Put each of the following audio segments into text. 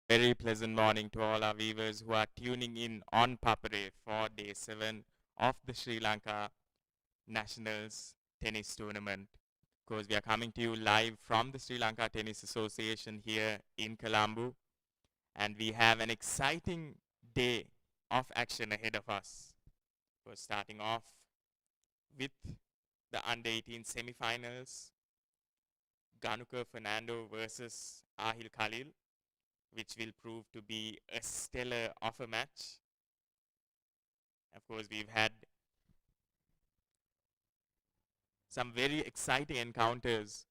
Very pleasant morning to all our viewers who are tuning in on Papare for day 7 of the Sri Lanka Nationals Tennis Tournament. Of course, we are coming to you live from the Sri Lanka Tennis Association here in Colombo, and we have an exciting day of action ahead of us. We're starting off with the under-18 semi-finals, Ganuka Fernando versus Ahil Khalil, which will prove to be a stellar of a match. Of course, we've had some very exciting encounters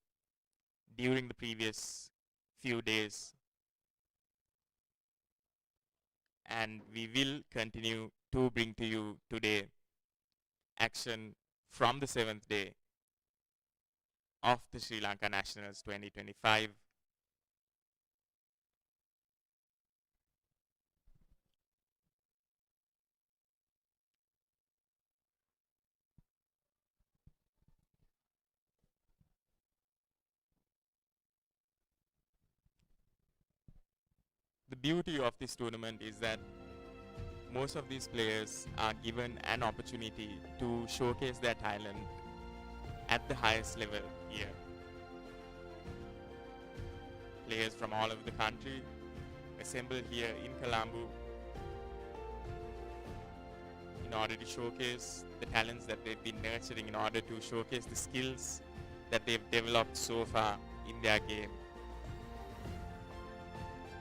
during the previous few days, and we will continue to bring to you today action from the 7th day of the Sri Lanka Nationals 2025. The beauty of this tournament is that most of these players are given an opportunity to showcase their talent at the highest level here. Players from all over the country assemble here in Colombo in order to showcase the talents that they've been nurturing, in order to showcase the skills that they've developed so far in their game.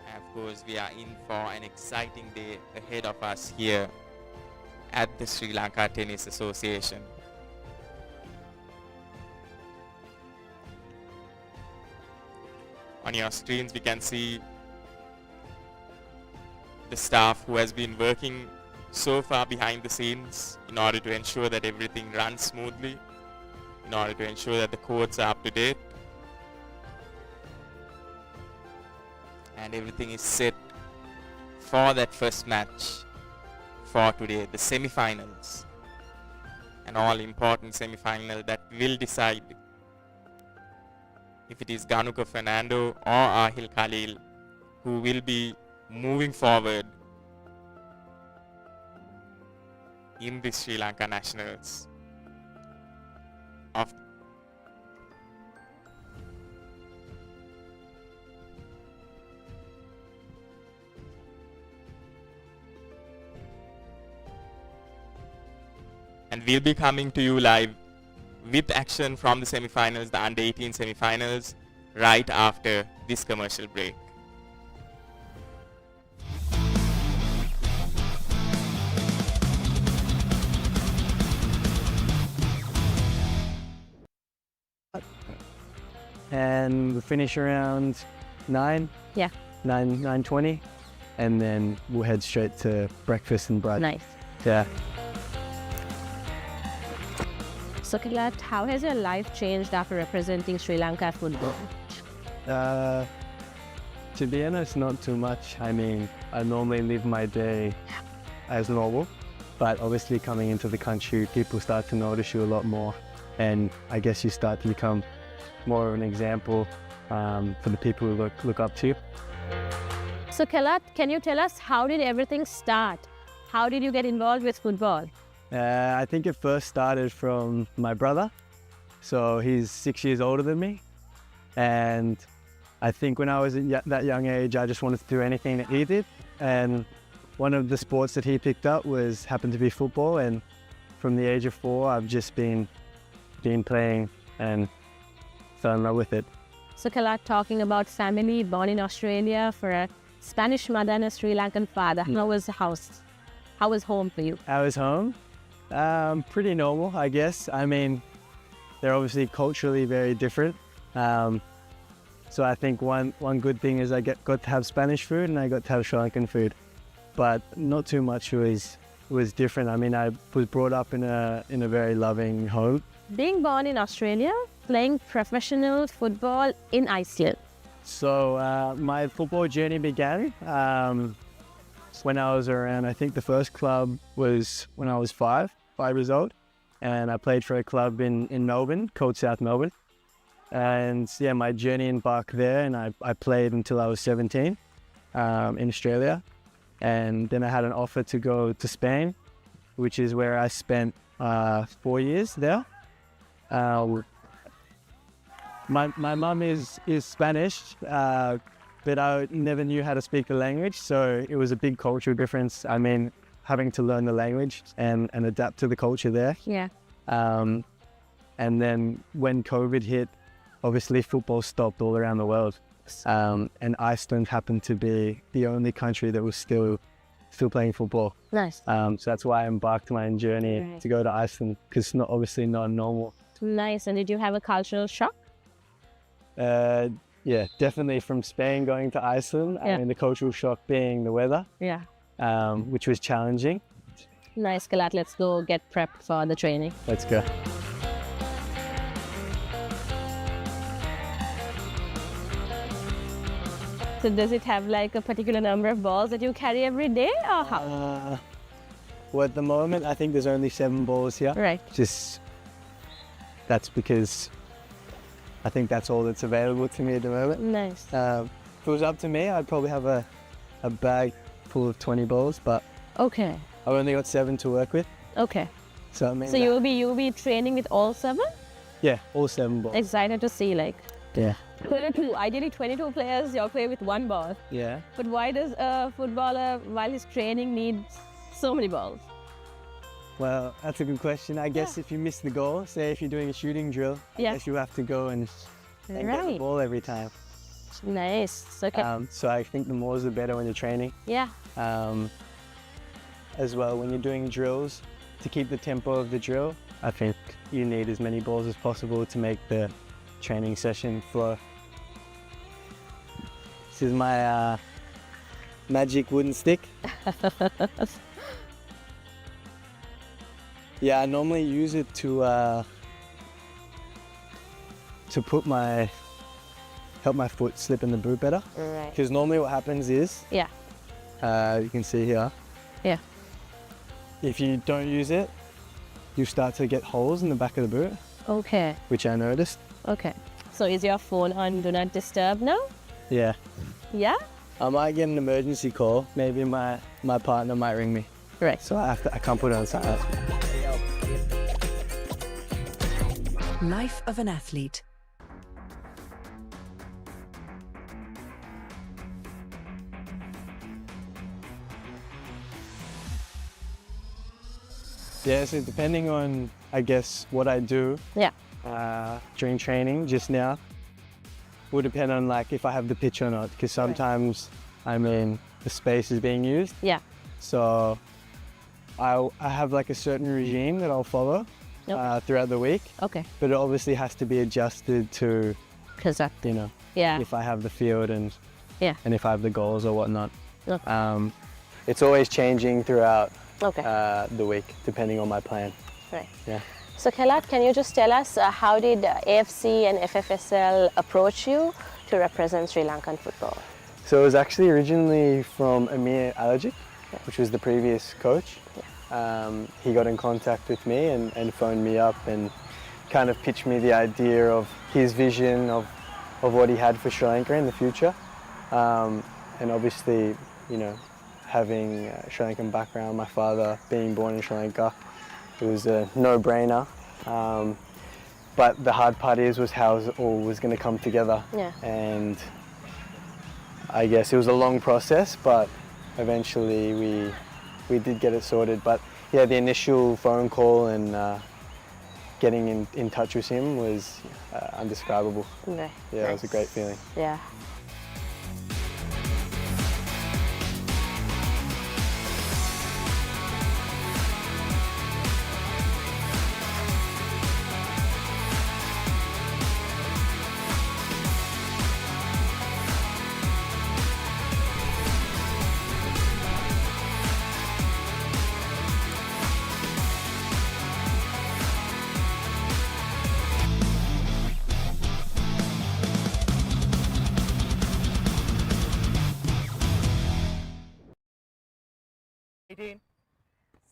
And of course, we are in for an exciting day ahead of us here at the Sri Lanka Tennis Association. On your screens, we can see the staff who has been working so far behind the scenes in order to ensure that everything runs smoothly, in order to ensure that the courts are up to date, and everything is set for that first match for today, the semi-finals, an all-important semi-final that will decide if it is Ganuka Fernando or Ahil Khalil who will be moving forward in the Sri Lanka Nationals of and we'll be coming to you live with action from the semi-finals, the under-18 semi-finals, right after this commercial break. And we finish around 9. Yeah. 9:20, and then we'll head straight to breakfast and brunch. Nice. Yeah. So Kilat, how has your life changed after representing Sri Lanka at football? To be honest, not too much. I mean, I normally live my day as normal, but obviously coming into the country, people start to notice you a lot more, and I guess you start to become more of an example for the people who look up to you. So Kilat, can you tell us how did everything start? How did you get involved with football? I think it first started from my brother. So he's 6 years older than me. And I think when I was at that young age, I just wanted to do anything that he did. And one of the sports that he picked up happened to be football. And from the age of 4, I've just been playing and fell in love with it. So Kilat, talking about family, born in Australia for a Spanish mother and a Sri Lankan father. How was the house? How was home for you? How was home? Pretty normal, I guess. I mean, they're obviously culturally very different. So I think one good thing is I got to have Spanish food and I got to have Sri Lankan food, but not too much was different. I mean, I was brought up in a very loving home. Being born in Australia, playing professional football in Iceland. So my football journey began when I was around, I think the first club was when I was 5 years old. And I played for a club in Melbourne called South Melbourne. And yeah, my journey embarked there, and I played until I was 17. in Australia, and then I had an offer to go to Spain, which is where I spent 4 years there. My mum is Spanish, but I never knew how to speak the language, so it was a big cultural difference. I mean, having to learn the language and adapt to the culture there. Yeah. And then when COVID hit, obviously football stopped all around the world. And Iceland happened to be the only country that was still playing football. Nice. So that's why I embarked my journey Right. to go to Iceland, because it's not obviously not normal. Nice. And did you have a cultural shock? Yeah, definitely from Spain going to Iceland. Yeah. I mean, the cultural shock being the weather, Yeah. which was challenging. Nice, Kalat. Let's go get prepped for the training. Let's go. So does it have like a particular number of balls that you carry every day, or how? Well, at the moment, I think there's only 7 balls here. Right. That's because I think that's all that's available to me at the moment. Nice. If it was up to me, I'd probably have a bag full of 20 balls, but Okay. I've only got 7 to work with. Okay. So I mean, So you'll be training with all 7? yeah, all 7 balls. Excited to see, like. Yeah. 22, ideally 22 players, you'll play with 1 ball. Yeah. But why does a footballer, while he's training, need so many balls? Well, that's a good question. I guess if you miss the goal, say if you're doing a shooting drill, Yeah. I guess you have to go and get the Right. ball every time. Nice. Okay. So I think the more the better when you're training. Yeah. As well, when you're doing drills, to keep the tempo of the drill, I think you need as many balls as possible to make the training session flow. This is my magic wooden stick. Yeah, I normally use it to help my foot slip in the boot better. Right. Because normally what happens is, Yeah. you can see here, Yeah. if you don't use it, you start to get holes in the back of the boot, Okay. which I noticed. Okay. So is your phone on Do Not Disturb now? Yeah. Yeah? I might get an emergency call. Maybe my partner might ring me. Right. So I can't put it on silent. Life of an athlete. Yeah, so depending on, I guess, what I do Yeah. during training just now, will depend on like if I have the pitch or not. Because sometimes, I mean, the space is being used. Yeah. So I have like a certain regime that I'll follow throughout the week. Okay. But it obviously has to be adjusted to, Because that. you know, Yeah. if I have the field and Yeah. if I have the goals or whatnot. Okay. It's always changing throughout Okay. the week, depending on my plan. Right. Yeah. So Kailat, can you just tell us how did AFC and FFSL approach you to represent Sri Lankan football? So it was actually originally from Amir Alajic, which was the previous coach. He got in contact with me and phoned me up and kind of pitched me the idea of his vision of what he had for Sri Lanka in the future. And obviously, you know, having a Sri Lankan background, my father being born in Sri Lanka, it was a no-brainer. But the hard part was how it all was going to come together. Yeah. And I guess it was a long process, but eventually we did get it sorted. But yeah, the initial phone call and getting in touch with him was undescribable. Right. Yeah, it was a great feeling. Yeah.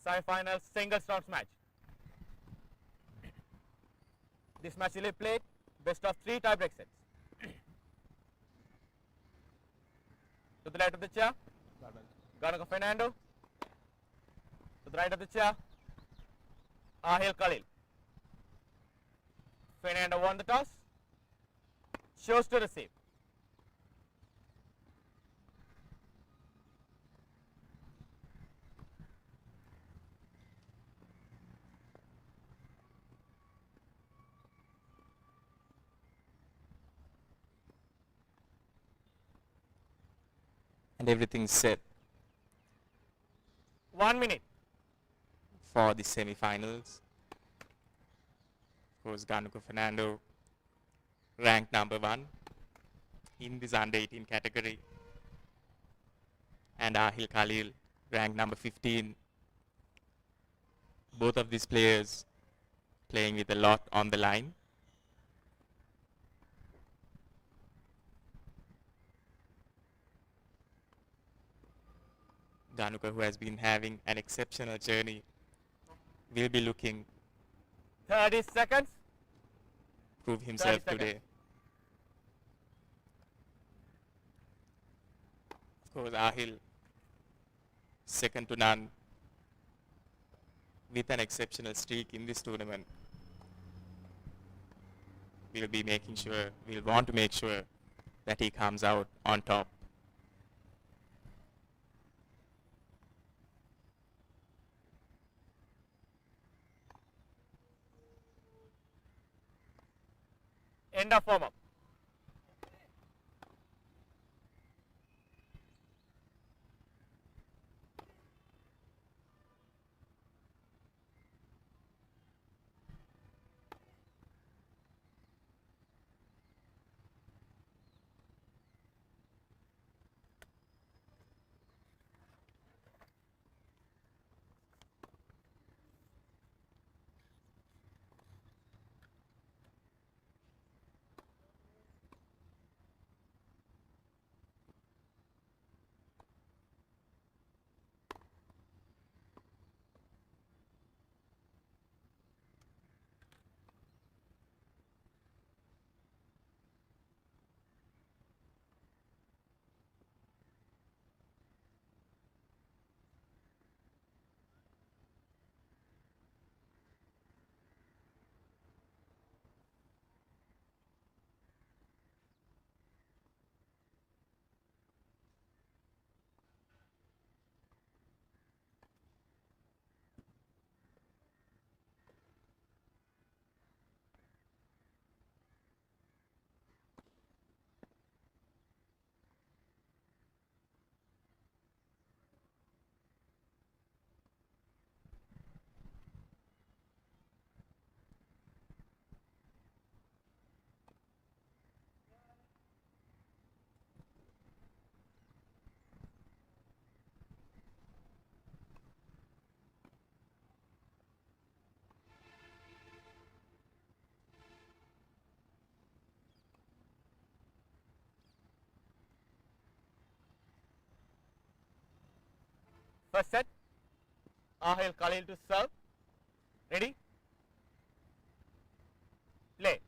Semi-final singles round match. This match will be played best of 3 tie-break sets. To the left of the chair. Ganuka Fernando. To the right of the chair. Ahil Khalil. Fernando won the toss. Shows to receive. And everything's set 1 minute for the semi-finals. Of course, Ganuka Fernando ranked number 1 in this under 18 category, and Ahil Khalil ranked number 15. Both of these players playing with a lot on the line. Ganuka, who has been having an exceptional journey, will be looking 30 seconds prove himself today. Of course, Ahil, second to none, with an exceptional streak in this tournament. We'll be making sure, we'll want to make sure that he comes out on top. End of warm-up. First set, Ahil Khalil to serve. Ready? Play.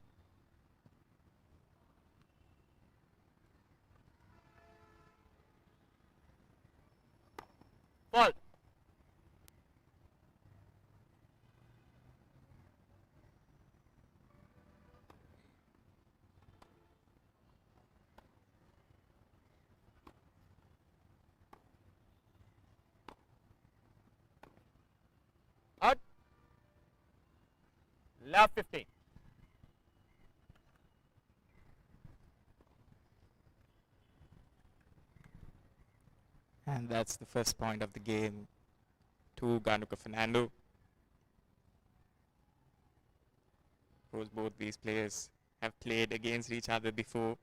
Fault. Out. Left 15. And that's the first point of the game to Ganuka Fernando. Of course, both these players have played against each other before.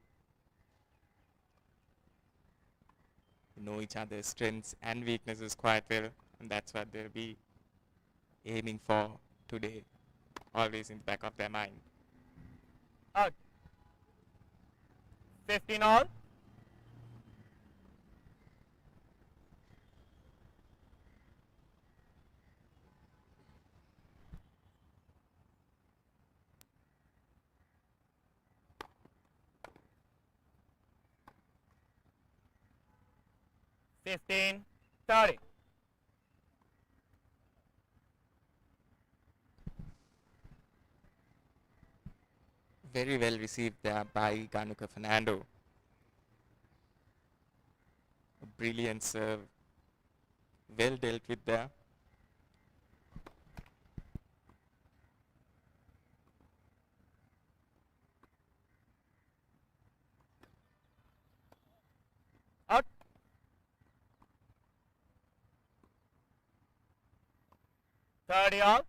Know each other's strengths and weaknesses quite well, and that's what they'll be aiming for today, always in the back of their mind. Out. 15 all. 15, 30. Very well received there by Ganuka Fernando. A brilliant serve. Well dealt with there. Out. Third all.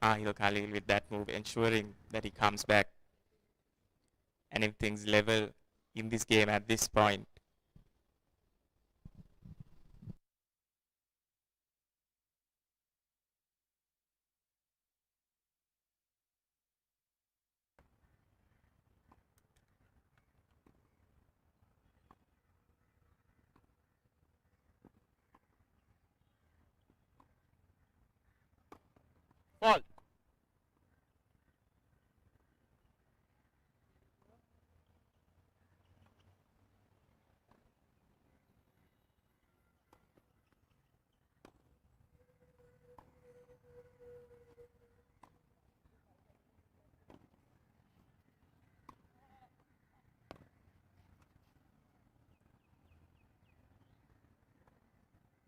Ahil Khalil with that move, ensuring that he comes back. And everything's level in this game at this point. Fall.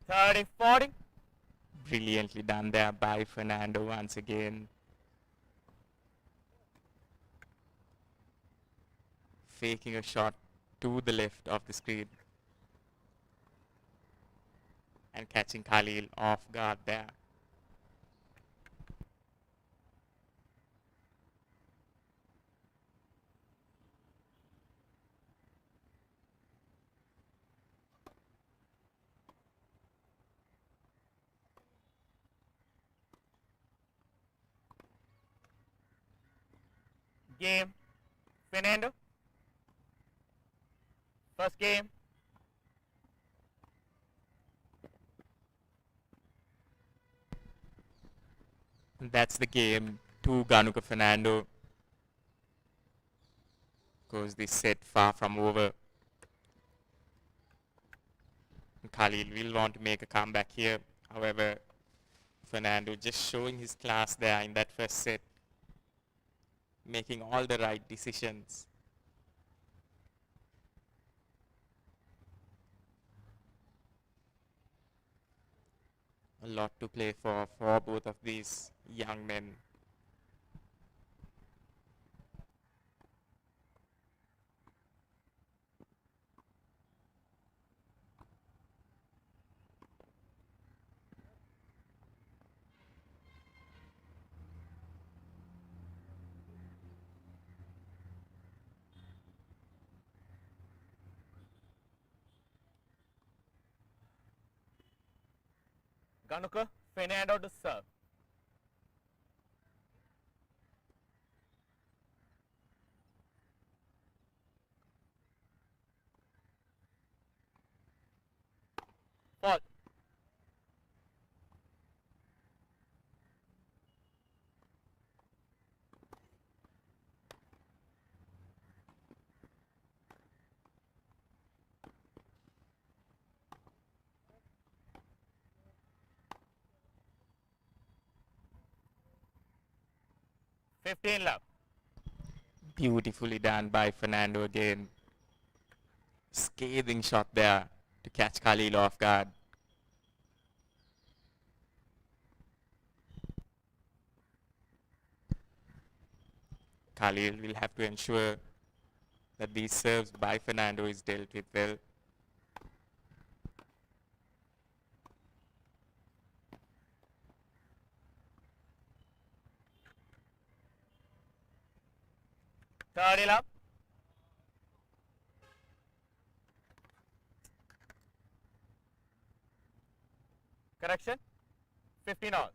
Thirty, 40. Brilliantly done there by Fernando once again. Faking a shot to the left of the screen. And catching Khalil off guard there. Game, Fernando. First game. That's the game to Ganuka Fernando. Goes this set far from over. Khalil will want to make a comeback here. However, Fernando just showing his class there in that first set. Making all the right decisions. A lot to play for both of these young men. Ganuka Fernando to serve. Fall. Fifteen love. Beautifully done by Fernando again. Scathing shot there to catch Khalil off guard. Khalil will have to ensure that these serves by Fernando is dealt with well. Third up. Correction. 15 all.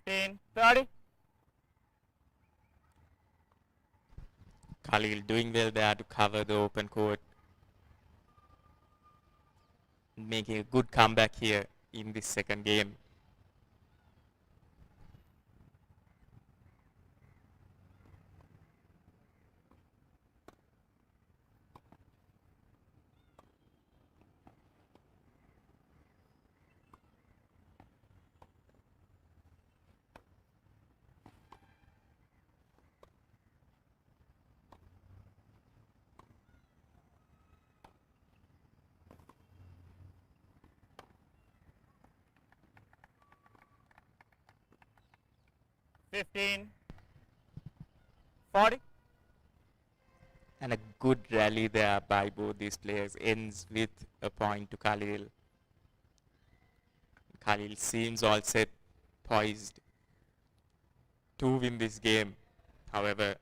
15-30. Khalil doing well there to cover the open court. Making a good comeback here in this second game. Fifteen, 40. And a good rally there by both these players ends with a point to Khalil. Khalil seems all set, poised to win this game. However,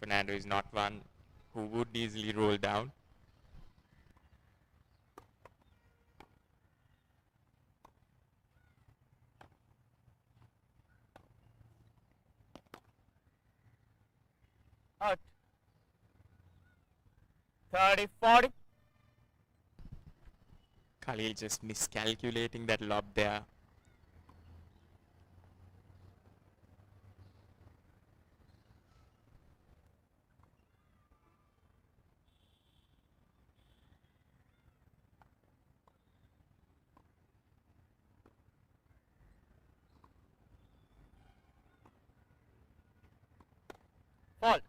Fernando is not one who would easily roll down. Out. 30-40. Khalil just miscalculating that lob there. Fault.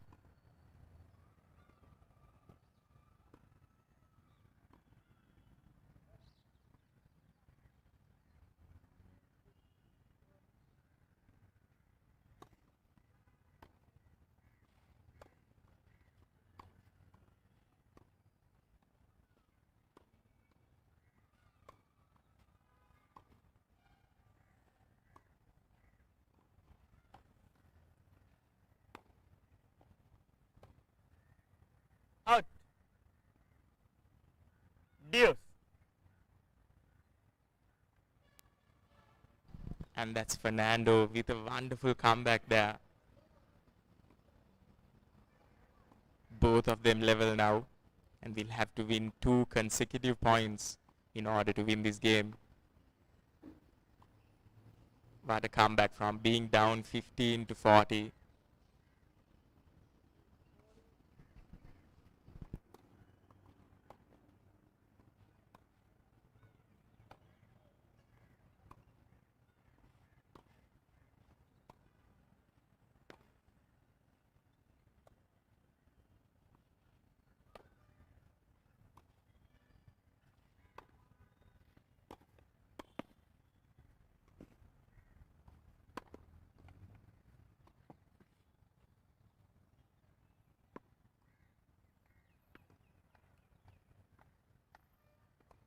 Out. Deuce. And that's Fernando with a wonderful comeback there. Both of them level now, and we'll have to win 2 consecutive points in order to win this game. What a comeback from being down 15-40.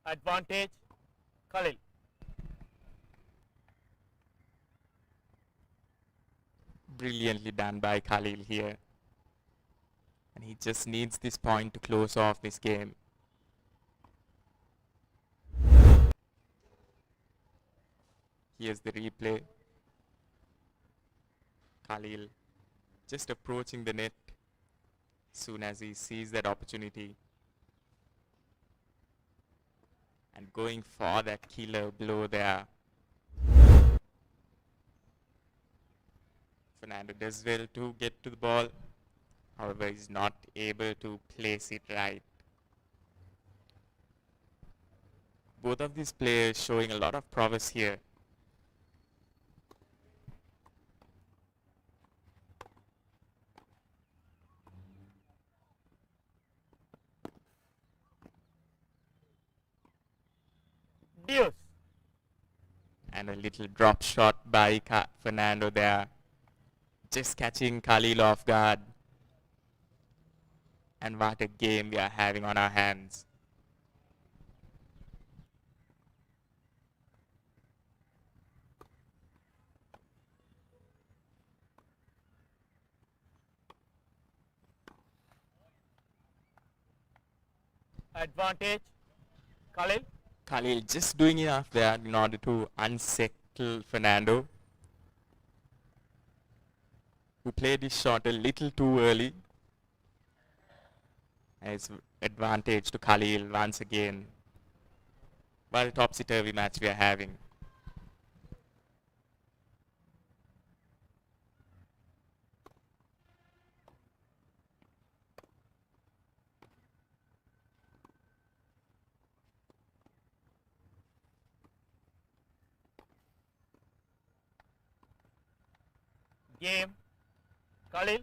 Advantage. Khalil. Brilliantly done by Khalil here. And he just needs this point to close off this game. Here's the replay. Khalil just approaching the net soon as he sees that opportunity. And going for that killer blow there. Fernando does well to get to the ball. However, he's not able to place it right. Both of these players showing a lot of prowess here. Deuce. And a little drop shot by Fernando there. Just catching Khalil off guard. And what a game we are having on our hands. Advantage. Khalil. Khalil just doing enough there in order to unsettle Fernando. who played his shot a little too early. And it's advantage to Khalil once again. What a topsy-turvy match we are having. Game. Khalil.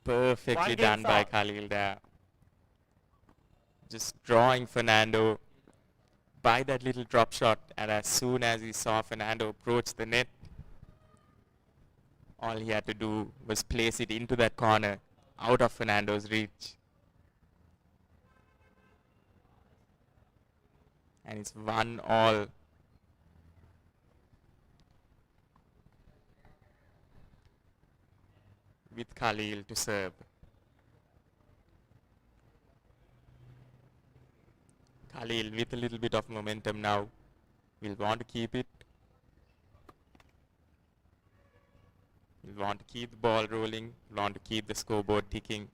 Perfectly One game done by solved. Khalil there. Just drawing Fernando by that little drop shot, and as soon as he saw Fernando approach the net, all he had to do was place it into that corner, out of Fernando's reach. And it's 1-all. With Khalil to serve. Khalil with a little bit of momentum now. Will want to keep it. Will want to keep the ball rolling. Want to keep the scoreboard ticking.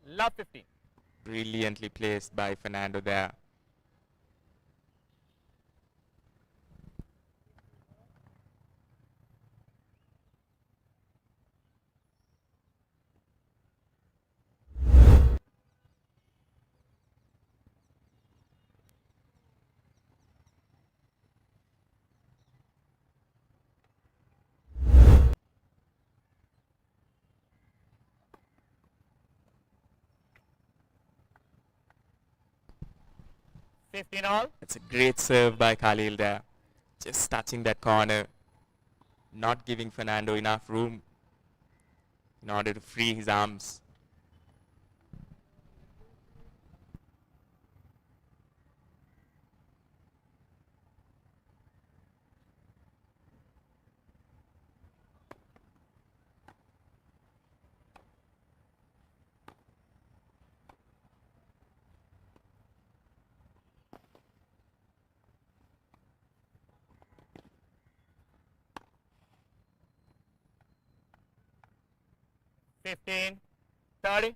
Love 15. Brilliantly placed by Fernando there. All. It's a great serve by Khalil there. Just touching that corner. Not giving Fernando enough room in order to free his arms. Fifteen. 30.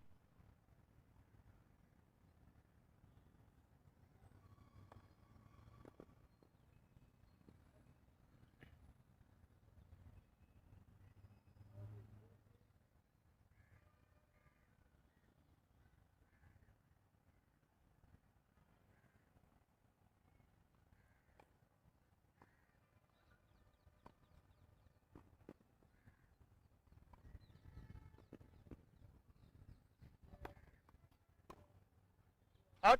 Out.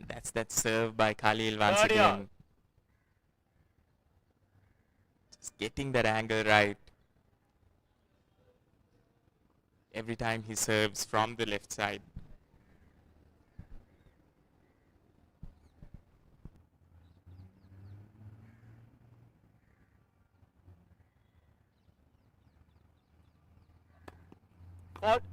That's that serve by Khalil once 30 all. again. Just getting that angle right. Every time he serves from the left side. Out.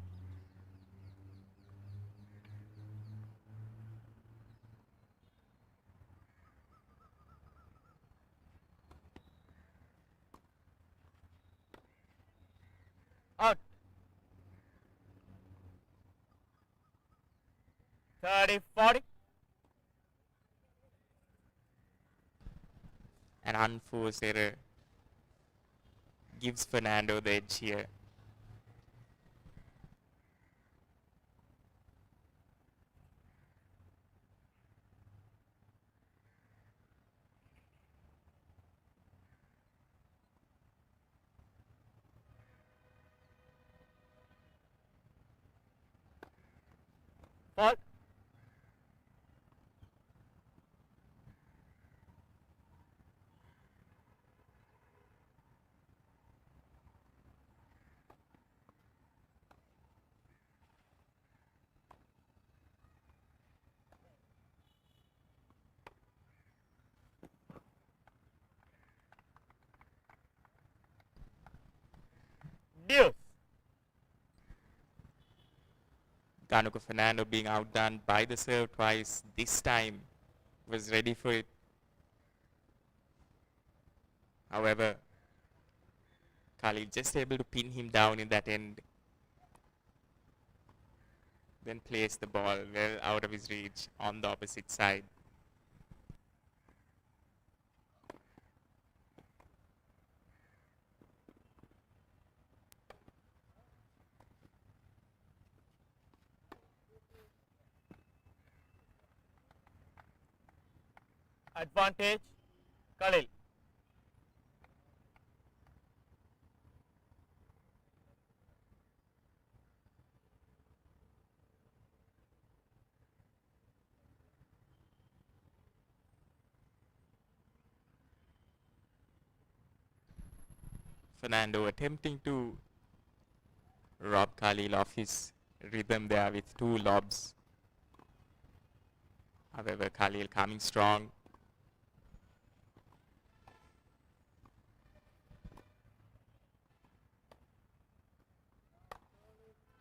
Out. 30, 40. An unforced error gives Fernando the edge here. Out. Deuce. Ganuko Fernando being outdone by the serve twice. This time was ready for it. However, Khalil just able to pin him down in that end. Then place the ball well out of his reach on the opposite side. Advantage, Khalil. Fernando attempting to rob Khalil of his rhythm there with two lobs. However, Khalil coming strong.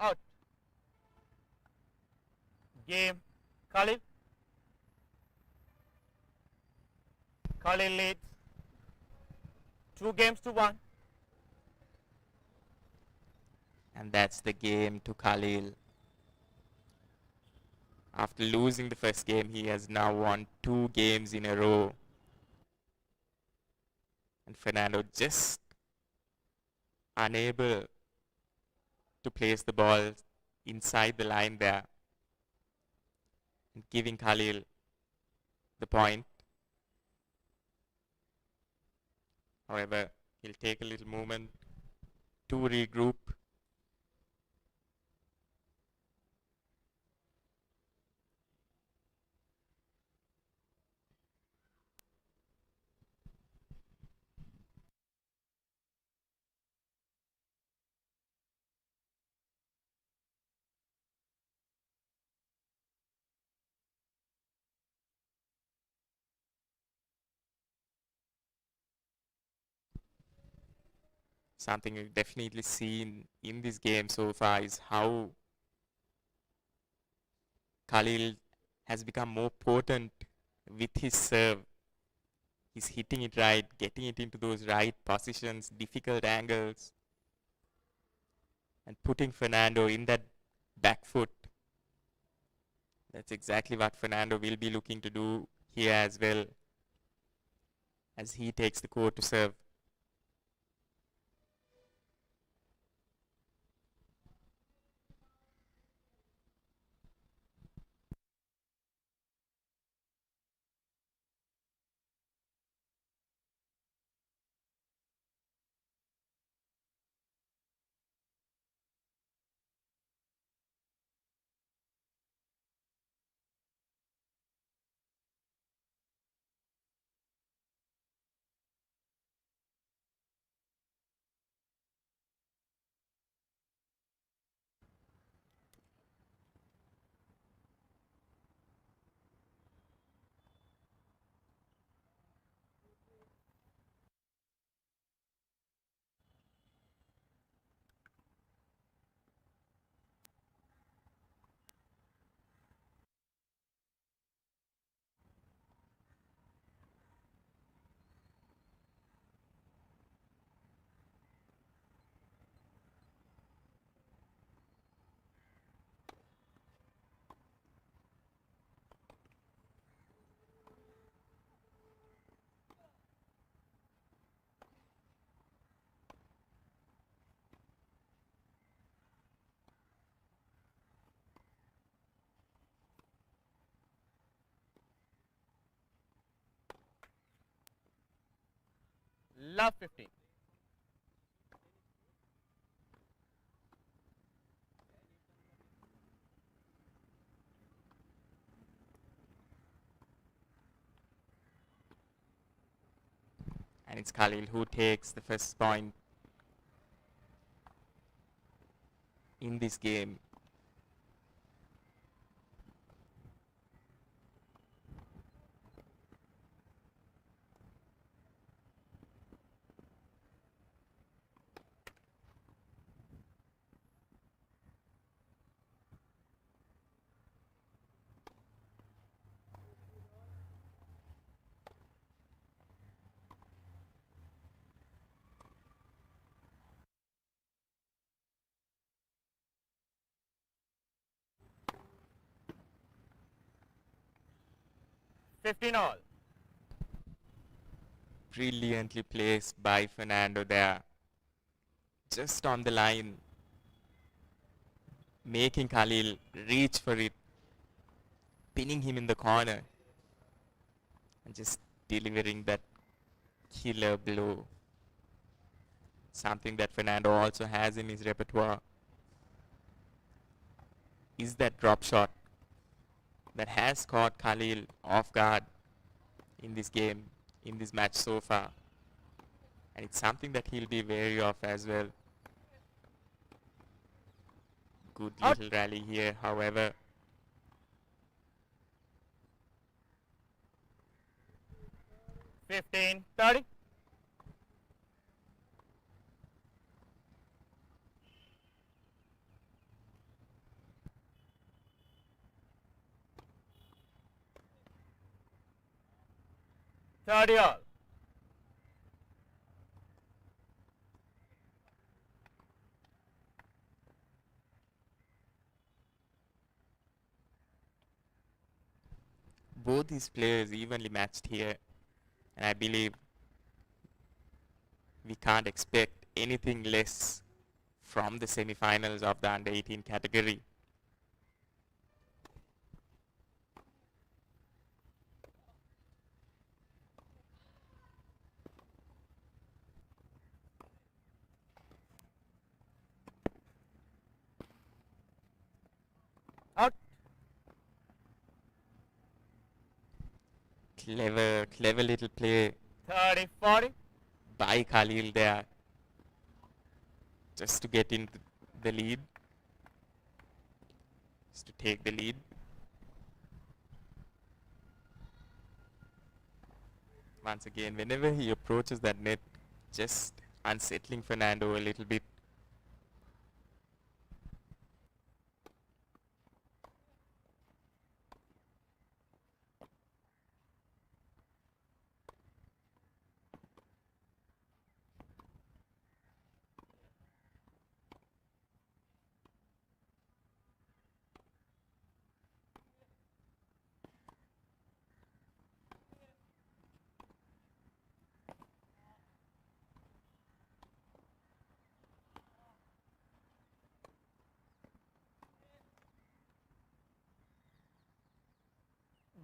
Out. Game, Khalil. Khalil leads 2-1. And that's the game to Khalil. After losing the first game, he has now won 2 games in a row. And Fernando just unable to place the ball inside the line there. And giving Khalil the point. However, he'll take a little moment to regroup. Something we've definitely seen in this game so far is how Khalil has become more potent with his serve. He's hitting it right, getting it into those right positions, difficult angles, and putting Fernando in that back foot. That's exactly what Fernando will be looking to do here as well, as he takes the court to serve. Love 15. And it's Khalil who takes the first point in this game. 15 all. Brilliantly placed by Fernando there. Just on the line. Making Khalil reach for it. Pinning him in the corner. And just delivering that killer blow. Something that Fernando also has in his repertoire is that drop shot that has caught Khalil off guard in this game, in this match so far. And it's something that he'll be wary of as well. Good little rally here, however. 15-30. All. Both these players evenly matched here, and I believe we can't expect anything less from the semi-finals of the under-18 category. Out. Clever little play 30-40. by Khalil there, just to get into the lead, just to take the lead. Once again, whenever he approaches that net, just unsettling Fernando a little bit.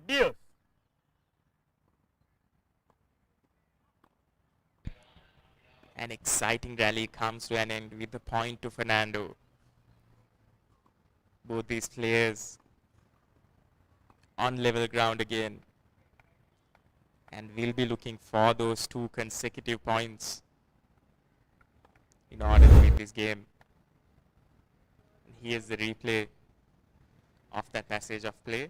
Deuce. An exciting rally comes to an end with the point to Fernando. Both these players on level ground again, and we'll be looking for those 2 consecutive points in order to win this game. And here's the replay of that passage of play.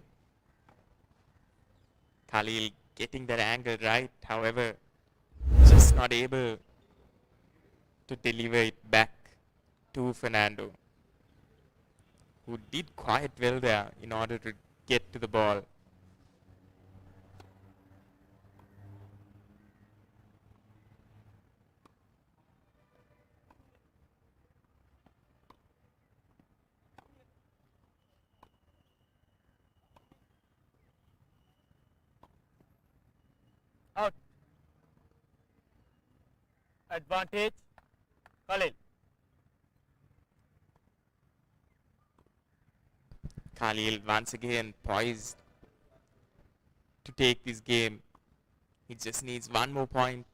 Khalil getting that angle right, however, just not able to deliver it back to Fernando, who did quite well there in order to get to the ball. Out. Advantage. Khalil. Khalil once again poised to take this game. He just needs one more point.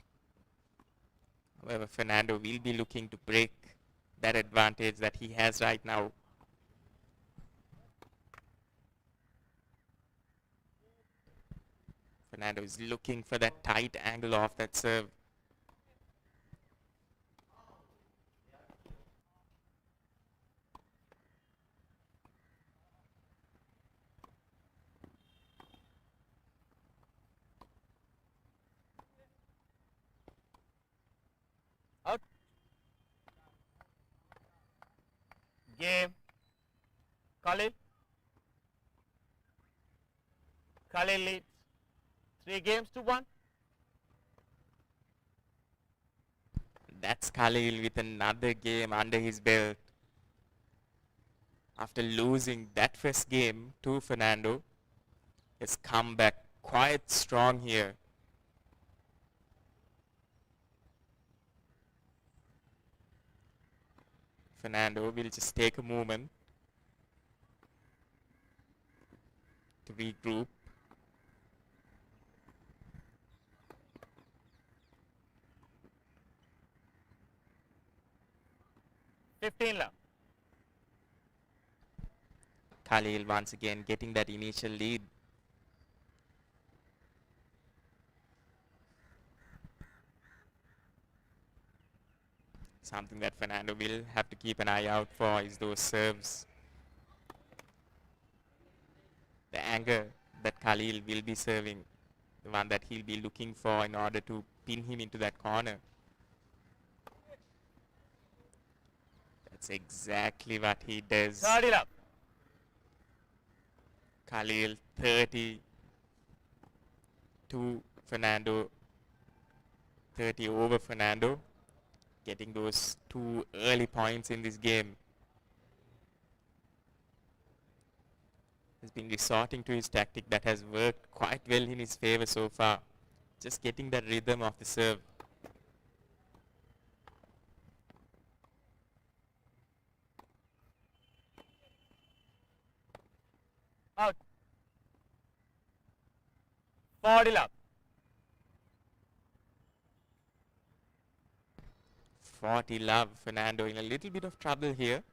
However, Fernando will be looking to break that advantage that he has right now. Fernando is looking for that tight angle off that serve. Out. Game. Khalil. Khalil leads 3-1. That's Khalil with another game under his belt. After losing that first game to Fernando, has come back quite strong here. Fernando will just take a moment to regroup. love. Khalil once again getting that initial lead. Something that Fernando will have to keep an eye out for is those serves. The anger that Khalil will be serving, the one that he'll be looking for in order to pin him into that corner. That's exactly what he does. 30 love. Khalil 30 to Fernando, 30 over Fernando, getting those 2 early points in this game. Has been resorting to his tactic that has worked quite well in his favor so far. Just getting that rhythm of the serve. Out. 40 love. 40 love. Fernando in a little bit of trouble here.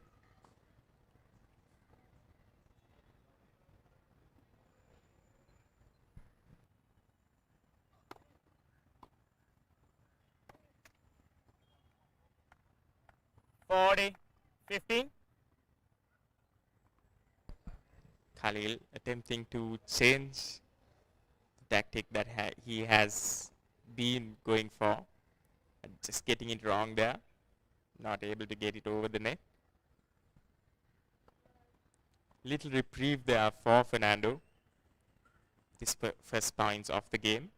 Forty. 15. Khalil attempting to change the tactic that he has been going for. And just getting it wrong there. Not able to get it over the net. Little reprieve there for Fernando. This first points of the game.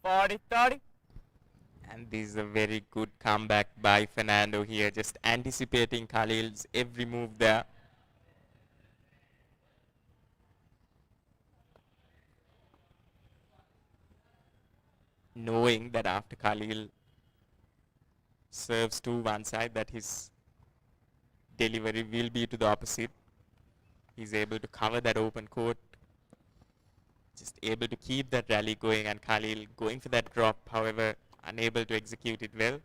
Forty. 30. And this is a very good comeback by Fernando here, just anticipating Khalil's every move there. Knowing that after Khalil serves to one side, that his delivery will be to the opposite. He's able to cover that open court. Just able to keep that rally going, and Khalil going for that drop, however, unable to execute it well.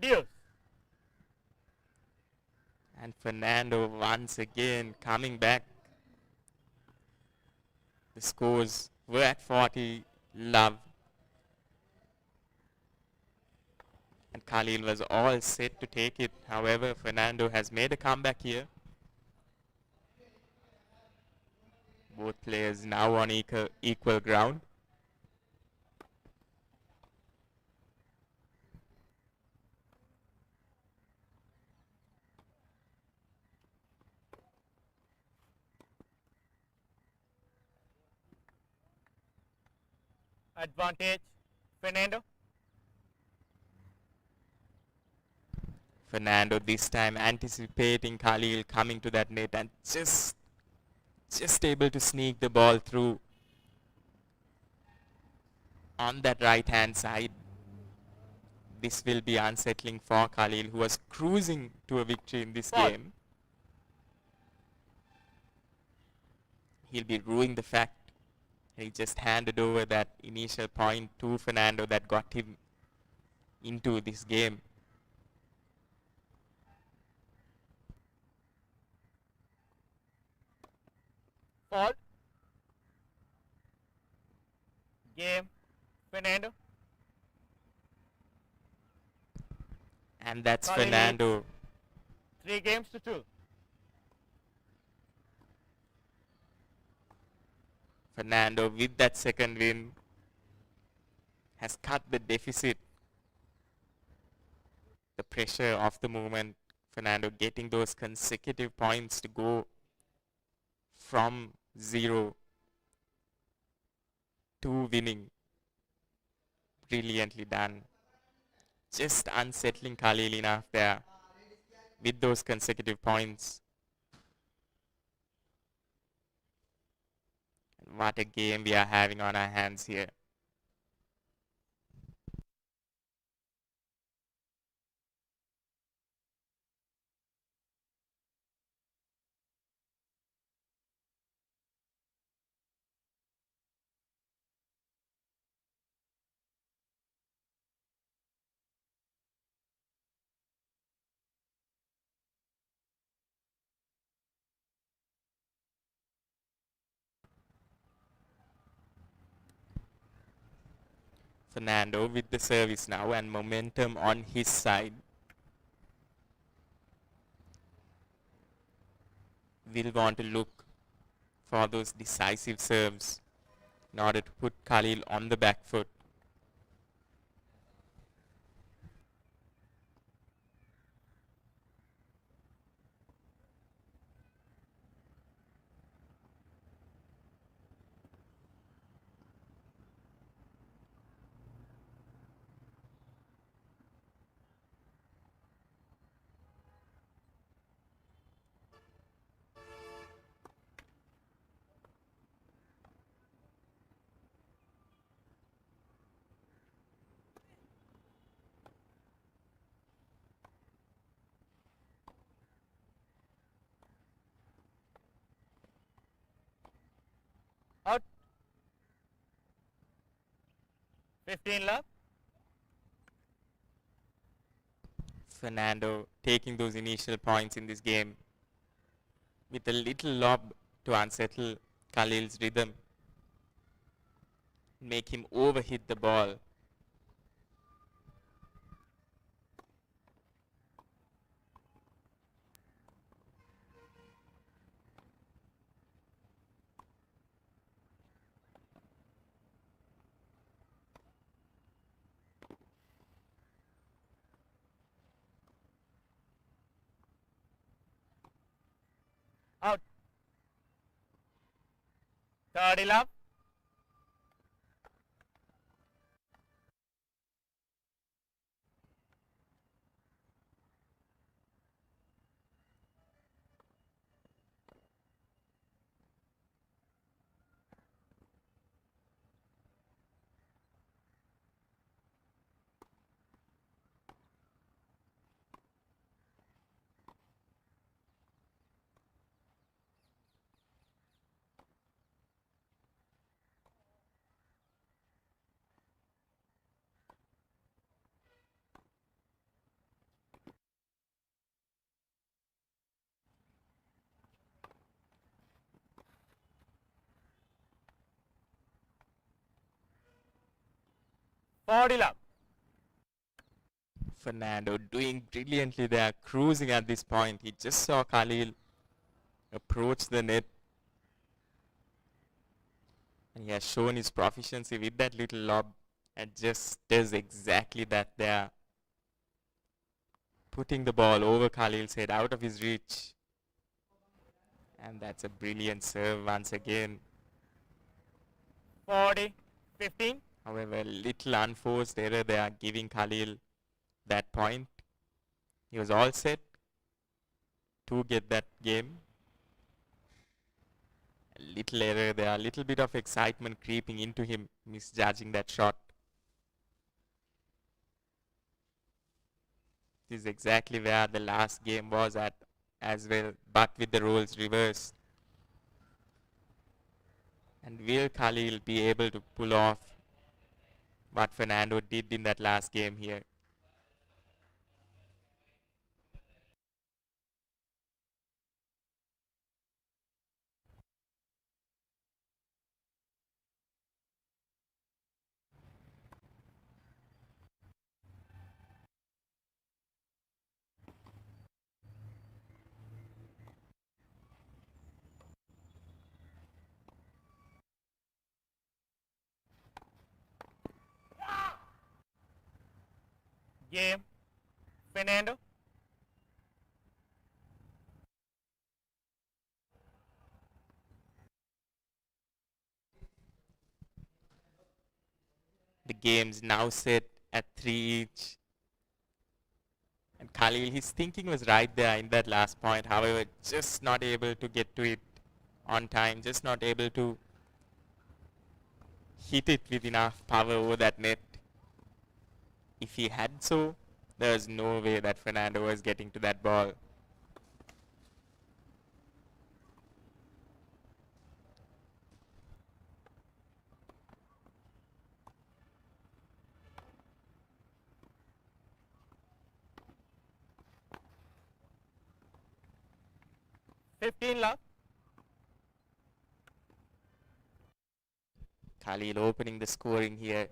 Deuce. And Fernando once again coming back. The scores were at 40 love. And Khalil was all set to take it. However, Fernando has made a comeback here. Both players now on equal ground. Advantage. Fernando. Fernando this time anticipating Khalil coming to that net and just able to sneak the ball through on that right hand side. This will be unsettling for Khalil, who was cruising to a victory in this game. He'll be ruining the fact he just handed over that initial point to Fernando that got him into this game. called. Game, Fernando. And that's Khalil leads Fernando. 3 games to 2. Fernando with that second win has cut the deficit. The pressure of the moment. Fernando getting those consecutive points to go from 0 to winning. Brilliantly done. Just unsettling Khalil enough there with those consecutive points. What a game we are having on our hands here. Fernando with the service now and momentum on his side. Will want to look for those decisive serves in order to put Khalil on the back foot. Out. 15 love. Fernando taking those initial points in this game with a little lob to unsettle Khalil's rhythm. Make him overhit the ball. Out. 30 love. Forty love. Fernando doing brilliantly there, cruising at this point. He just saw Khalil approach the net. And he has shown his proficiency with that little lob and just does exactly that there. Putting the ball over Khalil's head, out of his reach. And that's a brilliant serve once again. 40, 15. However, a little unforced error there, giving Khalil that point. He was all set to get that game. A little error there, a little bit of excitement creeping into him, misjudging that shot. This is exactly where the last game was at as well, but with the roles reversed. And will Khalil be able to pull off what Fernando did in that last game here? Game. Fernando. The game's now set at 3 each. And Khalil, his thinking was right there in that last point. However, just not able to get to it on time. Just not able to hit it with enough power over that net. If he had so, there's no way that Fernando was getting to that ball. Love. Khalil opening the scoring here.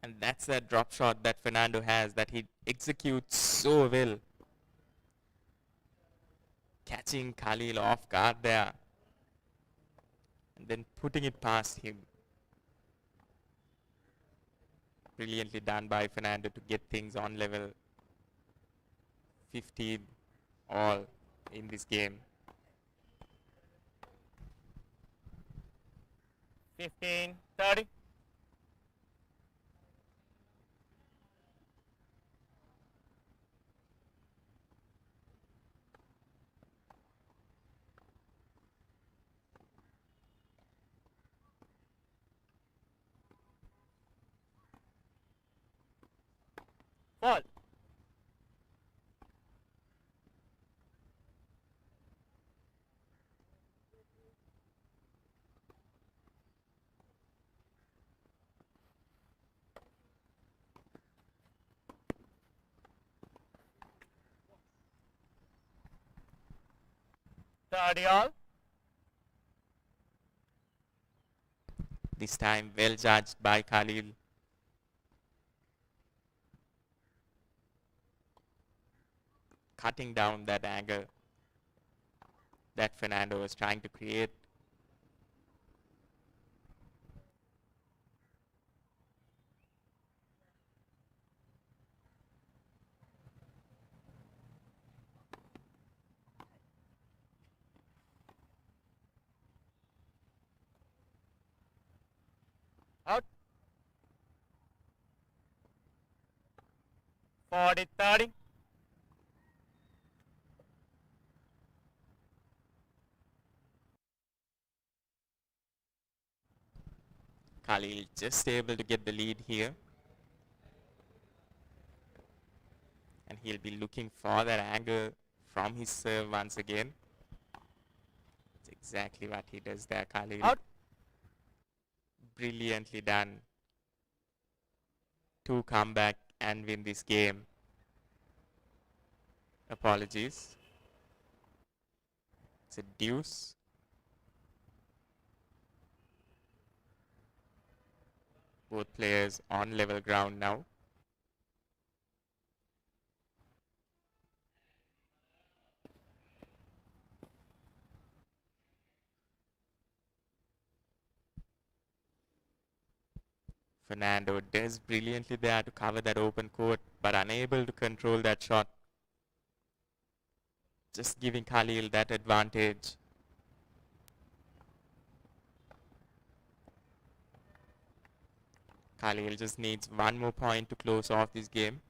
And that's that drop shot that Fernando has that he executes so well. Catching Khalil off guard there. And then putting it past him. Brilliantly done by Fernando to get things on level. 15 all in this game. 15-30. Ball. All. This time well judged by Khalil. Cutting down that angle that Fernando was trying to create. Out. 40-30. Khalil just able to get the lead here. And he'll be looking for that angle from his serve once again. It's exactly what he does there, Khalil. Out. Brilliantly done to come back and win this game. Apologies. It's a deuce. Both players on level ground now. Fernando does brilliantly there to cover that open court, but unable to control that shot. Just giving Khalil that advantage. Khalil just needs one more point to close off this game.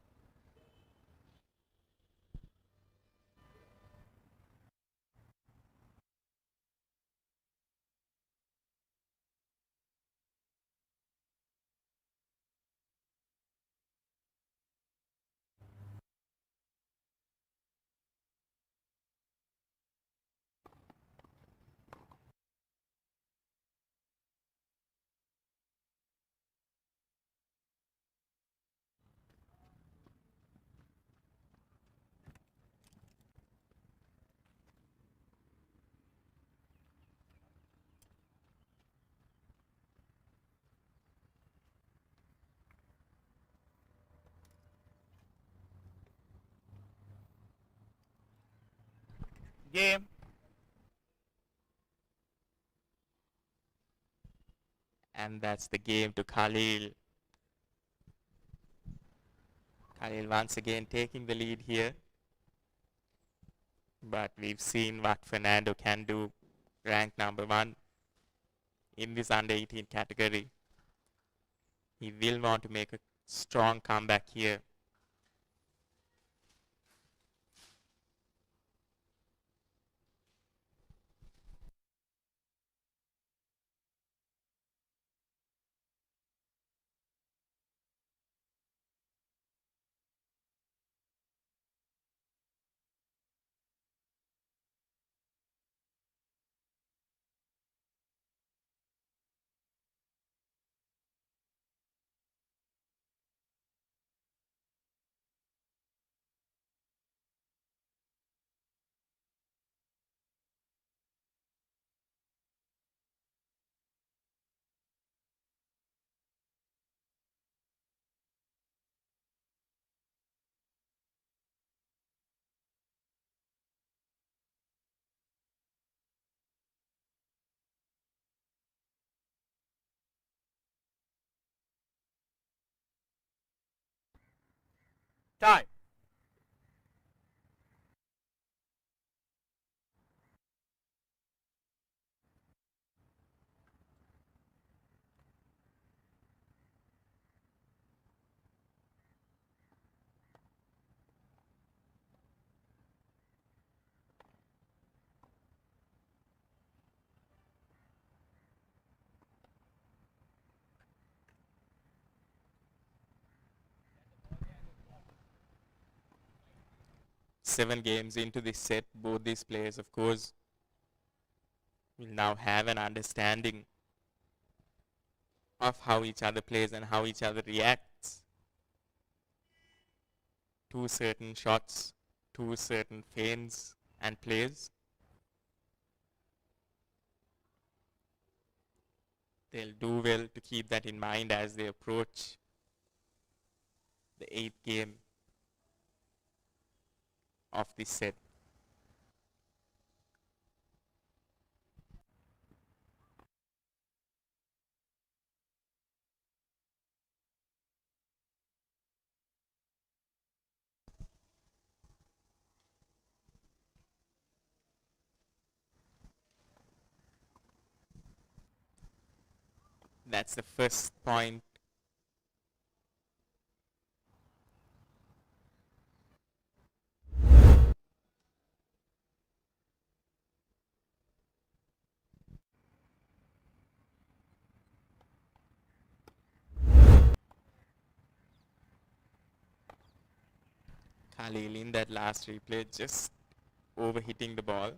Game. And that's the game to Khalil. Khalil once again taking the lead here. But we've seen what Fernando can do, ranked #1 in this under 18 category. He will want to make a strong comeback here. Time. Seven games into this set, both these players, of course, will now have an understanding of how each other plays and how each other reacts to certain shots, to certain feints and plays. They'll do well to keep that in mind as they approach the 8th game of this set. That's the first point. Khalil in that last replay just overhitting the ball.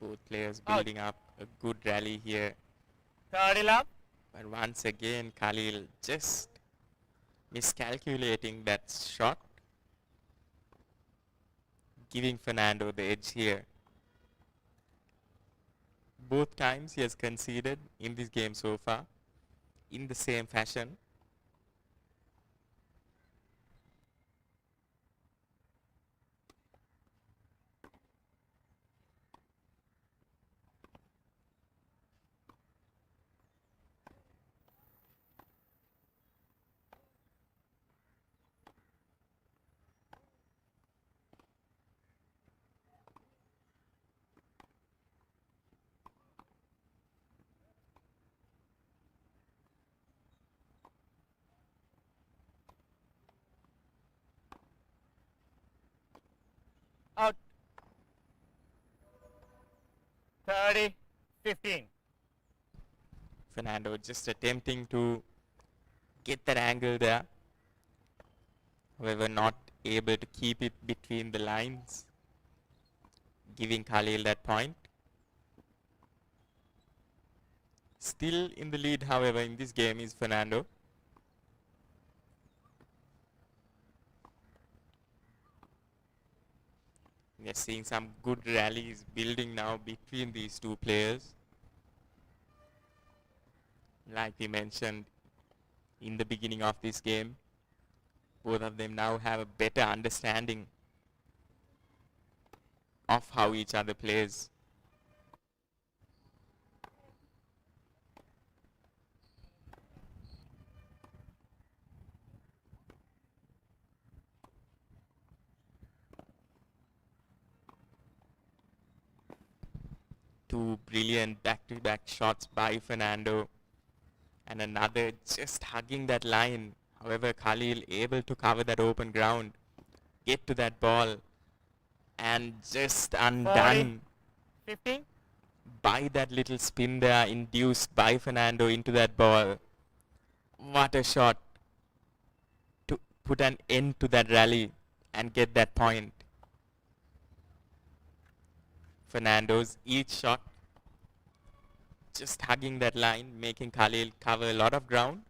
Both players building up a good rally here. Third lap. But once again, Khalil just miscalculating that shot, giving Fernando the edge here. Both times he has conceded in this game so far in the same fashion. Out. 30-15. Fernando just attempting to get that angle there. However, not able to keep it between the lines, giving Khalil that point. Still in the lead, however, in this game is Fernando. We are seeing some good rallies building now between these two players. Like we mentioned in the beginning of this game, both of them now have a better understanding of how each other plays. Two brilliant back-to-back shots by Fernando, and another just hugging that line. However, Khalil able to cover that open ground, get to that ball, and just undone 15. by that little spin there induced by Fernando into that ball. What a shot to put an end to that rally and get that point. Fernando's each shot just hugging that line, making Khalil cover a lot of ground.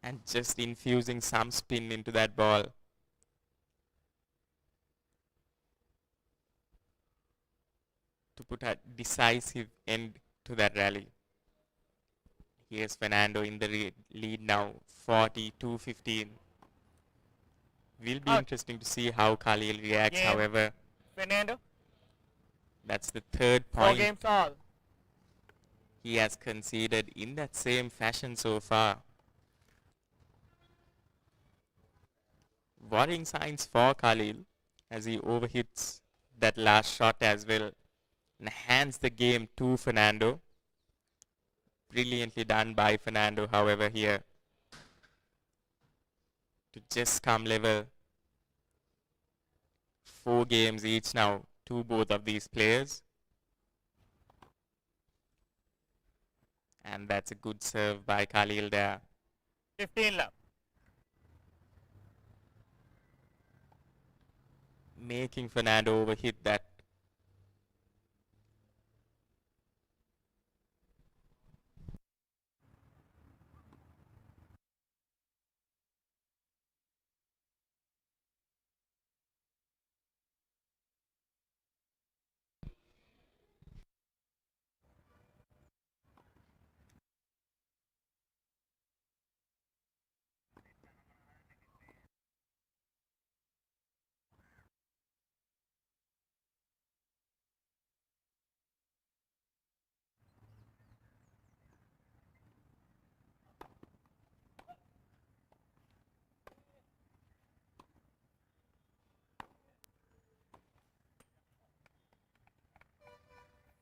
And just infusing some spin into that ball. To put a decisive end to that rally. Here's Fernando in the lead now, 42-15. Will be interesting to see how Khalil reacts, Game. however. Fernando. That's the third 4 point games all. he has conceded in that same fashion so far. Worrying signs for Khalil as he overhits that last shot as well and hands the game to Fernando. Brilliantly done by Fernando, however, here to just come level. 4 games each now to both of these players. And that's a good serve by Khalil there. 15 love. Making Fernando overhit that.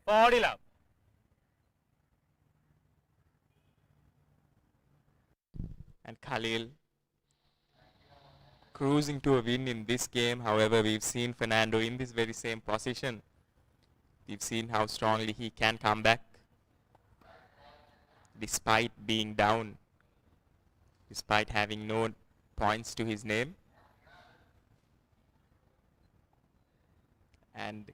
Body love. And Khalil cruising to a win in this game. However, we've seen Fernando in this very same position. We've seen how strongly he can come back despite being down, despite having no points to his name. And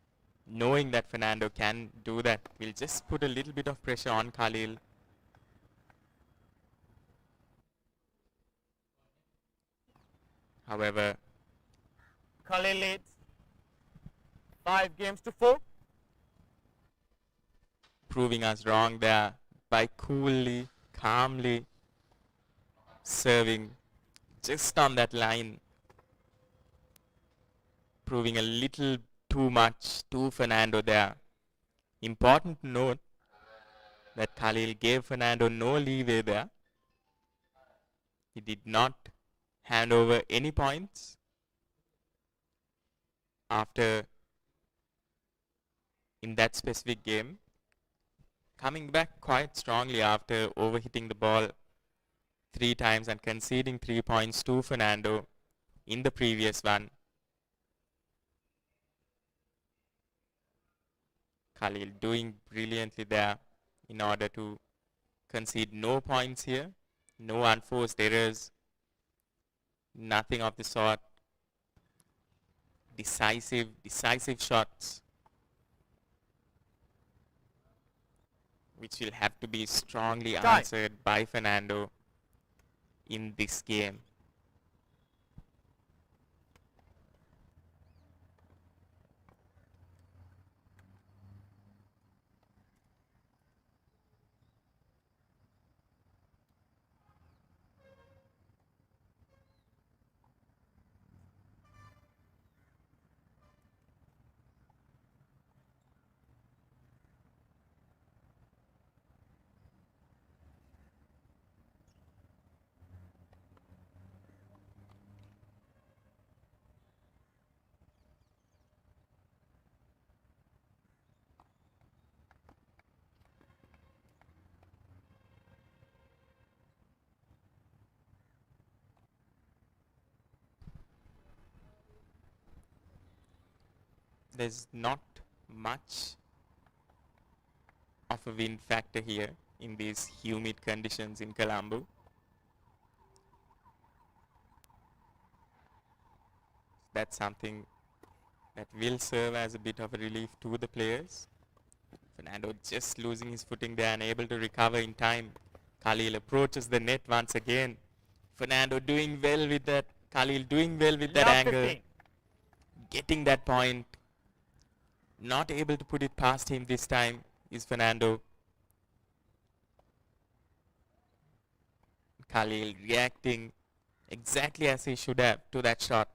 knowing that Fernando can do that will just put a little bit of pressure on Khalil. However, Khalil leads 5 games to 4. proving us wrong there by coolly, calmly serving just on that line, proving a little too much to Fernando there. Important to note that Khalil gave Fernando no leeway there. He did not hand over any points after in that specific game, coming back quite strongly after overhitting the ball 3 times and conceding 3 points to Fernando in the previous one. Khalil doing brilliantly there in order to concede no points here, no unforced errors, nothing of the sort. Decisive shots, which will have to be strongly answered by Fernando in this game. there's not much of a wind factor here in these humid conditions in Colombo. That's something that will serve as a bit of a relief to the players. Fernando just losing his footing there, unable to recover in time. Khalil approaches the net once again. Fernando doing well with that. Khalil doing well with that Love angle. 15. Getting that point. Not able to put it past him this time is Fernando. Khalil reacting exactly as he should have to that shot.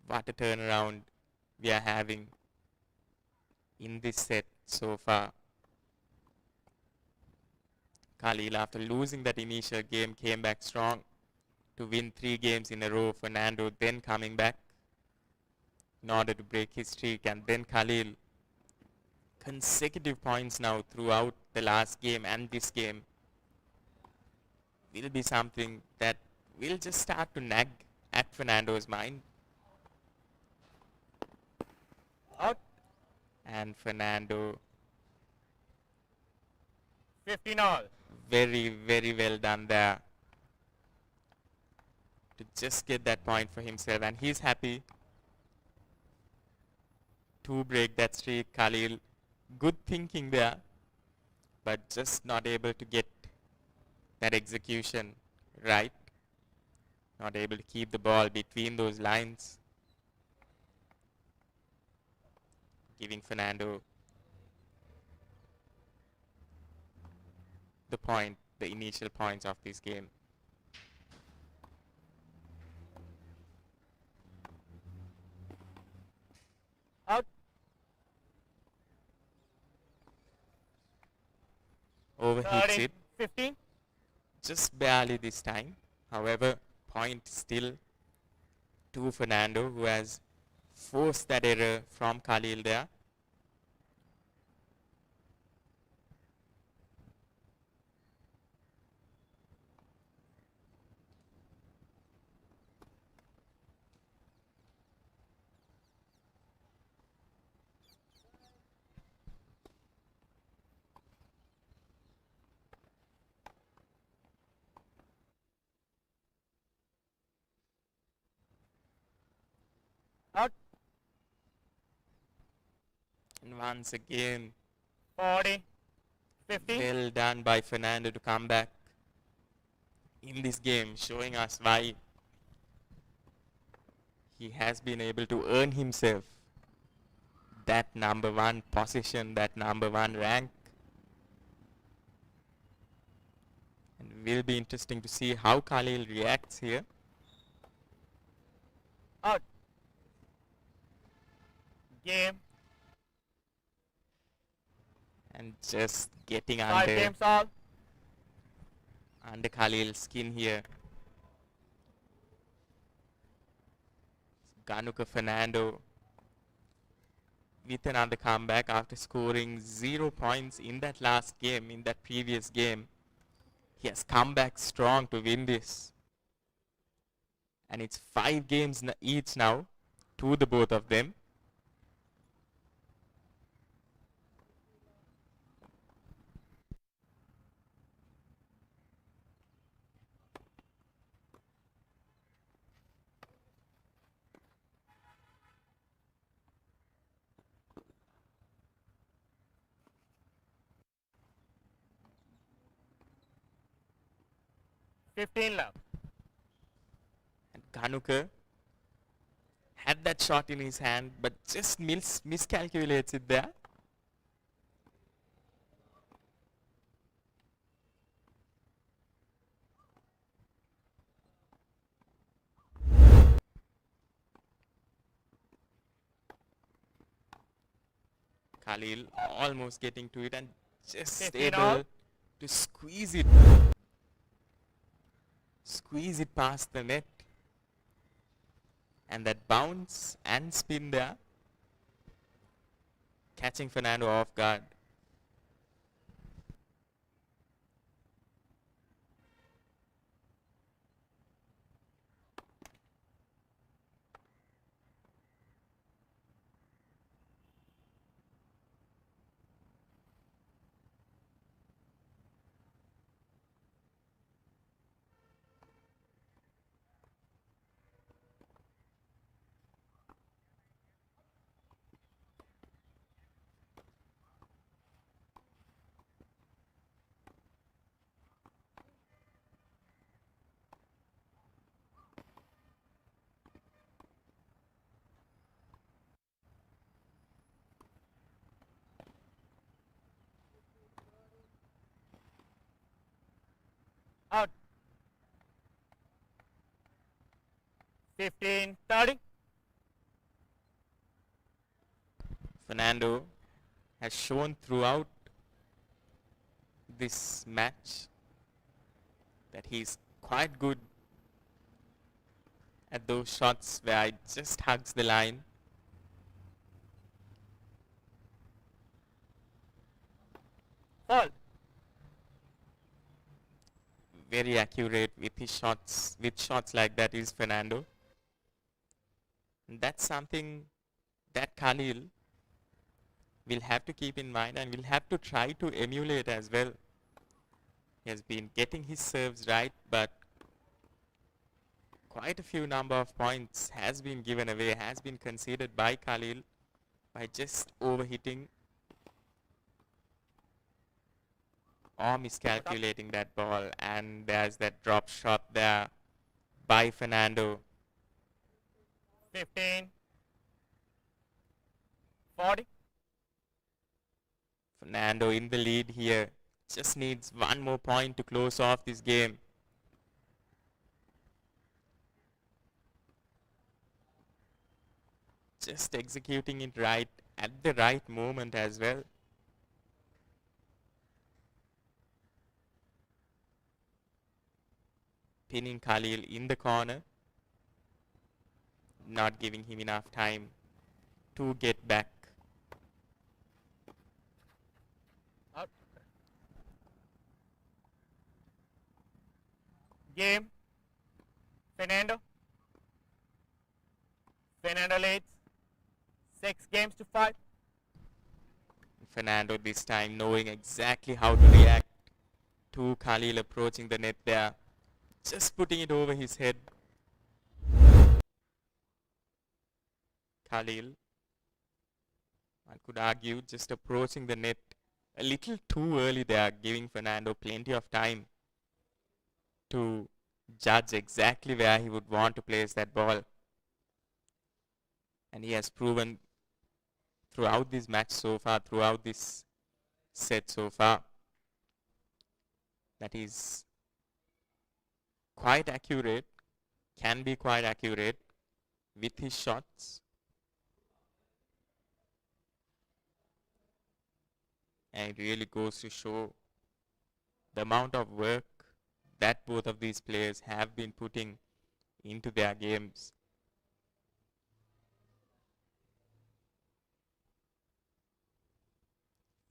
What a turnaround we are having in this set so far. Khalil, after losing that initial game, came back strong to win 3 games in a row. Fernando then coming back in order to break his streak, and then Khalil consecutive points now throughout the last game and this game will be something that will just start to nag at Fernando's mind. Out. And Fernando, 15 all. very, very well done there to just get that point for himself, and he's happy to break that streak. Khalil, good thinking there, but just not able to get that execution right. Not able to keep the ball between those lines. Giving Fernando the point, the initial points of this game. Out. Overhits 13, it 15. just barely this time. However, point still to Fernando, who has forced that error from Khalil there. Out. And once again, 40, 15. well done by Fernando to come back in this game, showing us why he has been able to earn himself that number 1 position, that number 1 rank. And it will be interesting to see how Khalil reacts here. Out. Game. And just getting 5 under games all. Khalil's skin here. Ganuka Fernando with another comeback after scoring 0 points in that last game, in that previous game. He has come back strong to win this. And it's 5 games each now to the both of them. Love. And Ganuka had that shot in his hand, but just miscalculates it there. Khalil almost getting to it and just 15 all. able to squeeze it past the net. And that bounce and spin there, catching Fernando off guard. 15, 30. Fernando has shown throughout this match that he's quite good at those shots where it just hugs the line. Fault. Very accurate with his shots, with shots like that is Fernando. And that's something that Khalil will have to keep in mind and will have to try to emulate as well. He has been getting his serves right, but quite a few number of points has been given away, has been conceded by Khalil by just overhitting or miscalculating that ball. And there's that drop shot there by Fernando. 15, 40. Fernando in the lead here. Just needs one more point to close off this game. Just executing it right at the right moment as well. Pinning Khalil in the corner. Not giving him enough time to get back. Out. Game. Fernando. Fernando leads 6 games to 5. Fernando this time knowing exactly how to react to Khalil approaching the net there. Just putting it over his head. Khalil, one could argue, just approaching the net a little too early there, giving Fernando plenty of time to judge exactly where he would want to place that ball. And he has proven throughout this match so far, throughout this set so far, that he's quite accurate, can be quite accurate with his shots. And it really goes to show the amount of work that both of these players have been putting into their games.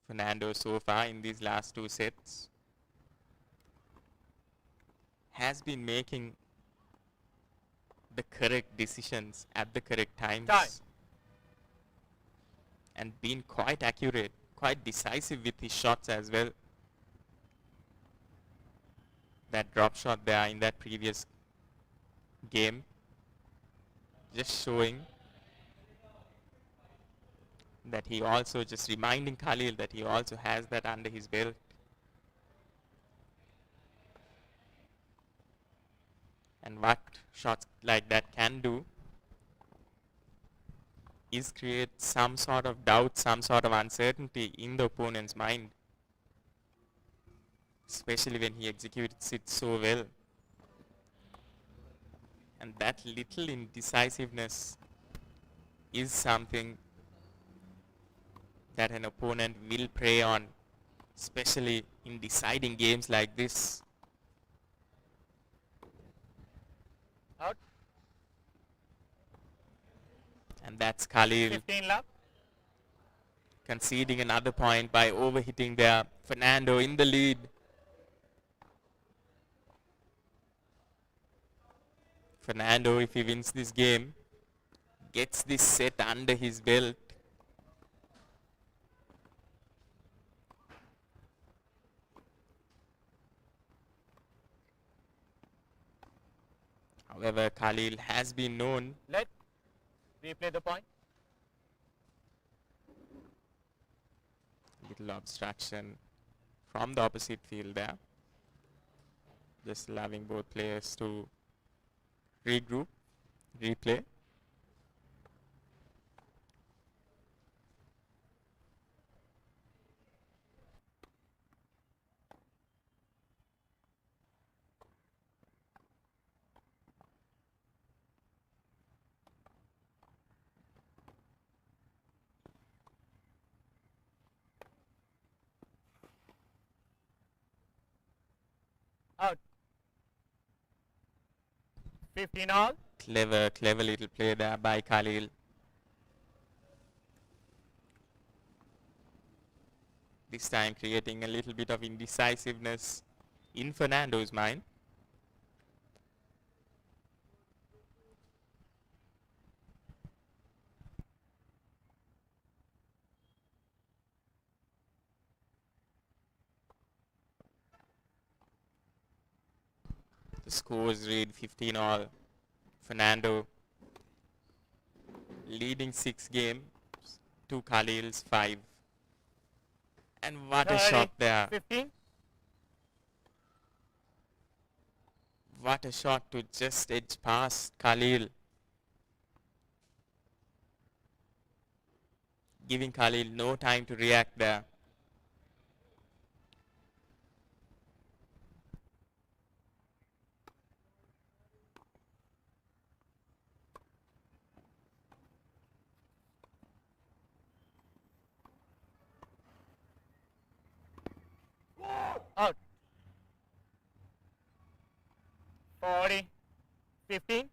Fernando so far in these last 2 sets has been making the correct decisions at the correct times. Time. And been quite accurate, quite decisive with his shots as well. That drop shot there in that previous game, just showing that he also, just reminding Khalil that he also has that under his belt. And what shots like that can do is create some sort of doubt, some sort of uncertainty in the opponent's mind, especially when he executes it so well. And that little indecisiveness is something that an opponent will prey on, especially in deciding games like this. Out. And that's Khalil 15 love. conceding another point by overhitting there. Fernando in the lead. Fernando, if he wins this game, gets this set under his belt. However, Khalil has been known. Let replay the point. Little obstruction from the opposite field there. Just allowing both players to regroup, replay. 15 all. Clever little play there by Khalil. This time creating a little bit of indecisiveness in Fernando's mind. The scores read 15 all. Fernando leading 6 games to Khalil's 5. And what a 30, shot there. 15. What a shot to just edge past Khalil. Giving Khalil no time to react there. Out. 40, 15.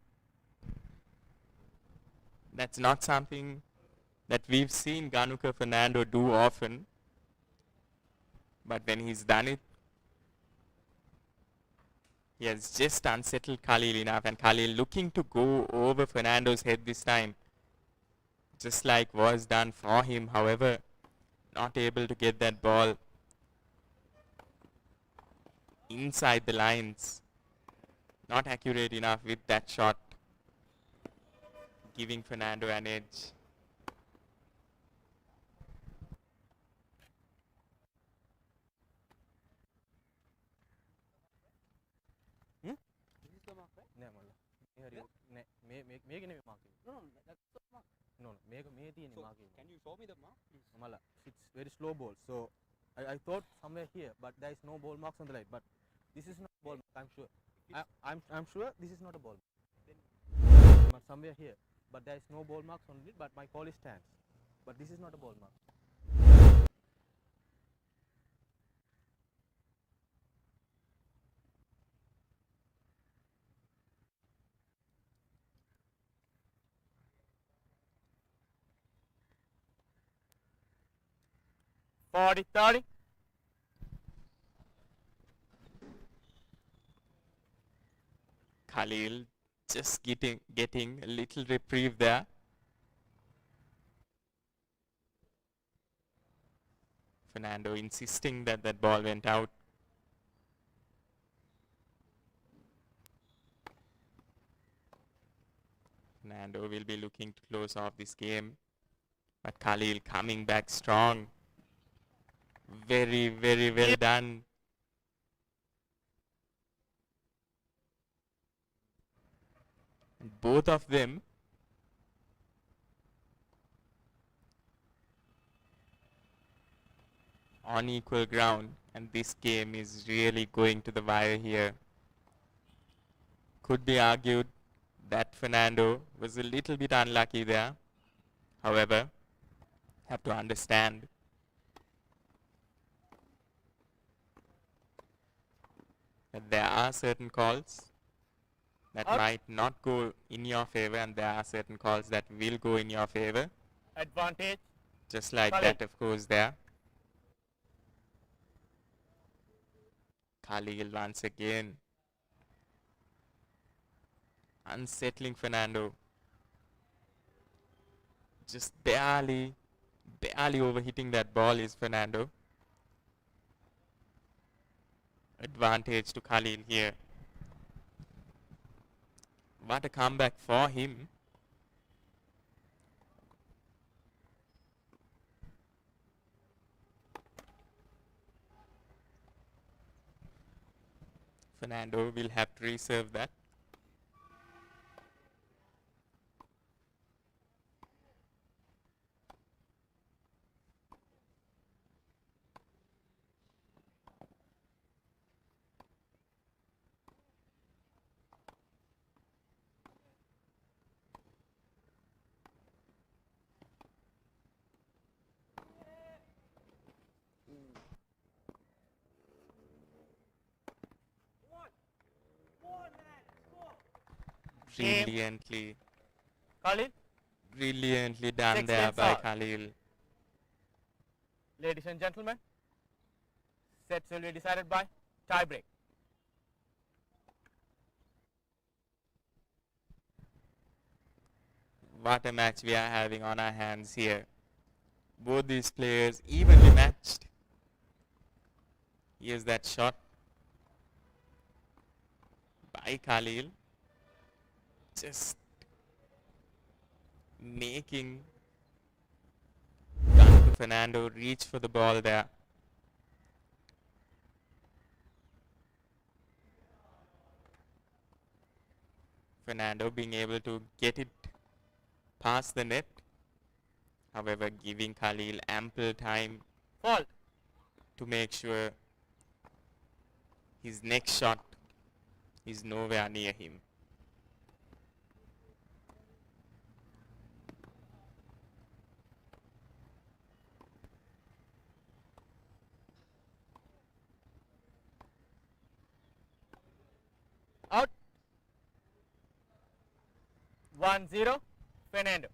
That's not something that we've seen Ganuka Fernando do often. But when he's done it, he has just unsettled Khalil enough, and Khalil looking to go over Fernando's head this time. Just like was done for him, however, not able to get that ball inside the lines. Not accurate enough with that shot, giving Fernando an edge. නෑ මල්ල. මේ හරි නෑ මේක නෙමෙයි මාකේ. No no that's the mark. No no මේක මේ තියෙන්නේ මාකේ. Can you show me the mark please? Malla it's very slow ball so I thought somewhere here but there is no ball marks on the light but this is not ball mark I'm sure. I'm sure this is not a ball mark. But somewhere here but there is no ball marks on it but my call is stands. But this is not a ball mark. Forty, 30. Khalil just getting a little reprieve there. Fernando insisting that that ball went out. Fernando will be looking to close off this game. But Khalil coming back strong. Very well done. And both of them on equal ground, and this game is really going to the wire here. Could be argued that Fernando was a little bit unlucky there. However, have to understand that there are certain calls that might not go in your favor, and there are certain calls that will go in your favor. Advantage. Just like Khalil. that, of course, there. Khalil once again unsettling Fernando. Just barely overhitting that ball is Fernando. Advantage to Khalil here. What a comeback for him. Fernando will have to reserve that. Game. Khalil, Brilliantly done 6 there games by all. Khalil. ladies and gentlemen, sets will be decided by tie break. What a match we are having on our hands here. Both these players evenly matched. Here's that shot by Khalil. Just making Fernando reach for the ball there. Fernando being able to get it past the net. However, giving Khalil ample time Fault. to make sure his next shot is nowhere near him. Out. 1-0, Fernando.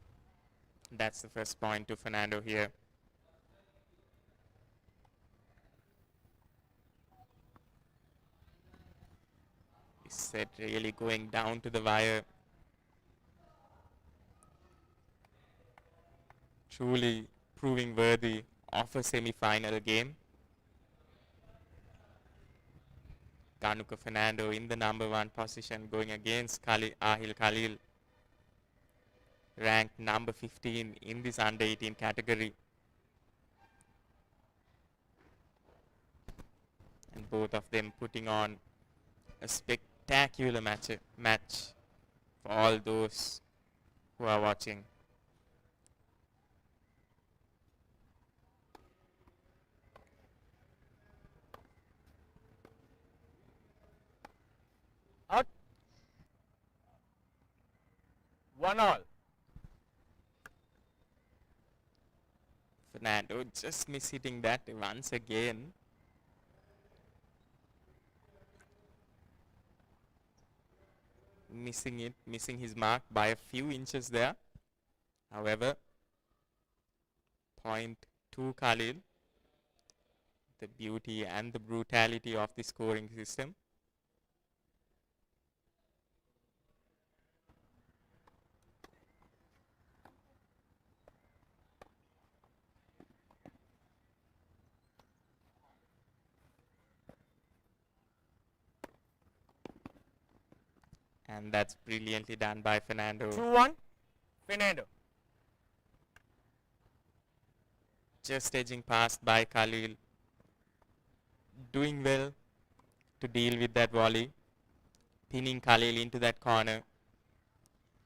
That's the first point to Fernando here. This set really going down to the wire. Truly proving worthy of a semi-final game. Ganuka Fernando in the number 1 position going against Ahil Khalil, ranked number 15 in this under 18 category. And both of them putting on a spectacular match for all those who are watching. Out. 1-1. Fernando just mishitting that once again. Missing his mark by a few inches there. However, point to Khalil. The beauty and the brutality of the scoring system. And that's brilliantly done by Fernando. 2-1, Fernando. Just edging past by Khalil. Doing well to deal with that volley. Pinning Khalil into that corner.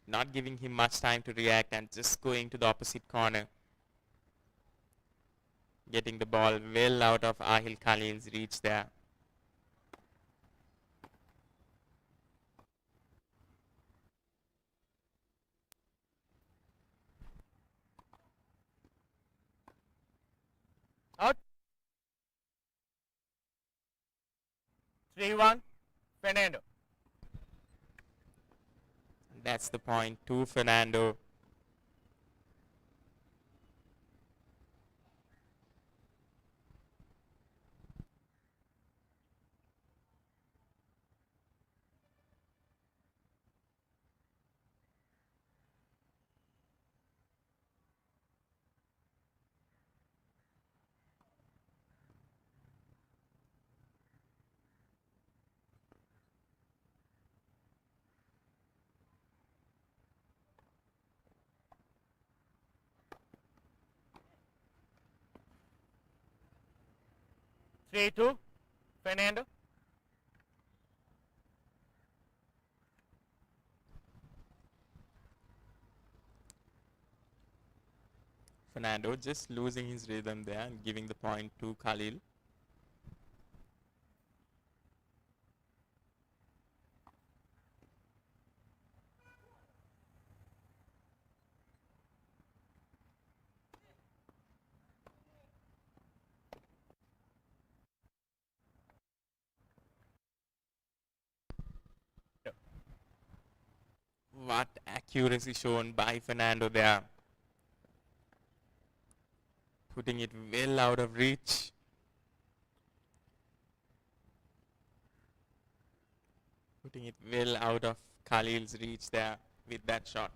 Not giving him much time to react and just going to the opposite corner. Getting the ball well out of Ahil Khalil's reach there. Out. 3-1, Fernando. That's the point to Fernando. Three two, Fernando. Fernando just losing his rhythm there and giving the point to Khalil. What accuracy shown by Fernando there. Putting it well out of reach. Putting it well out of Khalil's reach there with that shot.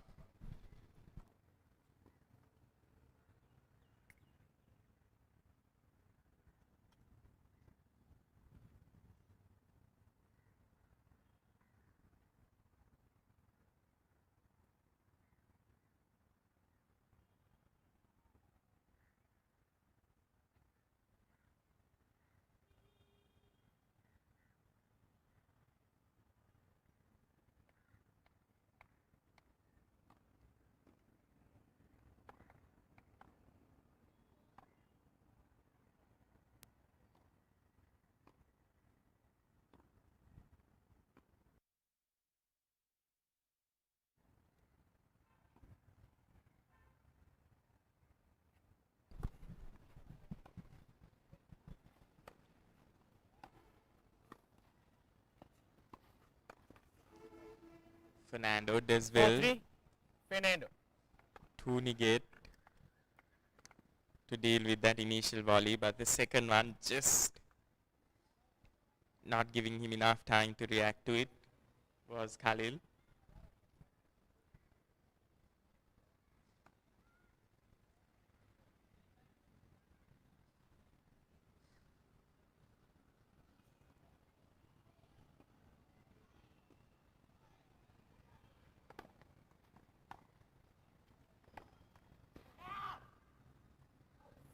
Fernando does well 4-3. Fernando. to negate, to deal with that initial volley, but the second one just not giving him enough time to react to it was Khalil.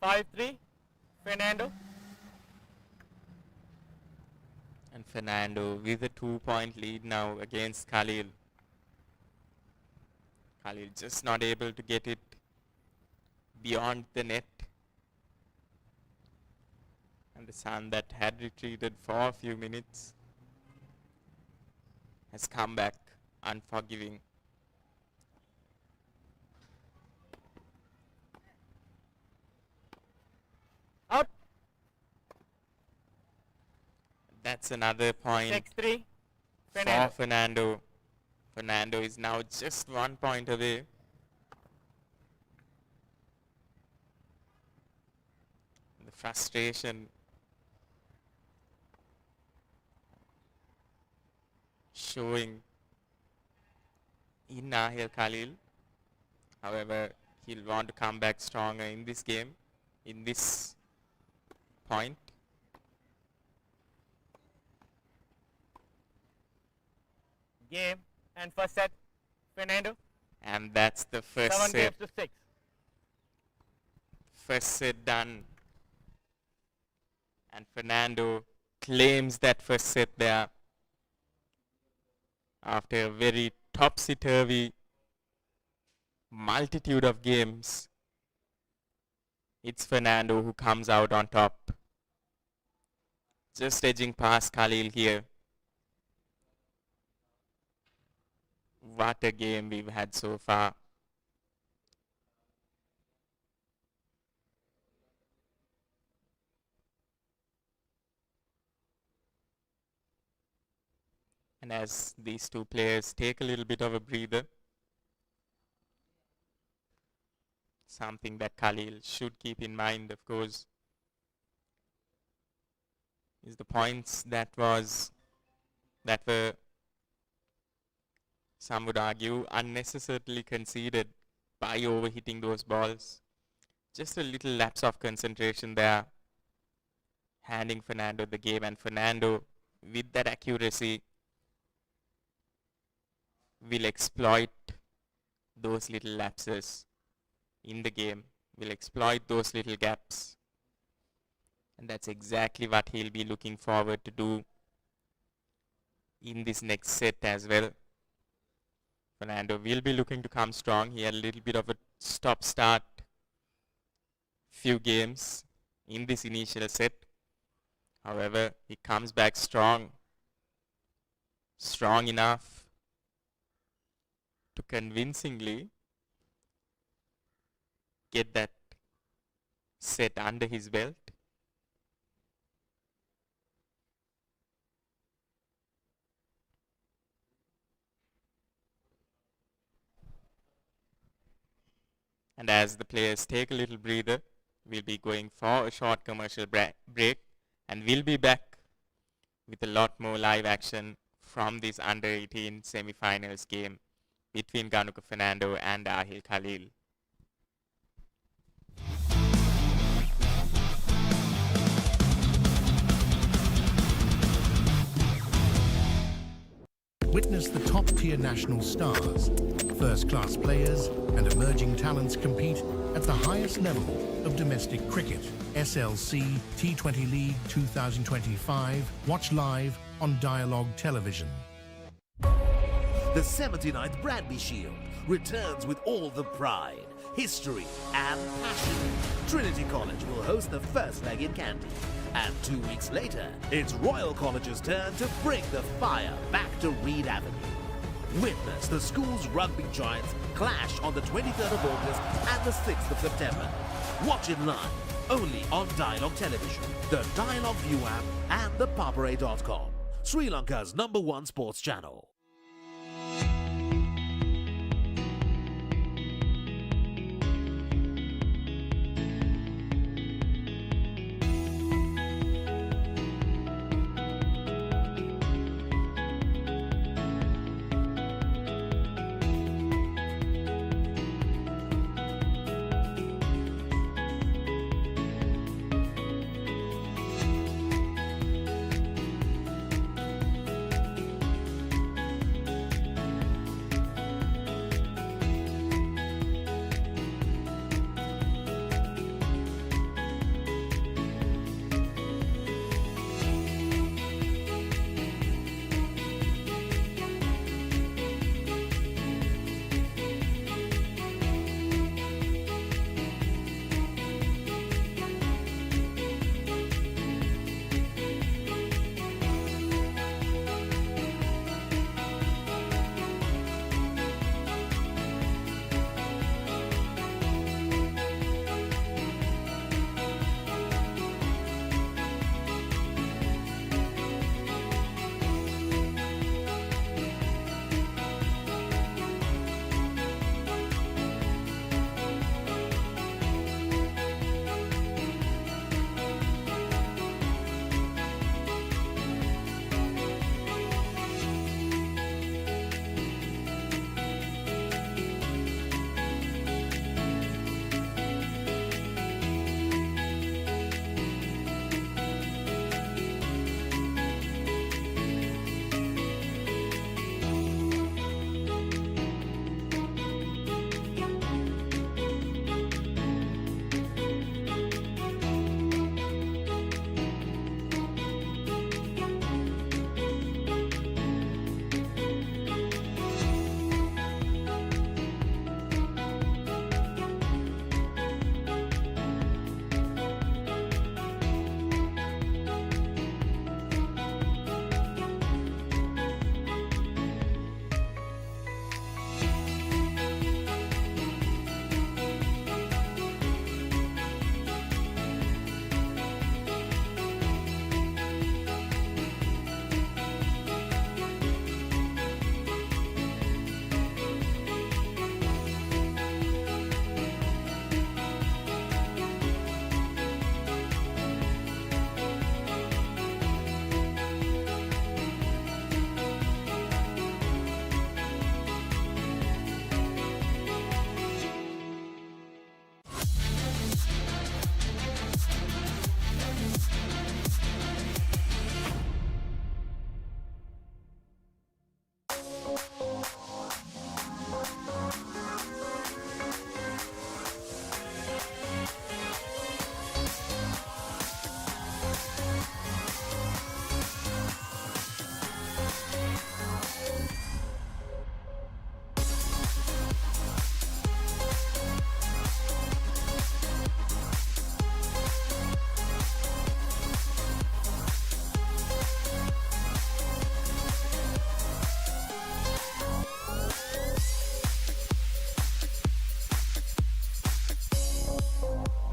Five three. Fernando. And Fernando with a 2-point lead now against Khalil. Khalil just not able to get it beyond the net. And the sun that had retreated for a few minutes has come back unforgiving. Out. That's another point 6-3. for Fernando. Fernando. Fernando is now just 1 point away. The frustration showing in Nahil Khalil. However, he'll want to come back stronger in this game, in this point. Game and first set. Fernando. And that's the first 7 set. games to 6. First set done. And Fernando claims that first set there after a very topsy-turvy multitude of games. It's Fernando who comes out on top. Just edging past Khalil here. What a game we've had so far. And as these two players take a little bit of a breather, something that Khalil should keep in mind, of course, is the points that were, some would argue, unnecessarily conceded by overhitting those balls. Just a little lapse of concentration there, handing Fernando the game, and Fernando, with that accuracy, will exploit those little lapses in the game, will exploit those little gaps. And that's exactly what he'll be looking forward to do in this next set as well. Fernando will be looking to come strong. He had a little bit of a stop-start few games in this initial set. However, he comes back strong enough to convincingly get that set under his belt. And as the players take a little breather, we'll be going for a short commercial break, and we'll be back with a lot more live action from this under-18 semi-finals game between Ganuka Fernando and Ahil Khalil. Witness the top-tier national stars, first-class players and emerging talents compete at the highest level of domestic cricket. SLC T20 League 2025. Watch live on Dialog Television. The 79th Bradby Shield returns with all the pride, history and passion. Trinity College will host the first leg in Kandy. And 2 weeks later, it's Royal College's turn to bring the fire back to Reed Avenue. Witness the school's rugby giants clash on the 23rd of August and the 6th of September. Watch it live, only on Dialog Television, the Dialog ViU App and ThePapare.com, Sri Lanka's #1 sports channel.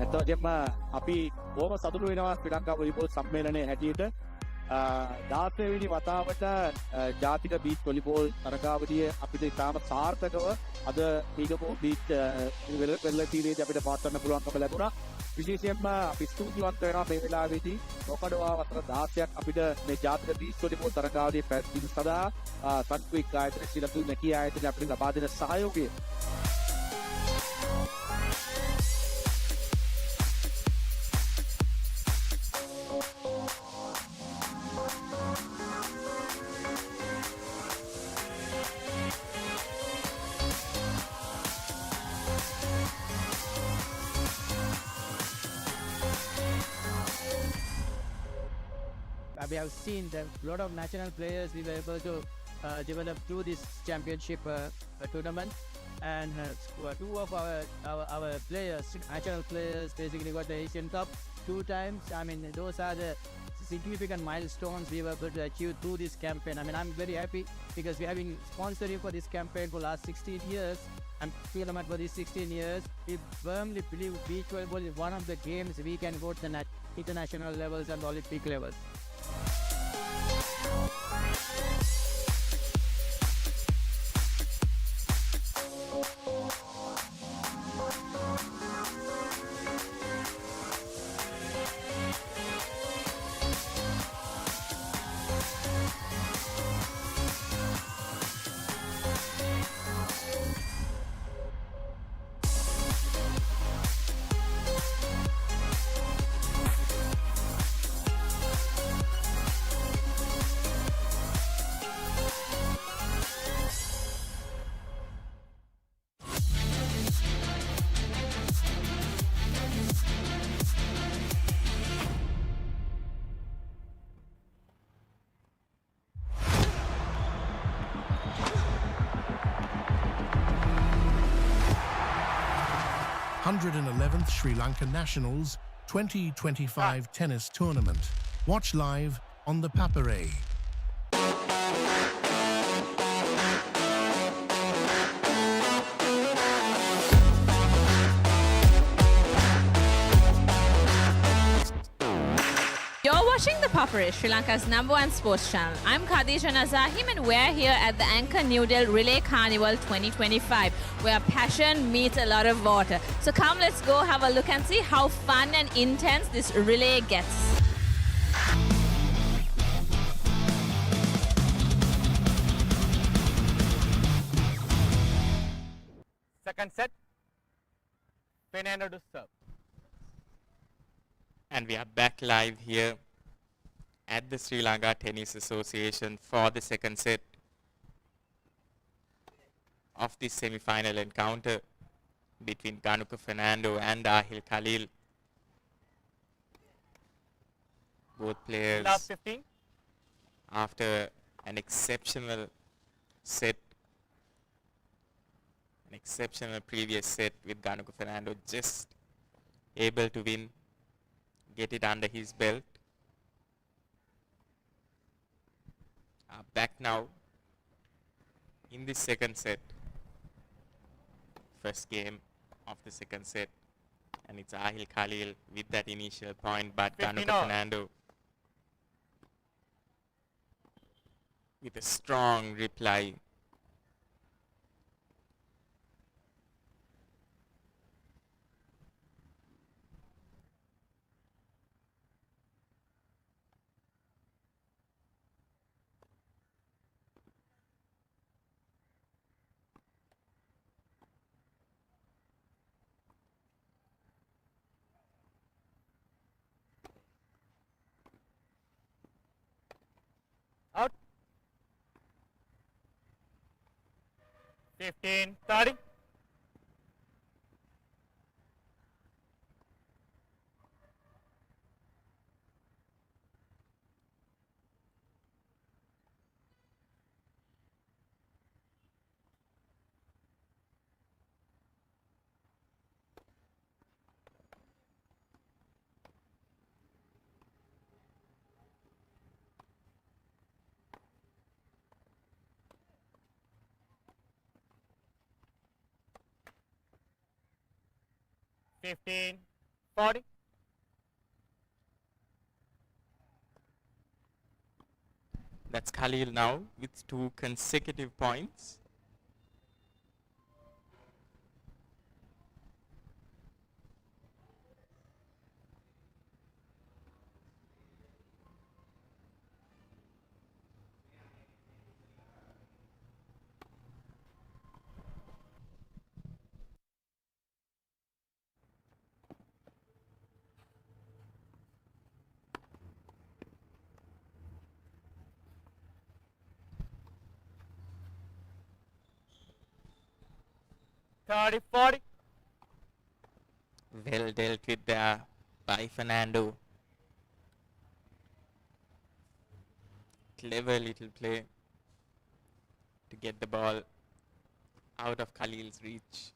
ඇත්තටම අපි බොහොම සතුටු වෙනවා ශ්‍රී Lanka volleyball සම්මේලනයේ හැටියට දාසවෙනි වතාවට ජාතික beach volleyball තරගාවලිය අපිට ඉතාම සාර්ථකව අද ඊගපෝ බීච් වෙරළ තීරයේදී අපිට පවත්වන්න පුළුවන්කම ලැබුණා. විශේෂයෙන්ම අපි ස්තුතිවන්ත වෙනවා මේ වෙලාවේදී නොකඩවා වසර 16ක් අපිට මේ ජාතික බීච් වොලිබෝල් තරගාවලිය පැවැත්වීම සඳහා සන්ක්‍රීක් ආයතන ශ්‍රී ලංකා නැකී ආයතන අපිට ලබා දෙන සහයෝගය. We have seen that a lot of national players we were able to develop through this championship tournament, and two of our players, national players, basically got the Asian Cup 2 times. I mean, those are the significant milestones we were able to achieve through this campaign. I mean, I'm very happy because we have been sponsoring for this campaign for the last 16 years. And Filament for these 16 years, we firmly believe beach volleyball is one of the games we can go to the international levels and Olympic levels. (111th Sri Lanka Nationals 2025 Tennis Tournament). Watch live on ThePapare. You're watching ThePapare, Sri Lanka's #1 sports channel. I'm Khadija Nazahim and we're here at the Anchor New Delhi Relay Carnival 2025, where passion meets a lot of water. So come, let's go have a look and see how fun and intense this relay gets. Second set, Fernando to serve. And we are back live here at the Sri Lanka Tennis Association for the second set of this semi-final encounter between Ganuka Fernando and Ahil Khalil. Both players, Last 15. after an exceptional set, an exceptional previous set with Ganuka Fernando, just able to win, get it under his belt. Back now in the second set, first game of the second set, and it's Ahil Khalil with that initial point, but Ganuka Fernando with a strong reply. Out. 15, 30. Fifteen, 40. That's Khalil now with 2 consecutive points. Thirty, 40. Well dealt with there by Fernando. Clever little play to get the ball out of Khalil's reach.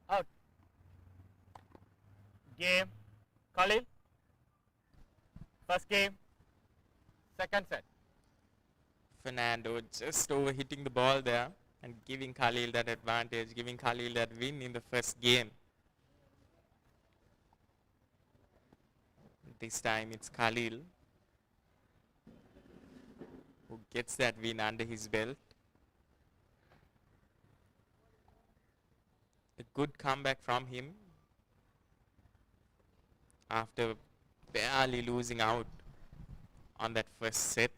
Out. Game. Khalil. First game. Second set. Fernando just overhitting the ball there and giving Khalil that advantage, giving Khalil that win in the first game. This time it's Khalil who gets that win under his belt. A good comeback from him after barely losing out on that first set.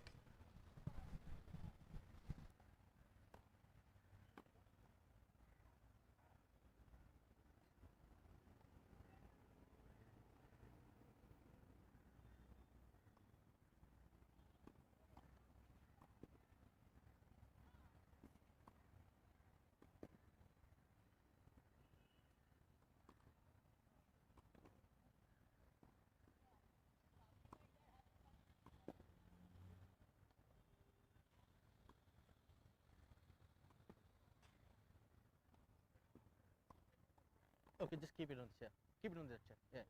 Okay, just keep it on the chair. Keep it on the chair.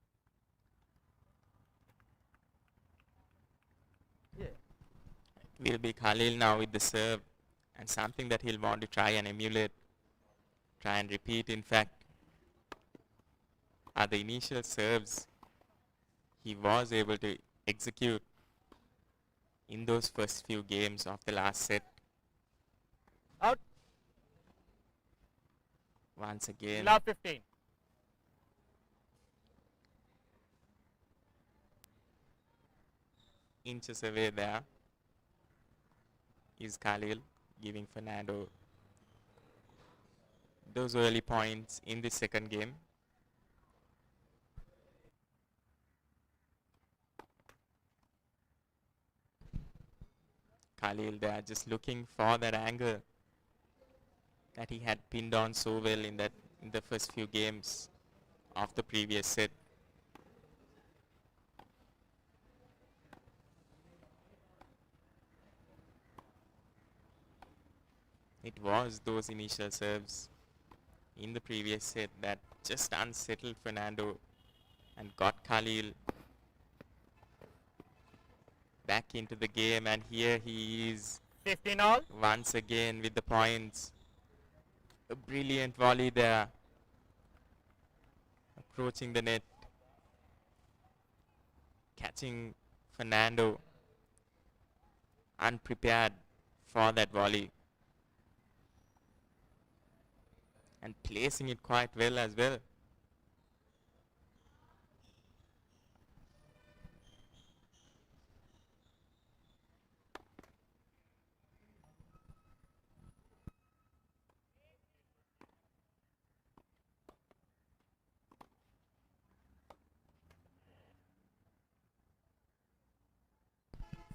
Yeah. Yeah. Will be Khalil now with the serve, and something that he'll want to try and emulate, try and repeat in fact, are the initial serves he was able to execute in those first few games of the last set. Out. Once again. Love 15. Inches away there is Khalil, giving Fernando those early points in the second game. Khalil there just looking for that angle that he had pinned on so well in the first few games of the previous set. It was those initial serves in the previous set that just unsettled Fernando and got Khalil back into the game, and here he is 15 all. once again with the points. A brilliant volley there, approaching the net, catching Fernando unprepared for that volley, and placing it quite well as well.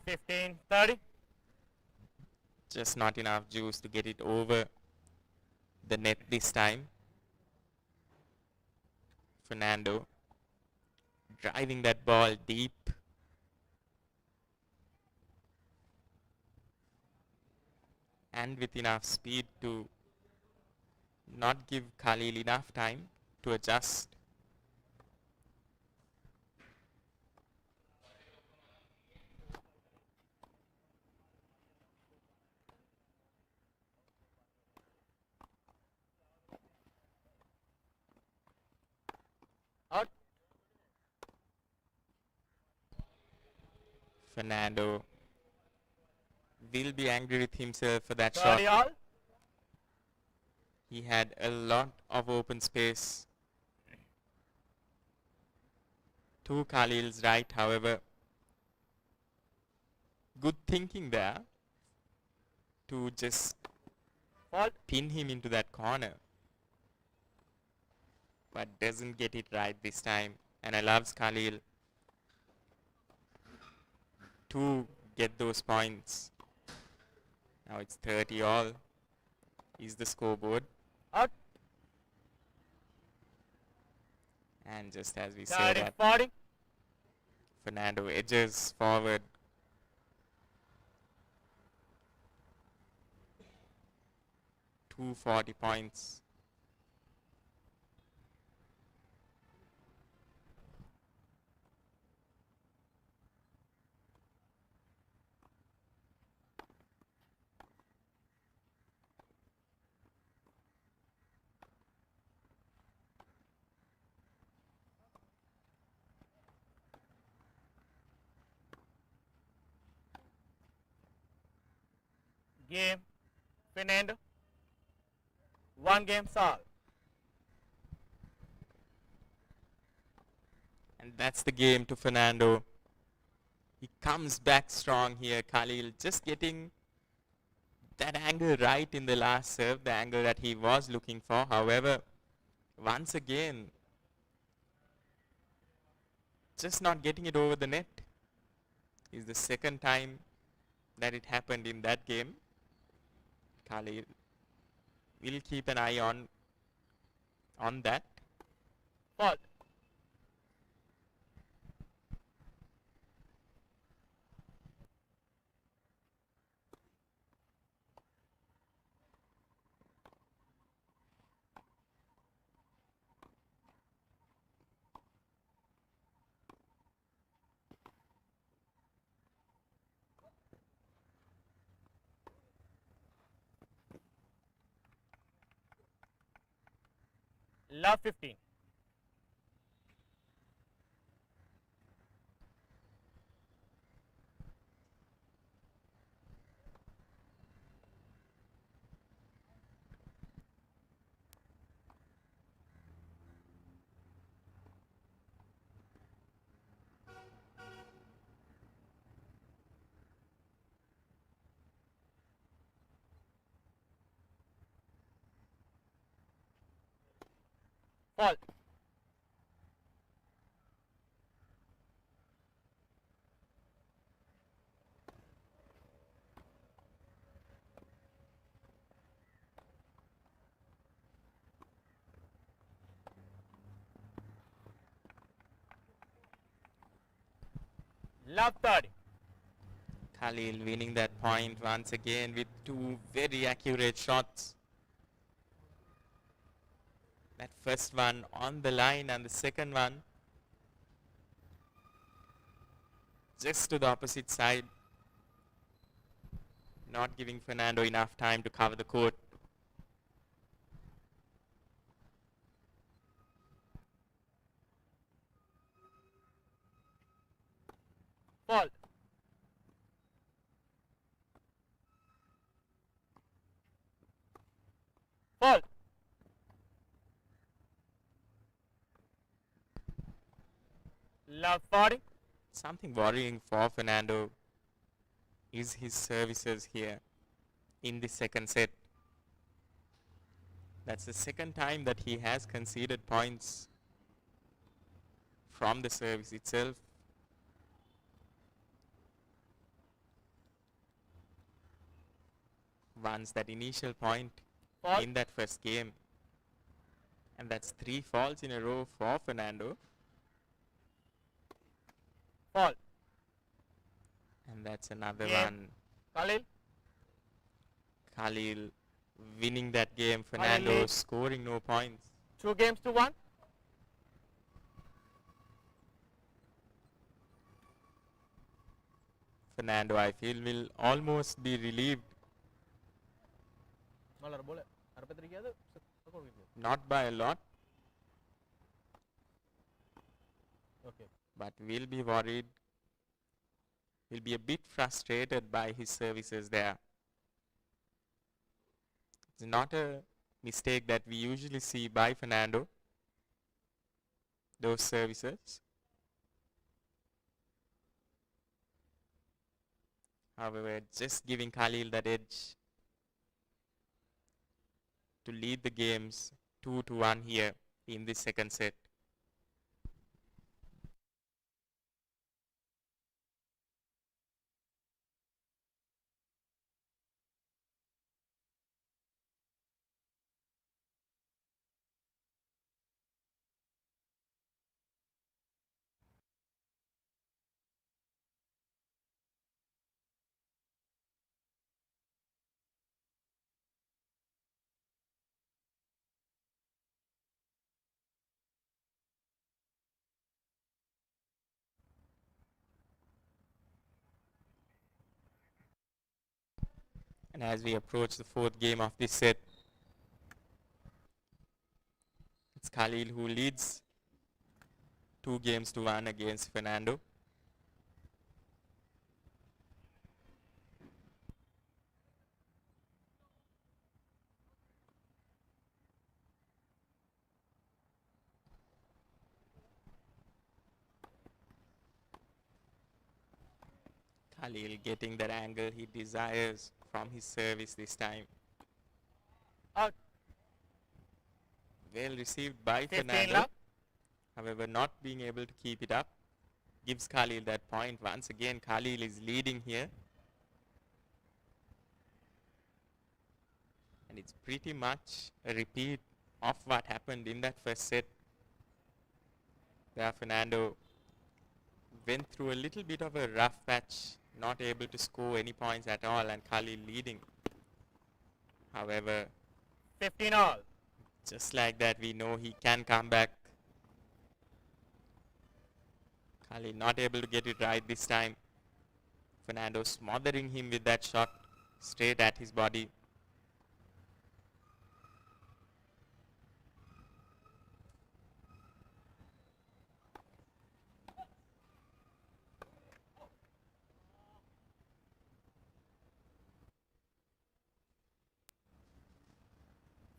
Fifteen, 30. Just not enough juice to get it over the net this time. Fernando driving that ball deep. And with enough speed to not give Khalil enough time to adjust. Fernando will be angry with himself for that 30 shot. all. He had a lot of open space to Khalil's right, however. Good thinking there to just Fault. pin him into that corner. But doesn't get it right this time. And allows Khalil to get those points. Now it's 30 all is the scoreboard. Out. And just as we say 30, that, 40. Fernando edges forward. Two 40 points. Game. Fernando. 1 game all. And that's the game to Fernando. He comes back strong here. Khalil just getting that angle right in the last serve, the angle that he was looking for. However, once again, just not getting it over the net. Is the second time that it happened in that game. Khalil will keep an eye on that. Fault. Love 15. Fault. Love 30. Khalil winning that point once again with two very accurate shots. That first one on the line and the second one just to the opposite side. Not giving Fernando enough time to cover the court. Fault. Fault. Love 40. Something worrying for Fernando is his services here in the second set. That's the second time that he has conceded points from the service itself. Once that initial point Fault. in that first game. And that's 3 faults in a row for Fernando. Fault. And that's another Game. one. Khalil. Khalil winning that game. Fernando Khalil. scoring no points. 2 games to 1. Fernando, I feel, will almost be relieved. Not by a lot, Okay. but will be worried will be a bit frustrated by his services there. It's not a mistake that we usually see by Fernando, those services. However, just giving Khalil that edge to lead the games 2-1 here in this second set. And as we approach the fourth game of this set, it's Khalil who leads 2-1 against Fernando. Khalil getting that angle he desires from his service this time. Out. Well received by 15 Fernando. love. However, not being able to keep it up gives Khalil that point. Once again, Khalil is leading here. And it's pretty much a repeat of what happened in that first set, where Fernando went through a little bit of a rough patch, not able to score any points at all, and Khalil leading. However, 15 all. just like that, we know he can come back. Khalil not able to get it right this time. Fernando smothering him with that shot straight at his body.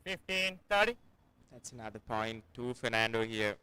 $15-30. That's another point to Fernando here.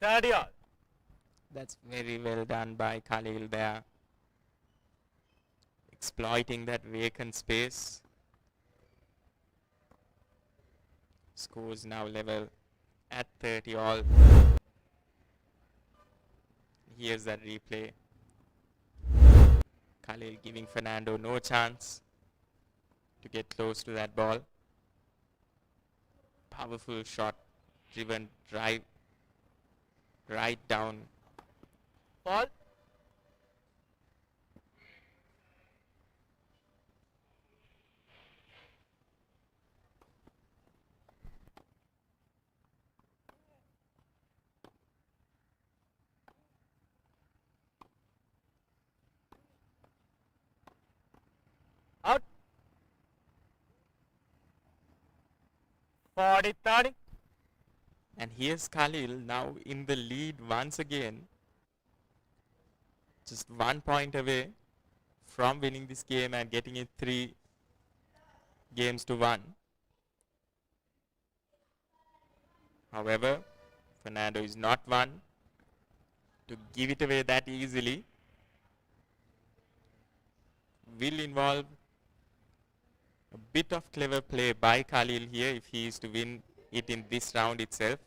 $30 all. That's very well done by Khalil there. Exploiting that vacant space. Scores now level at 30 all. Here's that replay. Khalil giving Fernando no chance to get close to that ball. Powerful shot, driven drive right down. Ball. Out. 40-30. And here's Khalil now in the lead once again. Just 1 point away from winning this game and getting it 3-1. However, Fernando is not one to give it away that easily. Will involve a bit of clever play by Khalil here if he is to win it in this round itself.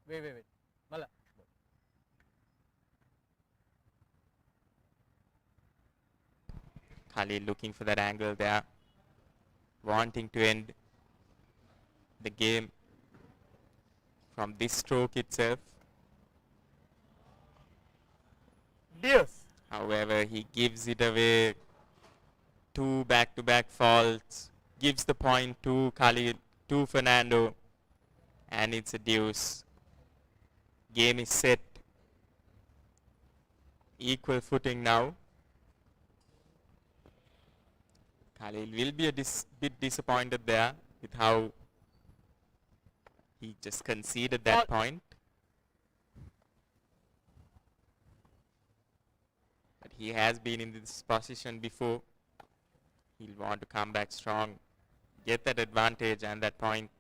Wait. Mala. Khalil looking for that angle there, wanting to end the game from this stroke itself. Deuce. However, he gives it away. 2 back-to-back faults, gives the point to Khalil, to Fernando, and it's a deuce. Game is set. Equal footing now. Khalil will be a bit disappointed there with how he just conceded that point. But he has been in this position before. He'll want to come back strong, get that advantage and that point.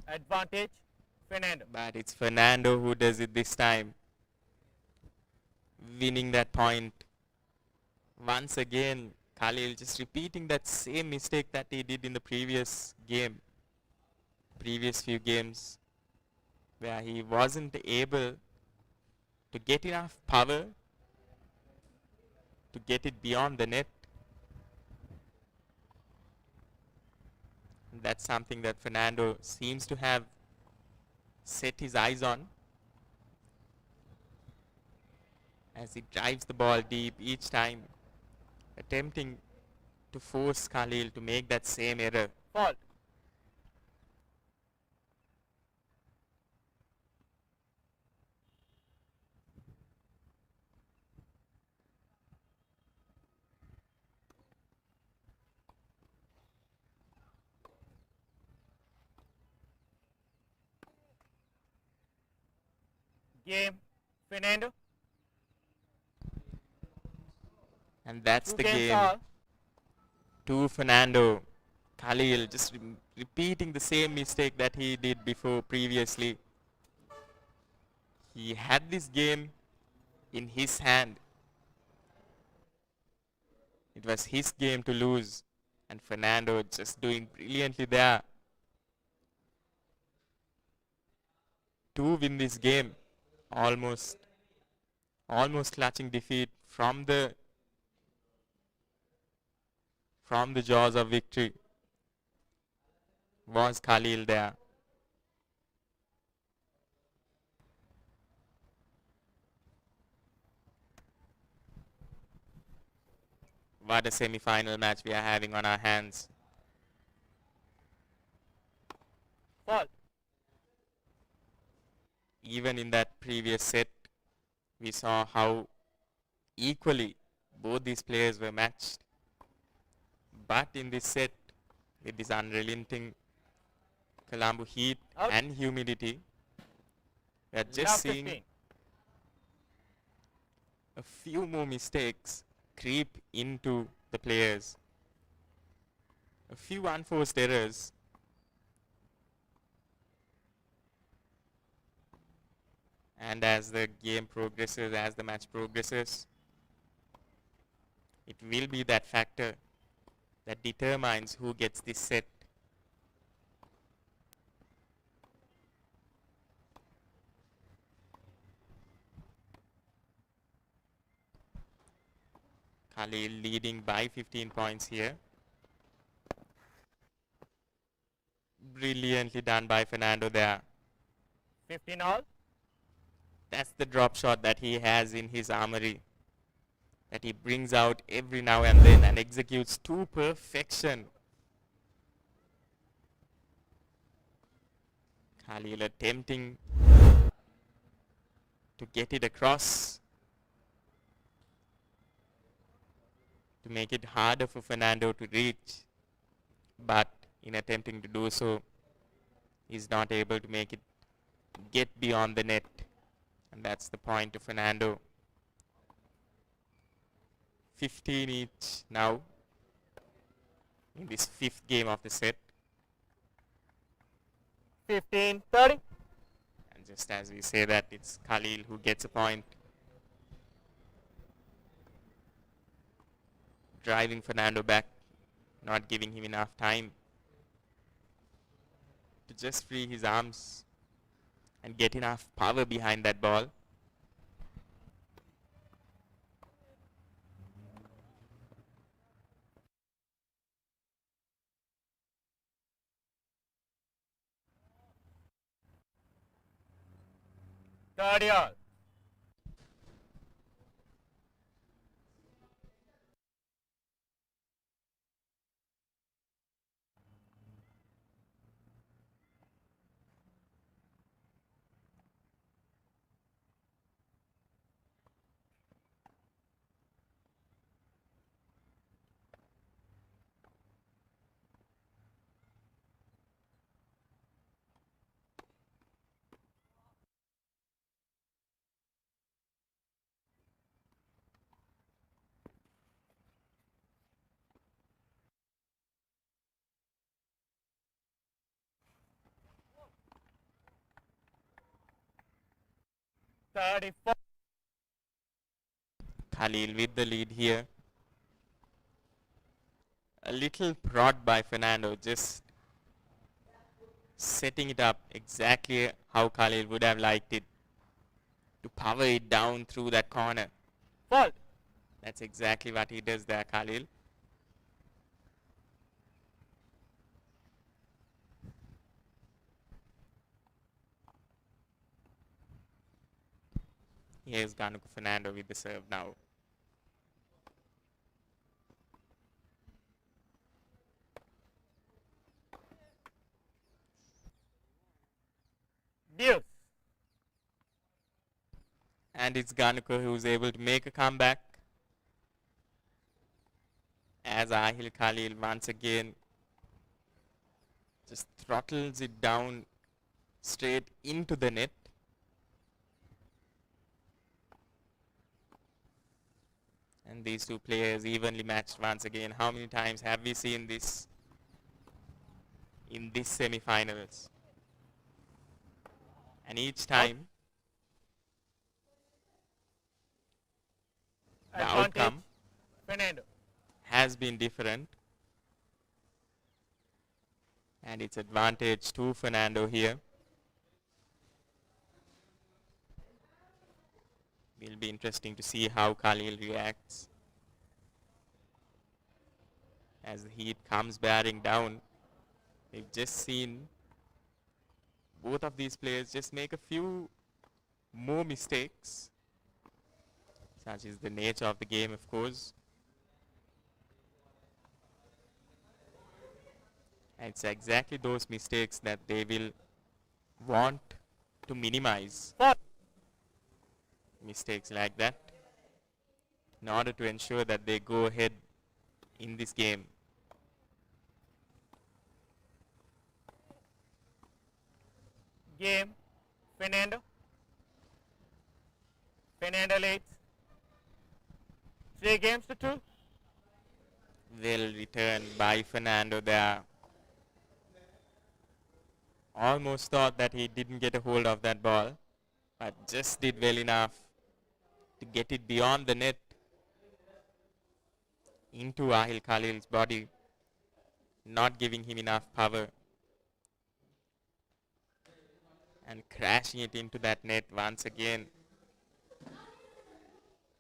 Advantage, Fernando. But it's Fernando who does it this time, winning that point. Once again, Khalil just repeating that same mistake that he did in the previous game, previous few games, where he wasn't able to get enough power to get it beyond the net. And that's something that Fernando seems to have set his eyes on as he drives the ball deep each time, attempting to force Khalil to make that same error. Fault. Game, Fernando. And that's 2 the games game. all. To Fernando. Khalil just repeating the same mistake that he did before previously. He had this game in his hand. It was his game to lose, and Fernando just doing brilliantly there to win this game. Almost clutching defeat from the jaws of victory was Khalil there. What a semi-final match we are having on our hands. Fault. Even in that previous set, we saw how equally both these players were matched. But in this set, with this unrelenting Colombo heat and humidity, we are just seeing 15. a few more mistakes creep into the players. A few unforced errors. And as the game progresses, as the match progresses, it will be that factor that determines who gets this set. Khalil leading by 15 points here. Brilliantly done by Fernando there. 15 all. That's the drop shot that he has in his armory, that he brings out every now and then and executes to perfection. Khalil attempting to get it across to make it harder for Fernando to reach, but in attempting to do so, he's not able to make it get beyond the net. And that's the point to Fernando. 15 each now in this 5th game of the set. 15-30. And just as we say that, it's Khalil who gets a point. Driving Fernando back, not giving him enough time to just free his arms and get enough power behind that ball. 30 all. Khalil with the lead here. A little prod by Fernando, just setting it up exactly how Khalil would have liked it, to power it down through that corner. Fault. That's exactly what he does there, Khalil. Here's Ganuku Fernando with the serve now. Deuce. And it's Ganuku who's able to make a comeback, as Ahil Khalil once again just throttles it down straight into the net. And these two players evenly matched once again. How many times have we seen this in these semi-finals? And each time the outcome Fernando. has been different. And it's advantage to Fernando here. Will be interesting to see how Khalil reacts as the heat comes bearing down. We've just seen both of these players just make a few more mistakes. Such is the nature of the game, of course. And it's exactly those mistakes that they will want to minimize. Mistakes like that in order to ensure that they go ahead in this game. Game. Fernando. Fernando leads. 3 games to 2. Well returned by Fernando there. Almost thought that he didn't get a hold of that ball, but just did well enough to get it beyond the net into Ahil Khalil's body, not giving him enough power, and crashing it into that net once again.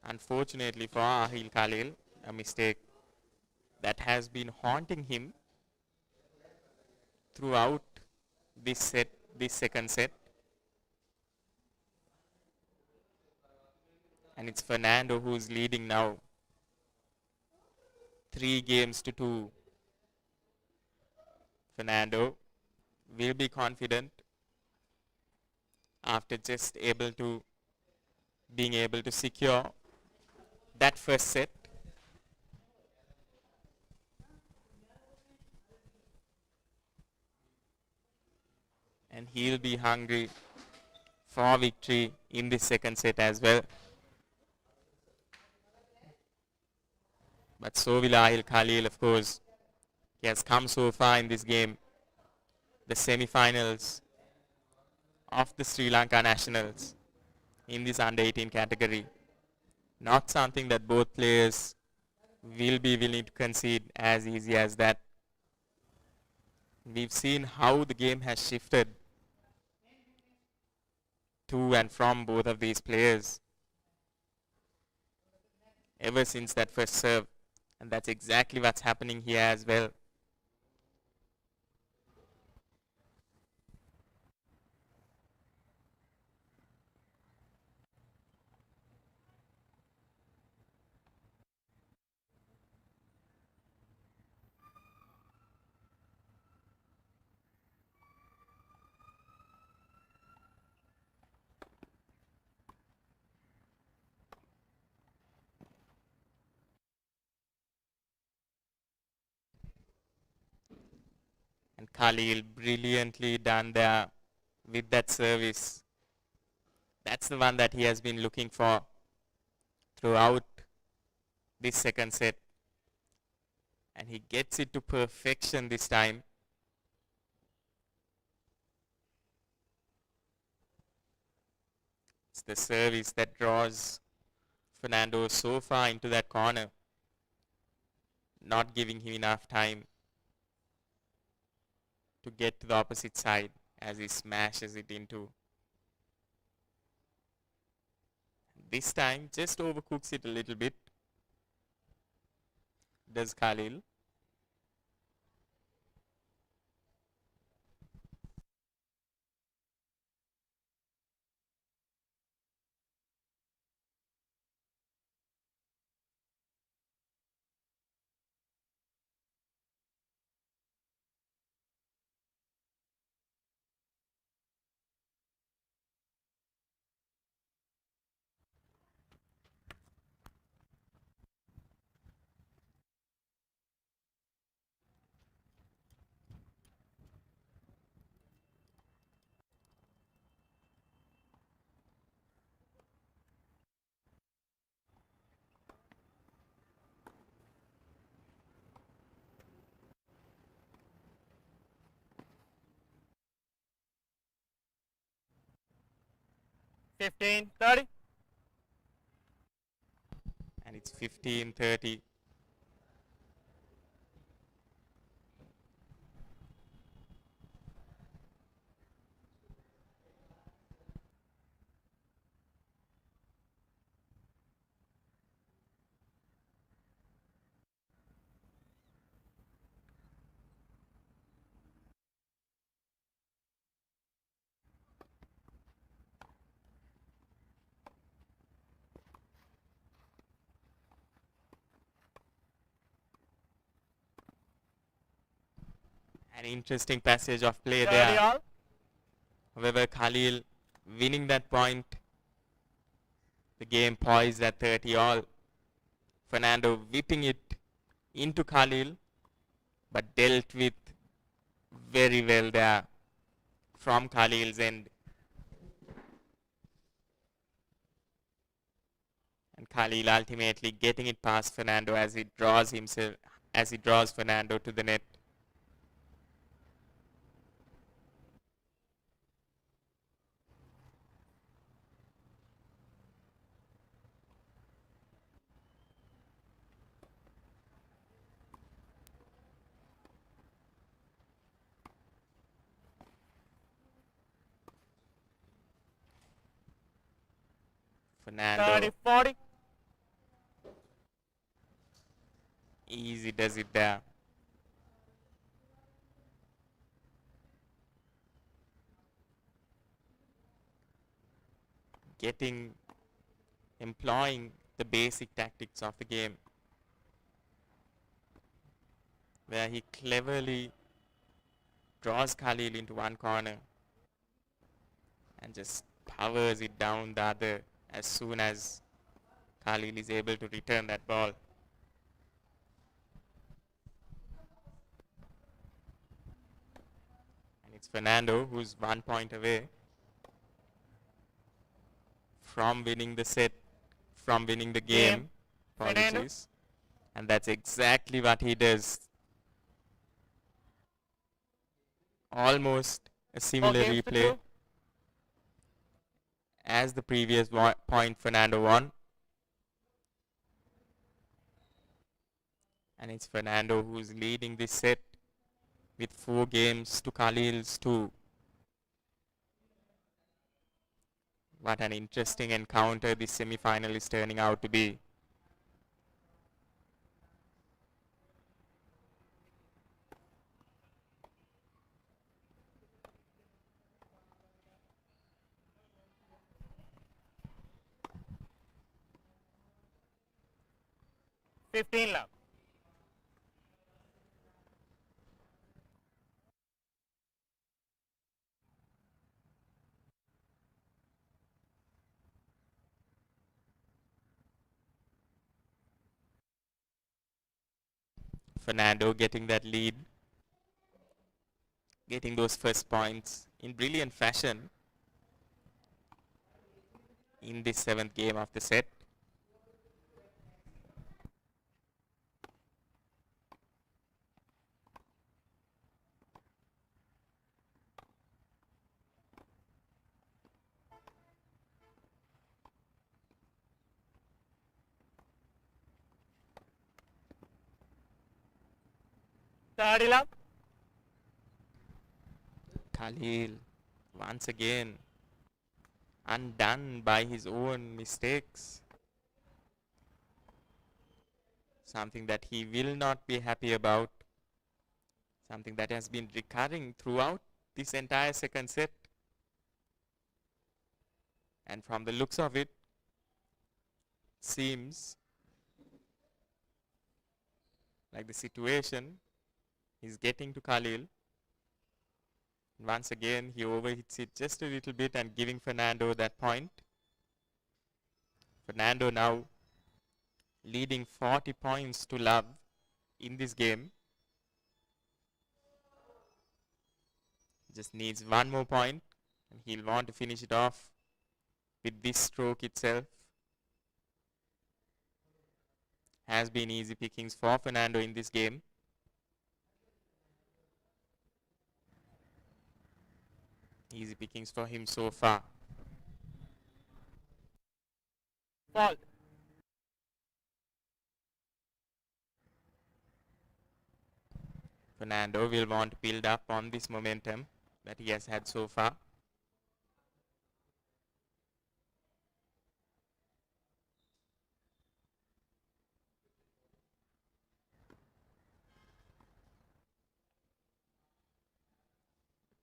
Unfortunately for Ahil Khalil, a mistake that has been haunting him throughout this set, this second set. And it's Fernando who's leading now. 3 games to 2. Fernando will be confident after just being able to secure that first set. And he'll be hungry for victory in this second set as well. But so will Ahil Khalil, of course. He has come so far in this game. The semi-finals of the Sri Lanka Nationals in this under-18 category. Not something that both players will be willing to concede as easy as that. We've seen how the game has shifted to and from both of these players ever since that first serve. And that's exactly what's happening here as well. Khalil brilliantly done there with that service. That's the one that he has been looking for throughout this second set. And he gets it to perfection this time. It's the service that draws Fernando so far into that corner, not giving him enough time to get to the opposite side as he smashes it into. This time just overcooks it a little bit. Does Khalil. Fifteen, 30. And it's 15-30. An interesting passage of play 30 there. all. However, Khalil winning that point. The game poised at 30 all. Fernando whipping it into Khalil, but dealt with very well there from Khalil's end. And Khalil ultimately getting it past Fernando as he draws Fernando to the net. Fernando 30, 40. easy does it there. Employing the basic tactics of the game, where he cleverly draws Khalil into one corner and just powers it down the other as soon as Khalil is able to return that ball. And it's Fernando who's 1 point away from winning the set, from winning the game. Apologies. And that's exactly what he does. Almost a similar replay as the previous point Fernando won. And it's Fernando who's leading this set with 4 games to Khalil's 2. What an interesting encounter this semi-final is turning out to be. love. Fernando getting that lead. getting those first points in brilliant fashion in this 7th game of the set. Dialog. Khalil once again undone by his own mistakes. Something that he will not be happy about. Something that has been recurring throughout this entire second set. And from the looks of it, seems like the situation is getting to Khalil. Once again, he overhits it just a little bit and giving Fernando that point. Fernando now leading 40 points to love in this game. Just needs one more point and he'll want to finish it off with this stroke itself. Has been easy pickings for Fernando in this game. Easy pickings for him so far. Fault. Fernando will want to build up on this momentum that he has had so far.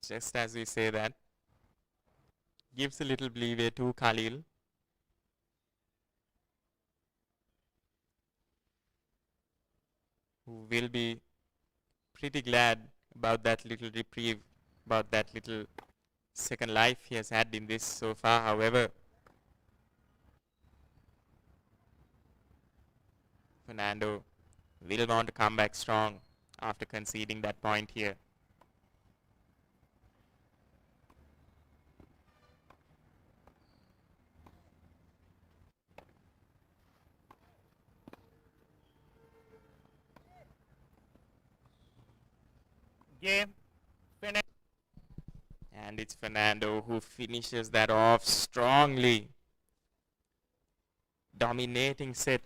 Just as we say that, gives a little leeway to Khalil. Who will be pretty glad about that little reprieve, about that little second life he has had in this so far. However, Fernando will want to come back strong after conceding that point here. Game finished. And it's Fernando who finishes that off strongly. Dominating set,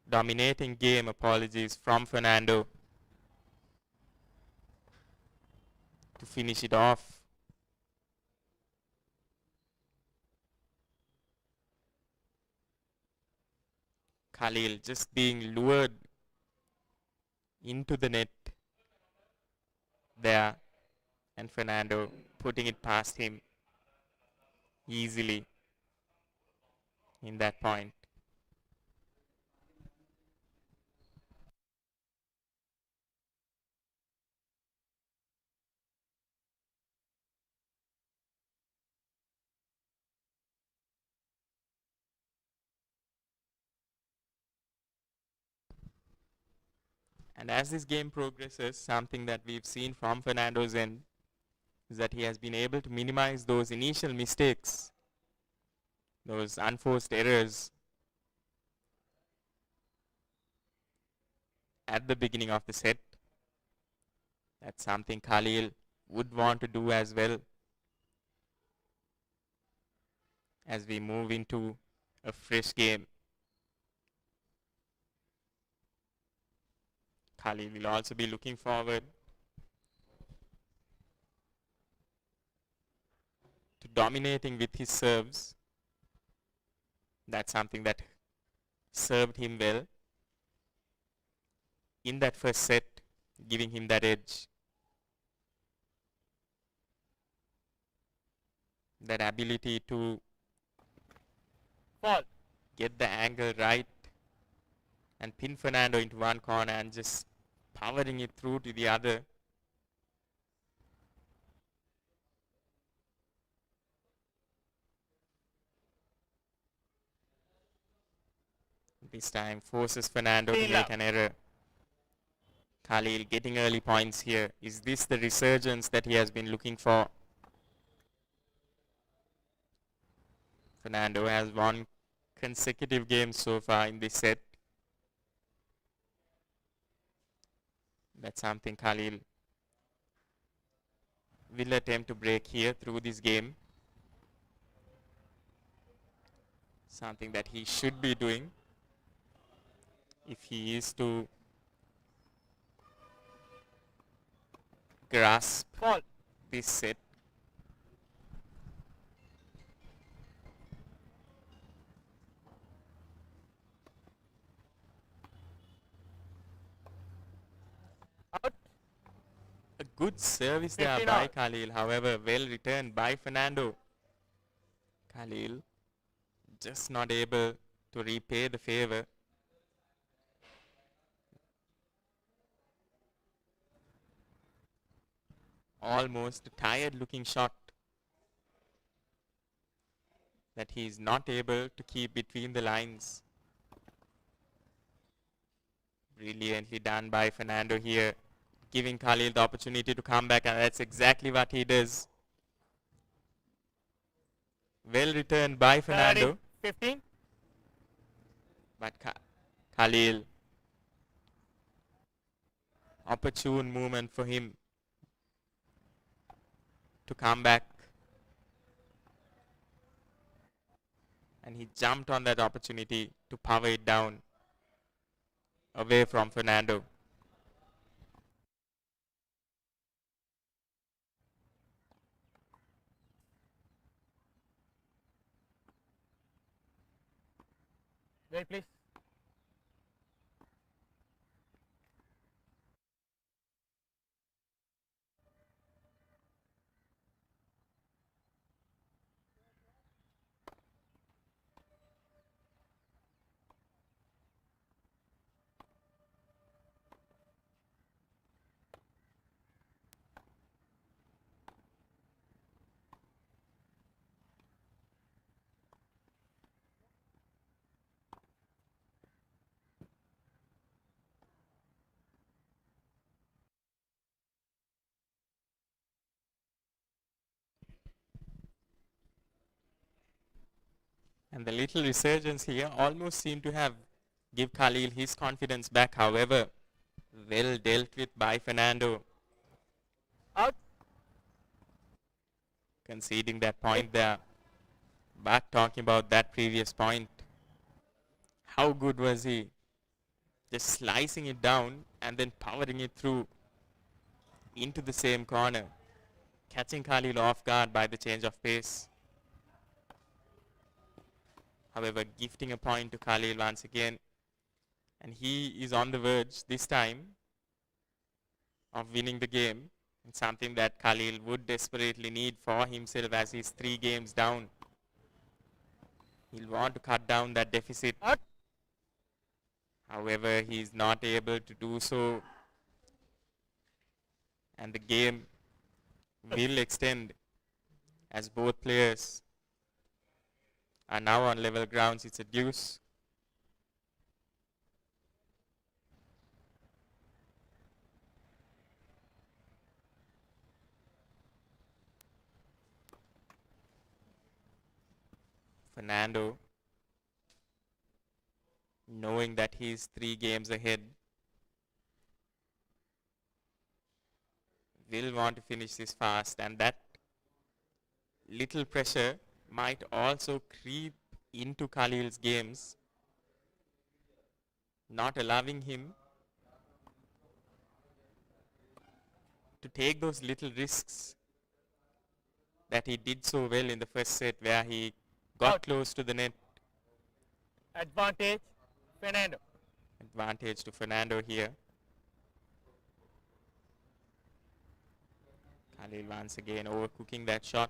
dominating game, apologies, from Fernando to finish it off. Khalil just being lured into the net there, and Fernando putting it past him easily in that point. And as this game progresses, something that we've seen from Fernando's end is that he has been able to minimize those initial mistakes, those unforced errors at the beginning of the set. That's something Khalil would want to do as well as we move into a fresh game. Khalil will also be looking forward to dominating with his serves. That's something that served him well in that first set, giving him that edge. That ability to get the angle right and pin Fernando into one corner and just powering it through to the other. This time forces Fernando to make an error. Khalil getting early points here. Is this the resurgence that he has been looking for? Fernando has won consecutive games so far in this set. That's something Khalil will attempt to break here through this game. Something that he should be doing if he is to grasp this set. A good service there by Khalil, however, well returned by Fernando. Khalil just not able to repay the favor. Almost a tired looking shot that he is not able to keep between the lines. Brilliantly done by Fernando here, giving Khalil the opportunity to come back, and that's exactly what he does. Well returned by Fernando. 15. But Khalil, opportune movement for him to come back. And he jumped on that opportunity to power it down away from Fernando. Wait, please. And the little resurgence here almost seemed to have give Khalil his confidence back. However, well dealt with by Fernando. Out. Conceding that point there. But talking about that previous point, how good was he? Just slicing it down and then powering it through into the same corner, catching Khalil off guard by the change of pace. However, gifting a point to Khalil once again, and he is on the verge this time of winning the game, and something that Khalil would desperately need for himself as he's 3 games down. He'll want to cut down that deficit. However, he's not able to do so, and the game will extend as both players are now on level grounds. It's a deuce. Fernando, knowing that he's 3 games ahead, will want to finish this fast, and that little pressure might also creep into Khalil's games, not allowing him to take those little risks that he did so well in the first set, where he got close to the net. Advantage, Fernando. Advantage to Fernando here. Khalil once again overcooking that shot.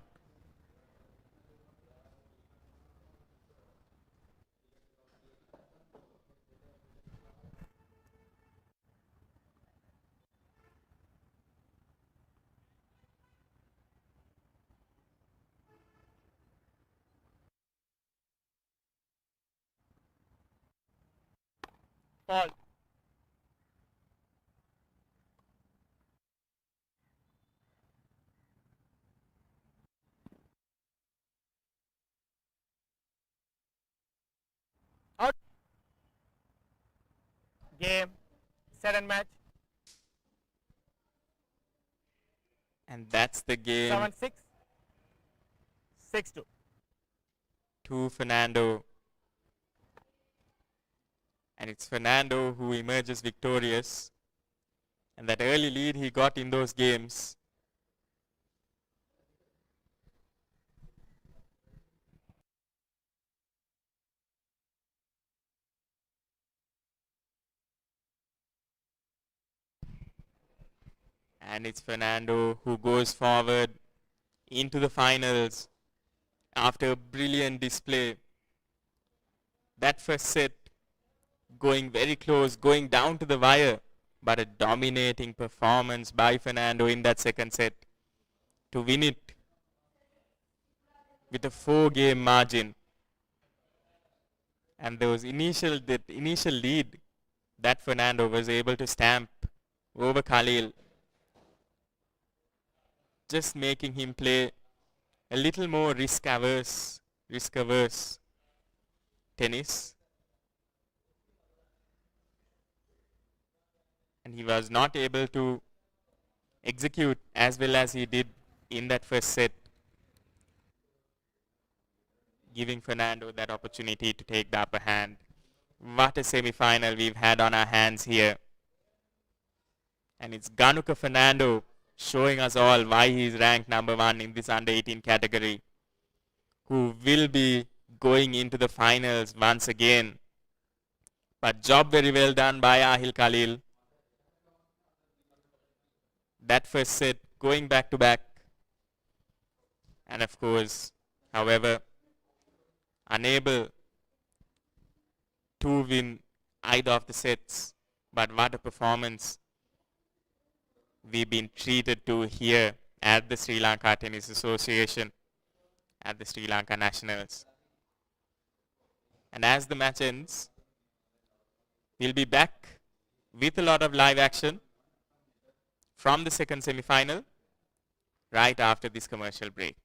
Fall. Game, set and match. And that's the game. 7-6. 6-2. To Fernando. And it's Fernando who emerges victorious. And that early lead he got in those games. And it's Fernando who goes forward into the finals after a brilliant display. That first set going very close, going down to the wire, but a dominating performance by Fernando in that second set to win it with a 4-game margin. And that initial lead that Fernando was able to stamp over Khalil, just making him play a little more risk-averse tennis. And he was not able to execute as well as he did in that first set, giving Fernando that opportunity to take the upper hand. What a semi-final we've had on our hands here. And it's Ganuka Fernando showing us all why he's ranked number 1 in this under-18 category, who will be going into the finals once again. But job very well done by Ahil Khalil. That first set going back to back. And of course, however, unable to win either of the sets. But what a performance we've been treated to here at the Sri Lanka Tennis Association, at the Sri Lanka Nationals. And as the match ends, we'll be back with a lot of live action from the second semi-final right after this commercial break.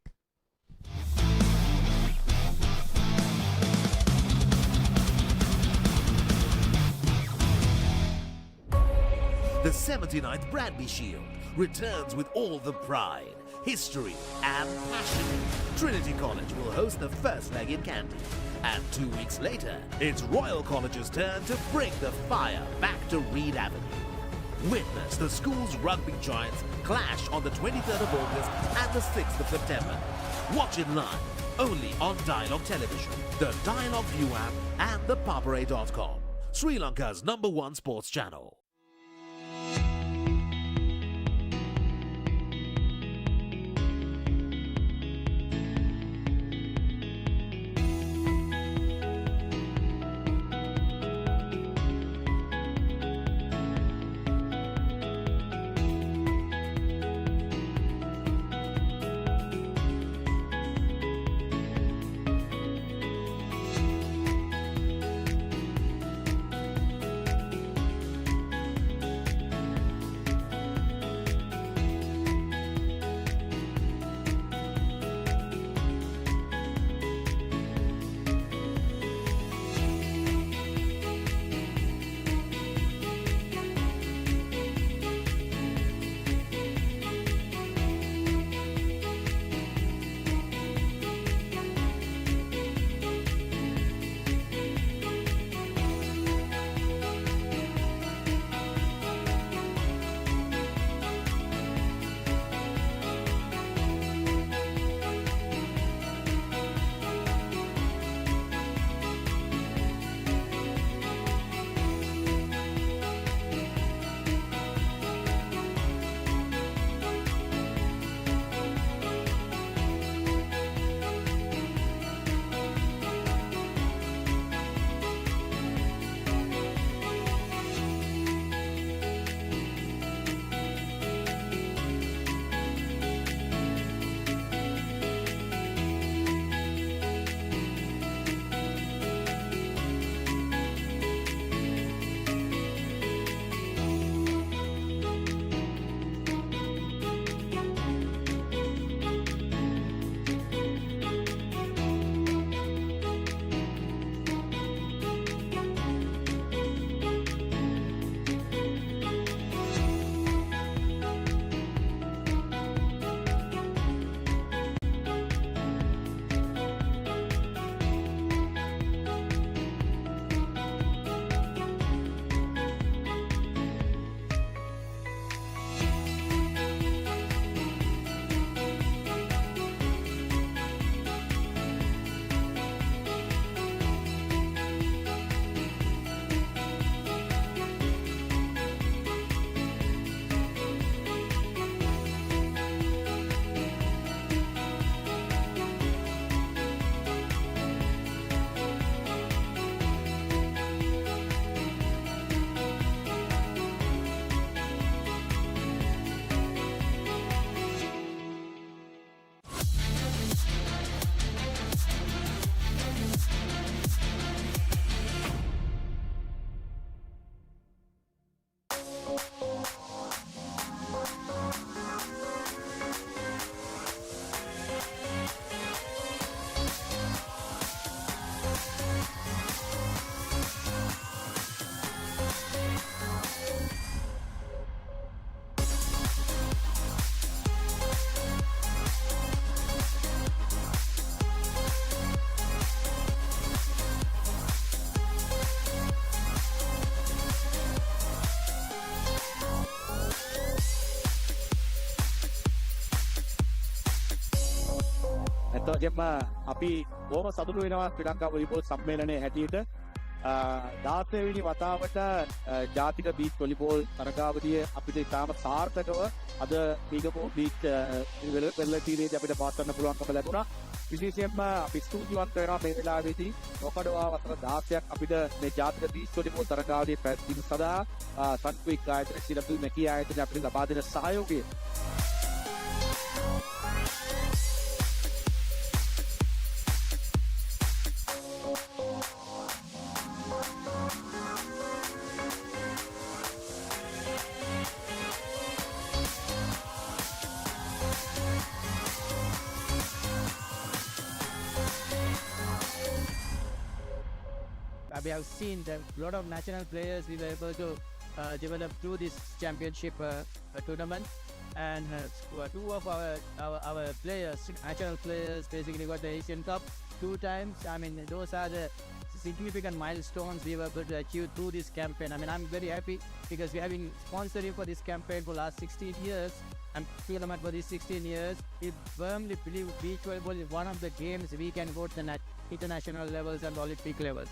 The 79th Bradby Shield returns with all the pride, history and passion. Trinity College will host the first leg in Kandy. And 2 weeks later, it's Royal College's turn to bring the fire back to Reed Avenue. Witness the school's rugby giants clash on the 23rd of August and the 6th of September. Watch it live, only on Dialog Television, the Dialog ViU App and ThePapare.com, Sri Lanka's #1 sports channel. ඇත්තටම අපි බොහොම සතුටු වෙනවා ශ්‍රී Lanka volleyball සම්මේලනයේ හැටියට 16 වෙනි වතාවට ජාතික beach volleyball තරගාවලිය අපිට ඉතාම සාර්ථකව අද පීගමෝ බීච් වෙරළතීරයේදී අපිට පවත්වන්න පුළුවන්කම ලැබුණා. විශේෂයෙන්ම අපි ස්තුතිවන්ත වෙනවා මේ වෙලාවේදී නොකඩවා වසර 16ක් අපිට මේ ජාතික බීච් වොලිබෝල් තරගාවලිය පැවැත්වීම සඳහා සන්කුයික් ආයතන ශ්‍රී මැකී ආයතන අපිට ලබා දෙන සහයෝගය. We have seen that a lot of national players we were able to develop through this championship tournament, and two of our players, national players, basically got the Asian Cup 2 times. I mean, those are the significant milestones we were able to achieve through this campaign. I mean, I'm very happy because we have been sponsoring for this campaign for the last 16 years. And tournament for these 16 years, we firmly believe beach volleyball is one of the games we can go to the international levels and Olympic levels.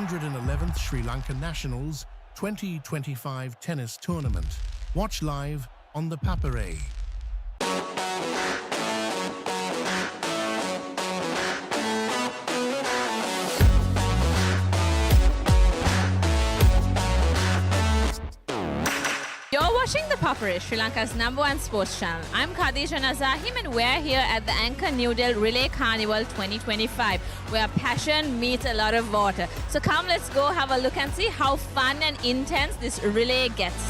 th Sri Lanka Nationals 2025 tennis tournament. Watch live on ThePapare. You're watching ThePapare, Sri Lanka's #1 sports channel. I'm Khadija Nazahim and we're here at the Anchor New Delhi Relay Carnival 2025, where passion meets a lot of water. So come, let's go have a look and see how fun and intense this relay gets.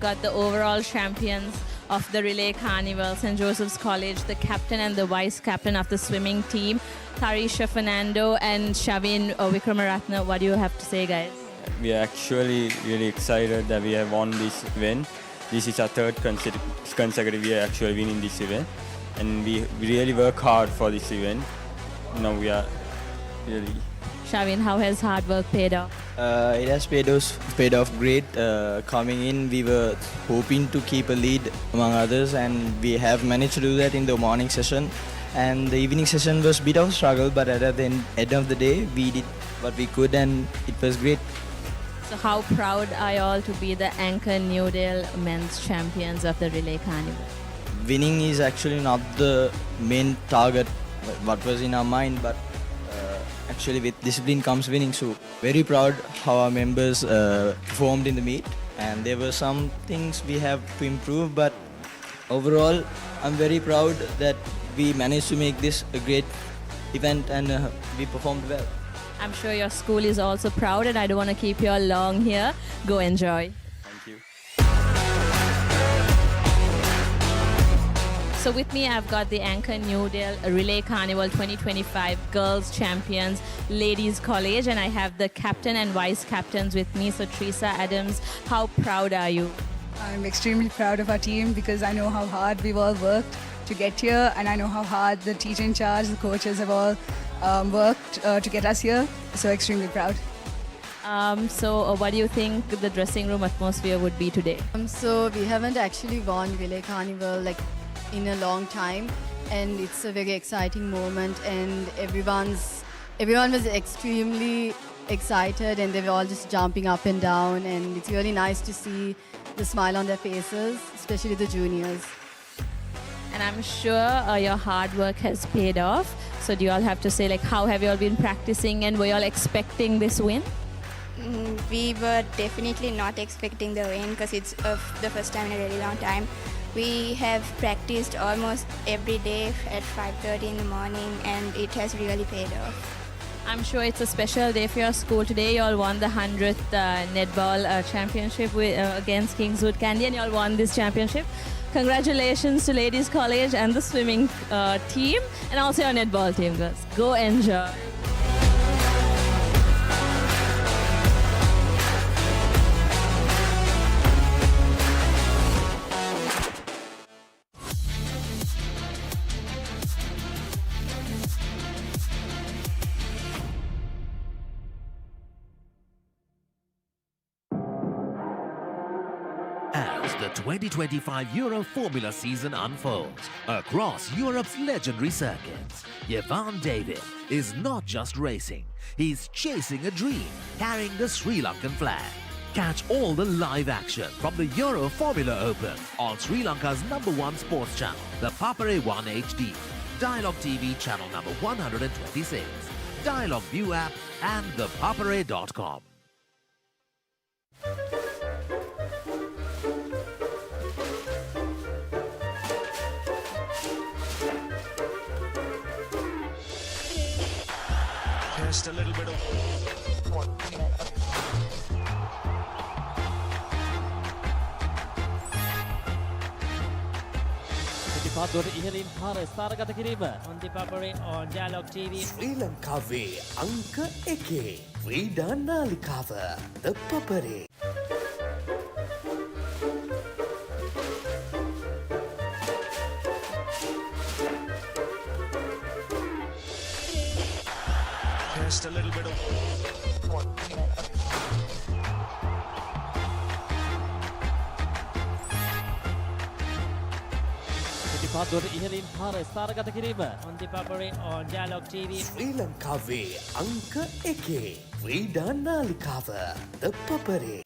got the overall champions of the Relay Carnival, St. Joseph's College, the captain and the vice captain of the swimming team, Tarisha Fernando and Shavin Vikramaratne. What do you have to say, guys? We are actually really excited that we have won this event. This is our third consecutive year actually winning this event, and we really work hard for this event. Now we are really... Shavin, how has hard work paid off? It has paid off great. Coming in, we were hoping to keep a lead among others, and we have managed to do that in the morning session. And the evening session was a bit of a struggle, but at the end of the day, we did what we could, and it was great. So how proud are you all to be the Anchor New Delhi men's champions of the Relay Carnival? Winning is actually not the main target, what was in our mind, but actually with discipline comes winning. So very proud how our members performed in the meet, and there were some things we have to improve, but overall I'm very proud that we managed to make this a great event, and we performed well. I'm sure your school is also proud, and I don't want to keep you all long here. Go enjoy. Thank you. So with me, I've got the Anchor New Delhi Relay Carnival 2025 Girls Champions Ladies College, and I have the captain and vice captains with me. So Teresa Adams, how proud are you? I'm extremely proud of our team because I know how hard we've all worked to get here, and I know how hard the teacher in charge, the coaches have all worked to get us here. So extremely proud. So what do you think the dressing room atmosphere would be today? So we haven't actually won Relay Carnival in a long time, and it's a very exciting moment, and everyone was extremely excited, and they were all just jumping up and down, and it's really nice to see the smile on their faces, especially the juniors. And I'm sure your hard work has paid off. So do you all have to say, how have you all been practicing, and were you all expecting this win? We were definitely not expecting the win because it's the first time in a really long time. We have practiced almost every day at 5:30 in the morning, and it has really paid off. I'm sure it's a special day for your school today. You all won the 100th netball championship against Kingswood Candy, and you all won this championship. Congratulations to Ladies College and the swimming team, and also your netball team, girls. Go enjoy. As the 2025 Euro Formula season unfolds across Europe's legendary circuits, Yevan David is not just racing, he's chasing a dream, carrying the Sri Lankan flag. Catch all the live action from the Euro Formula Open on Sri Lanka's #1 sports channel, the Papare 1 HD, Dialog TV channel number 126, Dialog ViU App, and ThePapare.com. Just a little bit of... on ThePapare on Dialog TV. Sri Lanka Anka Eke Frida Nalikava ThePapare. Just a little bit of... on ThePapare on Dialog TV. Sri Lanka Anka Eke Frida Nalikava ThePapare.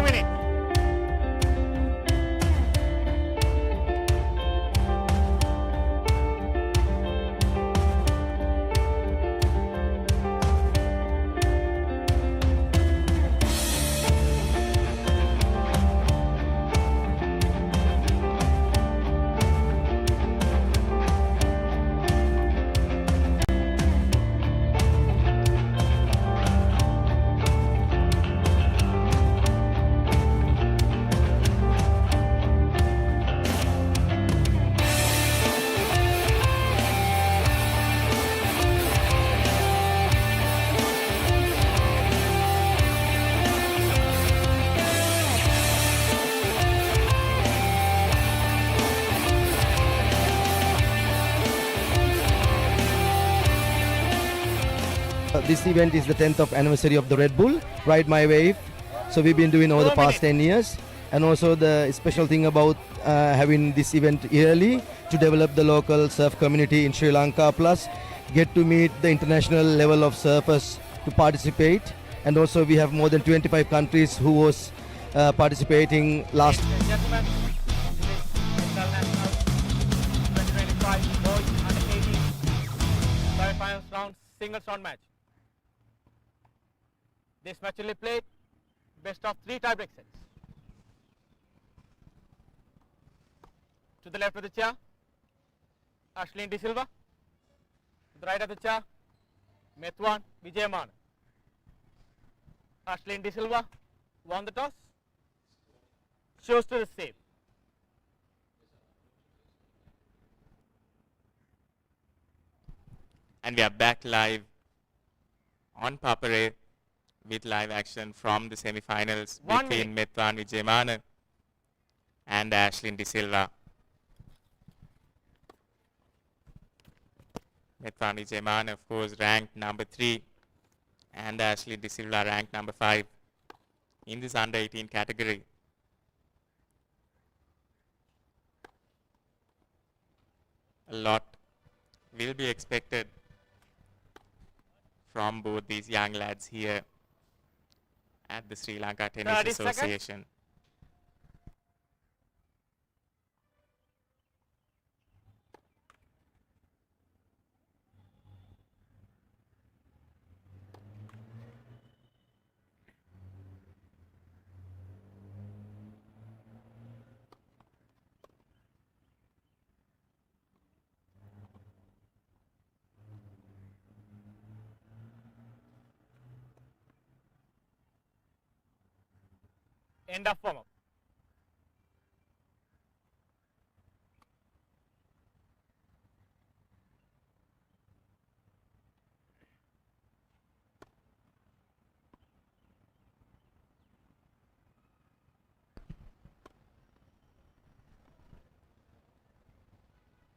minutes. This event is the 10th of anniversary of the Red Bull, Ride My Wave. So we've been doing over the past 10 years. And also the special thing about having this event yearly to develop the local surf community in Sri Lanka, plus get to meet the international level of surfers to participate. And also we have more than 25 countries who was participating last. Ladies and gentlemen, this is International 2025 Boys Under 18 semi-finals round singles round match. This match will be played best of 3 tiebreak sets. To the left of the chair, Ashley De Silva. To the right of the chair, Metwan Vijayamana. Ashley De Silva won the toss. Shows to the save. And we are back live on Papare with live action from the semi-finals between Metwan Vijayamana and Ashlyn De Silva. Metwan Vijayamana, of course, ranked number 3, and Ashlyn De Silva ranked number 5 in this under 18 category. A lot will be expected from both these young lads here at the Sri Lanka Tennis Association. End of warm-up.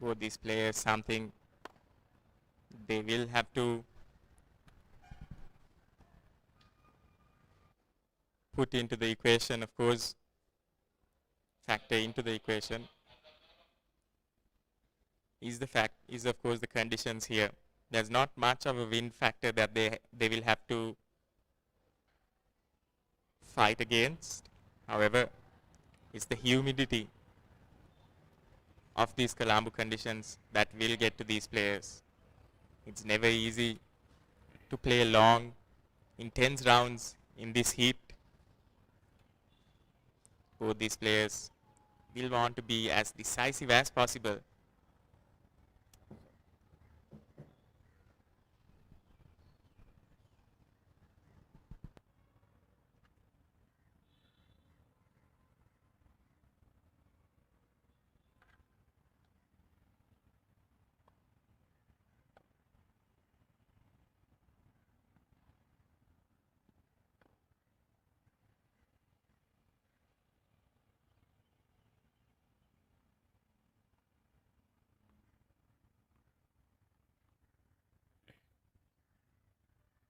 Both these players, something they will have to put into the equation, of course, factor into the equation is of course the conditions here. There's not much of a wind factor that they will have to fight against. However, it's the humidity of these Colombo conditions that will get to these players. It's never easy to play long, intense rounds in this heat. Both these players will want to be as decisive as possible.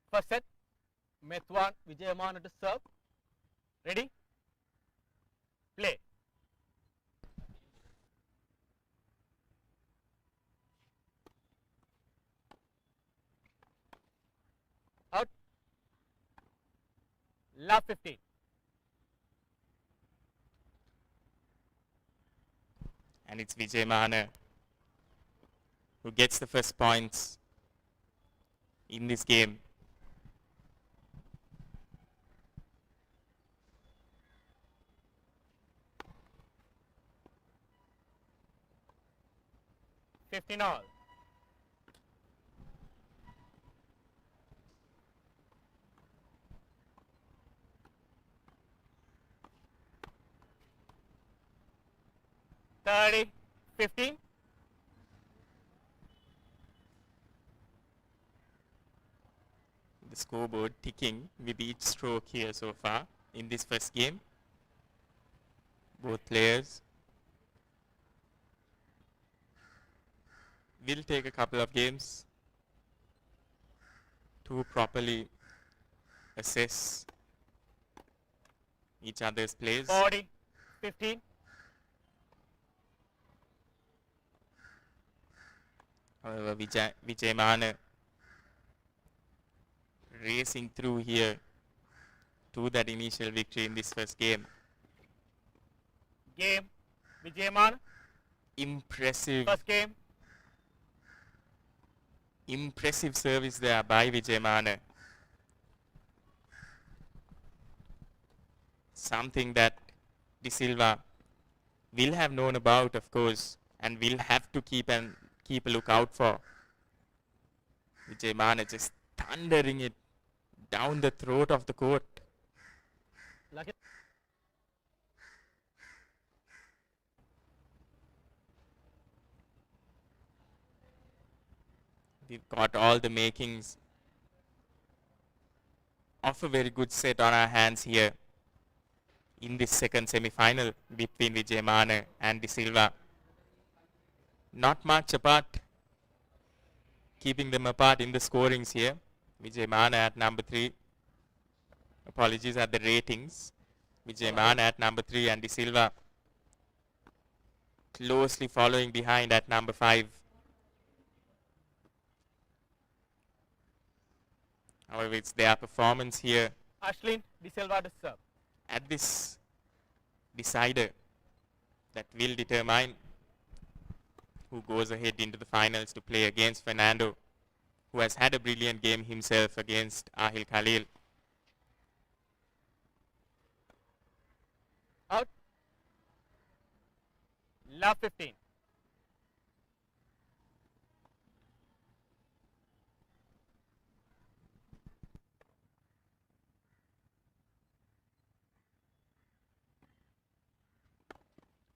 First set, Metwan Vijayamana to serve. Ready? Play. Out. Love 15. And it's Vijay Mana who gets the first points in this game. all. Thirty, 15. The scoreboard ticking with each stroke here so far in this first game. Both players will take a couple of games to properly assess each other's plays. 40, 15. However, Vijay Mana racing through here to that initial victory in this first game. Game, Vijay Mana. Impressive. First game. Impressive service there by Vijay Mana. Something that De Silva will have known about, of course, and will have to keep a lookout for. Vijay Mana just thundering it down the throat of the court. Lucky. We've got all the makings of a very good set on our hands here in this second semi-final between Vijay Mana and De Silva. Not much apart, keeping them apart in the scorings here. Vijay Mana at number 3. Apologies at the ratings. Vijay Mana at number 3 and De Silva closely following behind at number 5. However, it's their performance here Ashlin, De Silva to serve. at this decider that will determine who goes ahead into the finals to play against Fernando, who has had a brilliant game himself against Ahil Khalil. Out. Love 15.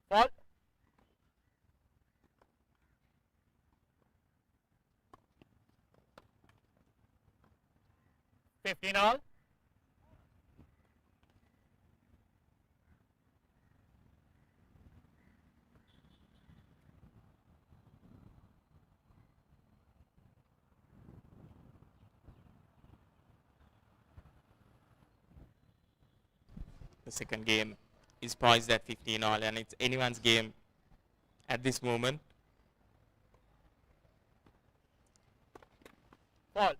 Fault. all. The second game is poised at 15 all, and it's anyone's game at this moment. Fault.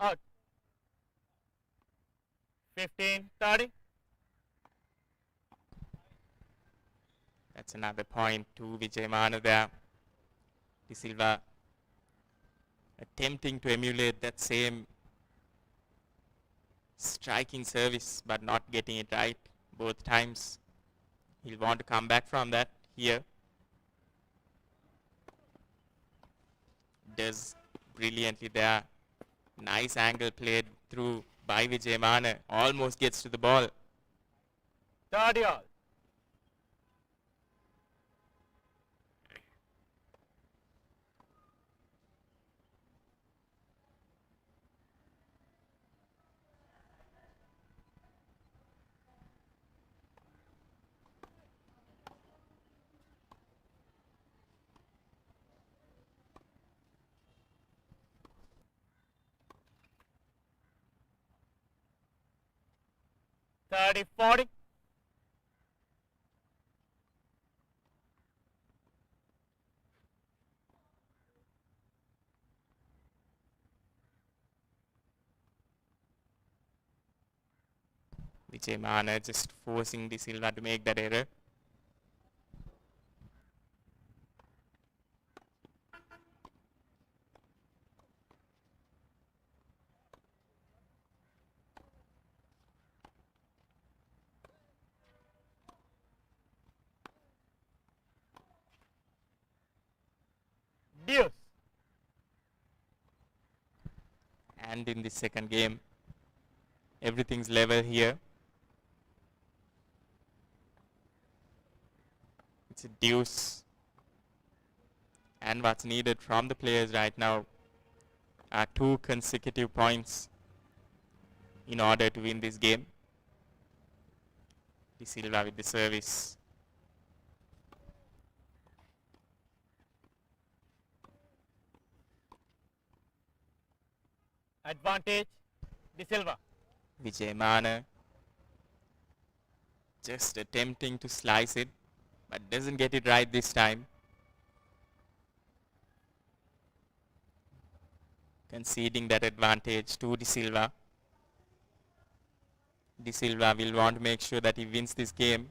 Out. 15, 30. That's another point to Vijay Mana there. De Silva attempting to emulate that same striking service, but not getting it right both times. He'll want to come back from that here. Does brilliantly there. Nice angle played through by Vijay Mana. Almost gets to the ball. 30 all. Thirty, 40. Vijay Mana just forcing De Silva to make that error. Deuce. And in the second game, everything's level here. It's a deuce. And what's needed from the players right now are 2 consecutive points in order to win this game. De Silva with the service. Advantage, De Silva. Vijay Mana just attempting to slice it, but doesn't get it right this time. Conceding that advantage to De Silva. De Silva will want to make sure that he wins this game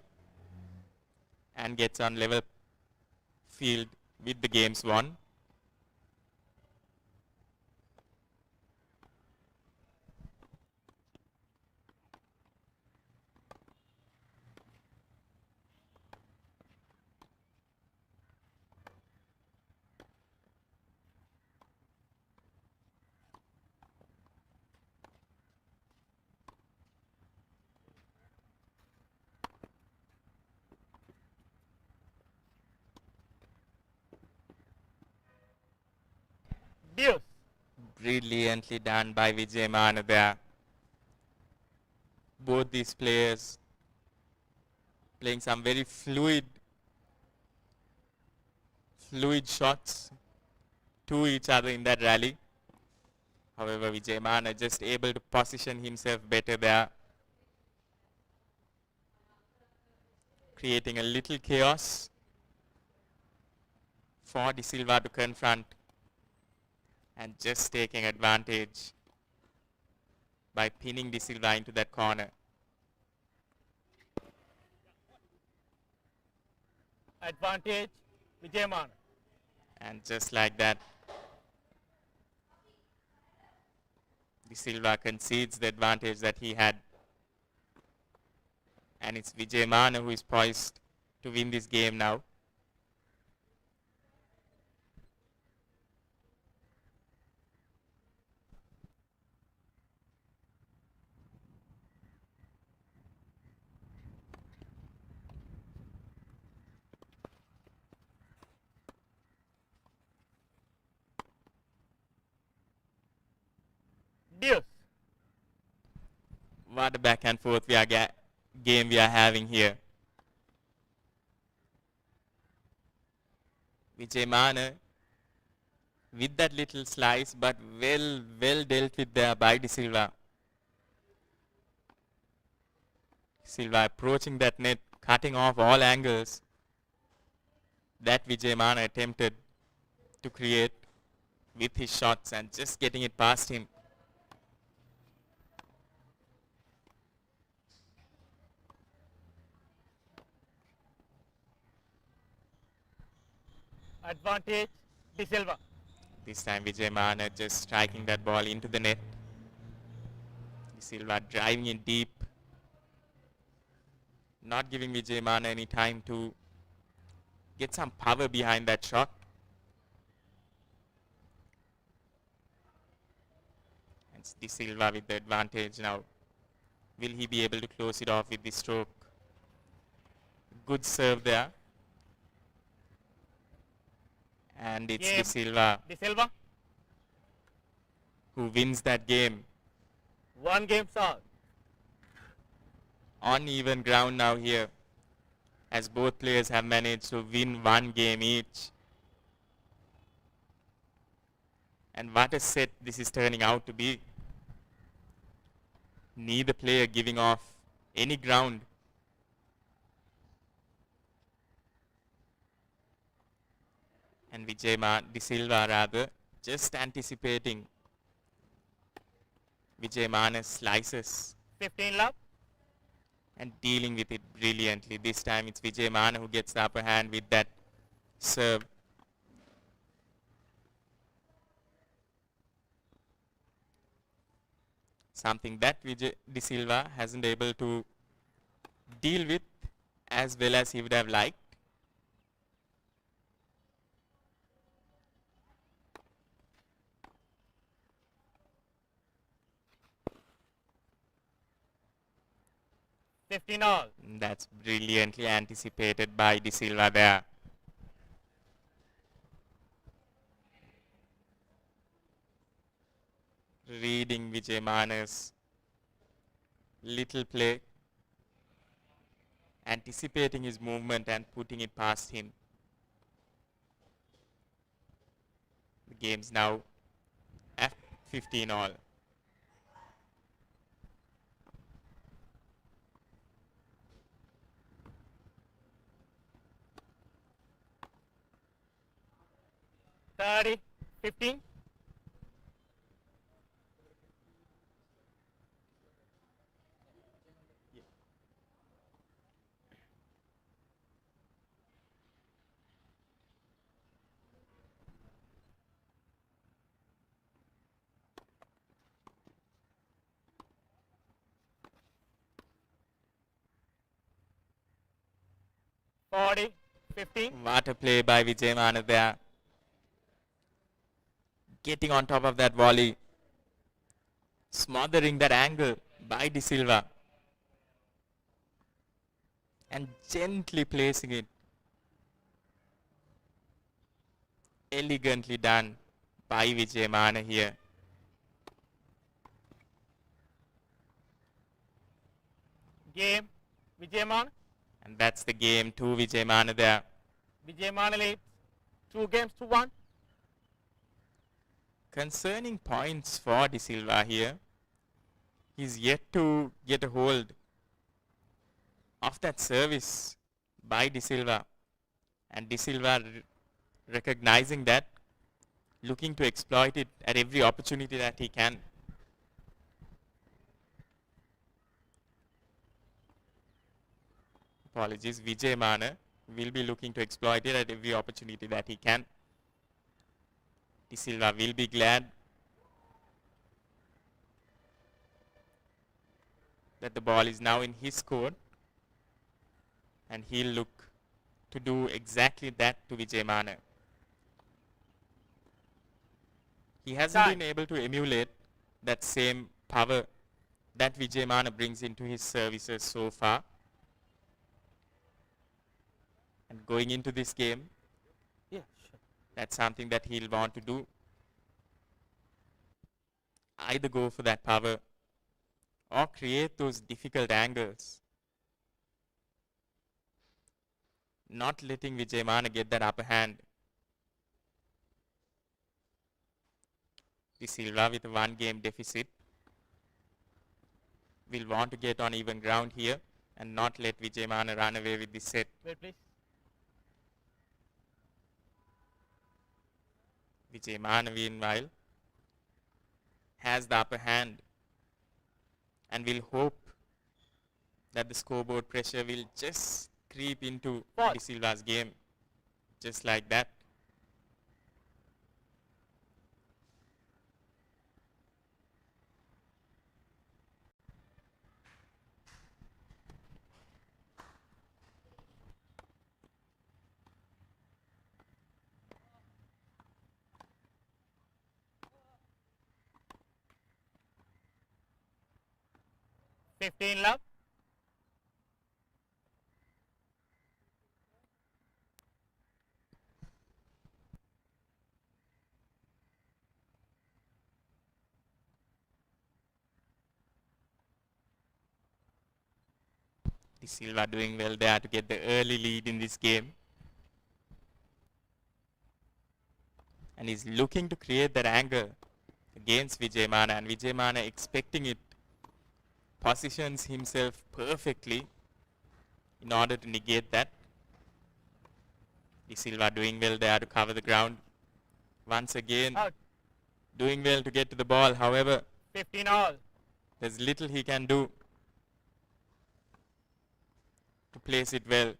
and gets on level field with the games won. Deuce. Brilliantly done by Vijay Mana there. Both these players playing some very fluid shots to each other in that rally. However, Vijay Mana just able to position himself better there, creating a little chaos for De Silva to confront, and just taking advantage by pinning De Silva into that corner. Advantage, Vijay Mana. And just like that, De Silva concedes the advantage that he had. And it's Vijay Mana who is poised to win this game now. Deuce. What a back and forth game we are having here. Vijay Mana with that little slice, but well dealt with there by De Silva. Silva approaching that net, cutting off all angles that Vijay Mana attempted to create with his shots and just getting it past him. Advantage, De Silva. This time Vijay Mana just striking that ball into the net. De Silva driving in deep, not giving Vijay Mana any time to get some power behind that shot. And De Silva with the advantage now. Will he be able to close it off with this stroke? Good serve there. And it's De Silva who wins that game. 1 game solved. On even ground now here, as both players have managed to win 1 game each. And what a set this is turning out to be. Neither player giving off any ground. And De Silva rather just anticipating Vijay Mana's slices. 15 love. and dealing with it brilliantly. This time it's Vijay who gets the upper hand with that serve. Something that Vijay De Silva hasn't able to deal with as well as he would have liked. all. That's brilliantly anticipated by De Silva there. Reading Vijay Mana's little play, anticipating his movement and putting it past him. The game's now at 15 all. Thirty, 15. Forty, 15. What a play by Vijay Mana there. Getting on top of that volley. Smothering that angle by De Silva. And gently placing it. Elegantly done by Vijay Mana here. Game, Vijay Man. And that's the game to Vijay Mana there. Vijay Man leads 2-1. Concerning points for De Silva here. He's yet to get a hold of that service by De Silva. And De Silva recognizing that, looking to exploit it at every opportunity that he can. Apologies, Vijay Mana will be looking to exploit it at every opportunity that he can. De Silva will be glad that the ball is now in his court, and he'll look to do exactly that to Vijay Mana. He hasn't been able to emulate that same power that Vijay Mana brings into his services so far. And going into this game, that's something that he'll want to do. Either go for that power or create those difficult angles. Not letting Vijay Mana get that upper hand. De Silva with a 1-game deficit will want to get on even ground here and not let Vijay Mana run away with this set. Wait, please. Vijay Mana, meanwhile, has the upper hand and will hope that the scoreboard pressure will just creep into De Silva's game, just like that. Love. De Silva doing well there to get the early lead in this game. And he's looking to create that angle against Vijay Mana, and Vijay Mana expecting it, positions himself perfectly in order to negate that. De Silva doing well there to cover the ground. Once again, doing well to get to the ball. However, 15 all. there's little he can do. to place it well.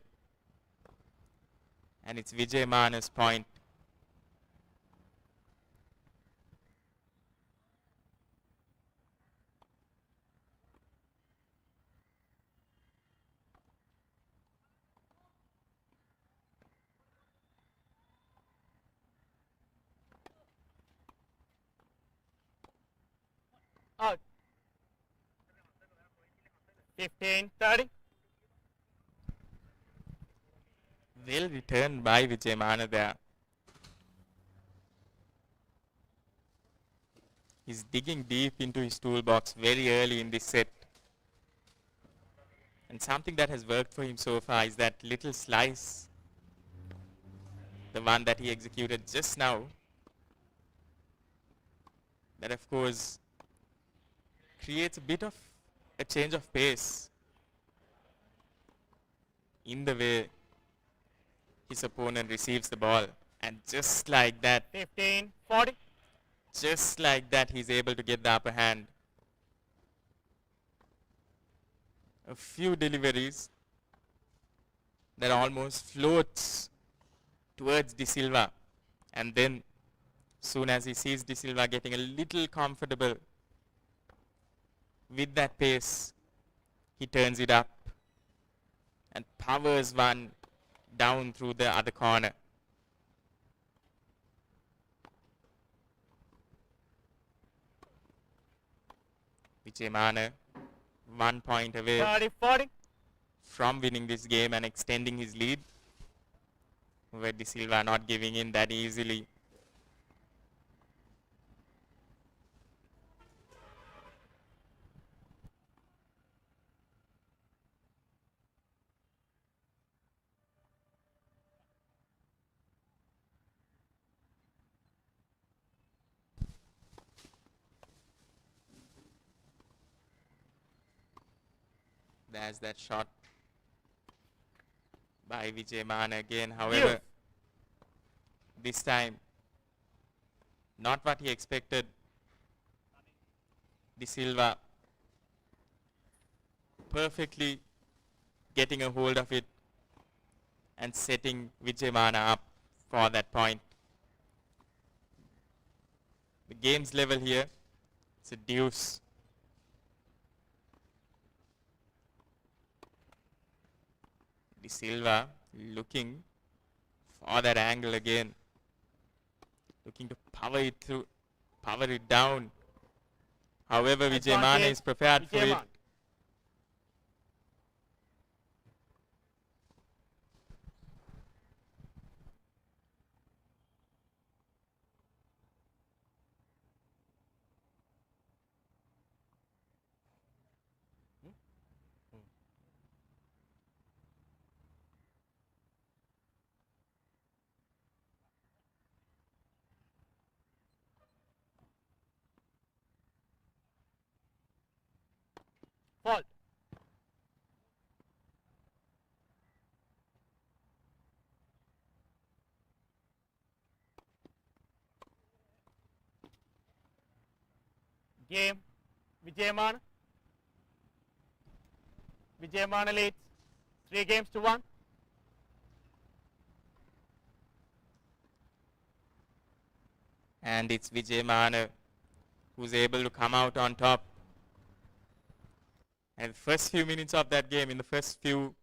And it's Vijay Mana's point. Out. 15-30. Well returned by Vijay Mana there. He's digging deep into his toolbox very early in this set. And something that has worked for him so far is that little slice. The one that he executed just now. That of course creates a bit of a change of pace in the way his opponent receives the ball. And just like that, 15-40. just like that, he's able to get the upper hand. A few deliveries that almost floats towards De Silva, and then soon as he sees De Silva getting a little comfortable with that pace, he turns it up and powers one down through the other corner. Vijay Mana 1 point away 30-40. from winning this game and extending his lead, where De Silva not giving in that easily. There's that shot by Vijay Mana again. However, this time, not what he expected. De Silva perfectly getting a hold of it and setting Vijay Mana up for that point. The game's level here, it's a deuce. De Silva looking for that angle again, looking to power it through, power it down. However, Vijay Mana is prepared for it. Fault. Game. Vijay Mana. Vijay Mana leads 3-1. And it's Vijay Mana who's able to come out on top. And the first few minutes of that game, in the first few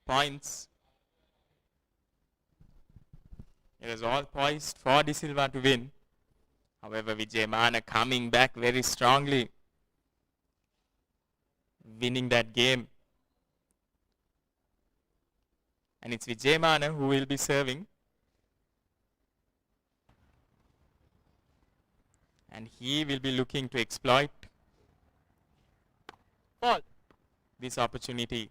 points, it was all poised for De Silva to win. However, Vijay Mana coming back very strongly, winning that game. And it's Vijay Mana who will be serving. And he will be looking to exploit this opportunity.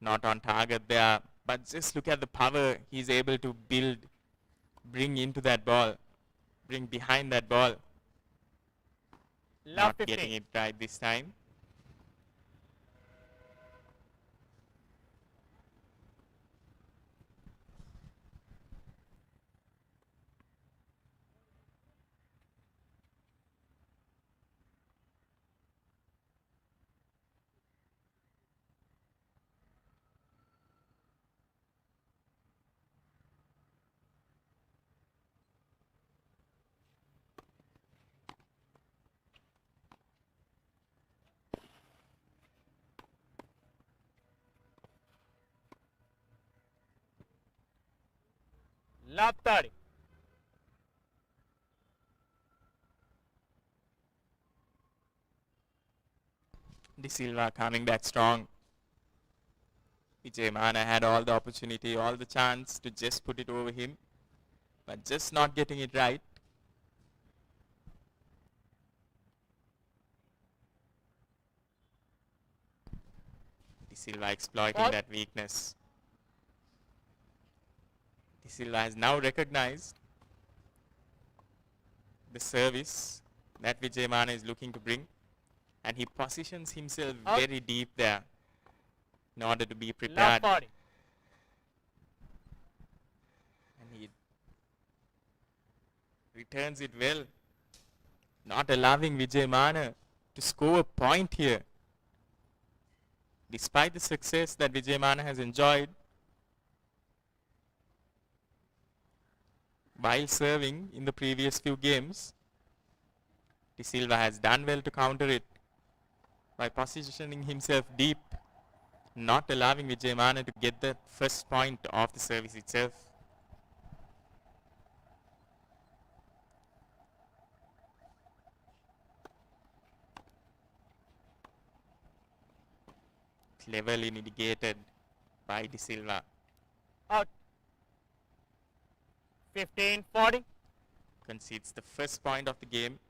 Not on target there, but just look at the power he's able to build, bring into that ball, bring behind that ball. Not getting it right this time. love 30. De Silva coming back strong. Vijay Mana had all the opportunity, all the chance to just put it over him, but just not getting it right. De Silva exploiting that weakness. De Silva has now recognized the service that Vijay Mana is looking to bring, and he positions himself very deep there in order to be prepared. Love 40. And he returns it well, not allowing Vijay Mana to score a point here. Despite the success that Vijay Mana has enjoyed while serving in the previous few games, De Silva has done well to counter it by positioning himself deep, not allowing Vijay Mana to get the first point of the service itself. Cleverly mitigated by De Silva. Out. 15-40. Concedes the first point of the game.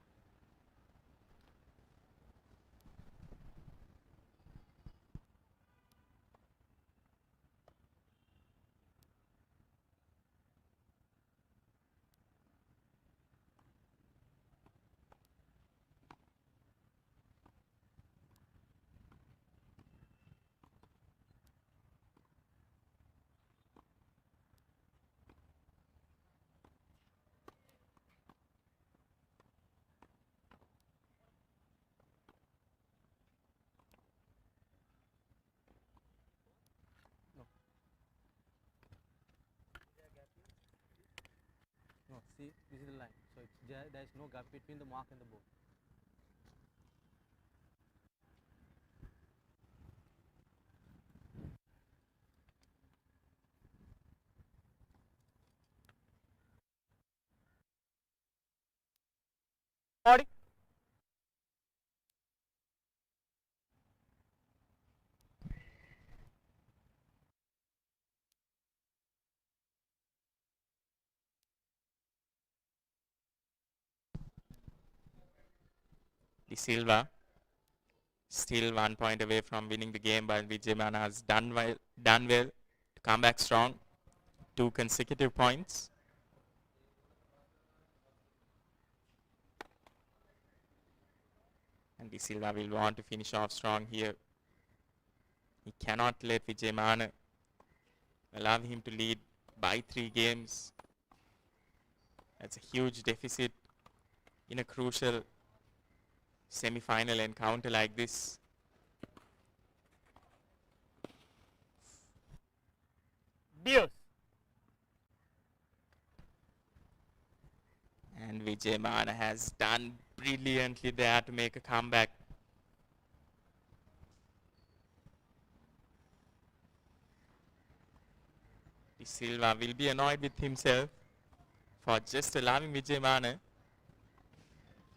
No, see, this is the line. So there is no gap between the mark and the ball. Body. De Silva still 1 point away from winning the game, but Vijay Mana has done well to come back strong. 2 consecutive points. And De Silva will want to finish off strong here. He cannot let Vijay Mana allow him to lead by 3 games. That's a huge deficit in a crucial semi-final encounter like this. Deuce. And Vijay Mana has done brilliantly there to make a comeback. De Silva will be annoyed with himself for just allowing Vijay Mana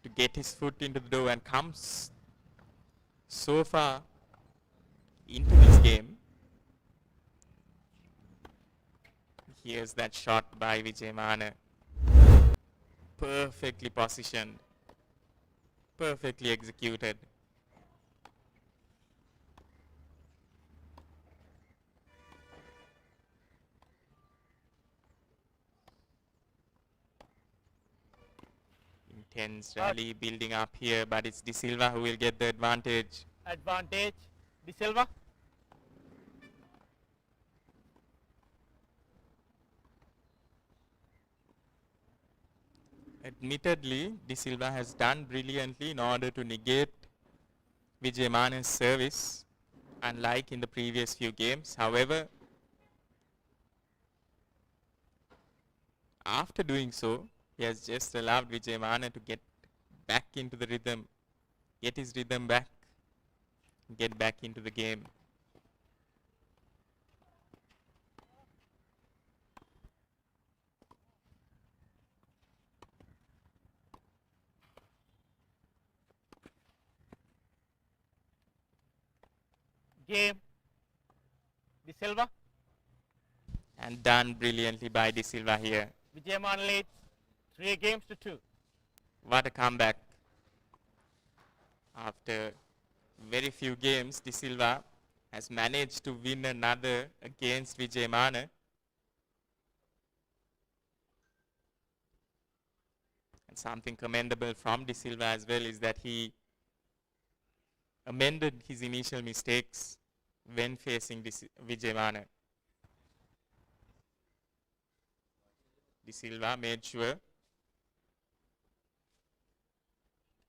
to get his foot into the door and comes so far into this game. Here's that shot by Vijay Mana. Perfectly positioned, perfectly executed. Intense rally building up here, but it's De Silva who will get the advantage. Advantage. De Silva. Admittedly, De Silva has done brilliantly in order to negate Vijay Mana's service, unlike in the previous few games. However, after doing so, he has just allowed Vijay Mana to get back into the rhythm, get his rhythm back, get back into the game. game. De Silva. And done brilliantly by De Silva here. Vijayamana leads 3-2. What a comeback. After very few games, De Silva has managed to win another against Vijayamana. And something commendable from De Silva as well is that he amended his initial mistakes when facing Vijayamana. De Silva made sure,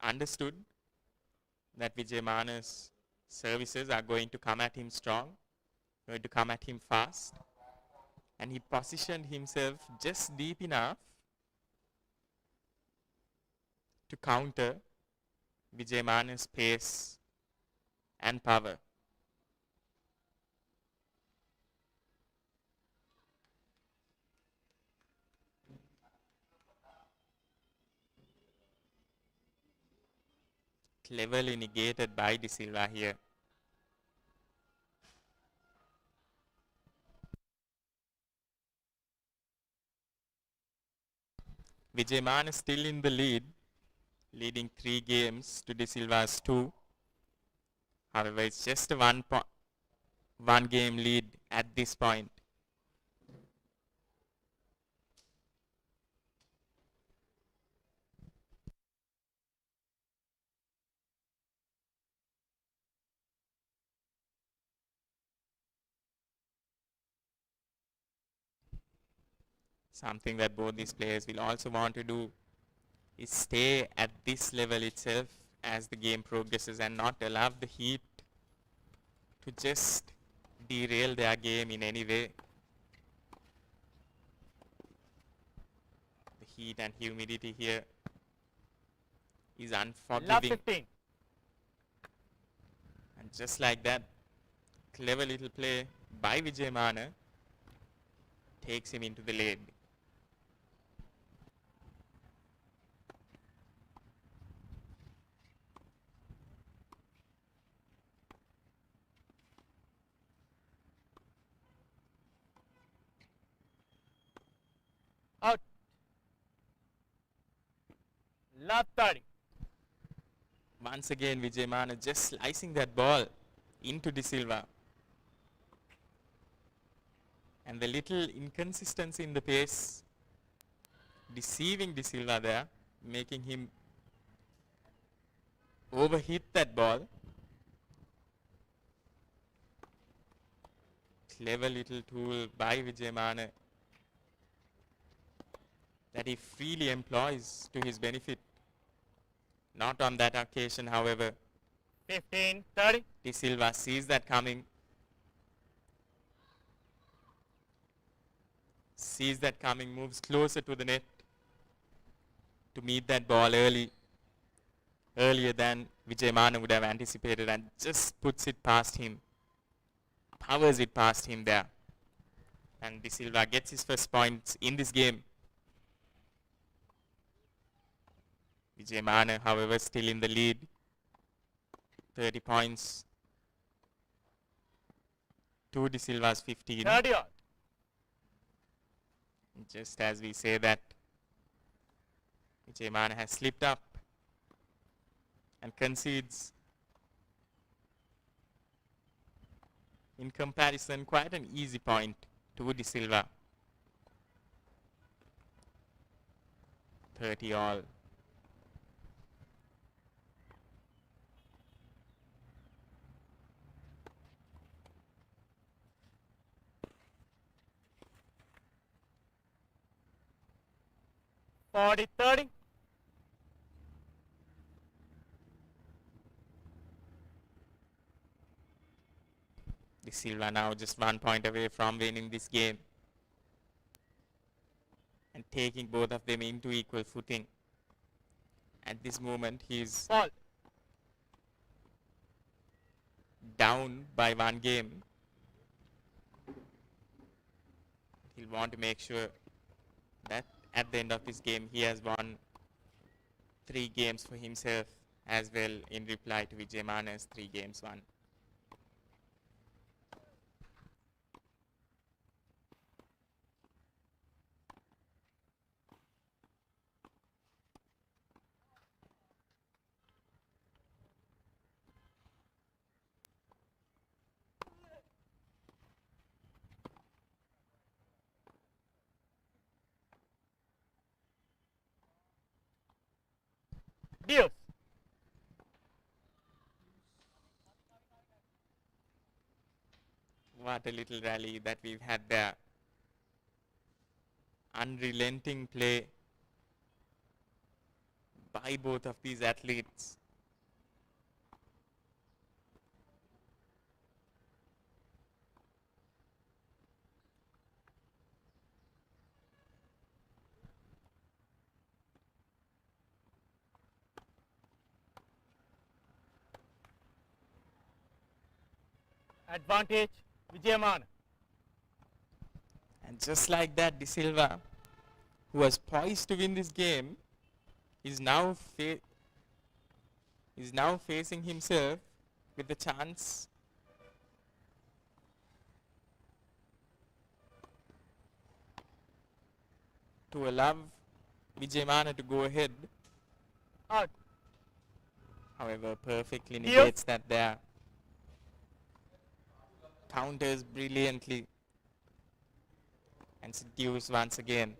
understood that Vijayamana's services are going to come at him strong, going to come at him fast, and he positioned himself just deep enough to counter Vijayamana's pace and power. Cleverly negated by De Silva here. Vijayamana still in the lead, leading 3 games to De Silva's 2. However, it's just a one game lead at this point. Something that both these players will also want to do is stay at this level itself as the game progresses and not allow the heat to just derail their game in any way. The heat and humidity here is unforgiving. And just like that, clever little play by Vijayamana takes him into the lead. Out. Love 30. Once again, Vijayamana just slicing that ball into De Silva. And the little inconsistency in the pace deceiving De Silva there, making him overhit that ball. Clever little tool by Vijayamana that he freely employs to his benefit. Not on that occasion, however. 15-30. De Silva sees that coming. Sees that coming, moves closer to the net to meet that ball earlier than Vijayamana would have anticipated, and just puts it past him, powers it past him there. And De Silva gets his first points in this game. Vijayamana, however, still in the lead, 30 points to De Silva's 15. 30 odd. Just as we say that, Vijayamana has slipped up and concedes, in comparison, quite an easy point to De Silva. 30 all. Forty 30. De Silva now just 1 point away from winning this game and taking both of them into equal footing. At this moment, he's down by 1 game. He'll want to make sure that at the end of this game, he has won 3 games for himself as well, in reply to Vijayamana's 3 games won. Dios. What a little rally that we've had there. Unrelenting play by both of these athletes. Advantage, Vijayamana. And just like that, De Silva, who was poised to win this game, is now facing himself with the chance to allow Vijayamana to go ahead. Out. However, perfectly negates that there. Counters brilliantly and seduce once again.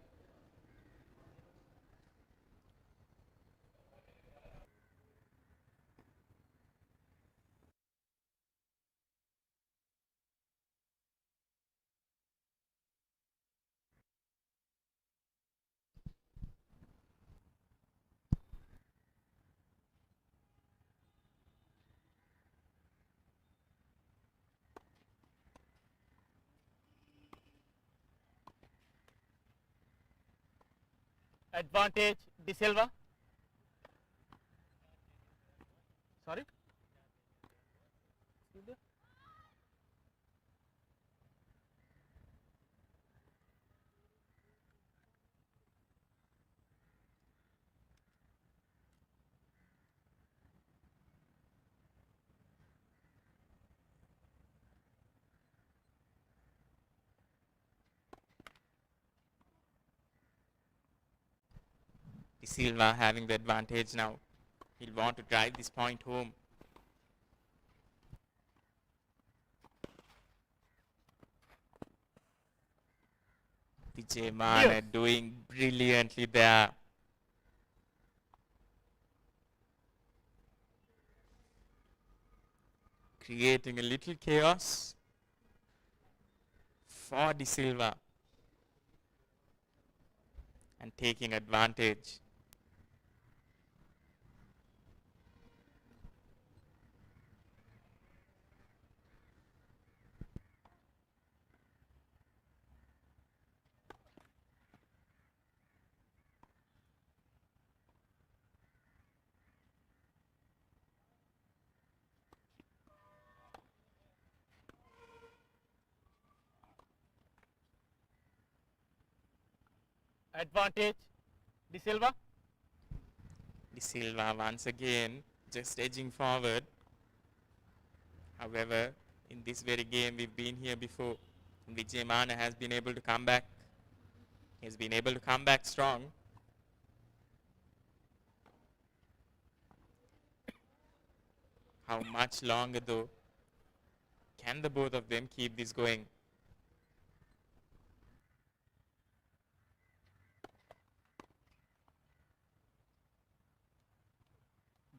Advantage, De Silva. Sorry? De Silva having the advantage now. He'll want to drive this point home. Vijayamana doing brilliantly there. Creating a little chaos for De Silva and taking advantage. Advantage, De Silva. De Silva once again just edging forward. However, in this very game we've been here before. Vijayamana has been able to come back. He's been able to come back strong. How much longer though can the both of them keep this going?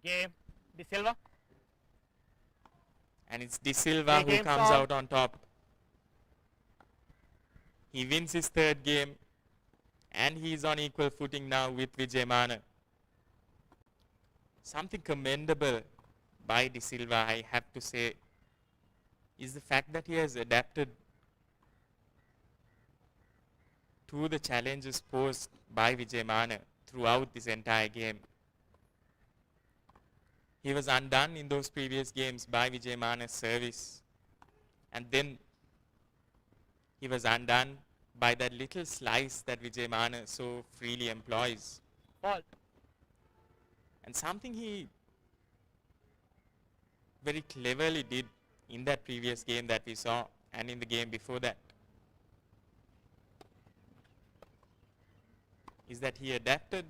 Game, De Silva. And it's De Silva who comes out on top. He wins his third game and he's on equal footing now with Vijayamana. Something commendable by De Silva, I have to say, is the fact that he has adapted to the challenges posed by Vijayamana throughout this entire game. He was undone in those previous games by Vijayamana's service. And then he was undone by that little slice that Vijayamana so freely employs. Fault. And something he very cleverly did in that previous game that we saw and in the game before that is that he adapted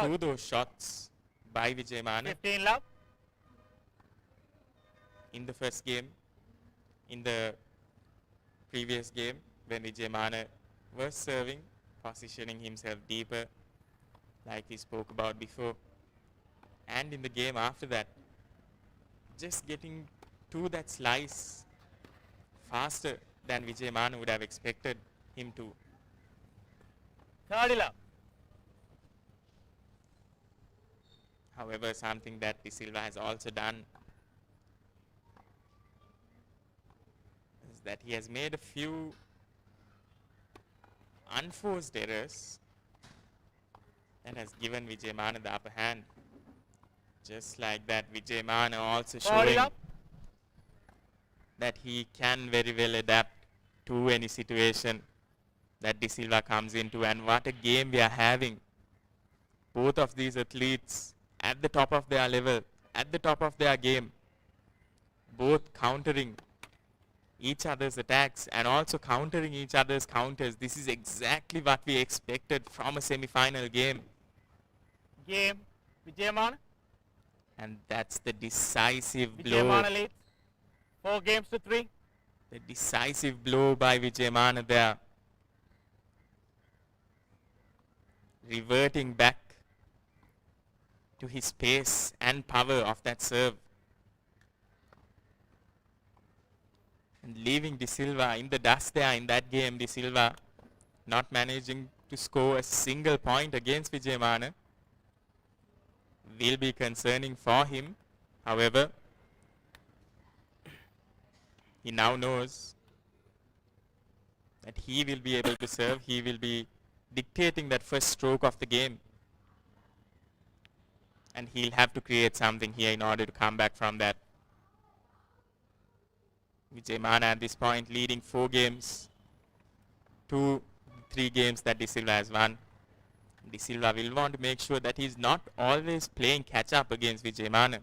to those shots by Vijayamana 15 love. in the first game, in the previous game when Vijayamana was serving, positioning himself deeper like we spoke about before. and in the game after that, just getting to that slice faster than Vijay would have expected him to. Third love. However, something that De Silva has also done is that he has made a few unforced errors and has given Vijay the upper hand. Just like that, Vijay also showing that he can very well adapt to any situation that De Silva comes into. And what a game we are having. Both of these athletes at the top of their level, at the top of their game, both countering each other's attacks and also countering each other's counters. This is exactly what we expected from a semi-final game. Game, Vijay. And that's the decisive Vijay blow. leads 4-3. The decisive blow by Vijay there. Reverting back to his pace and power of that serve. And leaving De Silva in the dust there in that game. De Silva not managing to score a single point against Vijay will be concerning for him. However, he now knows that he will be able to serve. He will be dictating that first stroke of the game. And he'll have to create something here in order to come back from that. Vijay at this point leading 4 games to 3 games that De Silva has won. De Silva will want to make sure that he's not always playing catch up against Vijay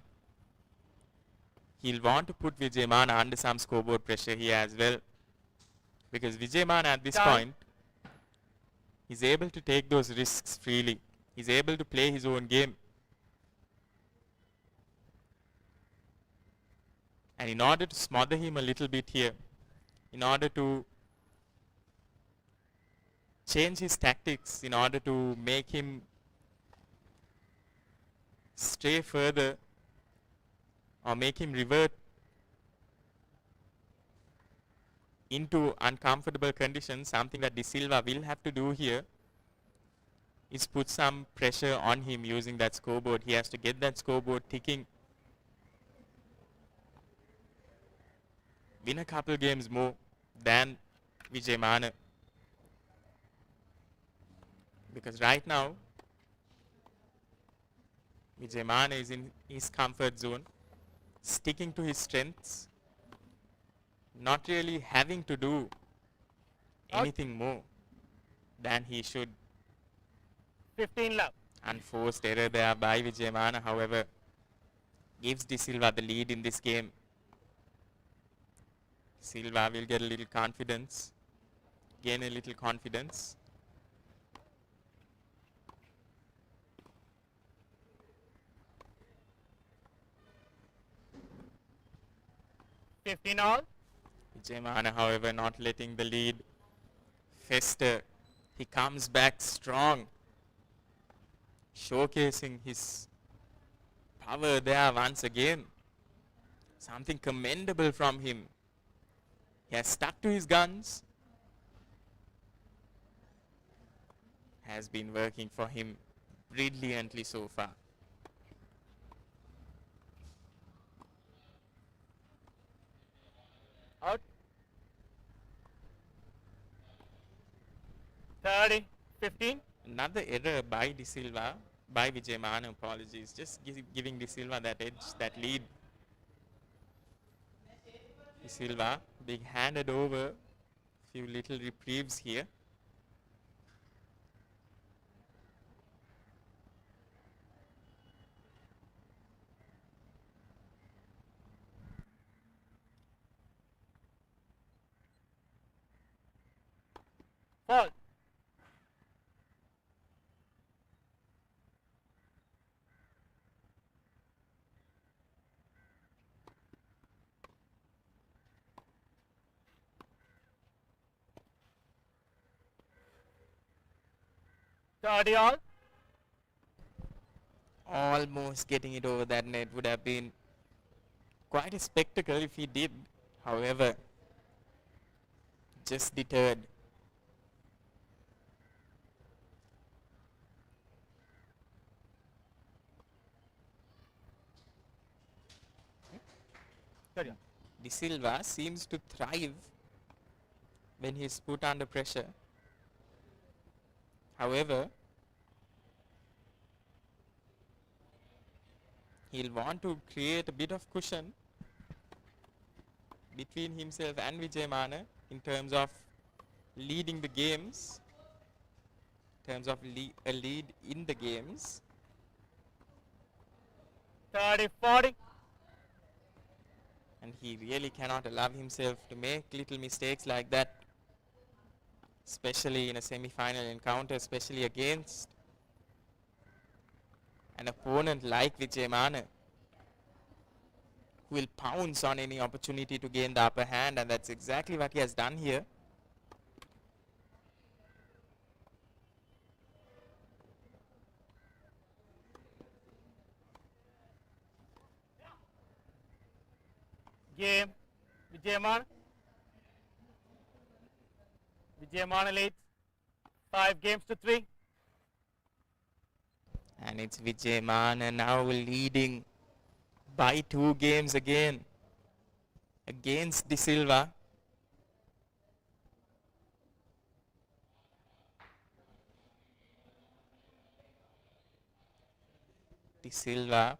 He'll want to put Vijay under some scoreboard pressure here as well. Because Vijay at this point is able to take those risks freely. He's able to play his own game. And in order to smother him a little bit here, in order to change his tactics, in order to make him stray further or make him revert into uncomfortable conditions, something that De Silva will have to do here is put some pressure on him using that scoreboard. He has to get that scoreboard ticking. Win a couple games more than Vijay because right now Vijay is in his comfort zone, sticking to his strengths, not really having to do anything more than he should. 15 love. Unforced error there by Vijay however, gives De Silva the lead in this game. Silva will get a little confidence, gain a little confidence. All. Vijay however, not letting the lead fester. He comes back strong, showcasing his power there once again. Something commendable from him. He has stuck to his guns. Has been working for him brilliantly so far. Out. 30, 15. Another error by De Silva, by Vijay apologies. Just giving De Silva that edge, that lead. De Silva being handed over. Few little reprieves here. Fall. All. almost getting it over that net. Would have been quite a spectacle if he did. However, just deterred. De Silva seems to thrive when he is put under pressure. However, he'll want to create a bit of cushion between himself and Vijayamana in terms of leading the games, in terms of a lead in the games. 30-40. And he really cannot allow himself to make little mistakes like that, especially in a semi-final encounter, especially against an opponent like Vijayamana, who will pounce on any opportunity to gain the upper hand, and that's exactly what he has done here. Game. Vijayamana. Vijayamana leads 5-3. And it's Vijayamana now leading by 2 games again against De Silva. De Silva,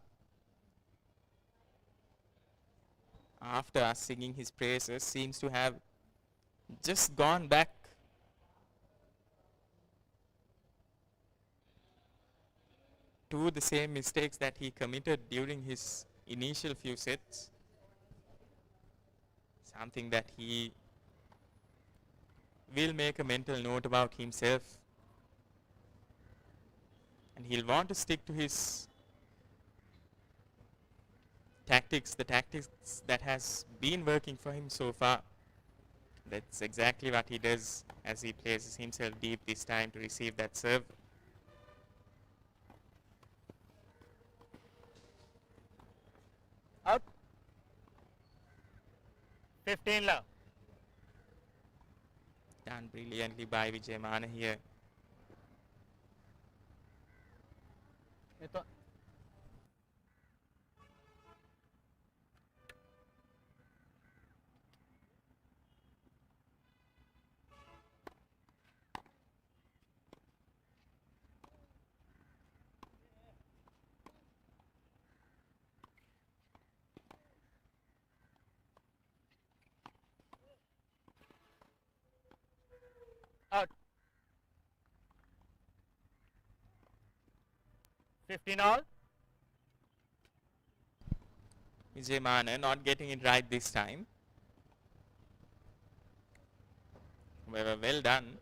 after us singing his praises, seems to have just gone back to the same mistakes that he committed during his initial few sets. Something that he will make a mental note about himself. And he'll want to stick to his tactics, the tactics that has been working for him so far. That's exactly what he does as he places himself deep this time to receive that serve. Out. 15 love. Done brilliantly by Vijayamana here. Out. 15 all. Vijayamana not getting it right this time. Well done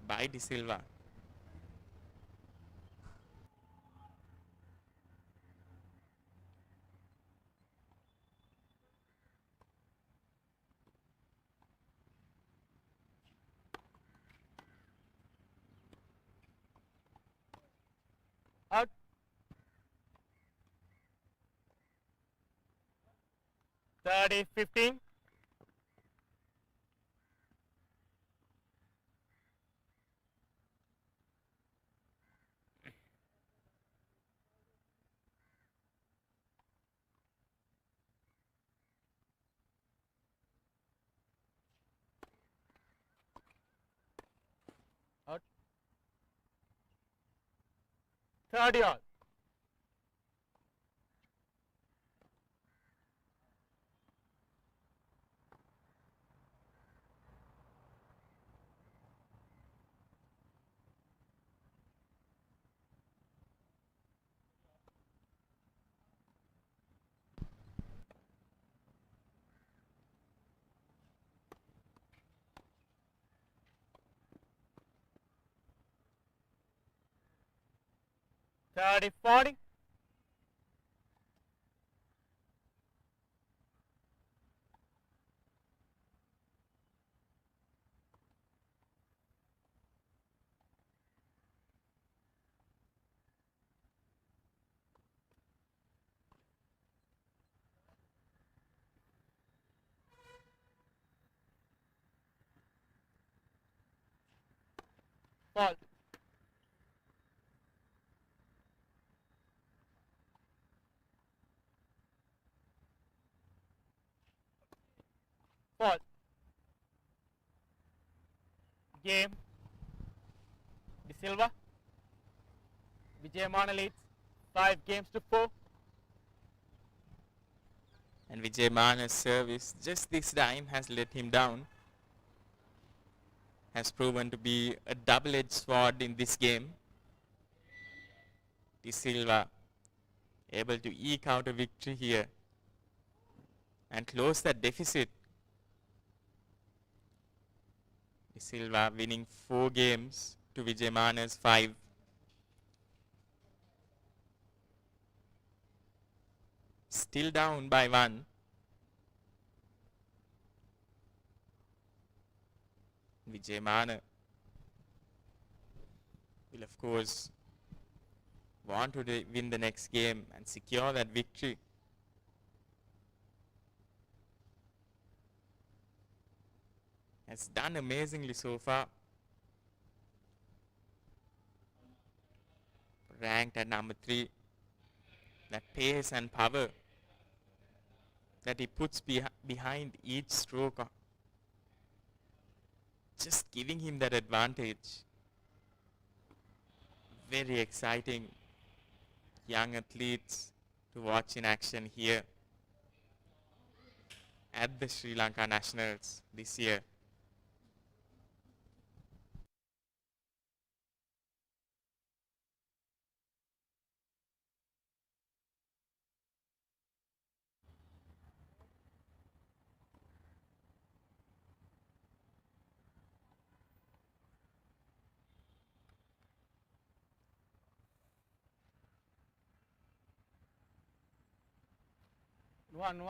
by De Silva. Out. 30-15. Out. 30 all. Thirty, 40. Fault. Fault. Game. De Silva. Vijayamana leads 5-4. And Vijayamana's service just this time has let him down. Has proven to be a double-edged sword in this game. De Silva able to eke out a victory here and close that deficit. De Silva winning 4 games to Vijayamana's 5. Still down by 1. Vijayamana will of course want to win the next game and secure that victory. Has done amazingly so far. Ranked at number 3. That pace and power that he puts behind each stroke, just giving him that advantage. Very exciting young athletes to watch in action here at the Sri Lanka Nationals this year. One.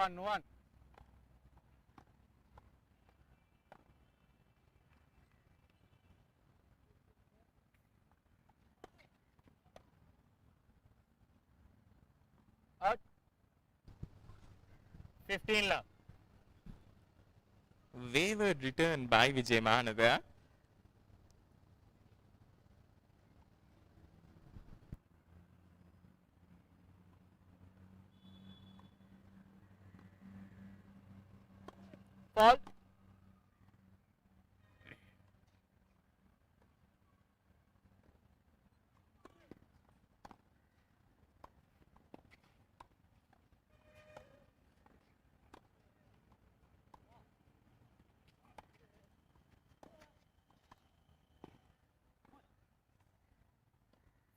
15 love. Wayward return by Vijayamana there. Fault.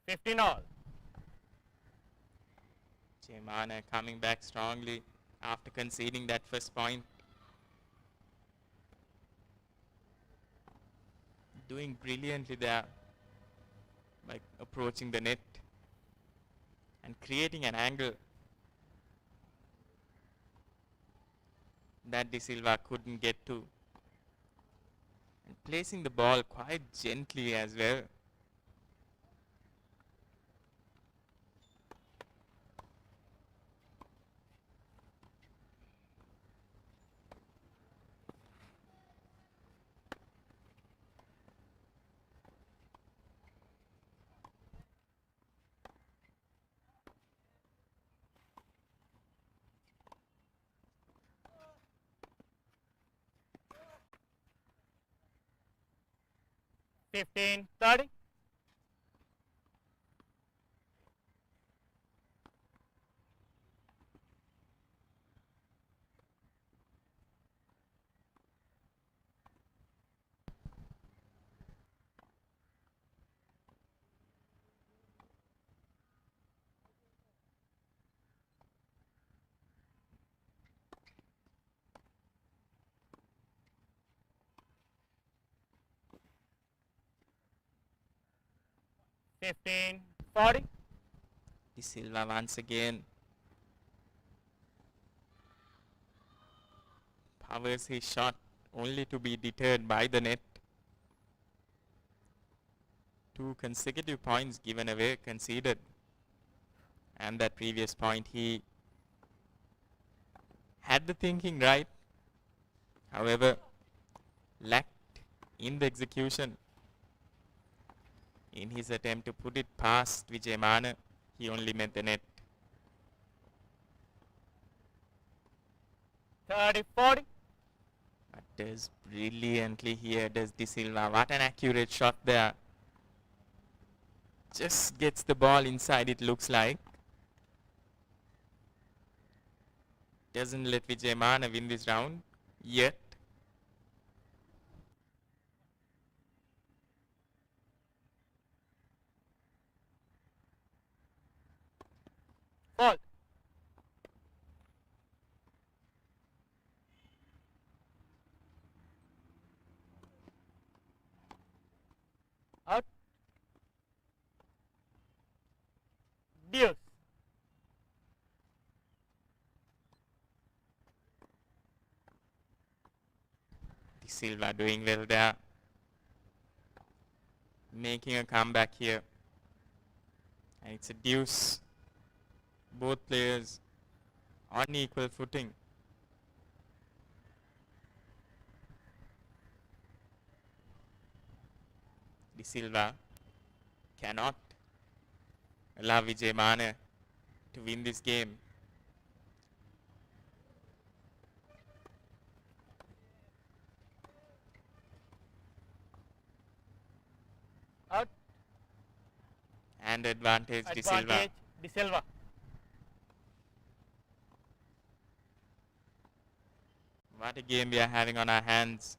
$15. Vijayamana coming back strongly after conceding that first point. Doing brilliantly there by approaching the net and creating an angle that De Silva couldn't get to, and placing the ball quite gently as well. $15.30. $15.40. De Silva once again powers his shot only to be deterred by the net. 2 consecutive points given away, conceded. And that previous point he had the thinking right, however lacked in the execution. In his attempt to put it past Vijay, he only met the net. 30-40. But does brilliantly here, does De Silva. What an accurate shot there. Just gets the ball inside, it looks like. Doesn't let Vijay win this round yet. Fault. Out. Deuce. De Silva doing well there. Making a comeback here. And it's a deuce. Both players on equal footing. De Silva cannot allow Vijay to win this game. Out. And advantage De Silva. Advantage De Silva. What a game we are having on our hands.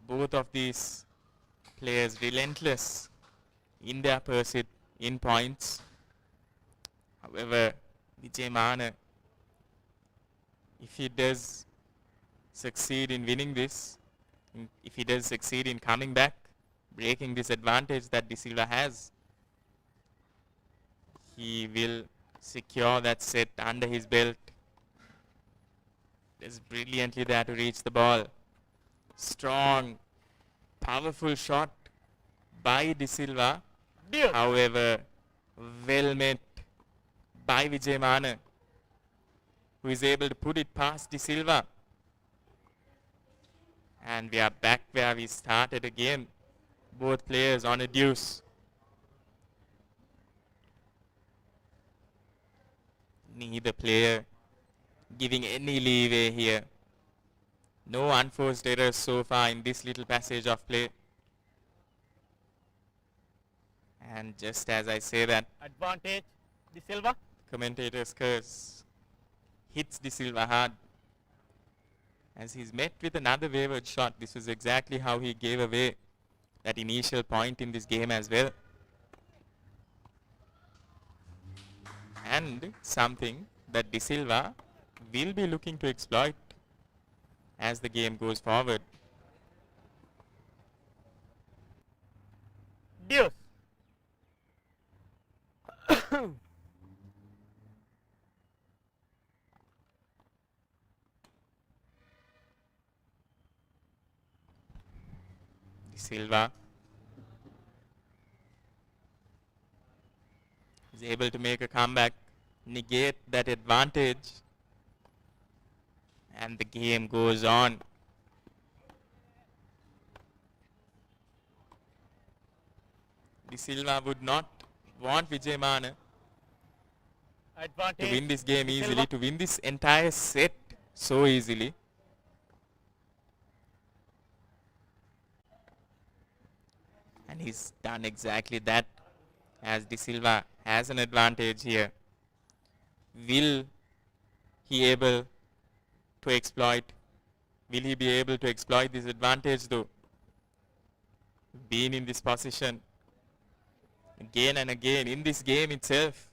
Both of these players relentless in their pursuit in points. However, Vijay, if he does succeed in winning this, if he does succeed in coming back, breaking this advantage that De Silva has, he will secure that set under his belt. Is brilliantly there to reach the ball. Strong, powerful shot by De Silva. However, well met by Vijay, who is able to put it past De Silva. And we are back where we started again. Both players on a deuce. Neither player giving any leeway here. No unforced errors so far in this little passage of play. And just as I say that, advantage De Silva. Commentator's curse hits De Silva hard as he's met with another wayward shot. This was exactly how he gave away that initial point in this game as well. And something that De Silva will be looking to exploit as the game goes forward. Deuce. De Silva is able to make a comeback, negate that advantage, and the game goes on. De Silva would not want Vijay to win this game easily, to win this entire set so easily. And he's done exactly that, as De Silva has an advantage here. Will he able to exploit? Will he be able to exploit this advantage though? Being in this position again and again in this game itself.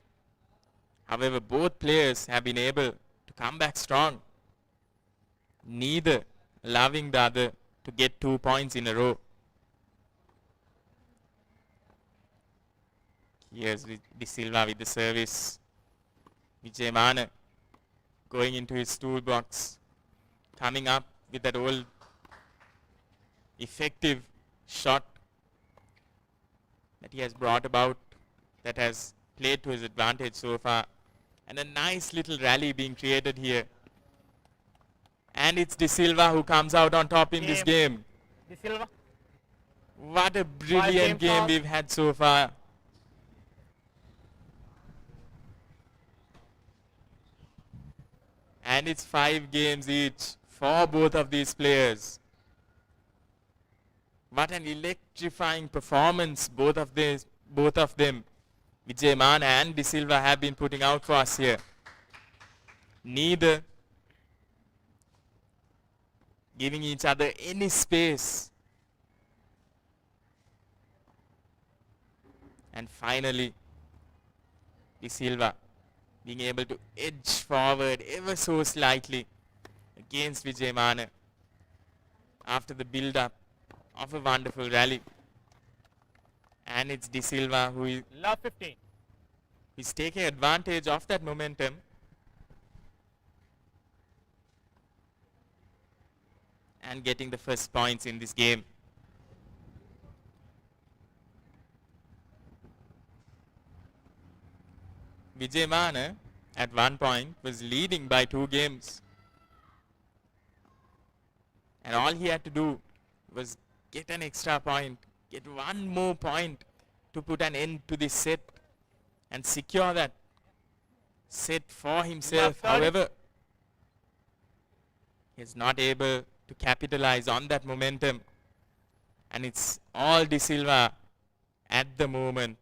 However, both players have been able to come back strong, neither allowing the other to get 2 points in a row. Here's De Silva with the service. Vijay going into his toolbox, coming up with that old effective shot that he has brought about, that has played to his advantage so far. And a nice little rally being created here. And it's De Silva who comes out on top in this game. De Silva. What a brilliant game we've had so far. And it's 5 games each for both of these players. What an electrifying performance both of them, Vijay Mana and De Silva, have been putting out for us here. Neither giving each other any space. And finally, De Silva being able to edge forward ever so slightly against Vijay Mana after the build-up of a wonderful rally. And it's De Silva who is love 15. He's taking advantage of that momentum. And getting the first points in this game. Vijay Mana at one point was leading by 2 games. And all he had to do was get an extra point, get one more point to put an end to this set and secure that set for himself. However, he's not able to capitalize on that momentum. And it's all De Silva at the moment.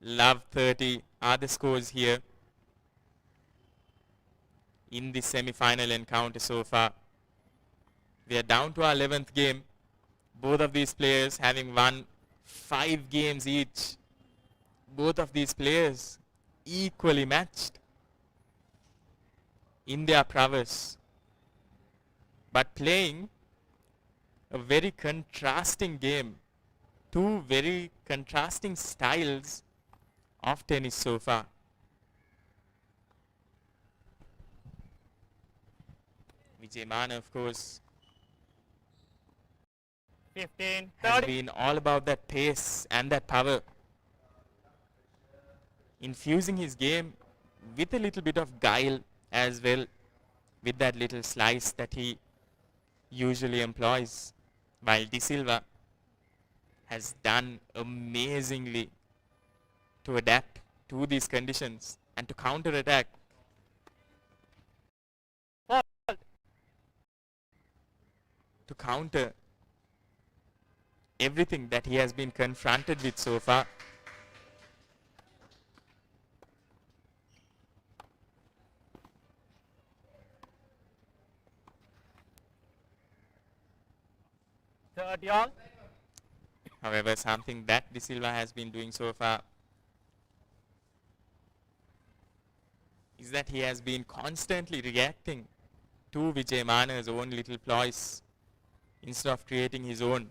Love 30 are the scores here in the semi-final encounter so far. We are down to our 11th game. Both of these players having won 5 games each. Both of these players equally matched in their prowess, but playing a very contrasting game. 2 very contrasting styles of tennis so far. Vijay Mana, of course, 15, 30. has been all about that pace and that power, infusing his game with a little bit of guile as well, with that little slice that he usually employs, while De Silva has done amazingly to adapt to these conditions and to counter-attack. To counter everything that he has been confronted with so far. Third all. However, something that De Silva has been doing so far is that he has been constantly reacting to Vijay Mana's own little ploys instead of creating his own.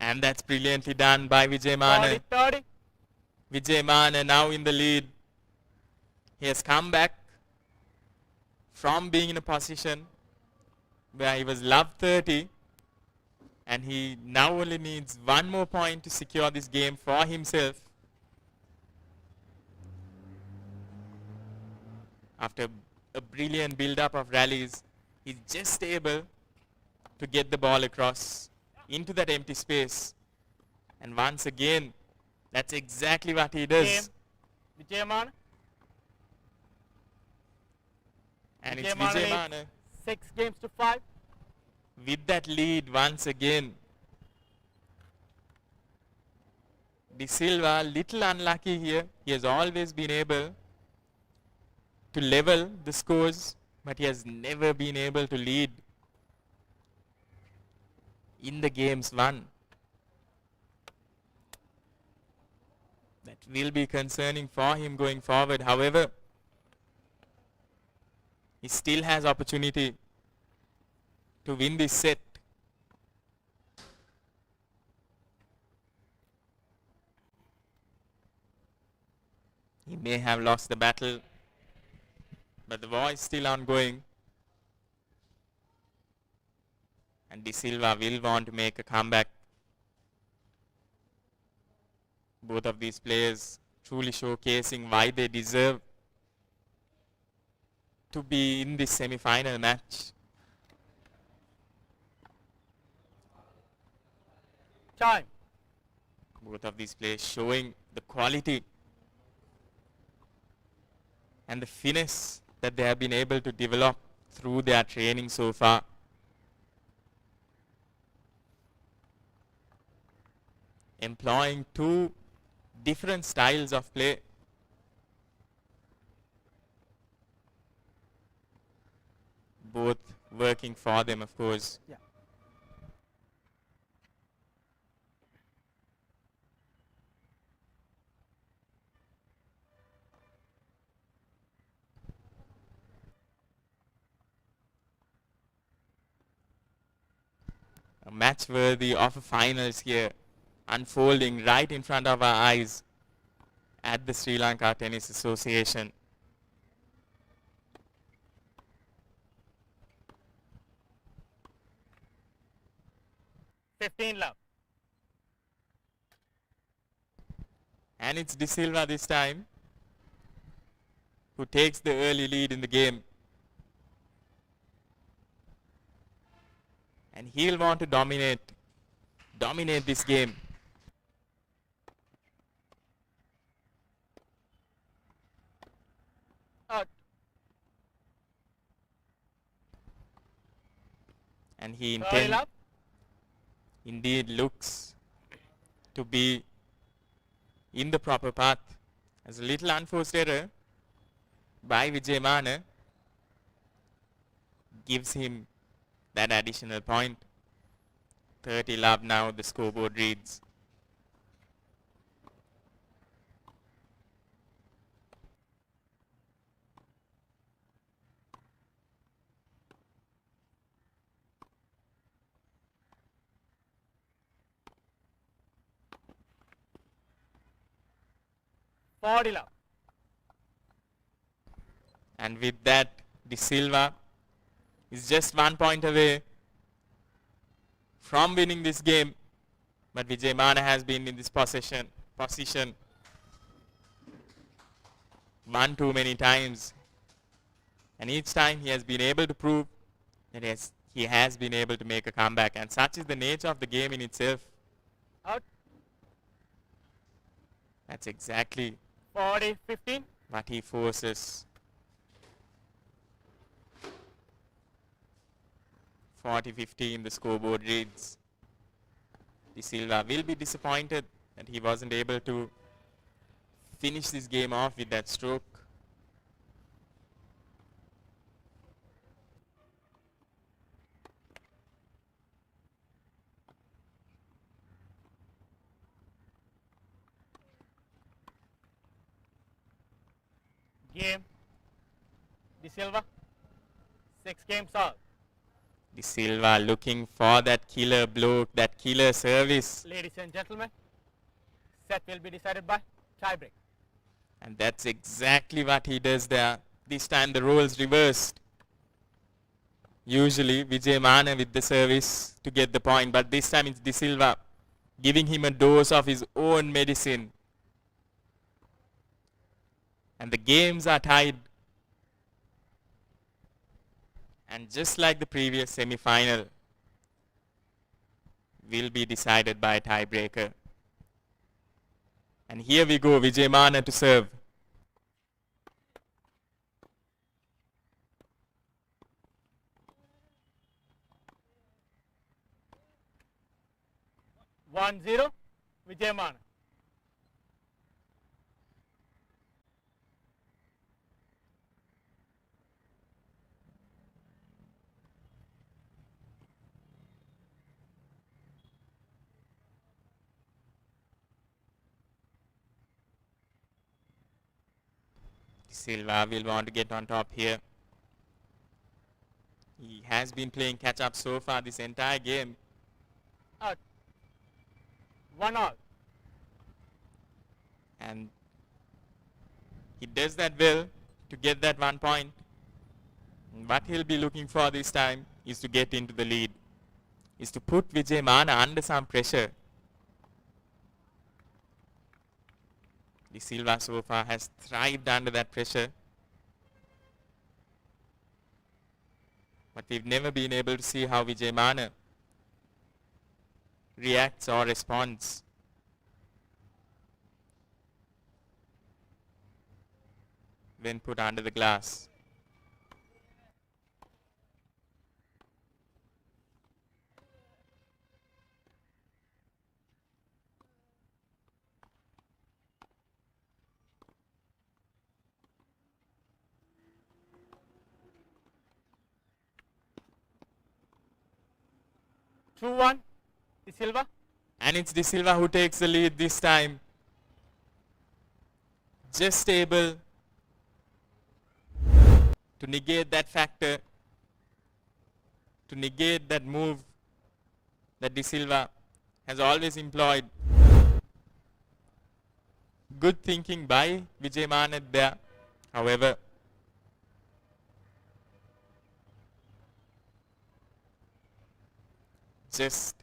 And that's brilliantly done by Vijay Mana. 30. Vijay Mana now in the lead. He has come back from being in a position where he was love 30, and he now only needs one more point to secure this game for himself. After a brilliant build-up of rallies, he's just able to get the ball across into that empty space. And once again, that's exactly what he does. Vijay Mana. And it's Vijay Mana 6 games to 5. with that lead once again. De Silva, little unlucky here. He has always been able to level the scores, but he has never been able to lead in the games won. That will be concerning for him going forward. However, he still has opportunity to win this set. He may have lost the battle, but the war is still ongoing. And De Silva will want to make a comeback. Both of these players truly showcasing why they deserve to be in this semi-final match. Time. Both of these players showing the quality and the finesse that they have been able to develop through their training so far. Employing two different styles of play. Both working for them, of course. Yeah. A match worthy of a finals here, unfolding right in front of our eyes at the Sri Lanka Tennis Association. Love. And it's De Silva this time who takes the early lead in the game. And he'll want to dominate this game. Out. And he Love. indeed looks to be in the proper path. As a little unforced error by Vijay Mana gives him that additional point. 30 love now, the scoreboard reads. Love. And with that, De Silva is just 1 point away from winning this game. But Vijay Mana has been in this position one too many times. And each time he has been able to prove that he has been able to make a comeback. And such is the nature of the game in itself. Out. That's exactly 40-15. what he forces. 40-15 the scoreboard reads. De Silva will be disappointed that he wasn't able to finish this game off with that stroke. Game. De Silva. 6 games all. De Silva looking for that killer blow, that killer service. Ladies and gentlemen, set will be decided by tiebreak. And that's exactly what he does there. This time the roles reversed. Usually Vijay Mana with the service to get the point, but this time it's De Silva giving him a dose of his own medicine. And the games are tied. And just like the previous semi-final, will be decided by a tiebreaker. And here we go, Vijay Mana to serve. One zero, Vijay Mana. Silva will want to get on top here. He has been playing catch up so far this entire game. Out. 1-all. And he does that well to get that 1 point. What he'll be looking for this time is to get into the lead, is to put Vijay Mana under some pressure. De Silva so far has thrived under that pressure. But we've never been able to see how Vijay Mana reacts or responds. When put under the glass. Two one, De Silva. And it's De Silva who takes the lead this time. Just able to negate that factor, to negate that move that De Silva has always employed. Good thinking by Vijay Mana there. However, just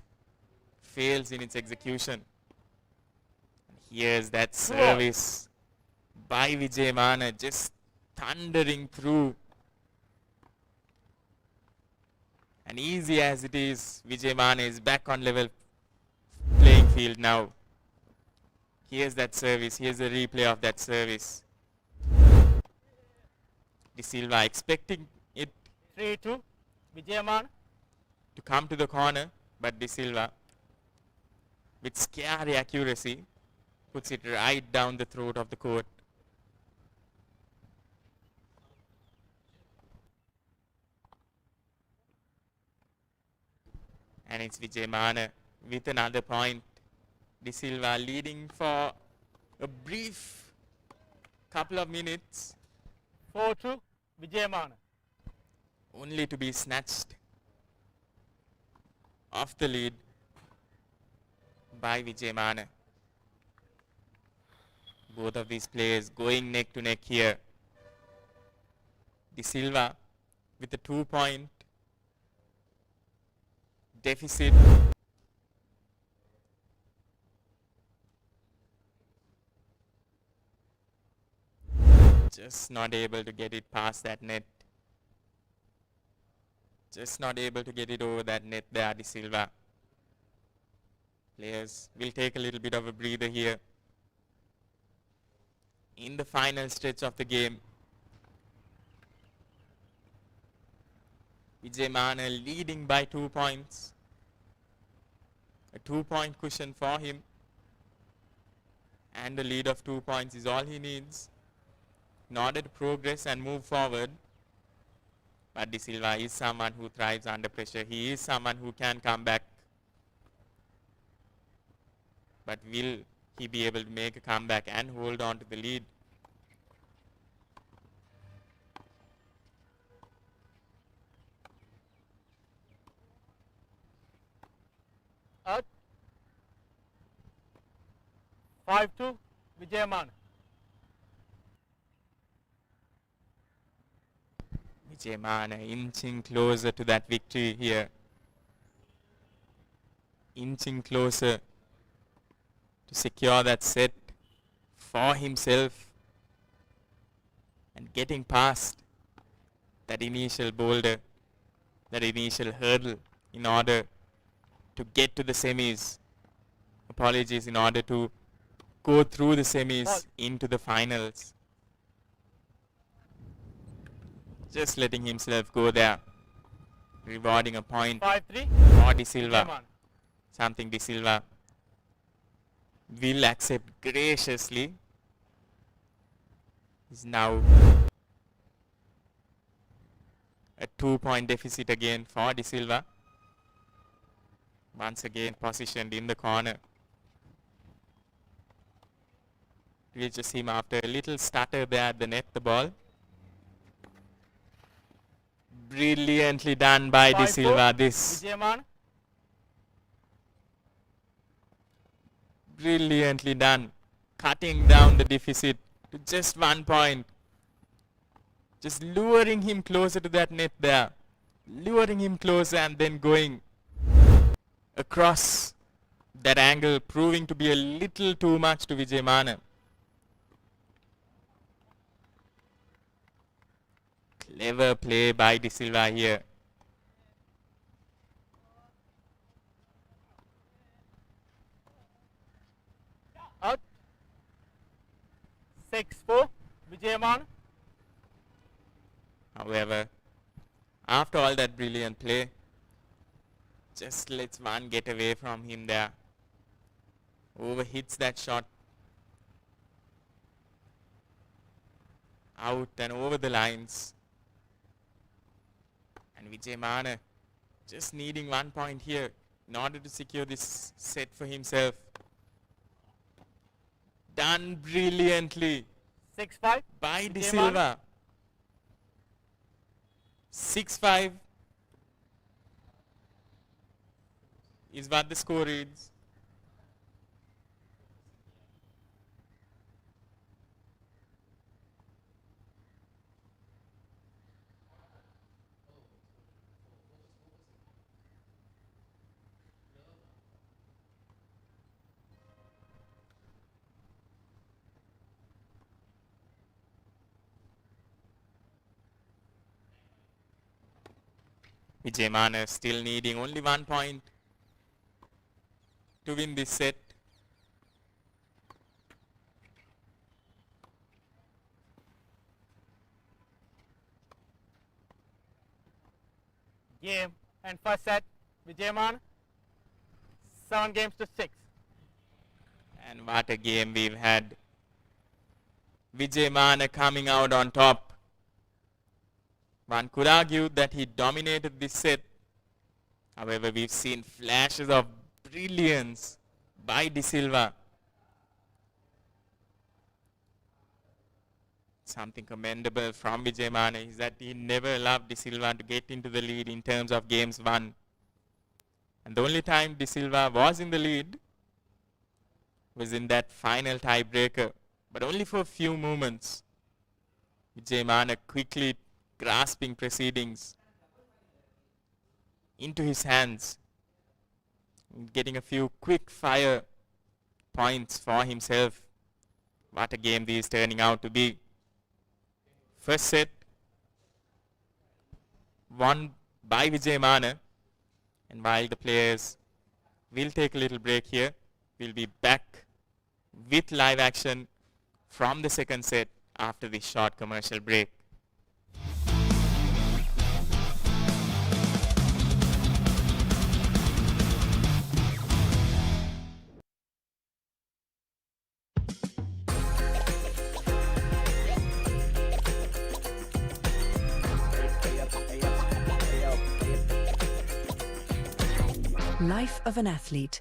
fails in its execution. Here's that service by Vijay Mana, just thundering through. And easy as it is, Vijay Mana is back on level playing field now. Here's that service, here's a replay of that service. De Silva expecting it 3-2, Vijay Mana. To come to the corner, but De Silva, with scary accuracy, puts it right down the throat of the court. And it's Vijay Mana with another point. De Silva leading for a brief couple of minutes. 4-2, Vijay Mana. Only to be snatched off the lead by Vijay Mana. Both of these players going neck to neck here. De Silva with a 2-point deficit. Just not able to get it past that net. Just not able to get it over that net there, De Silva. Players will take a little bit of a breather here. In the final stretch of the game, Vijay Mana leading by 2 points. A 2-point cushion for him. And a lead of 2 points is all he needs in order to progress and move forward. But De Silva is someone who thrives under pressure. He is someone who can come back. But will he be able to make a comeback and hold on to the lead? Out. 5-2, Vijay Mana. Vijay Mana inching closer to that victory here. Inching closer to secure that set for himself and getting past that initial boulder, that initial hurdle in order to get to the semis. Apologies, in order to go through the semis into the finals. Just letting himself go there, rewarding a point 5-3 for De Silva. Something De Silva will accept graciously. Is now a 2-point deficit again for De Silva. Once again positioned in the corner. Reaches him after a little stutter there at the net, the ball. Brilliantly done by De 5-4. Silva. This Vijayaman. brilliantly done, cutting down the deficit to just 1 point. Just luring him closer to that net there. Luring him closer and then going across that angle, proving to be a little too much to Vijayamana. Clever play by De Silva here. Out. 6-4. Vijayaman. However, after all that brilliant play, just lets one get away from him there. Overhits that shot. Out and over the lines. And Vijayamana just needing 1 point here in order to secure this set for himself. Done brilliantly 6-5. by De Vijayamana. Silva. 6-5 is what the score reads. Vijayamana still needing only 1 point to win this set. Game and first set. Vijayaman. 7 games to 6. And what a game we've had. Vijayamana coming out on top. One could argue that he dominated this set. However, we've seen flashes of brilliance by De Silva. Something commendable from Vijayamana is that he never allowed De Silva to get into the lead in terms of games won. And the only time De Silva was in the lead was in that final tiebreaker, but only for a few moments. Vijayamana quickly grasping proceedings into his hands, getting a few quick fire points for himself. What a game this is turning out to be. First set won by Vijayamana, and while the players will take a little break here, we'll be back with live action from the second set after this short commercial break. Life of an athlete.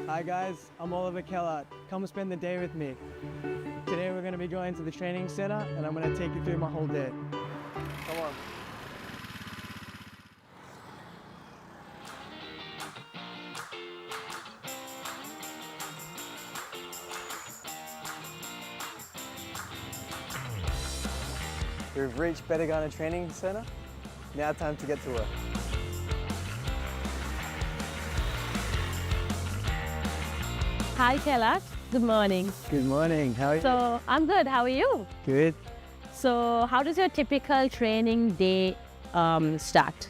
Hi guys, I'm Oliver Kellart. Come spend the day with me. Today we're going to be going to the training center and I'm going to take you through my whole day. Come on. We've reached Betagana Training Center. Now time to get to work. Hi, Kailash. Good morning. Good morning. How are you? So, I'm good. How are you? Good. So, how does your typical training day start?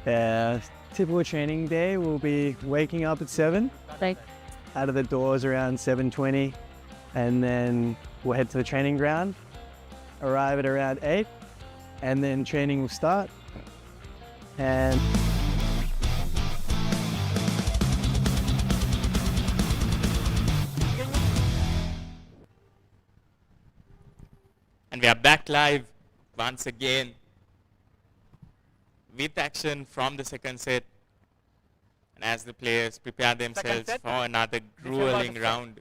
Typical training day will be waking up at 7. Right. Out of the doors around 7:20, and then we'll head to the training ground. Arrive at around 8. and then training will start. And we are back live once again with action from the second set. And as the players prepare themselves for another grueling round.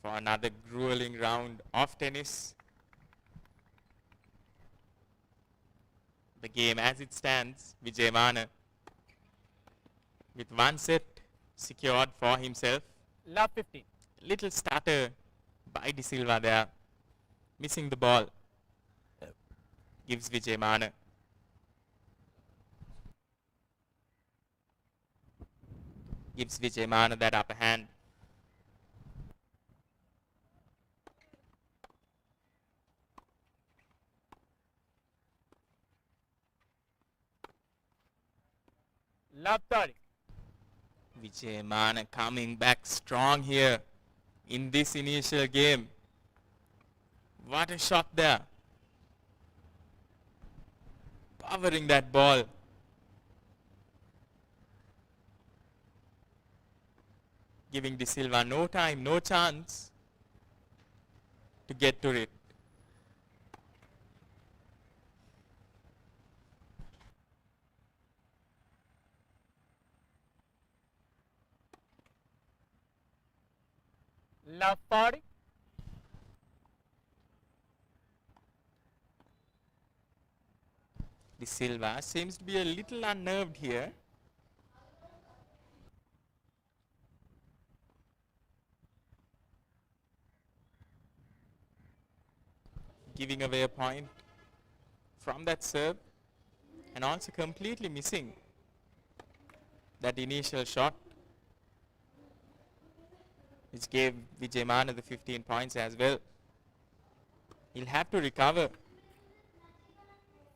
For another grueling round of tennis. The game as it stands, Vijay Mana with one set secured for himself. Love 15. Little starter by De Silva there. Missing the ball. Gives Vijay Mana. Gives Vijay Mana that upper hand. Love 30. Vijay Mana coming back strong here in this initial game. What a shot there. Powering that ball. Giving De Silva no time, no chance to get to it. Love 40. De Silva seems to be a little unnerved here. Giving away a point from that serve and also completely missing that initial shot, which gave Vijay Mana the 15 points as well. He'll have to recover.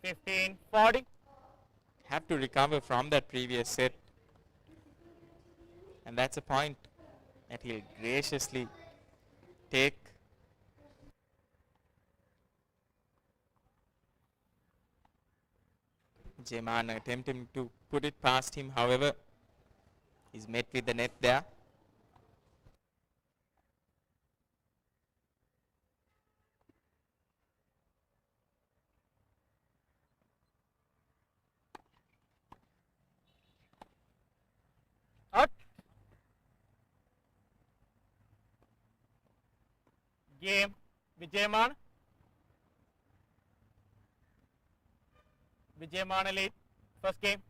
15-40. Have to recover from that previous set. And that's a point that he'll graciously take. Vijay Mana attempting to put it past him, however, he's met with the net there. Out. Game Vijay Mana. Vijay Mana lead. First game.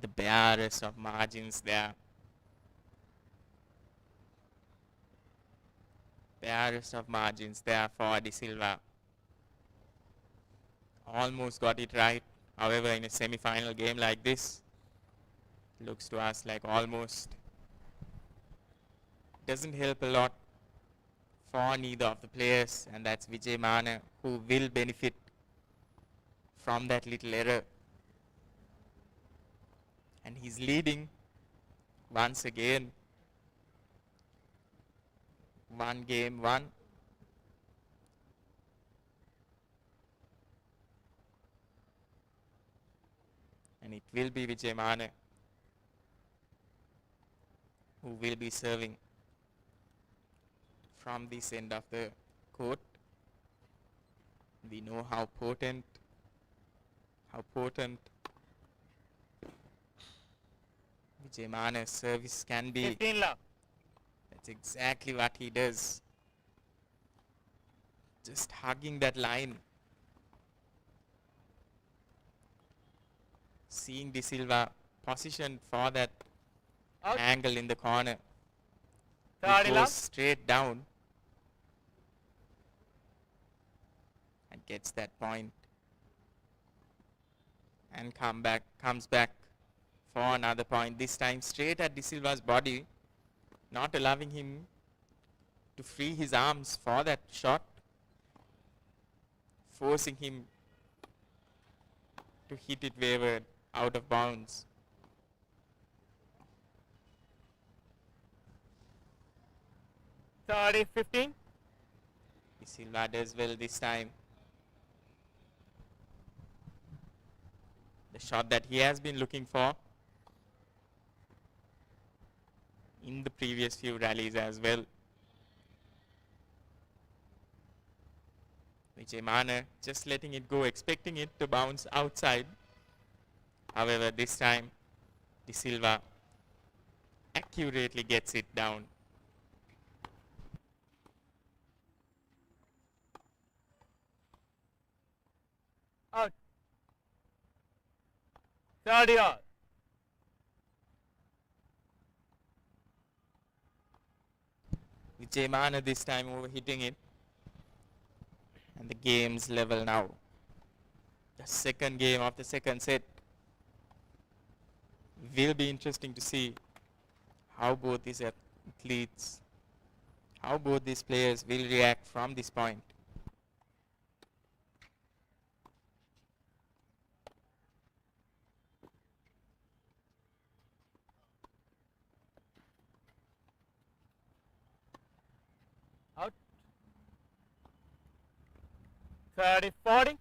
The barest of margins there. Barest of margins there for De Silva. Almost got it right. However, in a semi-final game like this, looks to us like almost doesn't help a lot for neither of the players, and that's Vijay Mana who will benefit from that little error. And he's leading once again. 1-1. And it will be Vijay Mana who will be serving from this end of the court. We know how potent Vijay Mana's service can be. 15 love. That's exactly what he does. Just hugging that line. Seeing De Silva positioned for that angle in the corner. He goes straight down and gets that point. And comes back for another point. This time straight at De Silva's body, not allowing him to free his arms for that shot, forcing him to hit it wayward out of bounds. 30-15. De Silva does well this time. The shot that he has been looking for in the previous few rallies as well. Vijay just letting it go, expecting it to bounce outside. However, this time De Silva accurately gets it down. Out. 30 all. Vijay this time overhitting it. And the game's level now. The second game of the second set. Will be interesting to see how both these athletes, how both these players will react from this point. Out. 30-40.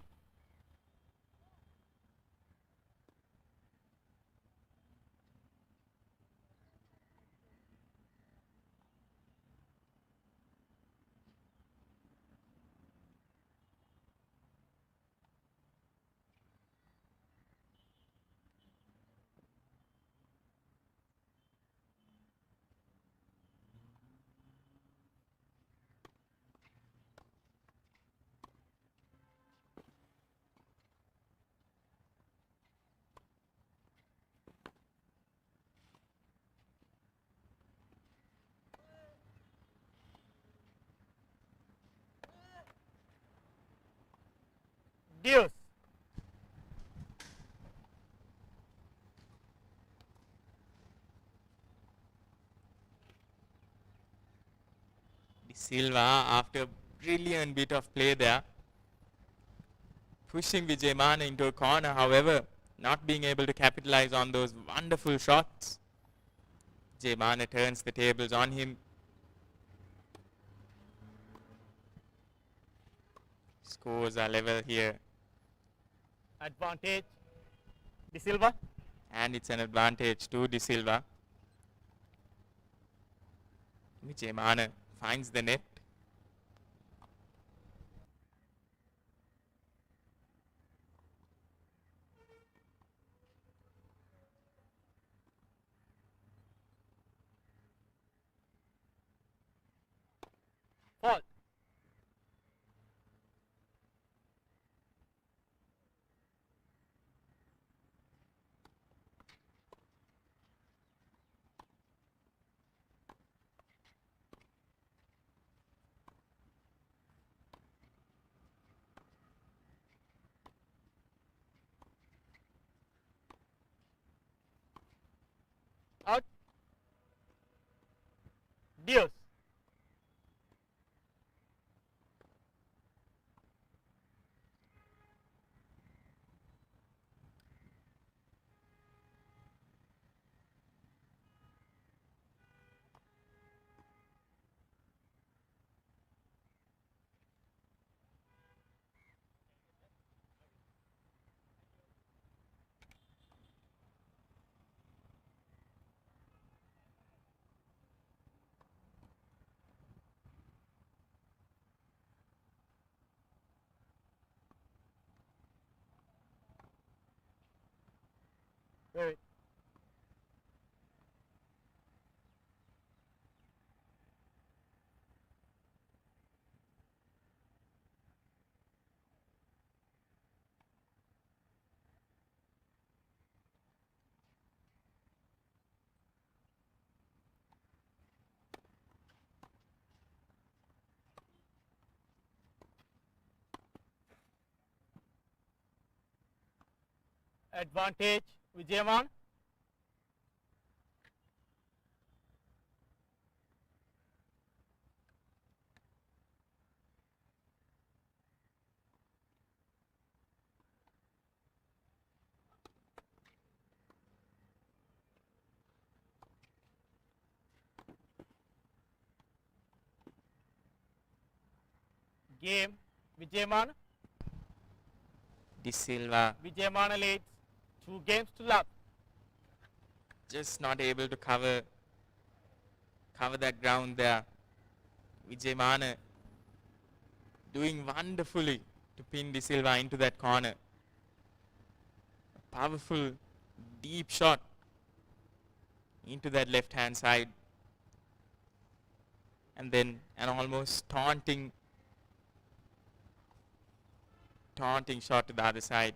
Deuce. De Silva, after a brilliant bit of play there, pushing Vijay into a corner, however, not being able to capitalize on those wonderful shots. Vijay turns the tables on him. Scores are level here. Advantage. De Silva. And it's an advantage to De Silva. Vijay finds the net. Fall. Out. Deuce. Wait. Advantage. Vijay. Game Vijayamana. De Silva Vijayamana leads 2 games to love. just not able to cover that ground there. Vijayamana doing wonderfully to pin De Silva into that corner. A powerful deep shot into that left hand side, and then an almost taunting shot to the other side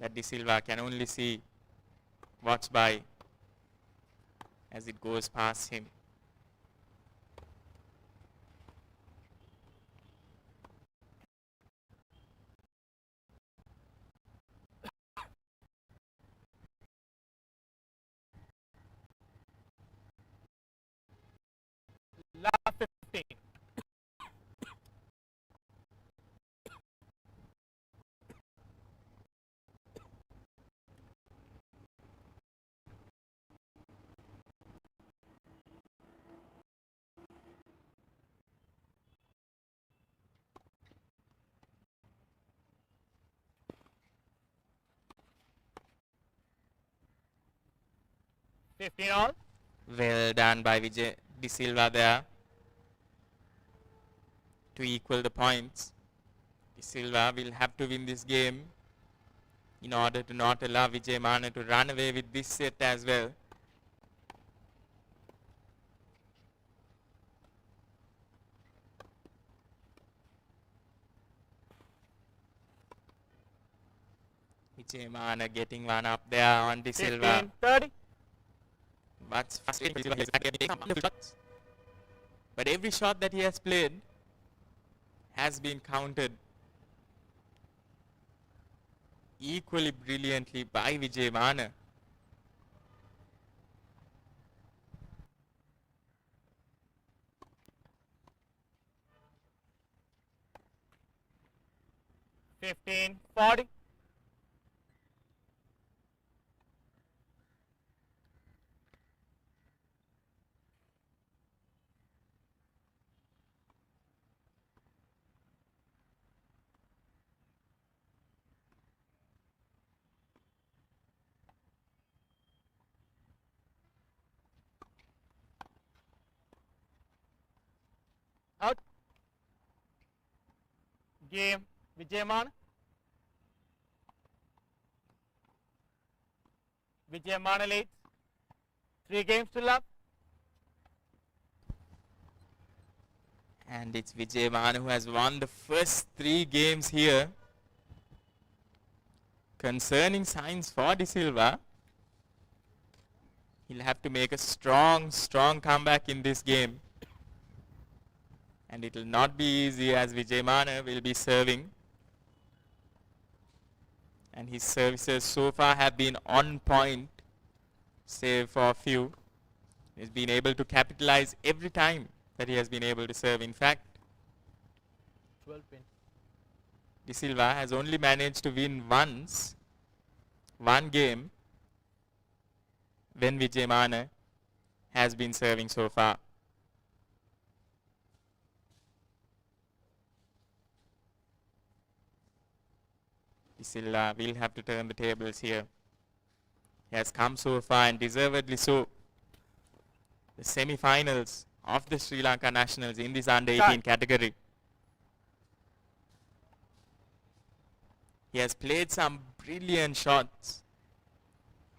that De Silva can only see watch by as it goes past him. Love 15. all. Well done by Vijay De Silva there to equal the points. De Silva will have to win this game in order to not allow Vijayamana to run away with this set as well. Vijayamana getting one up there on De Silva. 15-30. What's frustrating is that he has taken wonderful shots. But every shot that he has played has been countered equally brilliantly by Vijayamana. Fifteen 40. Out. Game Vijayamana. Vijayamana leads 3 games to love. And it's Vijayamana who has won the first 3 games here. Concerning signs for De Silva. He'll have to make a strong comeback in this game. And it will not be easy as Vijayamana will be serving. And his services so far have been on point, save for a few. He's been able to capitalize every time that he has been able to serve. In fact, 12 pin. De Silva has only managed to win once, one game, when Vijayamana has been serving so far. De Silva will have to turn the tables here. He has come so far and deservedly so. The semi-finals of the Sri Lanka Nationals in this under-18 category. He has played some brilliant shots.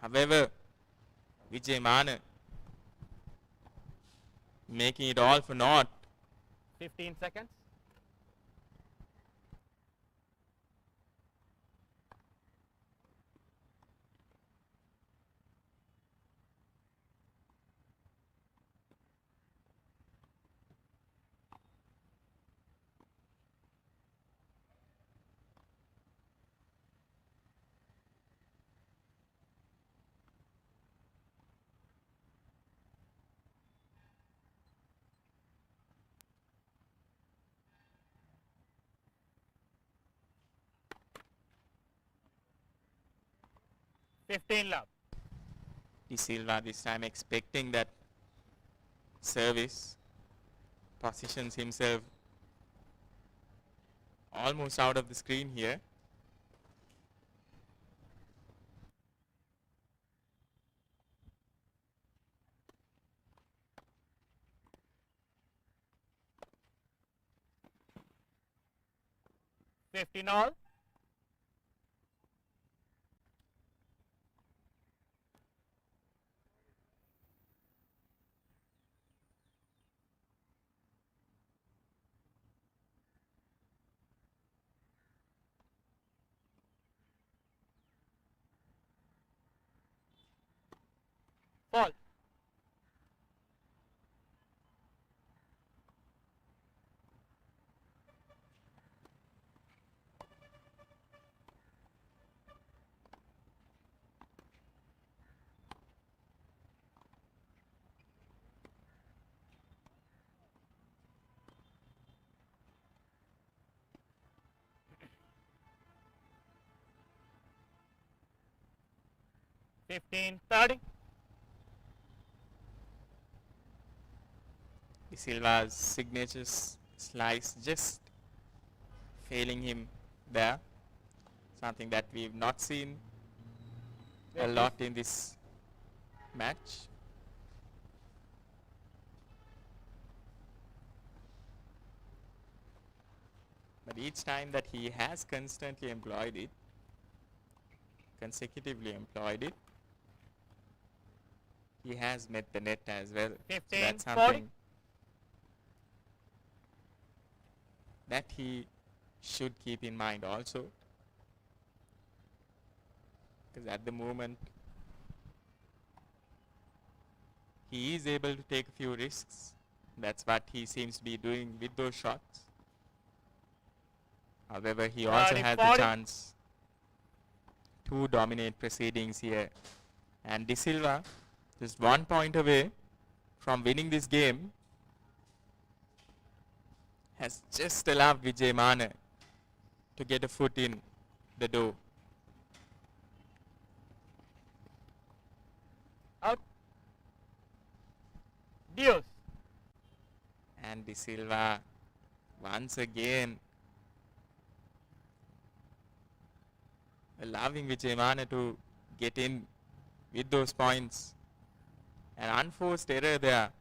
However, Vijayamana making it all for naught. 15 seconds. Love. De Silva this time expecting that service, positions himself almost out of the screen here. Fifteen all. Fall. Fifteen 30. De Silva's signature slice just failing him there. Something that we've not seen a lot in this match. But each time that he has constantly employed it, consecutively employed it, he has met the net as well. 15, so that's 40. something that he should keep in mind also. Because at the moment, he is able to take a few risks. That's what he seems to be doing with those shots. However, he also has the chance to dominate proceedings here. And De Silva, just 1 point away from winning this game, has just allowed Vijay Mane to get a foot in the door. Out. Dios. And De Silva once again allowing Vijay Mane to get in with those points. An unforced error there.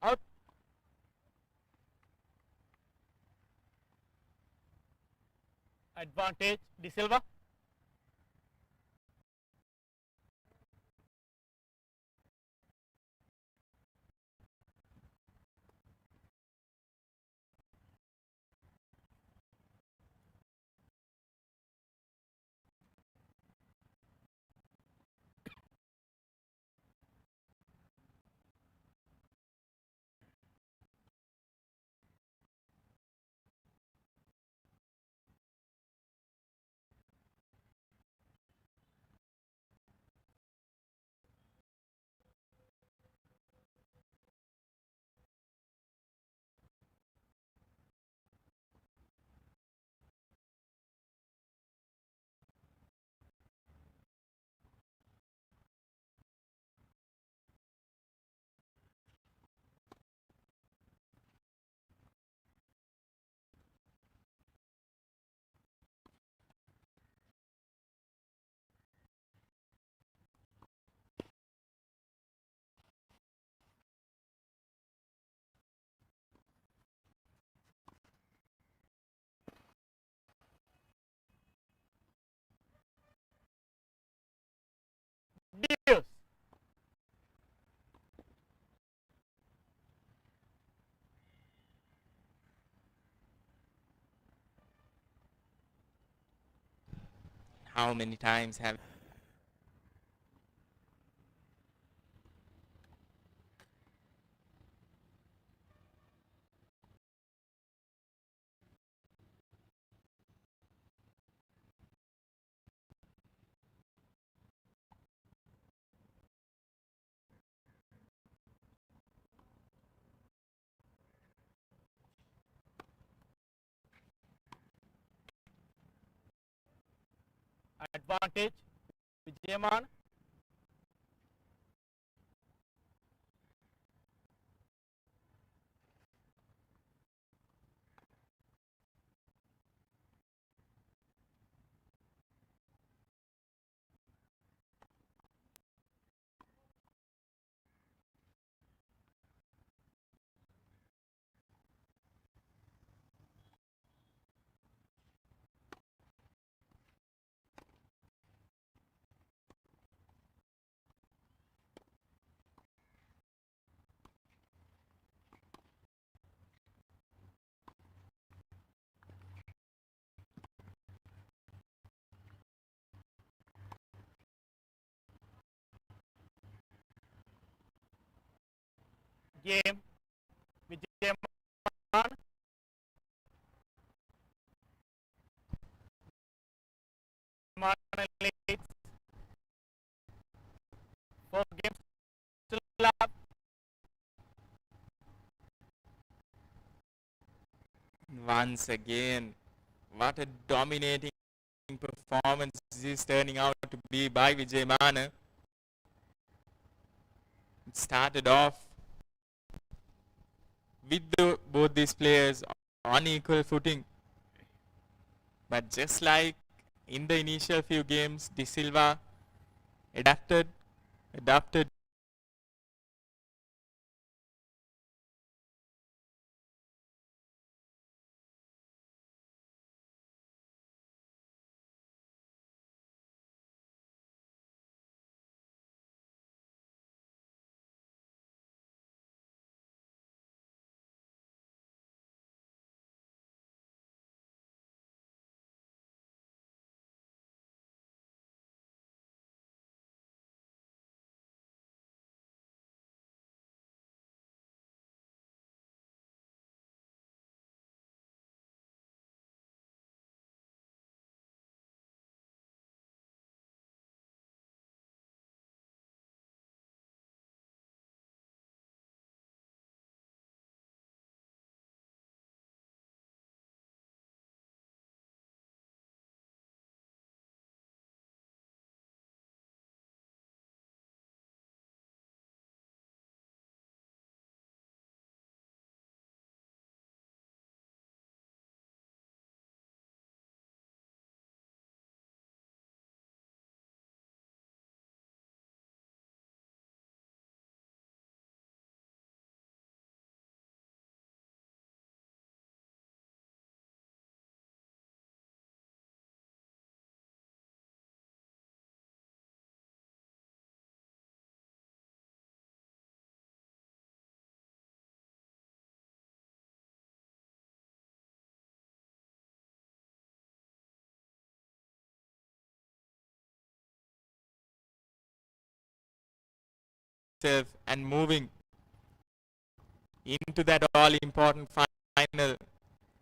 Out. Advantage De Silva. Dios. How many times have advantage. Vijayaman. Game. Vijayaman. Leads 4 games to love. Once again, what a dominating performance this is turning out to be by Vijayamana. It started off with both these players on equal footing. But just like in the initial few games, De Silva adapted and moving into that all-important final,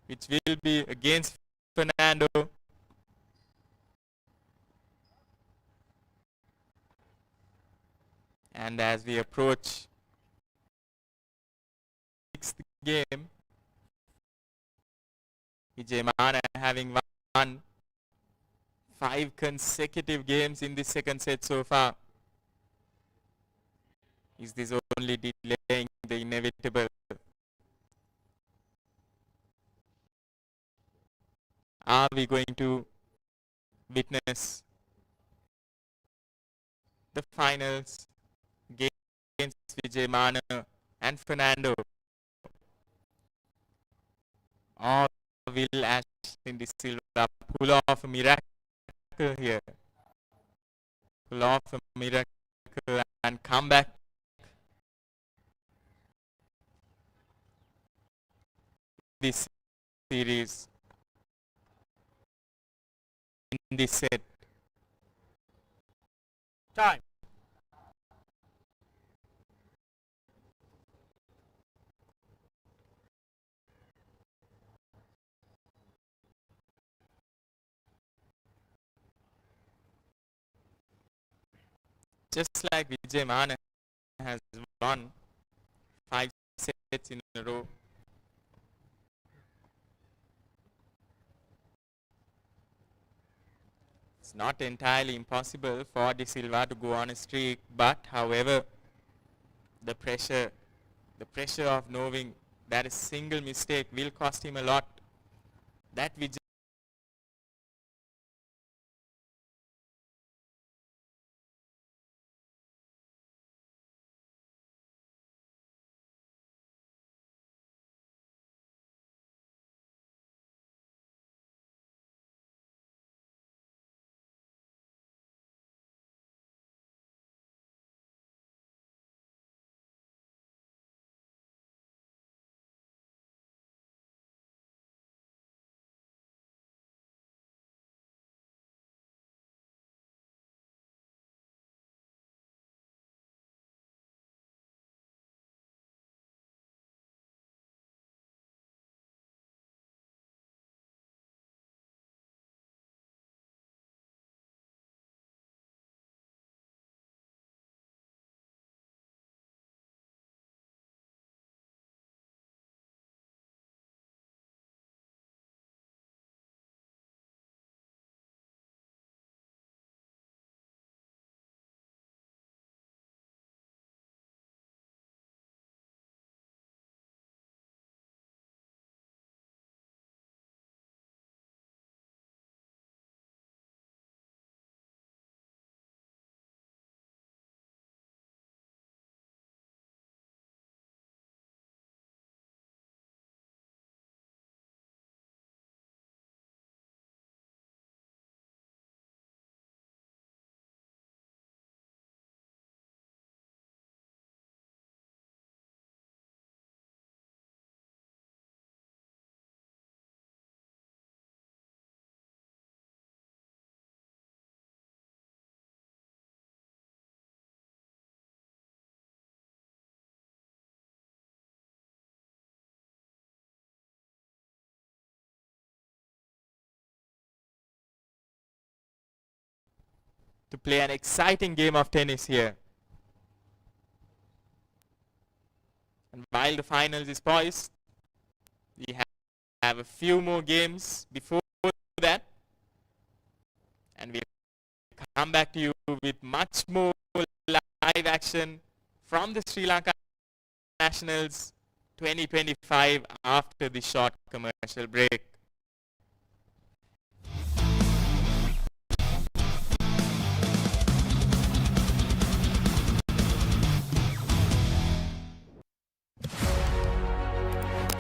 which will be against Fernando. And as we approach the 6th game, Vijayamana having won 5 consecutive games in the second set so far. Is this only delaying the inevitable? Are we going to witness the finals against Vijayamana and Fernando? Or will Ashley De Silva pull off a miracle here? Pull off a miracle and come back this series in this set. Time. Just like Vijayamana has won 5 sets in a row, It's not entirely impossible for De Silva to go on a streak, but however, the pressure of knowing that a single mistake will cost him a lot, that we to play an exciting game of tennis here. And while the finals is poised, we have a few more games before that, and we'll come back to you with much more live action from the Sri Lanka Nationals 2025 after the short commercial break.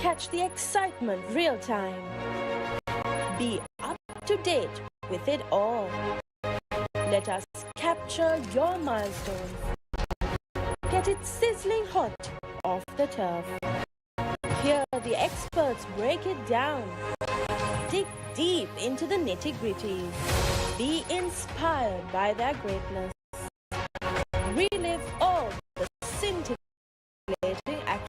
Catch the excitement real time. Be up to date with it all. Let us capture your milestones. Get it sizzling hot off the turf. Hear the experts break it down. Dig deep into the nitty-gritties. Be inspired by their greatness. Relive all the scintillating action.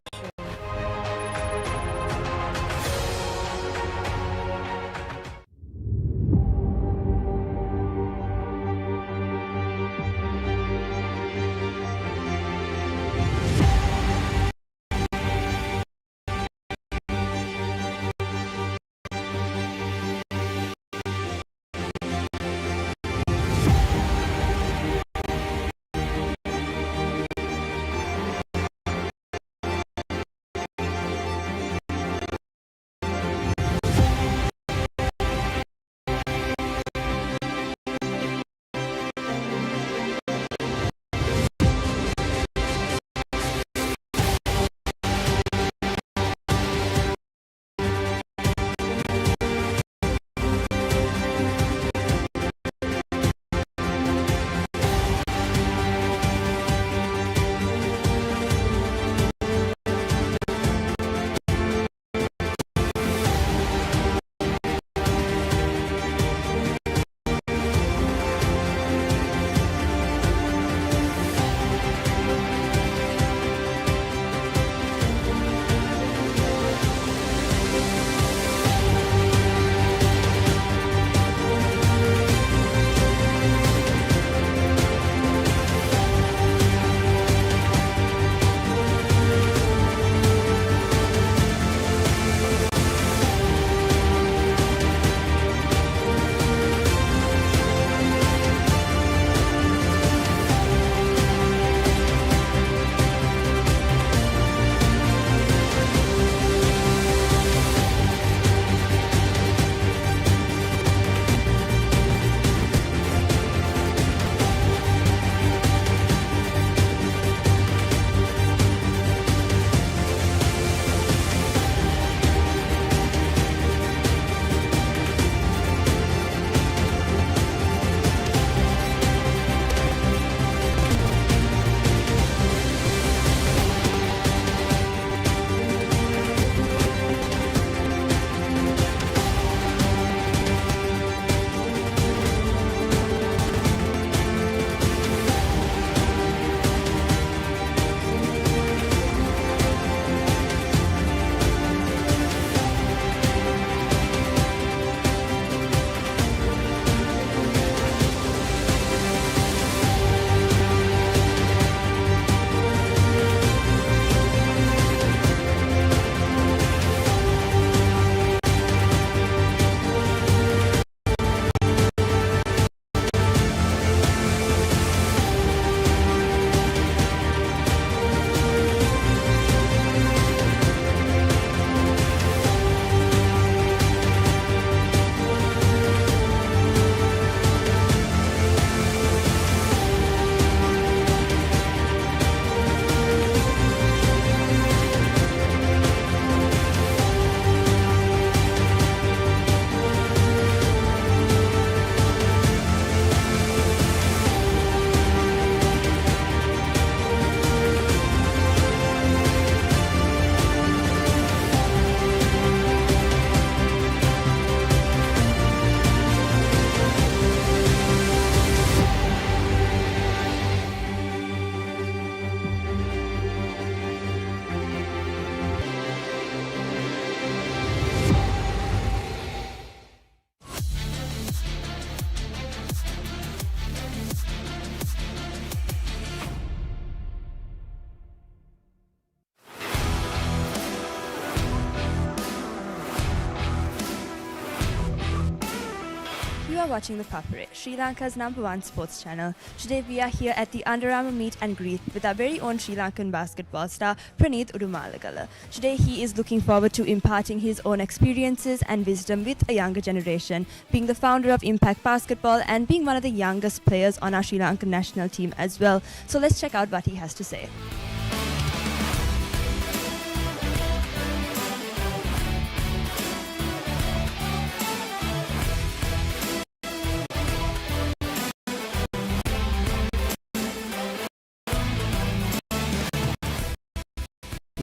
You are watching the Papare, Sri Lanka's #1 sports channel. Today we are here at the Under Armour meet and greet with our very own Sri Lankan basketball star Praneeth Udumalagala. Today he is looking forward to imparting his own experiences and wisdom with a younger generation, being the founder of Impact Basketball and being one of the youngest players on our Sri Lankan national team as well. So let's check out what he has to say.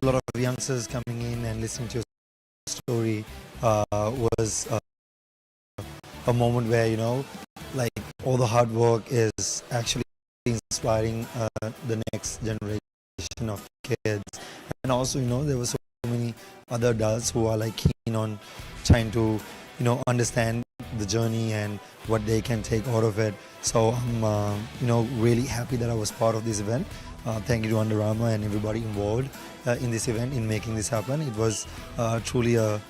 A lot of youngsters coming in and listening to your story was a moment where, you know, like all the hard work is actually inspiring the next generation of kids. And also, you know, there were so many other adults who are like keen on trying to, you know, understand the journey and what they can take out of it. So I'm, you know, really happy that I was part of this event. Thank you to Under Armour and everybody involved in this event, in making this happen. It was truly a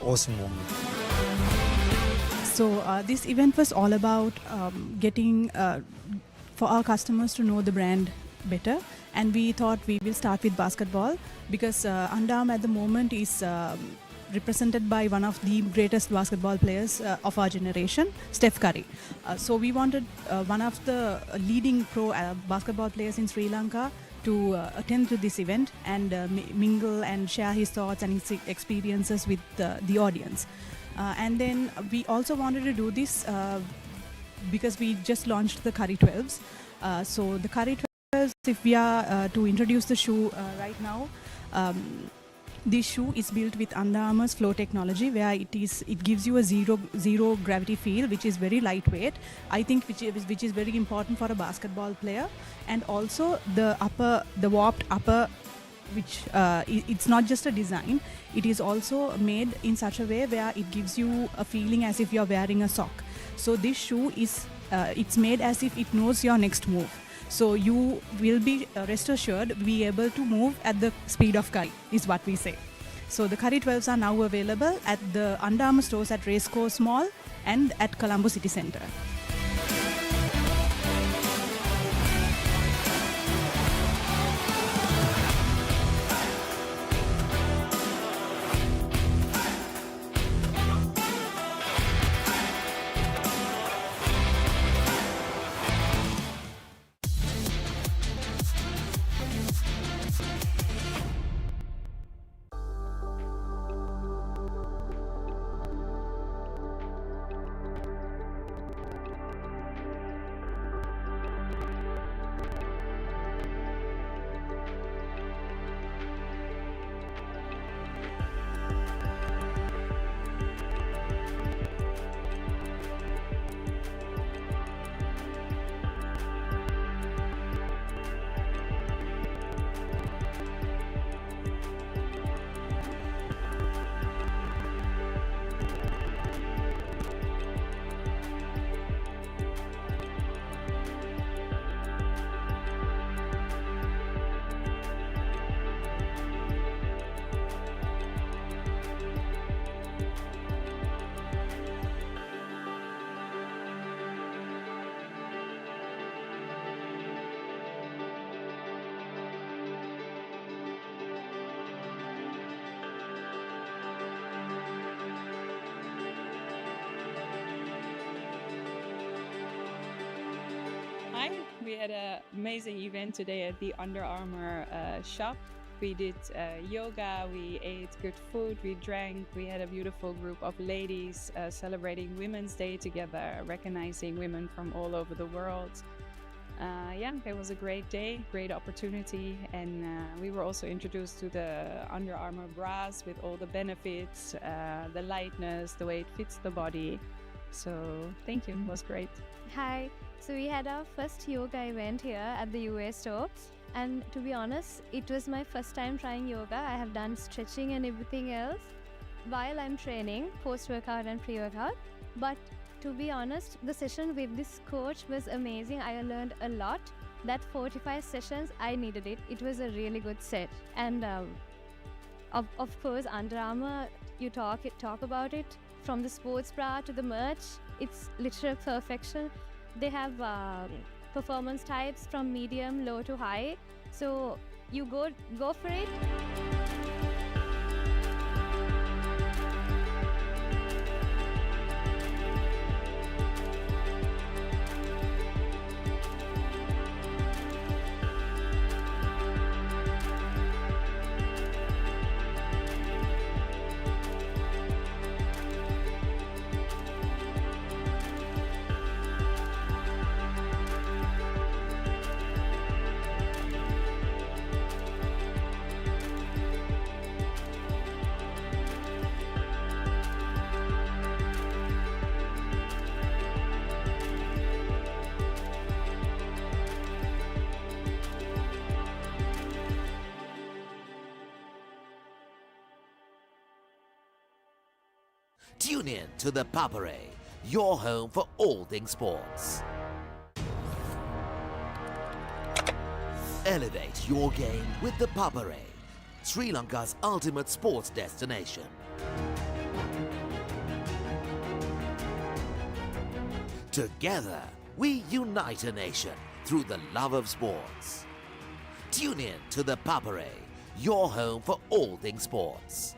awesome moment. So this event was all about getting for our customers to know the brand better, and we thought we will start with basketball because Under Armour at the moment is represented by one of the greatest basketball players of our generation, Steph Curry. So we wanted one of the leading pro basketball players in Sri Lanka to attend to this event and mingle and share his thoughts and his experiences with the audience. And then we also wanted to do this because we just launched the Curry 12s. So the Curry 12s, if we are to introduce the shoe right now, this shoe is built with Under Armour's flow technology, where it gives you a zero gravity feel, which is very lightweight. I think which is very important for a basketball player. And also the warped upper, which it's not just a design, it is also made in such a way where it gives you a feeling as if you're wearing a sock. So this shoe is it's made as if it knows your next move. So you will be rest assured be able to move at the speed of Curry, is what we say. So the Curry 12s are now available at the Under Armour stores at Racecourse Mall and at Colombo City Centre. We had an amazing event today at the Under Armour shop. We did yoga, we ate good food, we drank, we had a beautiful group of ladies celebrating Women's Day together, recognizing women from all over the world. Yeah, it was a great day, great opportunity, and we were also introduced to the Under Armour bras with all the benefits, the lightness, the way it fits the body. So thank you, it was great. Hi. So we had our first yoga event here at the UA store, and to be honest, it was my first time trying yoga. I have done stretching and everything else while I'm training, post-workout and pre-workout. But to be honest, the session with this coach was amazing. I learned a lot. That 45 sessions, I needed it. It was a really good set. And of course, Under Armour, you talk about it, from the sports bra to the merch, it's literal perfection. They have performance types from medium, low to high. So you go for it. Tune in to the Papare, your home for all things sports. Elevate your game with the Papare, Sri Lanka's ultimate sports destination. Together, we unite a nation through the love of sports. Tune in to the Papare, your home for all things sports.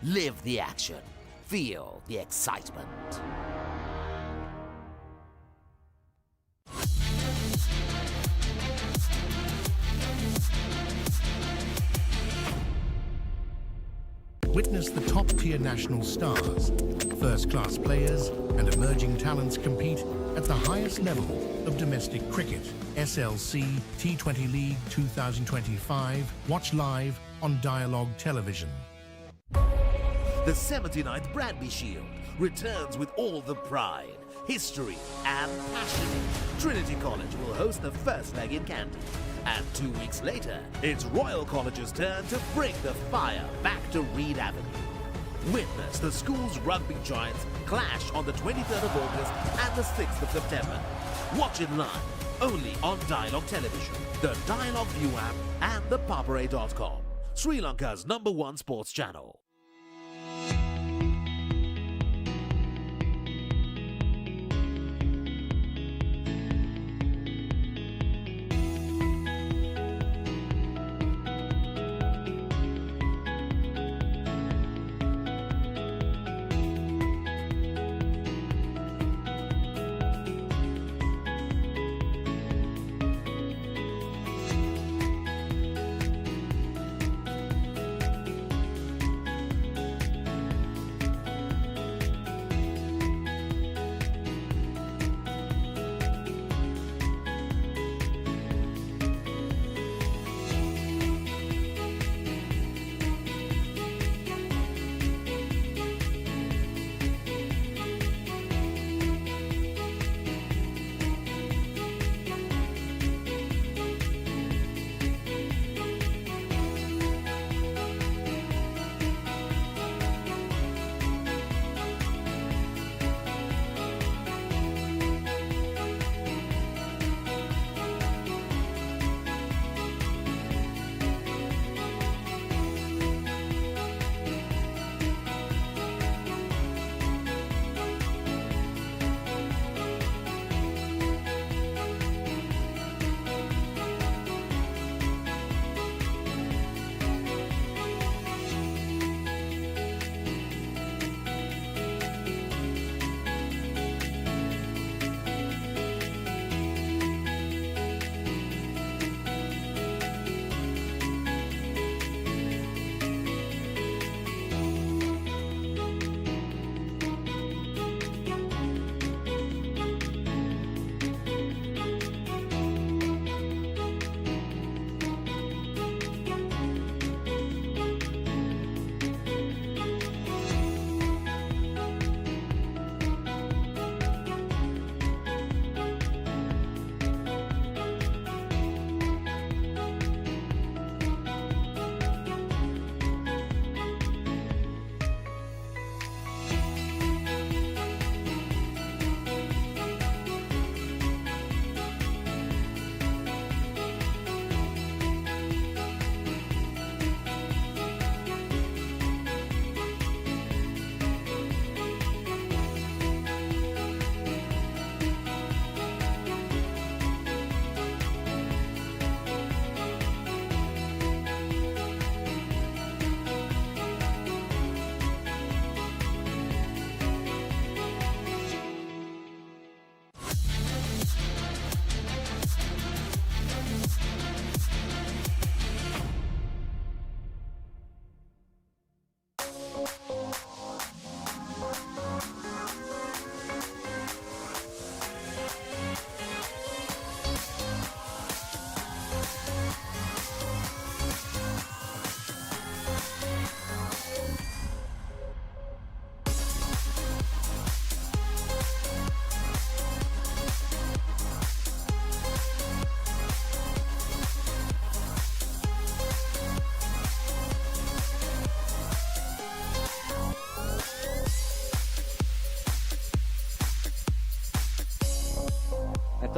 Live the action. Feel the excitement. Witness the top-tier national stars, first-class players and emerging talents compete at the highest level of domestic cricket. SLC T20 League 2025. Watch live on Dialog Television. The 79th Bradby Shield returns with all the pride, history and passion. Trinity College will host the first leg in Kandy. And 2 weeks later, it's Royal College's turn to bring the fire back to Reed Avenue. Witness the school's rugby giants clash on the 23rd of August and the 6th of September. Watch it live, only on Dialog Television, the Dialog ViU App and ThePapare.com, Sri Lanka's #1 sports channel.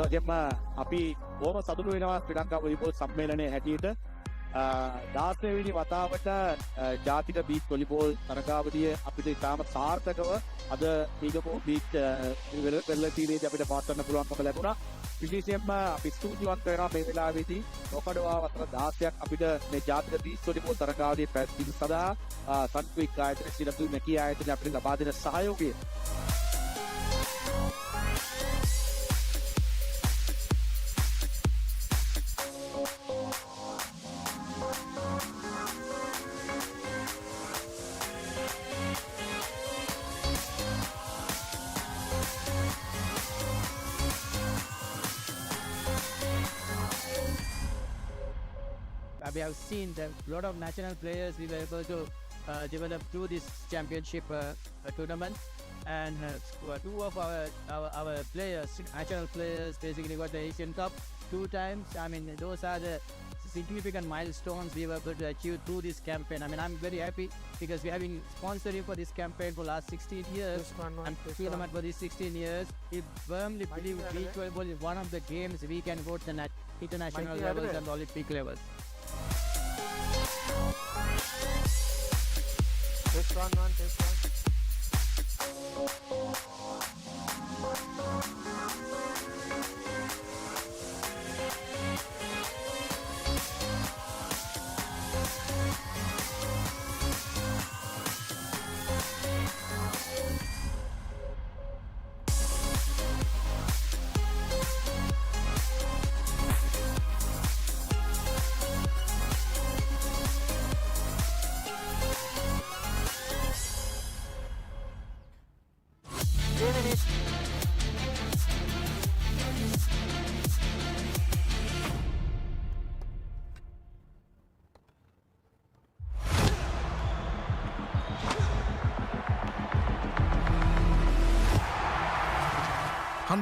වගේම අපි බොහොම සතුටු වෙනවා ශ්‍රී Lanka volleyball සම්මේලනයේ හැටියට 16 වෙනි වතාවට ජාතික beach volleyball තරගාවලිය අපිට ඉතාම සාර්ථකව අද සීගමෝ බීච් වෙරළතීරේදී අපිට පවත්වන්න පුළුවන්කම ලැබුණා. විශේෂයෙන්ම අපි ස්තුතිවන්ත වෙනවා මේ වෙලාවේදී නොකඩවා වතර 16ක් අපිට මේ ජාතික බීච් වොලිබෝල් තරගාවලියේ පැවැත්වීම සඳහා සංස්කෘතික ආයතන ශ්‍රී මැකී ආයතන අපිට ලබා දෙන සහයෝගය. We have seen that a lot of national players we were able to develop through this championship tournament, and two of our players, national players, basically got the Asian Cup 2 times. I mean, those are the significant milestones we were able to achieve through this campaign. I mean, I'm very happy because we have been sponsoring for this campaign for last 16 years and tournament for these 16 years. We firmly believe beach volleyball is one of the games we can go to the international levels and Olympic levels. Test one, test one.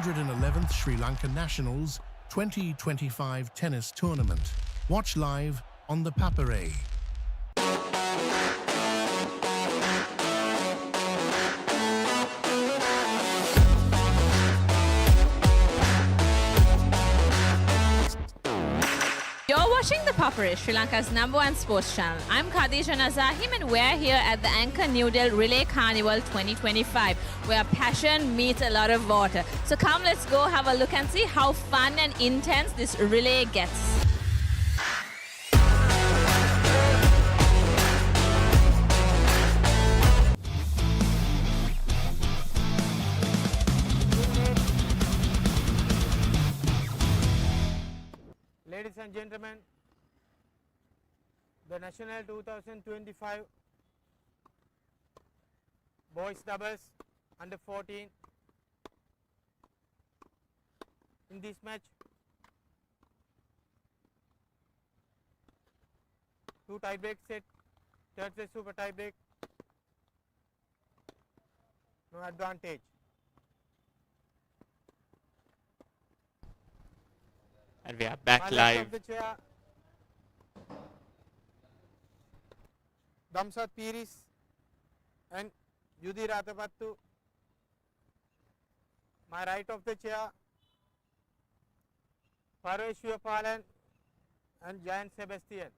th Sri Lanka Nationals 2025 tennis tournament. Watch live on ThePapare. You're watching ThePapare, Sri Lanka's #1 sports channel. I'm Khadija Nazahim and we're here at the Anchor New Delhi Relay Carnival 2025, where passion meets a lot of water. So come, let's go have a look and see how fun and intense this relay gets. Ladies and gentlemen, the National 2025 Boys Doubles Under 14. In this match, 2 tie-break set, third set super tie-break, no advantage. And we are back live. Damsat Piris and Yudi Ratapattu. My right of the chair, Paresh Palan and Giant Sebastian.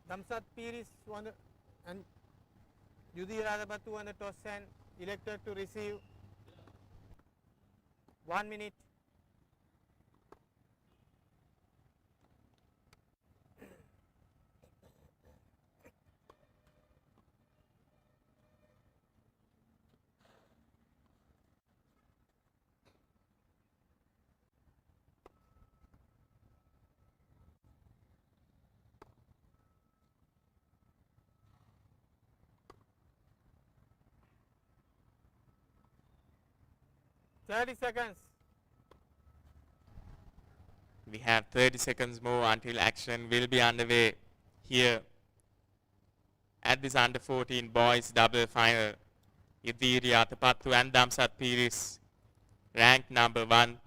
Damsat Piris and Yudi Ratapattu on the toss and elected to receive 1 minute. Thirty seconds. We have 30 seconds more until action will be underway here at this under 14 boys double final. Idiri Atapattu and Damsat Piris, ranked number 1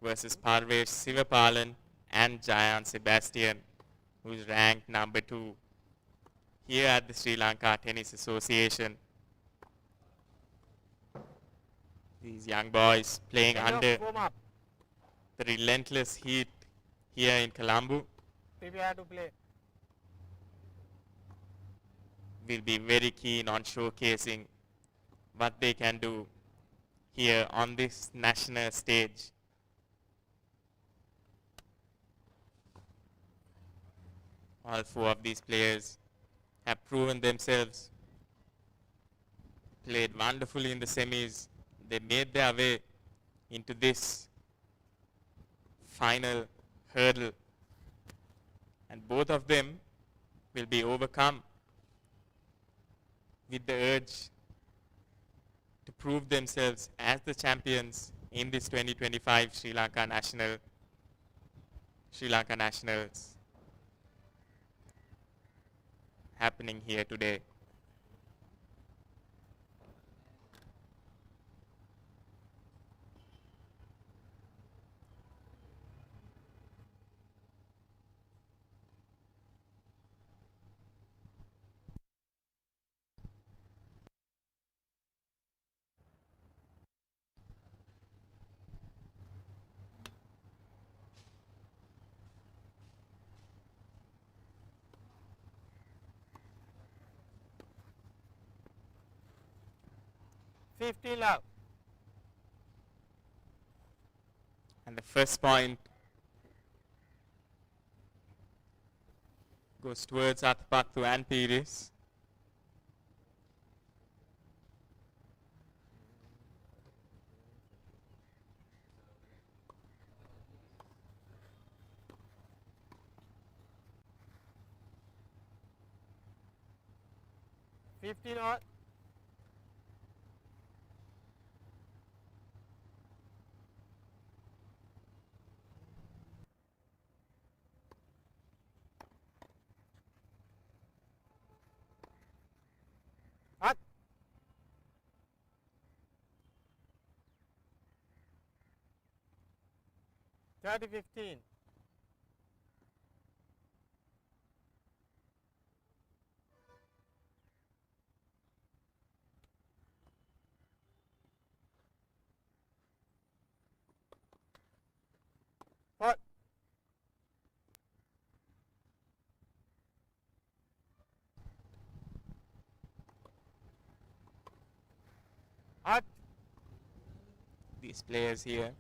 versus Parvesh Sivapalan and Jayan Sebastian, who is ranked number 2 here at the Sri Lanka Tennis Association These young boys playing End of under warm up. the relentless heat here in Colombo Prepare to play. will be very keen on showcasing what they can do here on this national stage. All four of these players have proven themselves, played wonderfully in the semis. They made their way into this final hurdle, and both of them will be overcome with the urge to prove themselves as the champions in this 2025 Sri Lanka Nationals happening here today. Love. And the first point goes towards Atapattu and Pires. All. Hot. 30-15. Hot. Hot. These players here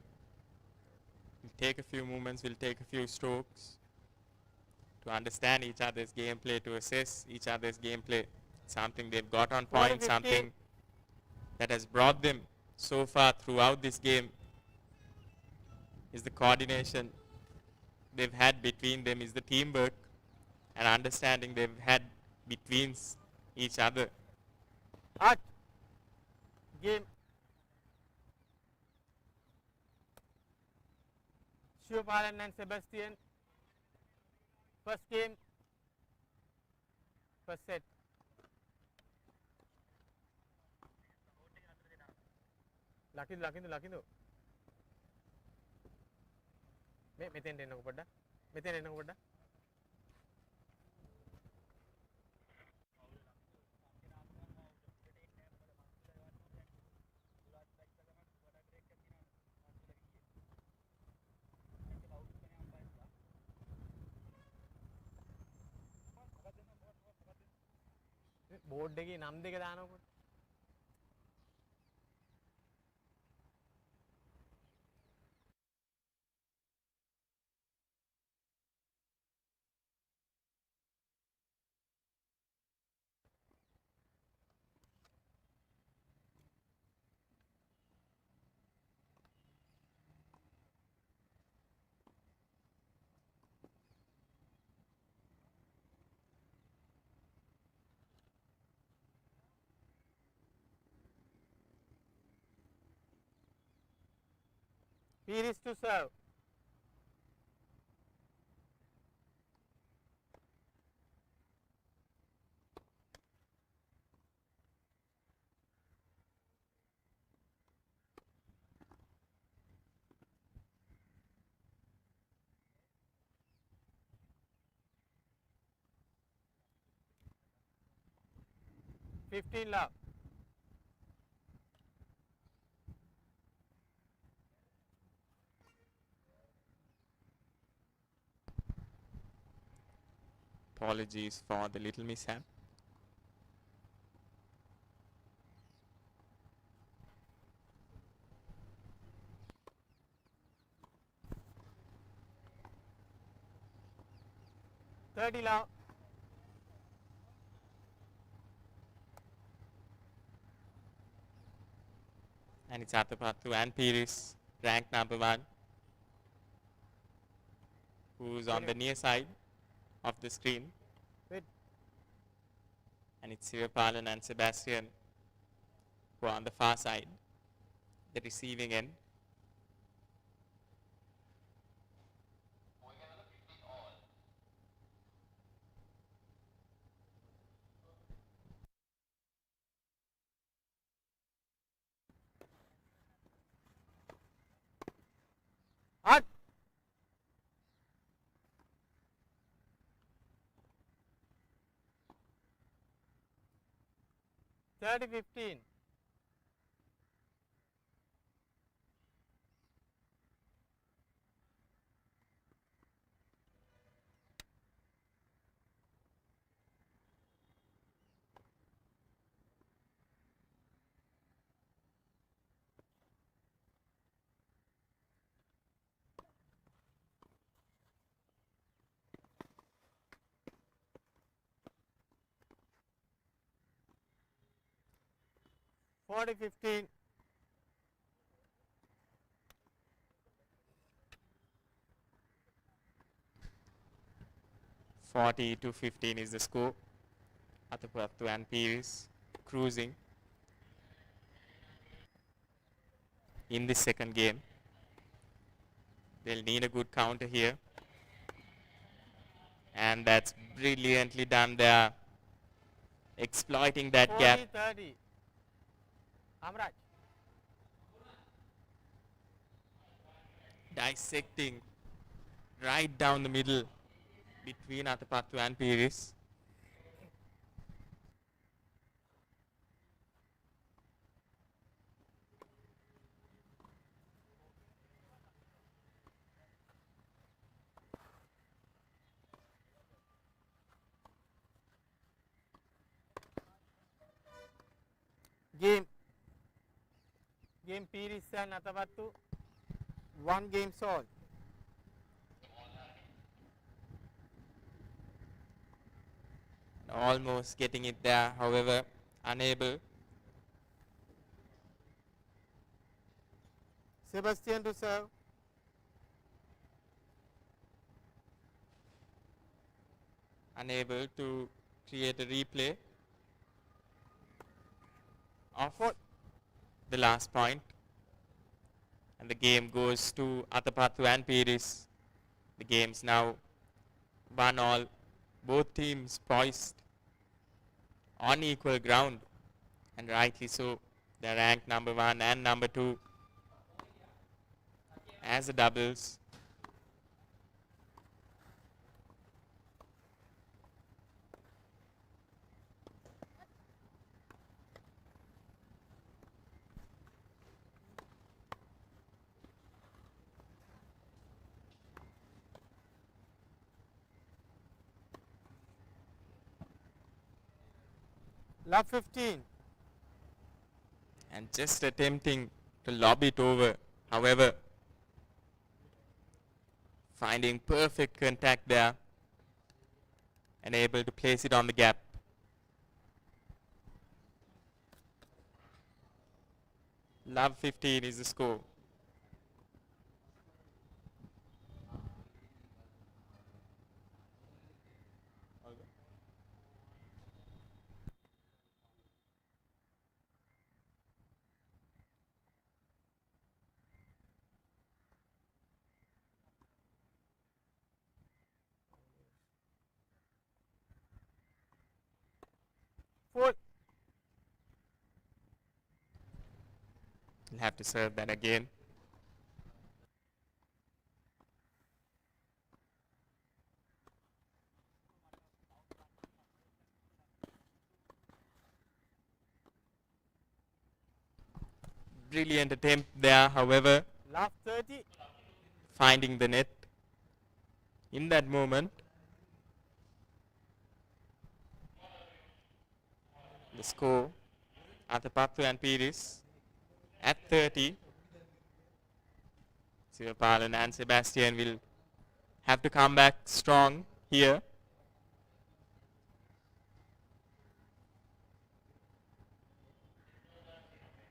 will take a few moments, will take a few strokes to understand each other's gameplay, to assess each other's gameplay. Something they've got on point, 40-15. something that has brought them so far throughout this game is the coordination they've had between them, is the teamwork and understanding they've had between each other. Hot. Game. Shivapalan and Sebastian. First game. First set. Lakindu. Meten එන්නකො පොඩ්ඩක්. මෙතෙන් එන්නකො පොඩ්ඩක්. Board එකේ නම් දෙක දානකො. Pires to serve. Love. Apologies for the little mishap. Love. And it's Atapattu and Pires, ranked number 1, who's on the near side of the screen. Wait. And it's Sivapalan and Sebastian who are on the far side, the receiving end. Hot. 30-15. $40-15. $40-15 is the score. Atapattu and Pires cruising in this second game. They'll need a good counter here. And that's brilliantly done there, exploiting that gap. 40-30. Amraj. Dissecting right down the middle between Atapattu and Pires. Game Pires and Atapattu, 1 game solved. Almost getting it there, however, unable. Sebastian to serve. Unable to create a replay of the last point. And the game goes to Atapattu and Pires. The game's now 1-1. Both teams poised on equal ground, and rightly so. They're ranked number 1 and number 2 as the doubles. Love 15. And just attempting to lob it over, however, finding perfect contact there and able to place it on the gap. Love 15 is the score. We'll have to serve that again. Brilliant attempt there, however, Love 30. finding the net in that moment. The score, Athapattu and Pires at 30. Sivapalan and Sebastian will have to come back strong here.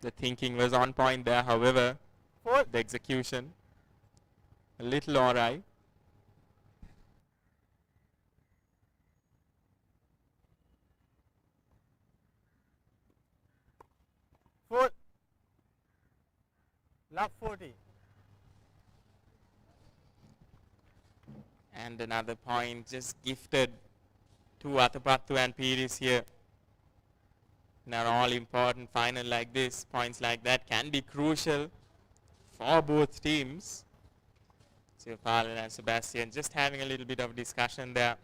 The thinking was on point there, however, the execution a little awry. Four. Love 40. And another point just gifted to Athapattu and Pires here. In an all-important final like this, points like that can be crucial for both teams. Sivapalan and Sebastian just having a little bit of discussion there.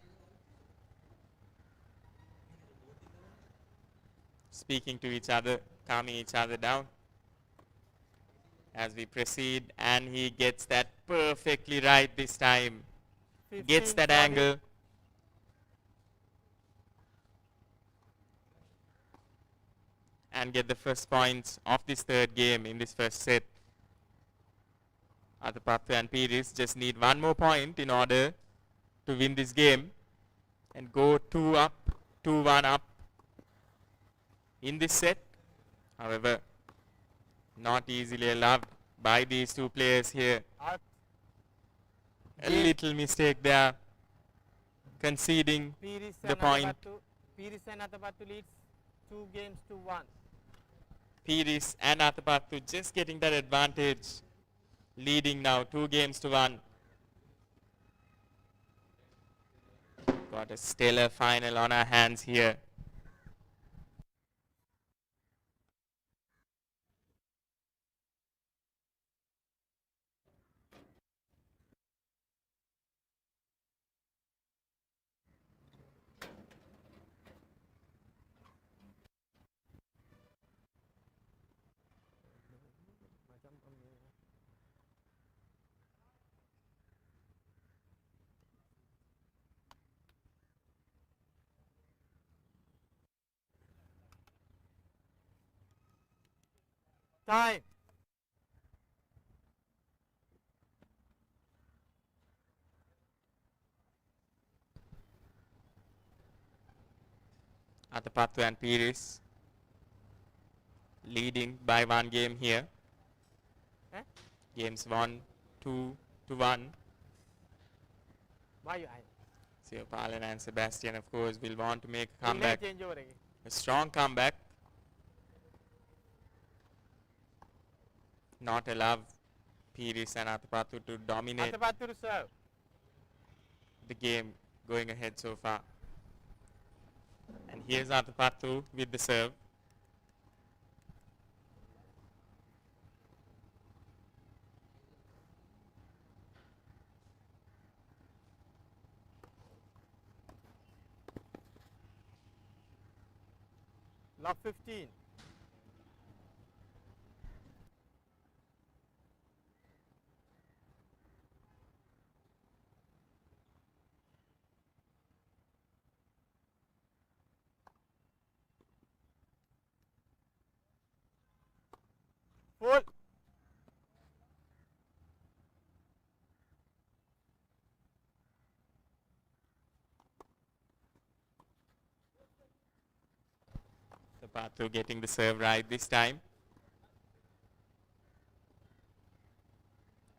Speaking to each other, calming each other down as we proceed, and he gets that perfectly right this time. Gets that angle. And get the first points of this third game in this first set. Athapattu and Pires just need one more point in order to win this game and go 2 up, 2-1 up in this set. However, not easily allowed by these two players here. A little mistake there, conceding the point. Pires and Athapattu leads 2 games to 1. Pires and Athapattu just getting that advantage, leading now 2 games to 1. Got a stellar final on our hands here. Time. Athapattu and Pires leading by 1 game here. Games 1, 2 to 1. Sivapalan and Sebastian, of course, will want to make a comeback. A strong comeback. Not allow Pires and Athapattu to dominate Athapattu to serve. the game going ahead so far. And here's Athapattu with the serve. Love 15. Full. Athapattu getting the serve right this time.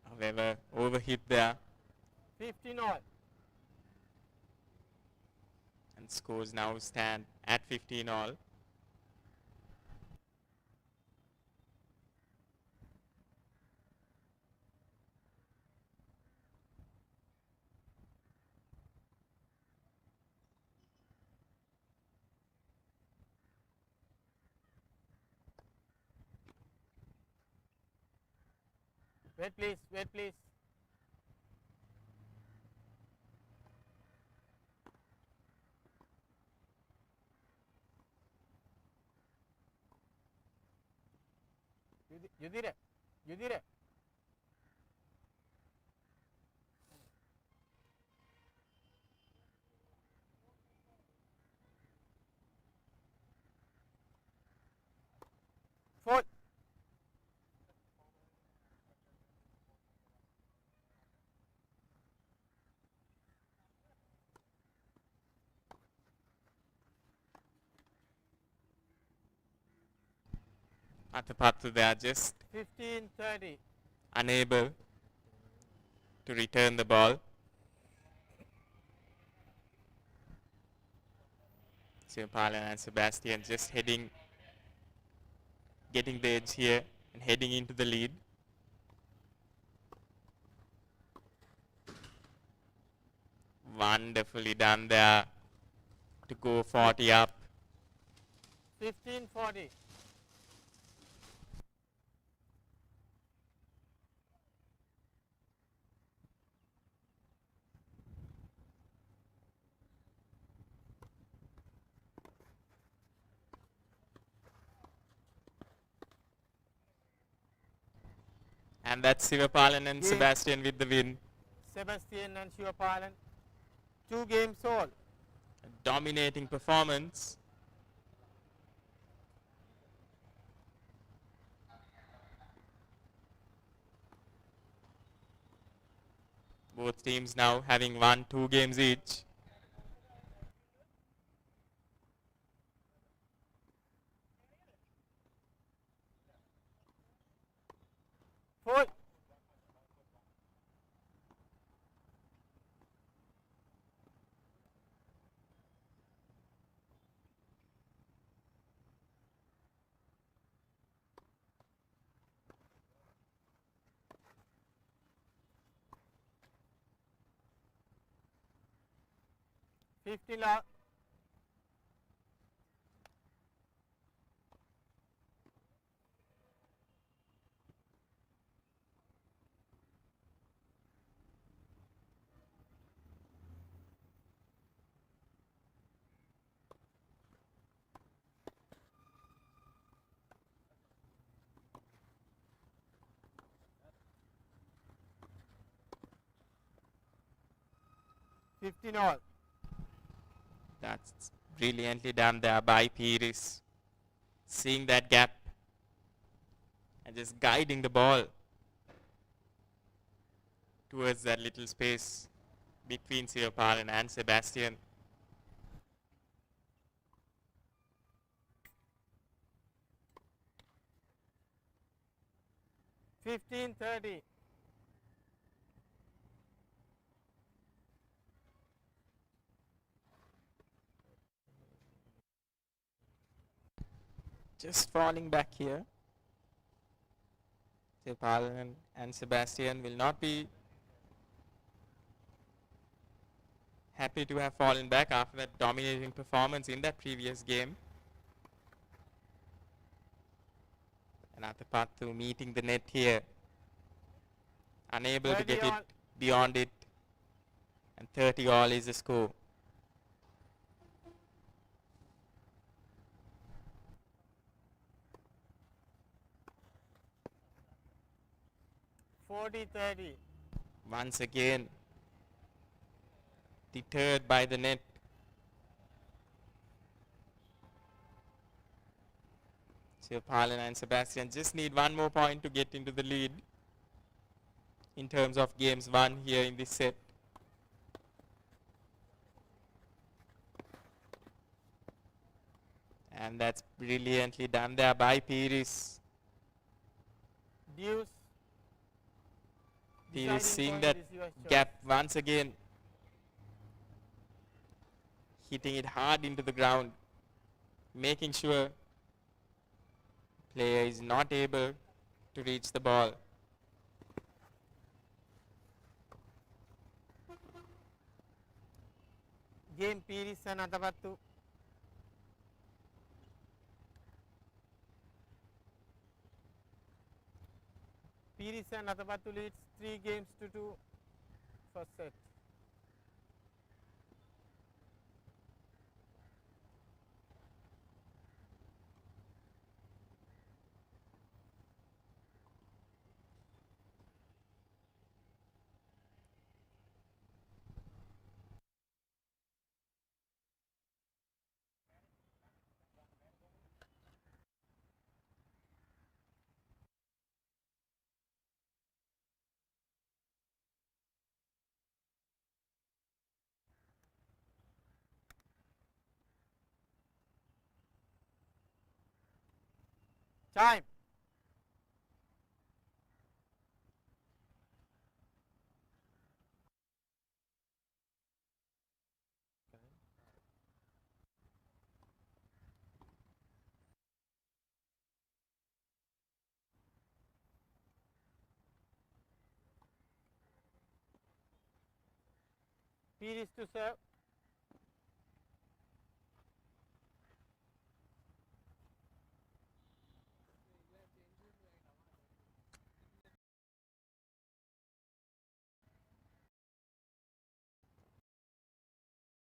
However, overhit there. 15 all. And scores now stand at 15 all. Wait please, wait please. Yudhira, Yudhira. Athapattu, they are just 15-30. unable to return the ball. Sivapalan and Sebastian just getting the edge here and heading into the lead. Wonderfully done there to go 40 up. 15-40. And that's Sivapalan and Sebastian with the win. Sebastian and Sivapalan, 2 games all. A dominating performance. Both teams now having won 2 games each. Four. Fifty la. Fifteen all. That's brilliantly done there by Pires. Seeing that gap and just guiding the ball towards that little space between Sivapalan and Sebastian. Fifteen 30. Just falling back here. Sivapalan and Sebastian will not be happy to have fallen back after that dominating performance in that previous game. And Athapattu meeting the net here. Unable to get it beyond it. And 30 all is the score. $40-30. Once again, deterred by the net. Sivapalan and Sebastian just need 1 more point to get into the lead in terms of games won here in this set. And that's brilliantly done there by Pires. Deuce. Pires seeing that gap once again. Hitting it hard into the ground. Making sure player is not able to reach the ball. Game Pires and Athapattu. Pires and Athapattu leads 3 games to 2 first set. Time. Pires to serve.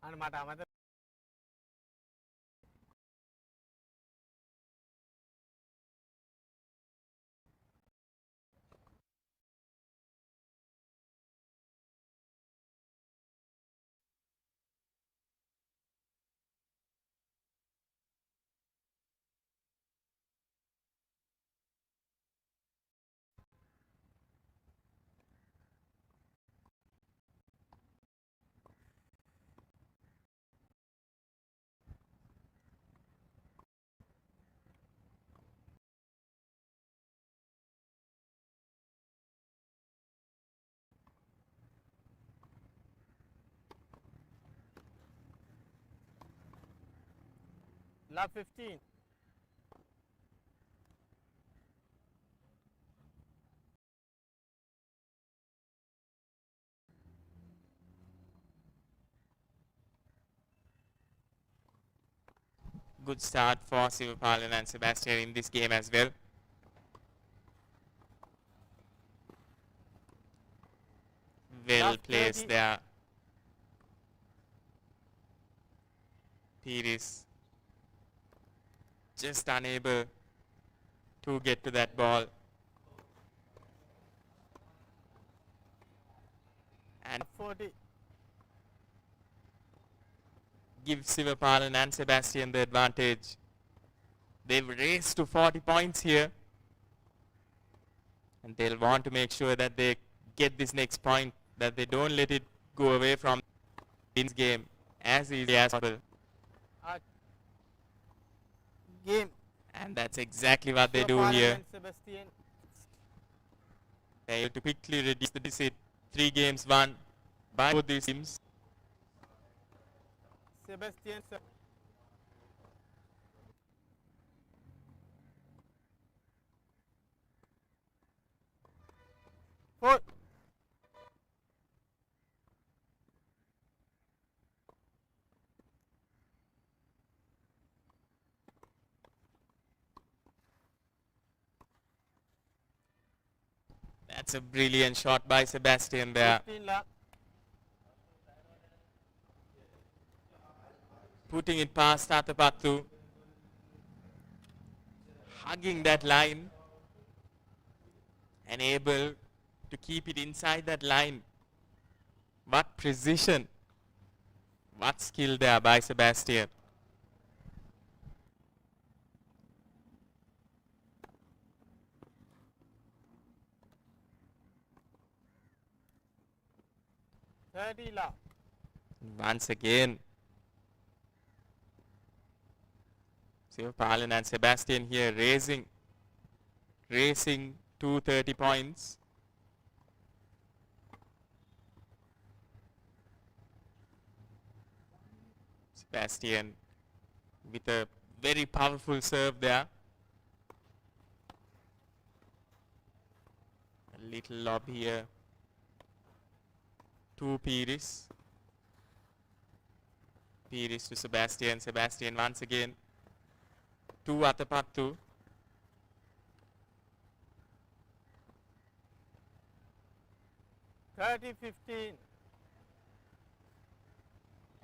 And mata amata. Lap 15. Good start for Sivapalan and Sebastian in this game as well. Well placed there. Pires just unable to get to that ball. And 40. Give Sivapalan and Sebastian the advantage. They've raced to 40 points here. And they'll want to make sure that they get this next point, that they don't let it go away from this game as easily as possible. Game. And that's exactly what they do here. They're able to quickly reduce the deficit. 3 games won by both these teams. Sebastian. Four. That's a brilliant shot by Sebastian there. 15 lap. Putting it past Atapattu. Hugging that line. And able to keep it inside that line. What precision. What skill there by Sebastian. Once again, Sivapalan and Sebastian here racing to 30 points. Sebastian with a very powerful serve there. A little lob here to Pires. Pires to Sebastian. Sebastian once again to Atapattu.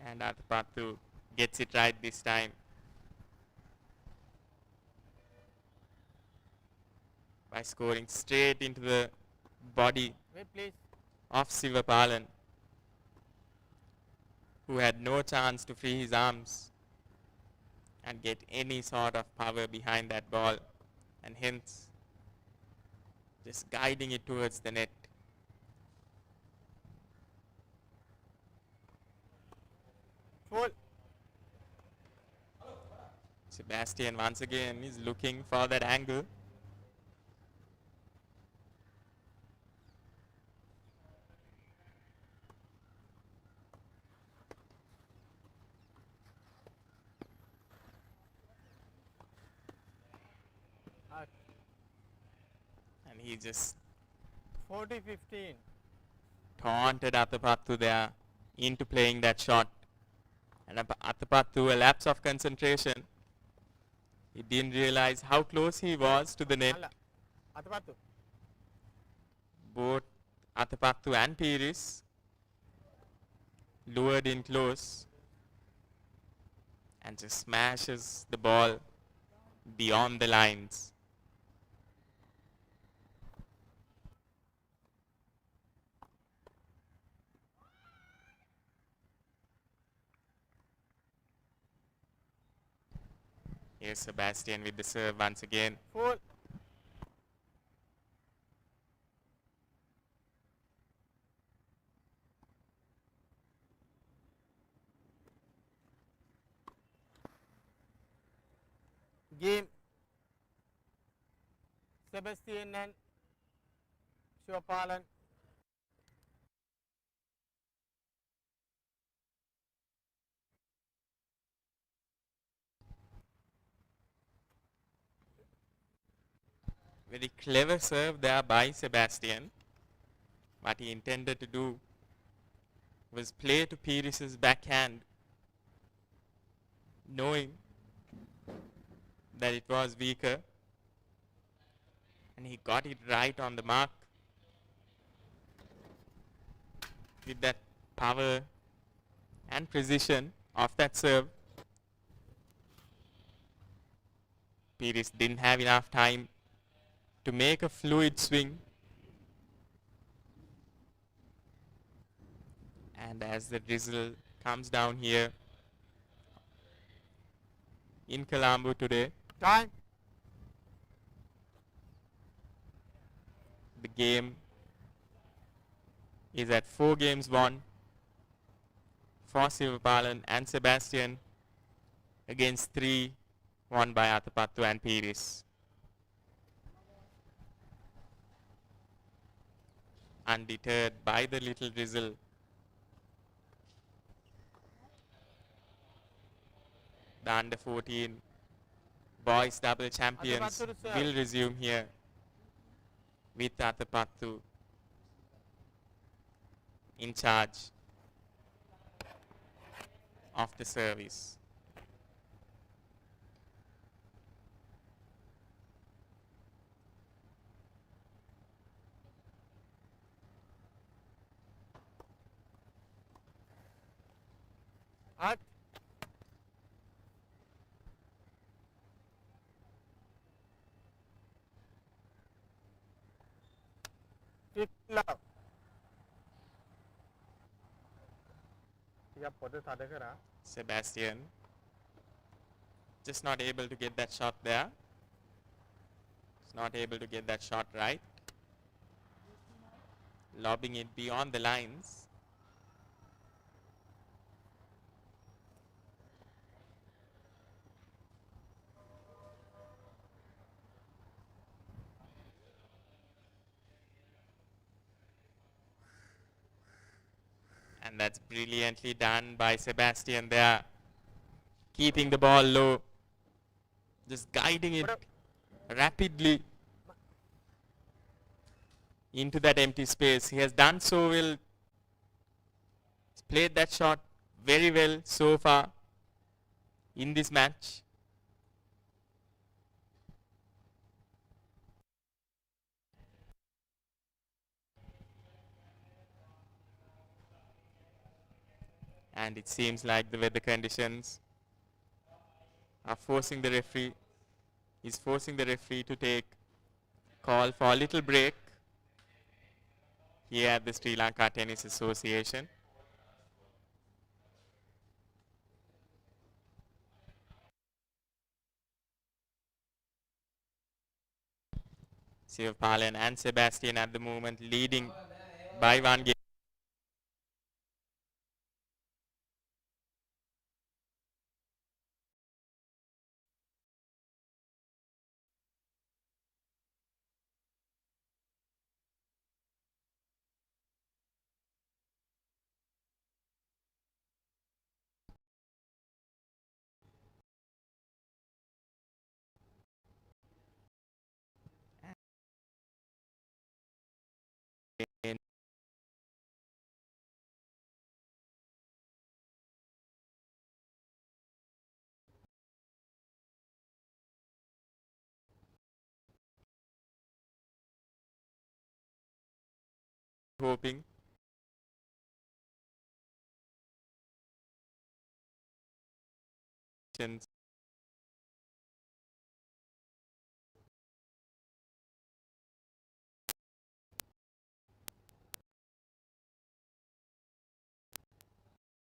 And Atapattu gets it right this time by scoring straight into the body of Sivapalan, who had no chance to free his arms and get any sort of power behind that ball, and hence just guiding it towards the net. Sebastian once again is looking for that angle. And he just 40-15. taunted Atapattu there. into playing that shot. And Athapattu, a lapse of concentration. He didn't realize how close he was to the net. Both Athapattu and Pires lured in close and just smashes the ball beyond the lines. Here's Sebastian with the serve once again. Full. Game. Sebastian and Shivapalan. Very clever serve there by Sebastian. What he intended to do was play to Pires' backhand, knowing that it was weaker, and he got it right on the mark with that power and precision of that serve. Pires didn't have enough time to make a fluid swing, and as the drizzle comes down here in Colombo today, Time. the game is at 4 games won for Sivapalan and Sebastian against 3 won by Athapattu and Pires. Undeterred by the little drizzle, the under 14 boys double champions will resume here with Athapattu in charge of the service. At love. Sebastian just not able to get that shot there. He's not able to get that shot right. Lobbing it beyond the lines. And that's brilliantly done by Sebastian there. Keeping the ball low. Just guiding it rapidly into that empty space. He has done so well. He's played that shot very well so far in this match. And it seems like the weather conditions are forcing the referee, is forcing the referee to take call for a little break here at the Sri Lanka Tennis Association. Sivapalan and Sebastian at the moment leading by 1 game. hoping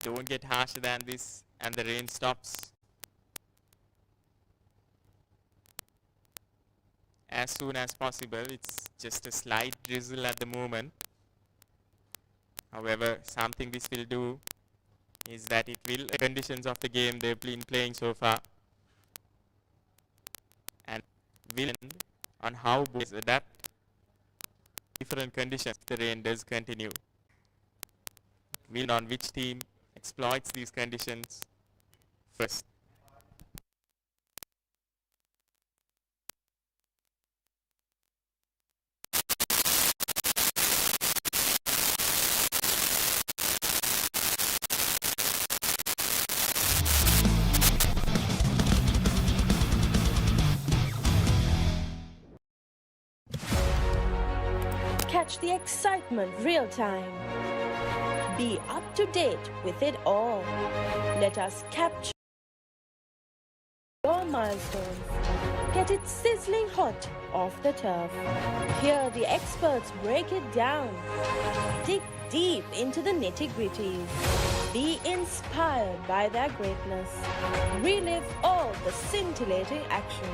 don't get harsher than this and the rain stops as soon as possible. It's just a slight drizzle at the moment. However, something this will do is that it will conditions of the game they've been playing so far and will end on how boys adapt different conditions if the rain does continue. Will on which team exploits these conditions first. Catch the excitement real time. Be up to date with it all. Let us capture your milestones. Get it sizzling hot off the turf. Hear the experts break it down. Dig deep into the nitty-gritties. Be inspired by their greatness. Relive all the scintillating action.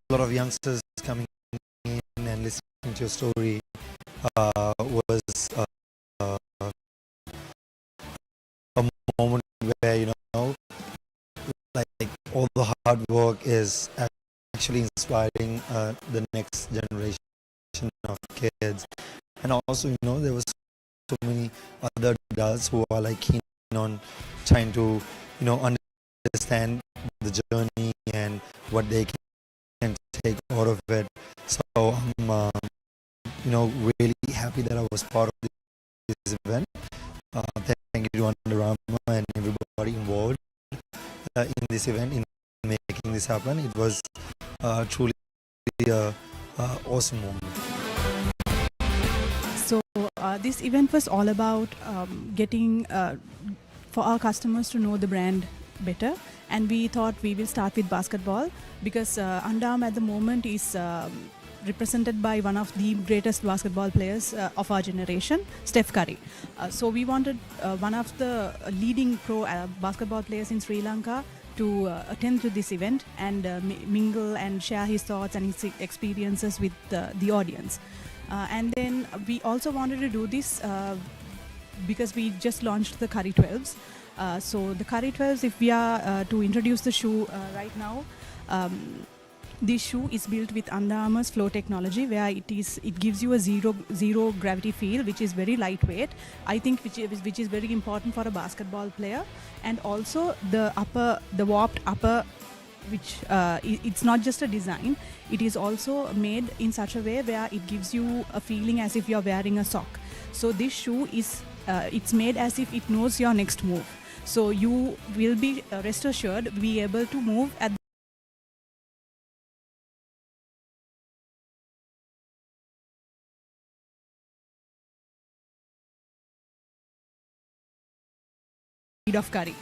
lot of youngsters coming in and listening to your story was a moment where, you know, like all the hard work is actually inspiring the next generation of kids. And also, you know, there was so many other adults who are like keen on trying to, you know, understand the journey and what they can take out of it. So I'm, you know, really happy that I was part of this event. Thank you to Under Armour and everybody involved in this event, in making this happen. It was truly a awesome moment. So this event was all about getting for our customers to know the brand better, and we thought we will start with basketball because Under Armour at the moment is represented by one of the greatest basketball players of our generation, Steph Curry. So we wanted one of the leading pro basketball players in Sri Lanka to attend to this event and mingle and share his thoughts and his experiences with the audience. And then we also wanted to do this because we just launched the Curry 12s. So the Curry 12s, if we are to introduce the shoe right now, this shoe is built with Under Armour's flow technology, where it gives you a zero gravity feel, which is very lightweight. I think which is very important for a basketball player. And also the warped upper, which it's not just a design, it is also made in such a way where it gives you a feeling as if you're wearing a sock. So this shoe is it's made as if it knows your next move. So you will be rest assured be able to move at the speed of Curry.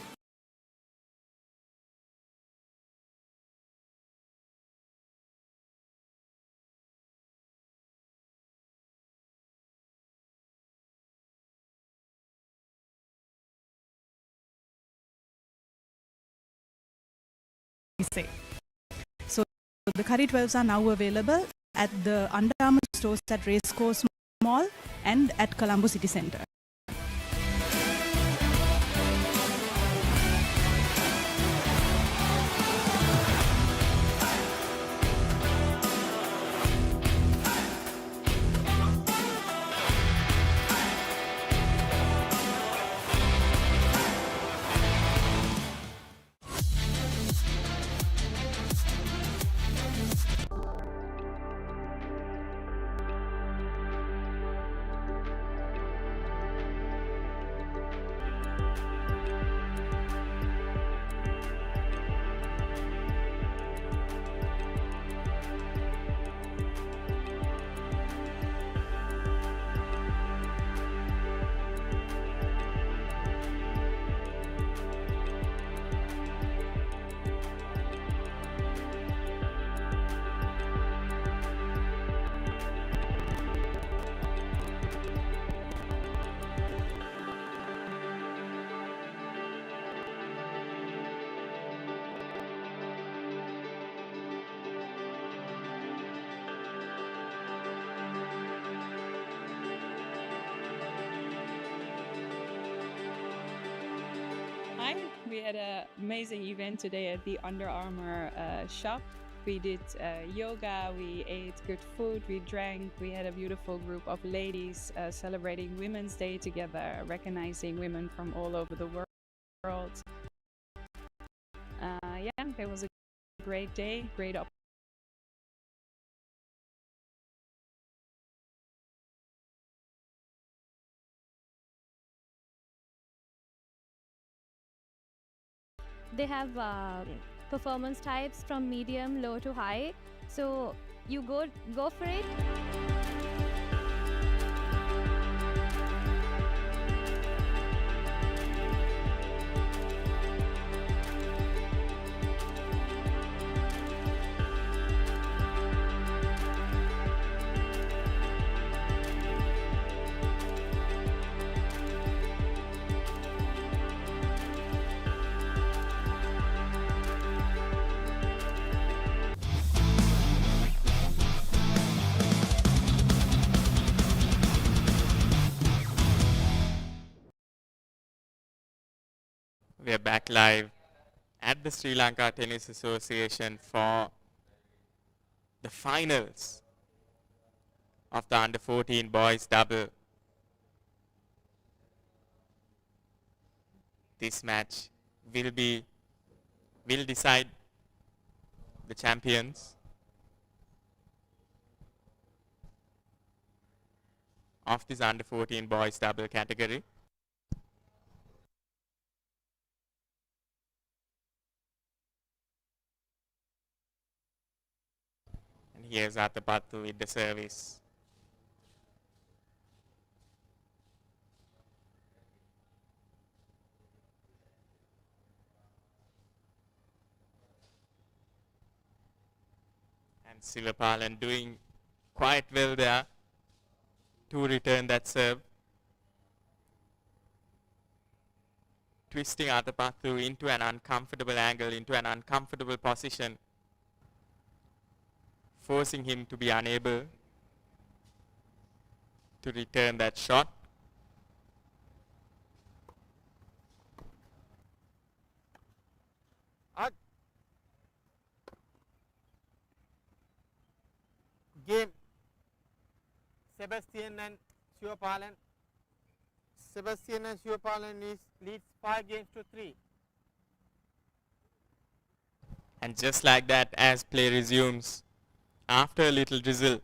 Say. So the Curry 12s are now available at the Under Armour stores at Racecourse Mall and at Colombo City Centre. We had an amazing event today at the Under Armour shop. We did yoga, we ate good food, we drank, we had a beautiful group of ladies celebrating Women's Day together, recognizing women from all over the world. Yeah, it was a great day, great opportunity. They have performance types from medium, low to high. So you go for it. We're back live at the Sri Lanka Tennis Association for the finals of the under 14 boys double. This match will decide the champions of this under 14 boys double category. And here's Atapattu with the service. And Sivapalan doing quite well there to return that serve. Twisting Atapattu into an uncomfortable angle, into an uncomfortable position, forcing him to be unable to return that shot. Game. Sebastian and Sivapalan. Sebastian and Sivapalan leads 5 games to 3. And just like that, as play resumes, after a little drizzle,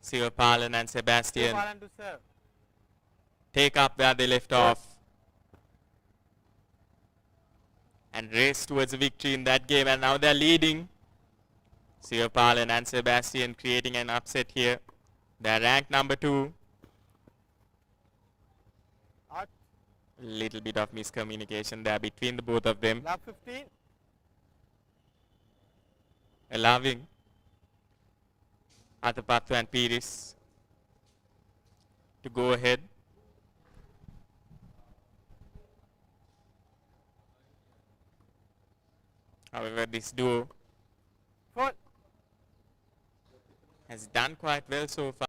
Sivapalan and Sebastian Sivapalan to serve. take up where they left off and race towards a victory in that game. And now they're leading. Sivapalan and Sebastian creating an upset here. They're ranked number 2. Out. Little bit of miscommunication there between the both of them. Love 15. Allowing Atapattu and Pires to go ahead. However, this duo has done quite well so far.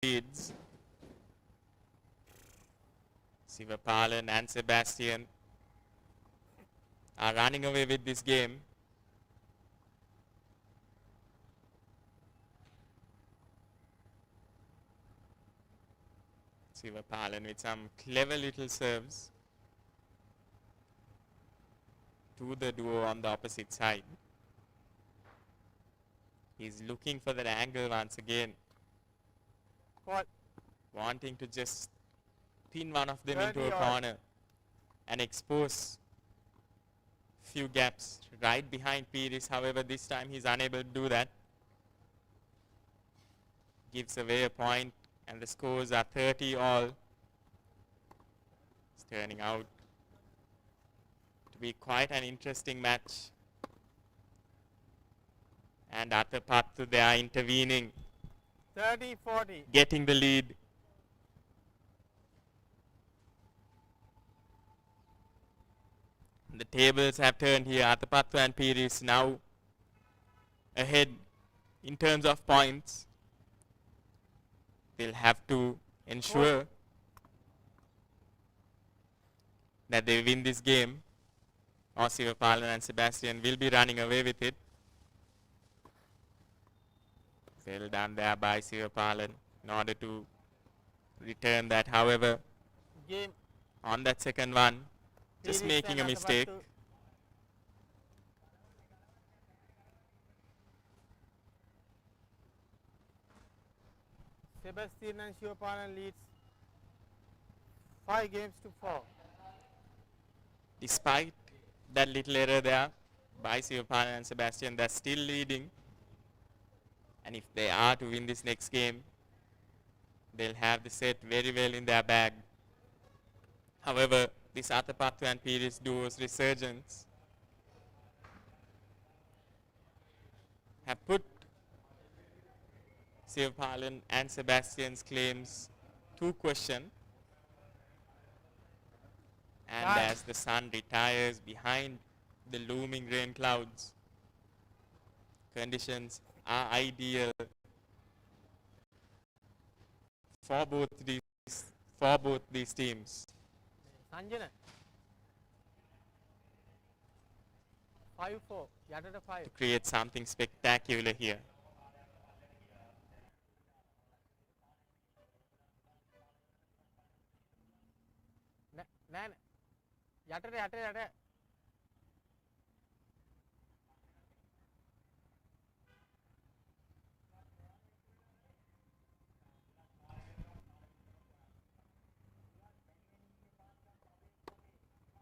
Leads. Sivapalan and Sebastian are running away with this game. Sivapalan with some clever little serves to the duo on the opposite side. He's looking for that angle once again. Wanting to just pin one of them into a corner and expose few gaps right behind Pires. However, this time he's unable to do that. Gives away a point and the scores are 30 all. It's turning out to be quite an interesting match. And Atapattu, they are intervening. 30-40. Getting the lead. The tables have turned here. Atapattu and Pires now ahead in terms of points. They'll have to ensure that they win this game, or Sivapalan and Sebastian will be running away with it. Well done there by Sivapalan in order to return that. However, Game. On that second one, just Pires making a and mistake. Atapattu. Sebastian and Sivapalan leads 5 games to 4. Despite that little error there, by Sivapalan and Sebastian. They're still leading. And if they are to win this next game, they'll have the set very well in their bag. However, this Athapattu and Pires duo's resurgence have put Sivapalan and Sebastian's claims to question. And as the sun retires behind the looming rain clouds, conditions are ideal for both these teams Sanjana 5-4 යටට 5 to create something spectacular here. නෑ යටට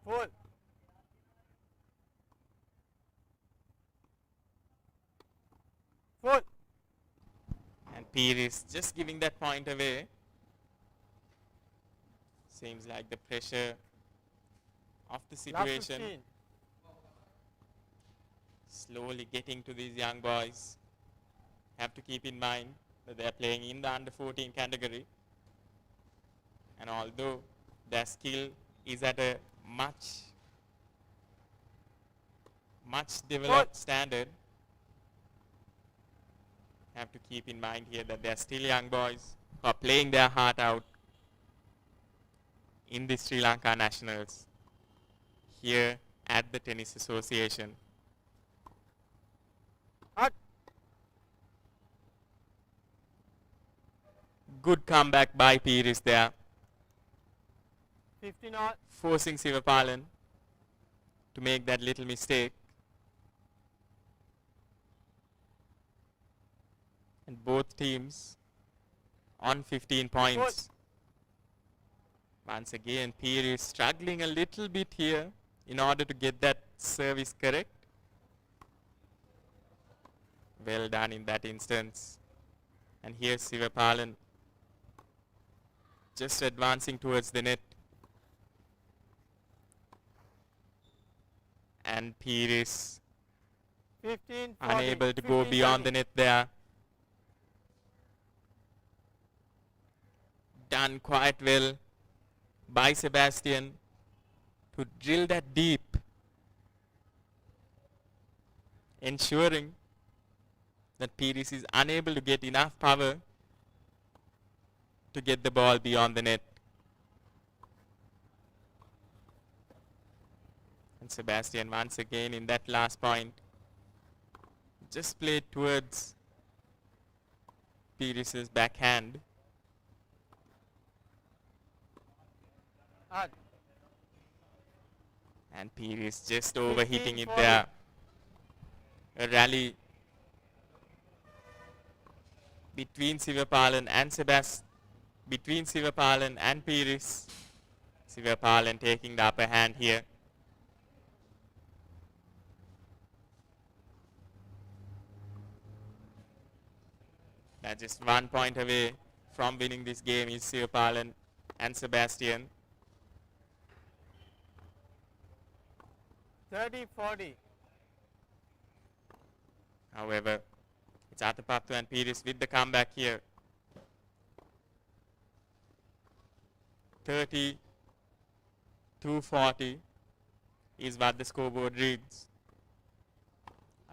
full And Pires just giving that point away. Seems like the pressure of the situation slowly getting to these young boys. Have to keep in mind that they are playing in the under 14 category, and although their skill is at a much developed standard, have to keep in mind here that they are still young boys who are playing their heart out in the Sri Lanka Nationals here at the Tennis Association. Good comeback by Pires there, 15 forcing Sivapalan to make that little mistake. And both teams on 15 points. Once again, Pires is struggling a little bit here in order to get that service correct. Well done in that instance. And here's Sivapalan just advancing towards the net. And Pires 15 unable to go beyond the net there. Done quite well by Sebastian to drill that deep, ensuring that Pires is unable to get enough power to get the ball beyond the net. And Sebastian once again in that last point just played towards Pires' backhand. And Pires just overhitting it there. A rally between Sivapalan and Pires. Sivapalan taking the upper hand here. That's just 1 point away from winning this game is Sivapalan and Sebastian. 30-40. However, it's Athapattu and Pires with the comeback here. 30-40 is what the scoreboard reads.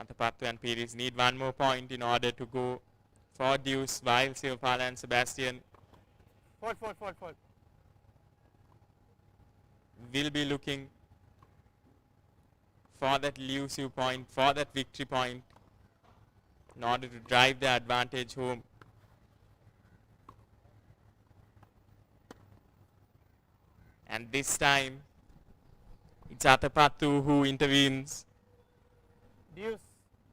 Athapattu and Pires need one more point in order to go for deuce, while Sivapalan and Sebastian will be looking for that elusive point, for that victory point, in order to drive the advantage home. And this time, it's Athapattu who intervenes. Deuce,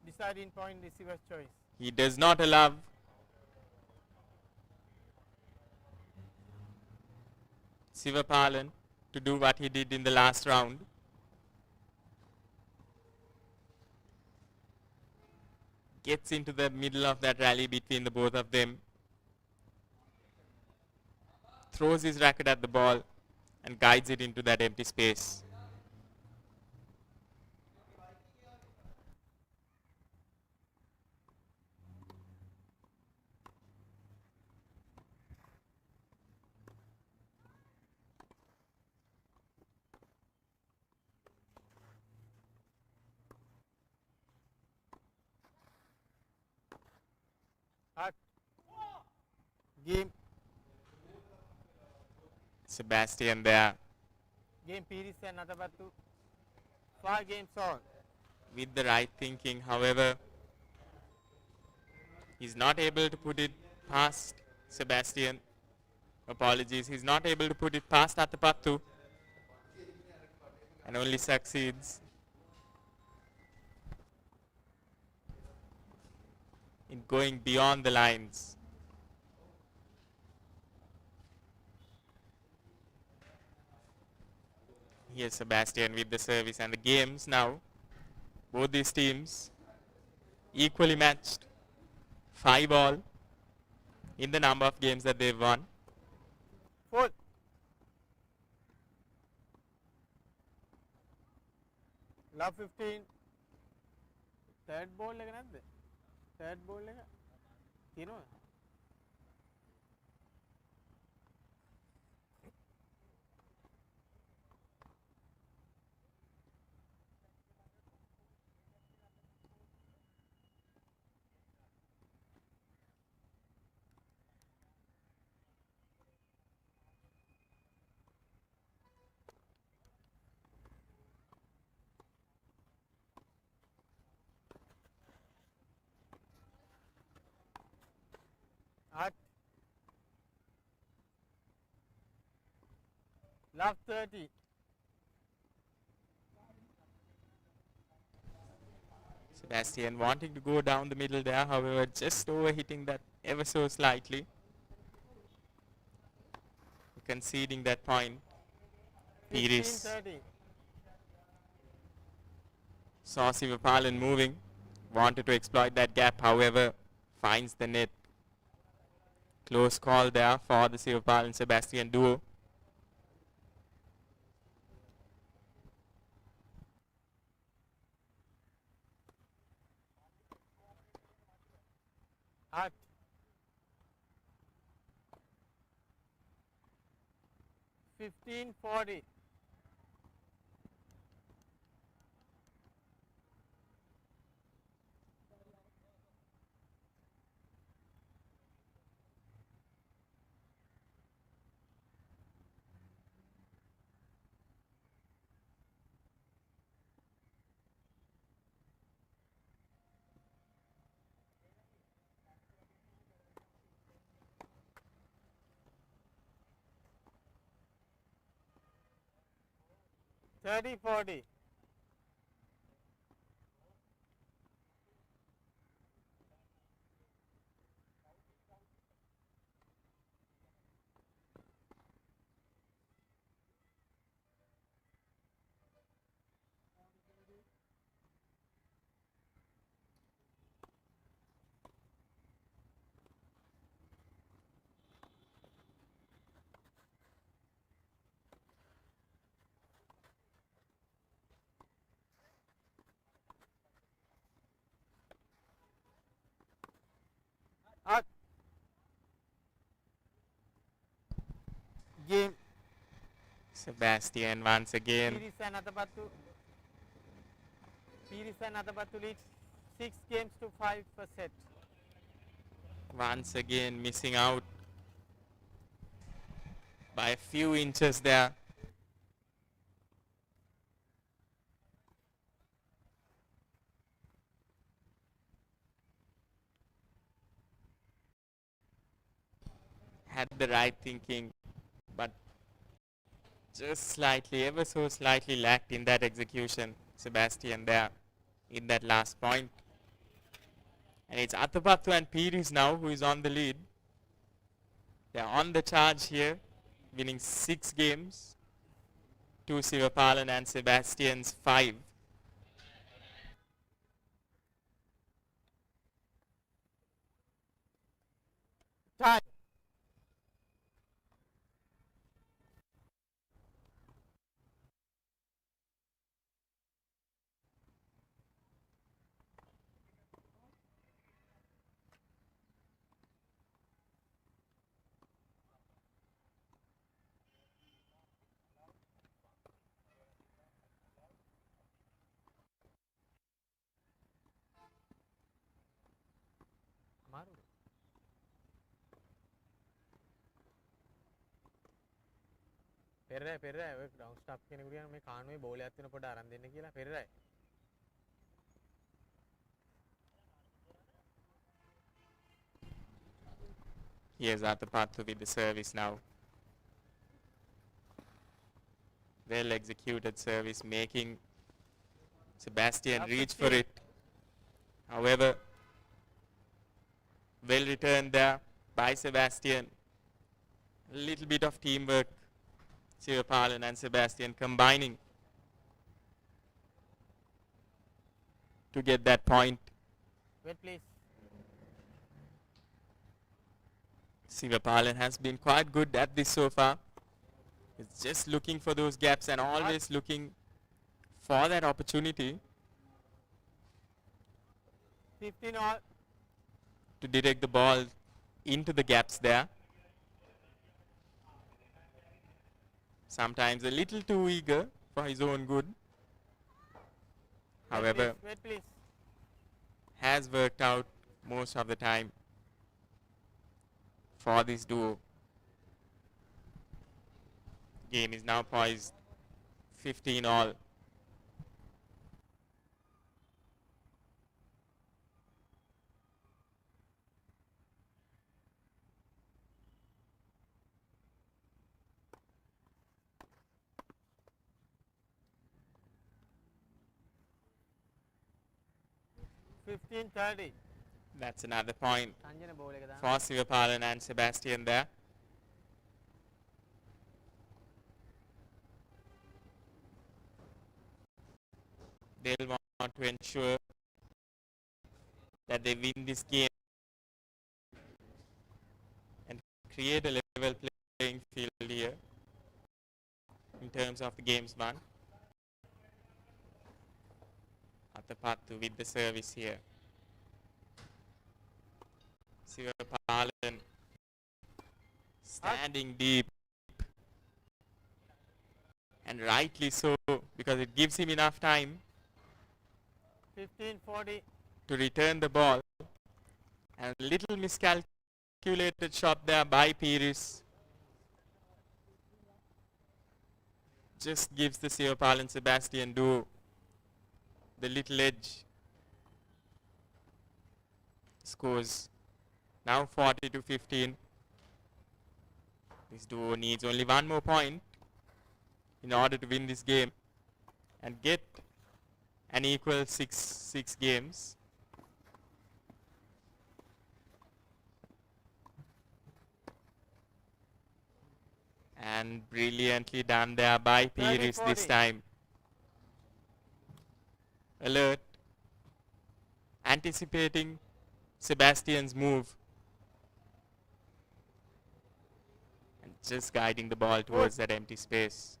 deciding point, receiver's choice. He does not allow Sivapalan to do what he did in the last round. gets into the middle of that rally between the both of them. Throws his racket at the ball and guides it into that empty space. Game. Sebastian there Game Pires and Natabatu. 5 games on. with the right thinking. However, he's not able to put it past Sebastian. Apologies, he's not able to put it past Athapattu and only succeeds in going beyond the lines. Here's Sebastian with the service, and the games now, both these teams equally matched, 5 all in the number of games that they've won. Full. Love 15. Third ball lega nadde? Third ball lega tiyanuwa? At love 30. Sebastian wanting to go down the middle there, however, just overhitting that ever so slightly, conceding that point. Pires 15-30. saw Sivapalan moving, wanted to exploit that gap, however, finds the net. Close call there for the Sivapalan Sebastian duo. At 15-40. Thirty 40. At game. Sebastian once again. Pires and Athapattu. Pires and Athapattu lead 6 games to 5 per set. Once again missing out by a few inches there. Had the right thinking, but just slightly, ever so slightly lacked in that execution, Sebastian there in that last point. And it's Athapattu and Pires now who is on the lead. They're on the charge here, winning 6 games to Sivapalan and Sebastian's 5. Time. පෙරරයි පෙරරයි ඔය ground staff කෙනෙකුට කියන මේ කානුවේ බෝලයක් තියෙන පොඩ අරන් දෙන්න කියලා පෙරරයි. Here's Athapathu with the service now. Well executed service, making Sebastian reach for it. However, well returned there by Sebastian. A little bit of teamwork. Sivapalan and Sebastian combining to get that point. Wait, please. Sivapalan has been quite good at this so far. He's just looking for those gaps and always looking for that opportunity 15 all. to direct the ball into the gaps there. Sometimes a little too eager for his own good. However, Wait, please. has worked out most of the time for this duo. Game is now poised 15 all. $15-30. That's another point Sanjana ball එක දාන්න. for Sivapalan and Sebastian there. They'll want to ensure that they win this game and create a level playing field here in terms of the games won. Athapathu with the service here. Sivapalan standing deep, and rightly so, because it gives him enough time 15-40. to return the ball. And a little miscalculated shot there by Pires just gives the Sivapalan Sebastian duo the little edge. Scores now 40-15. This duo needs only one more point in order to win this game and get an equal 6 games. And brilliantly done there by Pires this time. Alert, anticipating Sebastian's move and just guiding the ball towards that empty space.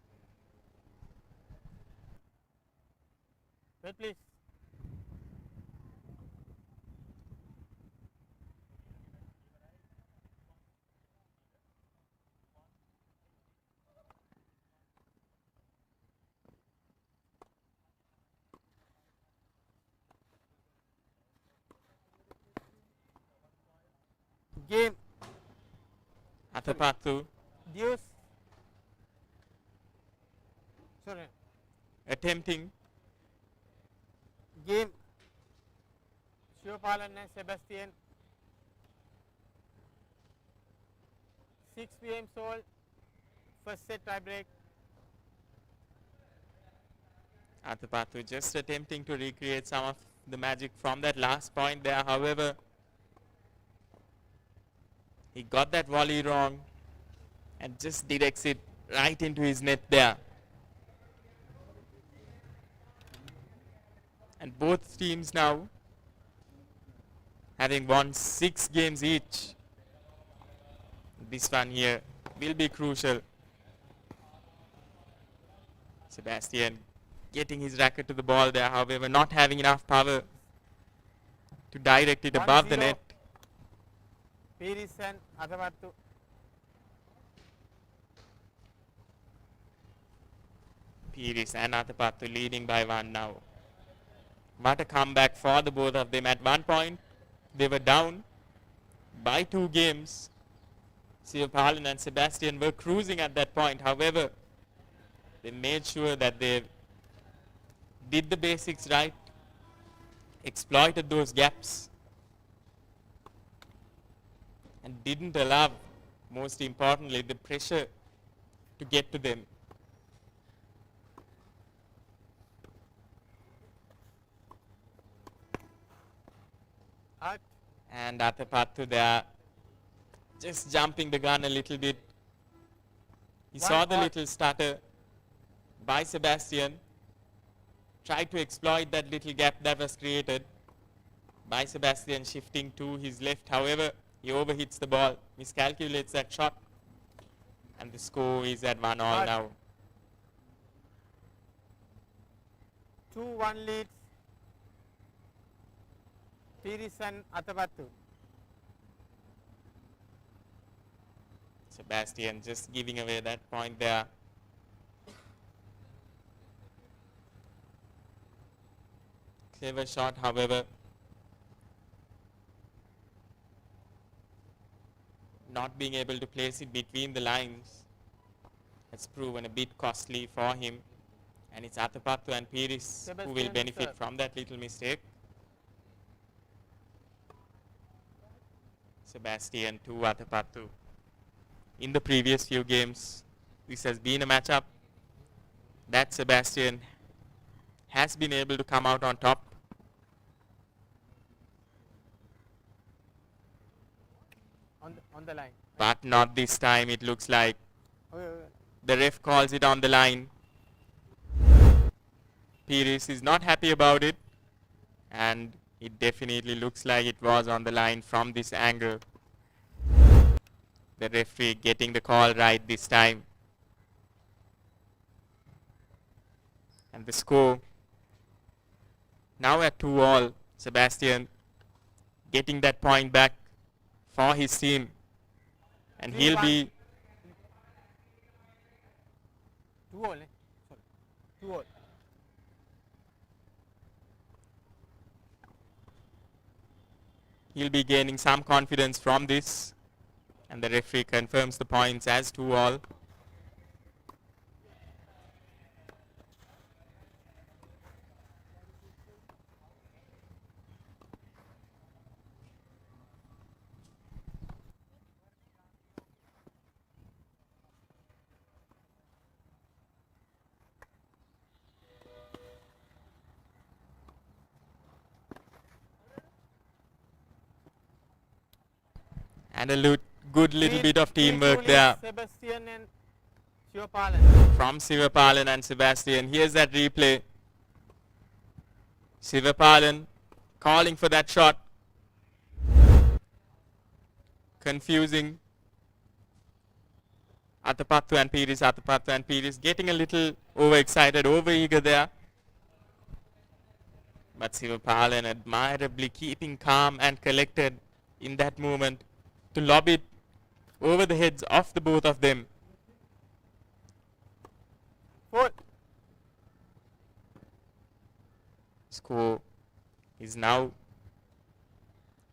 Wait, please. Game. Athapathu Deuce. Sorry. attempting Game. Sivapalan and Sebastian. 6 p.m. Seoul. First set tie break. Athapathu just attempting to recreate some of the magic from that last point there. However, he got that volley wrong and just directs it right into his net there. And both teams now, having won 6 games each, This one here will be crucial. Sebastian getting his racket to the ball there, however, not having enough power to direct it above the 1-0. net. Piris and Atapattu. Piris and Athapattu leading by 1 now. What a comeback for the both of them. At one point, they were down by 2 games. Sivapalan and Sebastian were cruising at that point. However, they made sure that they did the basics right, exploited those gaps, and didn't allow, most importantly, the pressure to get to them. And Athapattu there, just jumping the gun a little bit. He saw the little stutter by Sebastian, tried to exploit that little gap that was created by Sebastian, shifting to his left. However, he overhits the ball, miscalculates that shot, and the score is at 1-1 now. 2-1 leads Piris and Atapattu. Sebastian just giving away that point there. Clever shot, however, not being able to place it between the lines has proven a bit costly for him, and it's Athapattu and Piris who will benefit from that little mistake. Sebastian to Athapattu. In the previous few games, this has been a matchup that Sebastian has been able to come out on top. On the line. But not this time, it looks like. The ref calls it on the line. Piris is not happy about it, and it definitely looks like it was on the line from this angle. The referee getting the call right this time. And the score now at 2-2. Sebastian getting that point back for his team, and he'll be 2-2. He'll be gaining some confidence from this, and the referee confirms the points as 2-2. And a good little bit of teamwork there Sebastian and Sivapalan. from Sivapalan and Sebastian. Here's that replay. Sivapalan calling for that shot. Confusing Athapattu and Piris. Athapattu and Piris getting a little overexcited, overeager there. But Sivapalan admirably keeping calm and collected in that moment to lob it over the heads of the both of them. 4. Score is now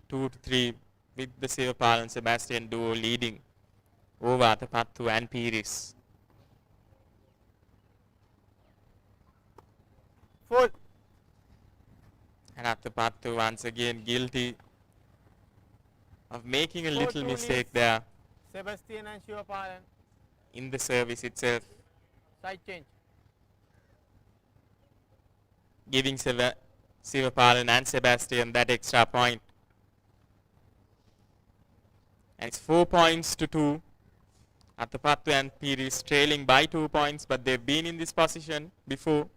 2-3 with the Sivapalan and Sebastian duo leading over Athapattu and Piris. 4. And Athapattu once again guilty of making a little mistake there Sebastian and Sivapalan. in the service itself, Side change. giving Sivapalan and Sebastian that extra point. And it's 4-2. Athapattu and Piris trailing by 2 points, but they've been in this position before.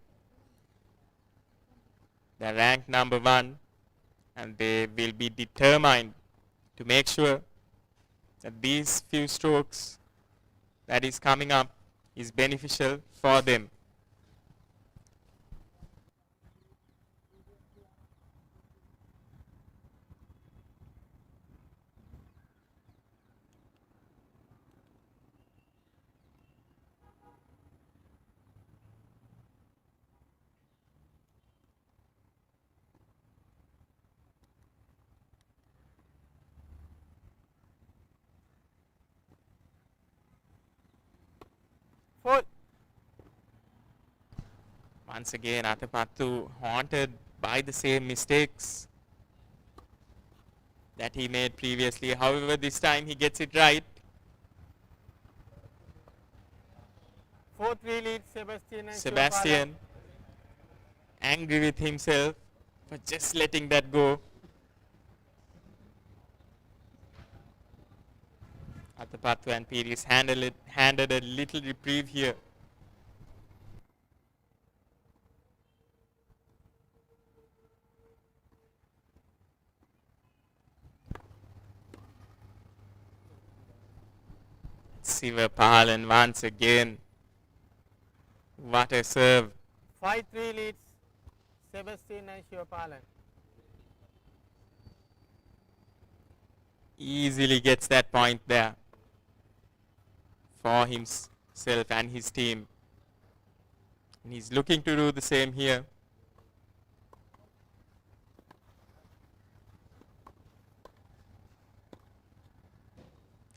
They're ranked number 1, and they will be determined to make sure that these few strokes that is coming up is beneficial for them. Once again, Athapattu haunted by the same mistakes that he made previously. However, this time he gets it right. 4-3 lead Sebastian and Sebastian angry with himself for just letting that go. Athapattu and Pires handed a little reprieve here. Sivapalan once again. What a serve. 5-3 leads Sebastian and Shivapalan. Easily gets that point there for himself and his team. And he's looking to do the same here.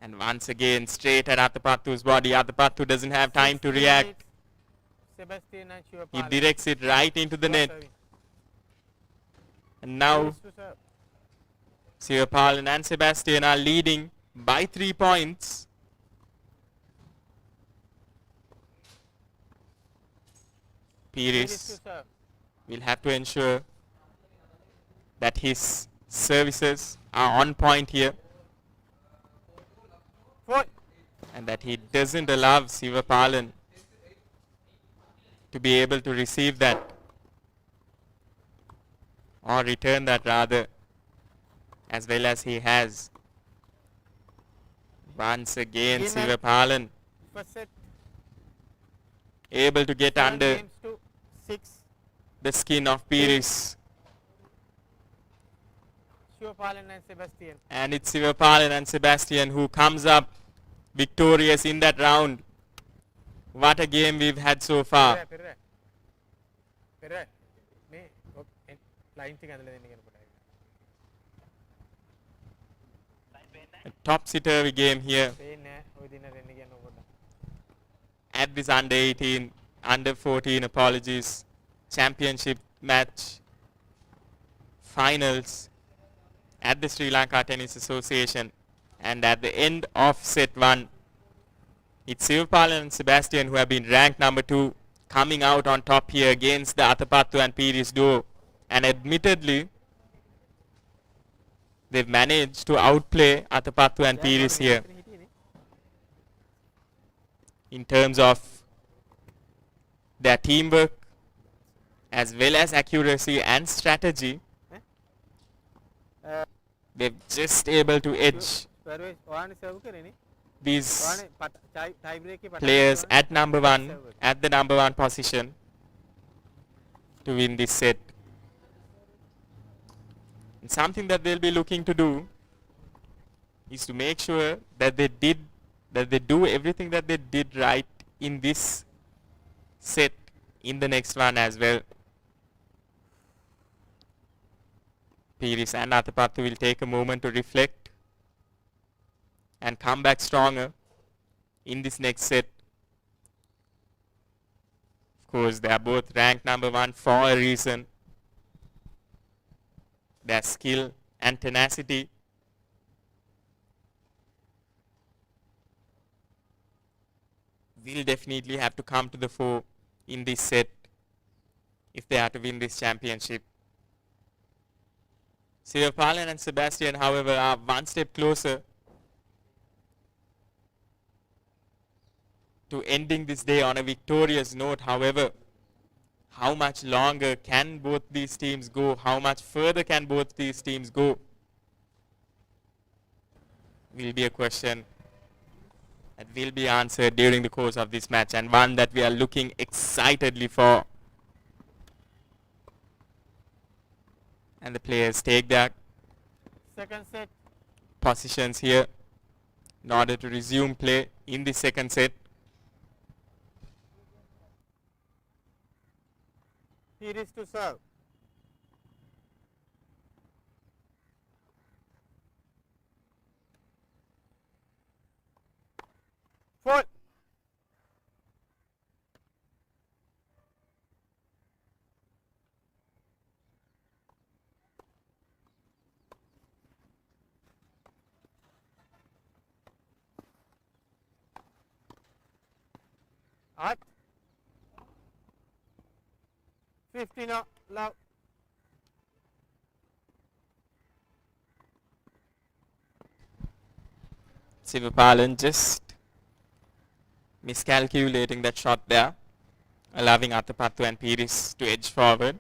And once again, straight at Athapattu's body. Athapattu doesn't have time to react. Sebastian and He Shivapalan. directs it right into the net. And now Sivapalan and Sebastian are leading by 3 points. Pires will have to ensure that his services are on point here. And that he doesn't allow Sivapalan to be able to receive that, or return that rather, as well as he has. Once again, Sivapalan able to get under the skin of Pires. Shivapalan and Sebastian. And it's Sivapalan and Sebastian who comes up victorious in that round. What a game we've had so far. A topsy-turvy game here at this under 18, under 14, apologies, championship match finals at the Sri Lanka Tennis Association. And at the end of set 1, it's Sivapalan and Sebastian who have been ranked number 2 coming out on top here against the Athapattu and Pires duo. And admittedly, they've managed to outplay Athapattu and Pires here in terms of their teamwork as well as accuracy and strategy. They're just able to edge these players at number 1, at the number 1 position to win this set. And something that they'll be looking to do is to make sure that they do everything that they did right in this set in the next one as well. Pires and Athapattu will take a moment to reflect and come back stronger in this next set. Of course, they are both ranked number 1 for a reason. Their skill and tenacity will definitely have to come to the fore in this set if they are to win this championship. Sivapalan and Sebastian, however, are one step closer to ending this day on a victorious note. However, how much longer can both these teams go? How much further can both these teams go? will be a question that will be answered during the course of this match, and one that we are looking excitedly for. And the players take their Second set. positions here in order to resume play in the second set. Here is to serve. Full. At 15 love. Sivapalan just miscalculating that shot there, allowing Athapattu and Piris to edge forward.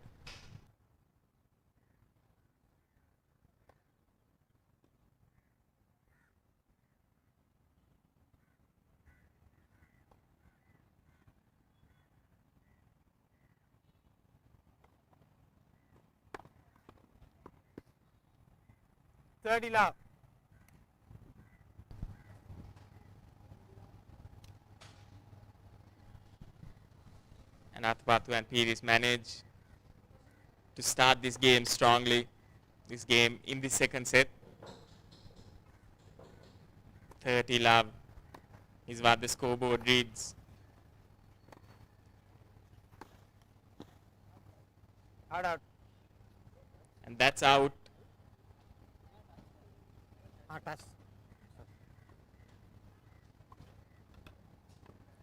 Thirty love. And Athapattu and Piris manage to start this game strongly. This game in the second set. 30 love is what the scoreboard reads. Out. And that's out. Touch.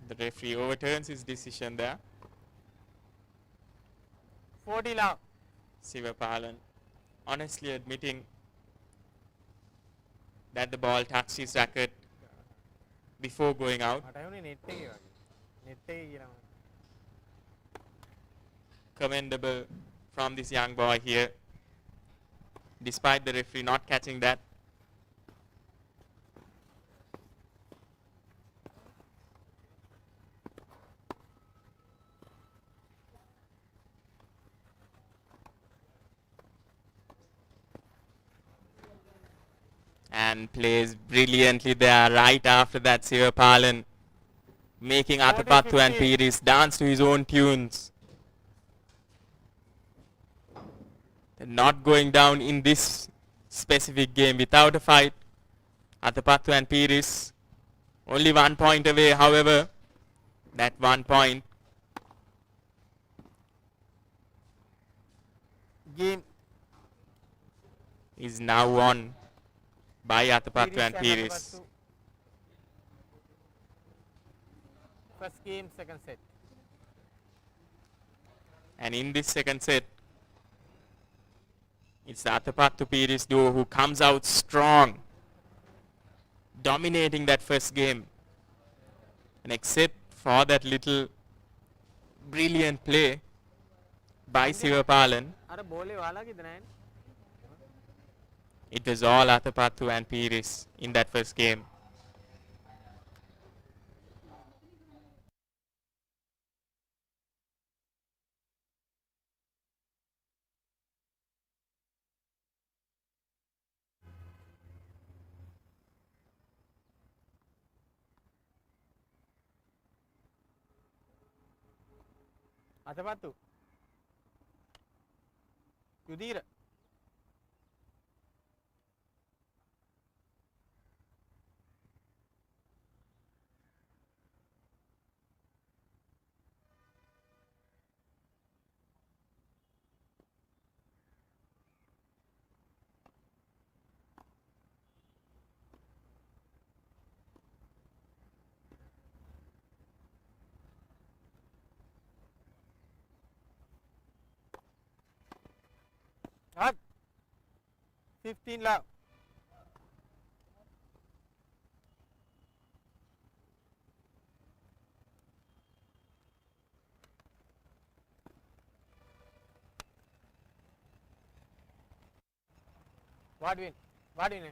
The referee overturns his decision there. 40 love. Sivapalan honestly admitting that the ball touched his racket before going out. Commendable from this young boy here, despite the referee not catching that. And plays brilliantly there right after that. Sivapalan making Athapattu and Piris dance to his own tunes. They're not going down in this specific game without a fight. Athapattu and Piris only 1 point away. However, that 1 point Game is now won by Athapattu and Piris. First game, second set. And in this second set, it's the Athapattu Piris duo who comes out strong, dominating that first game. And except for that little brilliant play by Sivapalan, it was all Athapattu and Piris in that first game. Athapattu. Yudhira. Up. 15 love. What win? What win?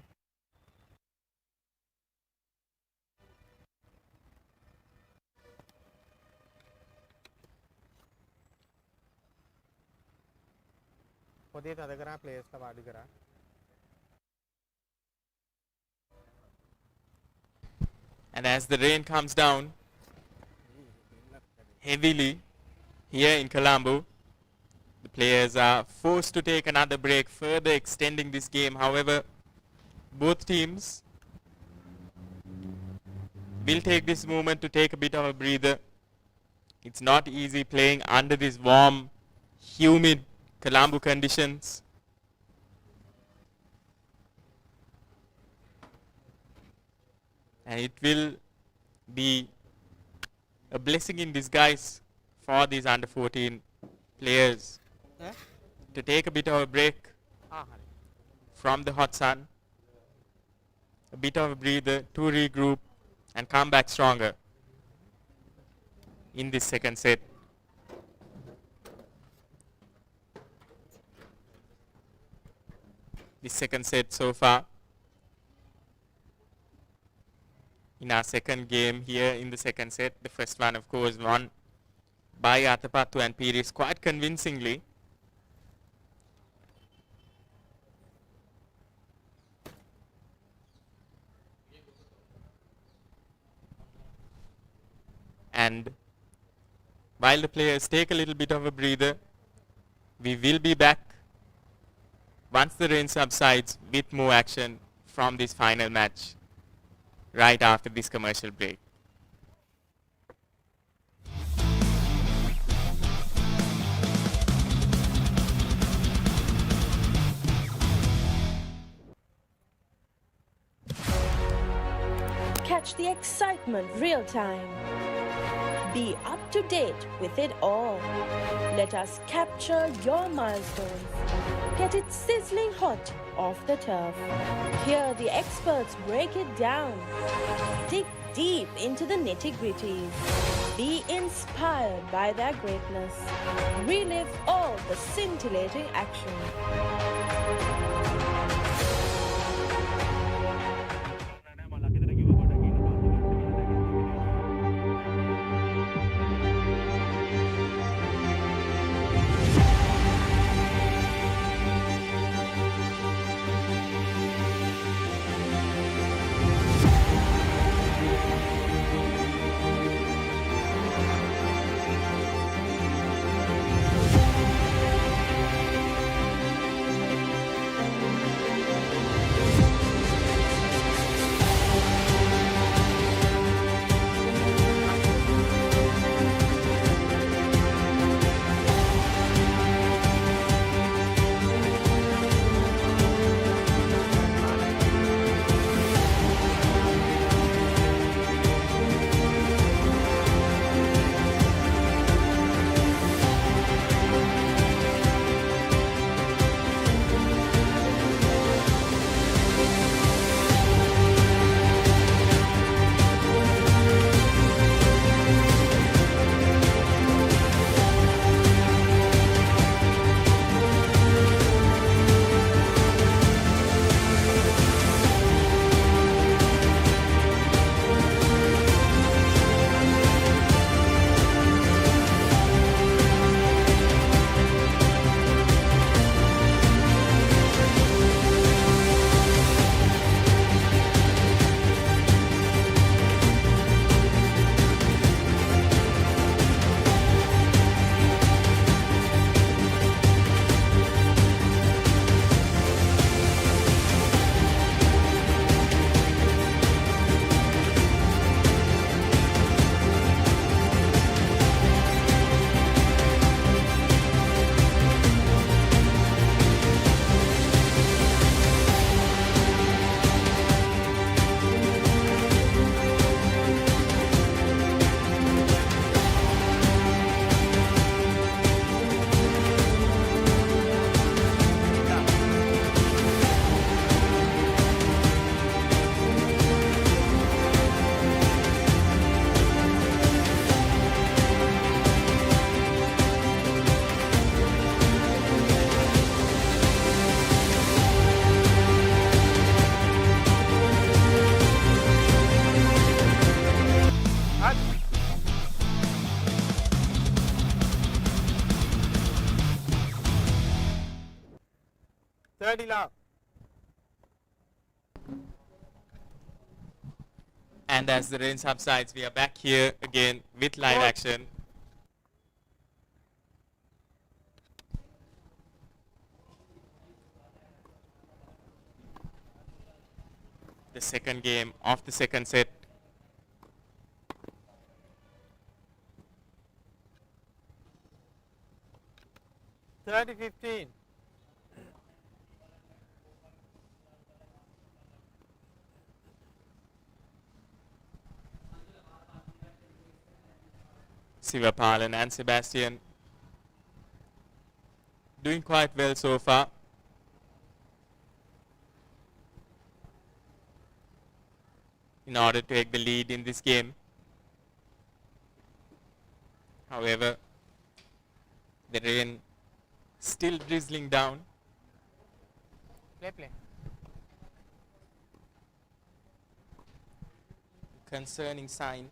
පොතේ තද කරා ප්ලේයර්ස්ලා වාඩි කරා. And as the rain comes down heavily here in Colombo, the players are forced to take another break, further extending this game. However, both teams will take this moment to take a bit of a breather. It's not easy playing under these warm, humid Colombo conditions. And it will be a blessing in disguise for these under 14 players to take a bit of a break from the hot sun, a bit of a breather to regroup and come back stronger in this second set. This second set so far. In our second game here in the second set, the first one of course won by Atapattu and Piris quite convincingly. And while the players take a little bit of a breather, we will be back once the rain subsides with more action from this final match right after this commercial break. Catch the excitement real time. Be up to date with it all. Let us capture your milestones. Get it sizzling hot off the turf. Hear the experts break it down. Dig deep into the nitty-gritties. Be inspired by their greatness. Relive all the scintillating action. 30 love. And as the rain subsides, we are back here again with live action. The second game of the second set. $30-15. Sivapalan and Sebastian doing quite well so far. In order to take the lead in this game. However, the rain still drizzling down. Play. Concerning sign.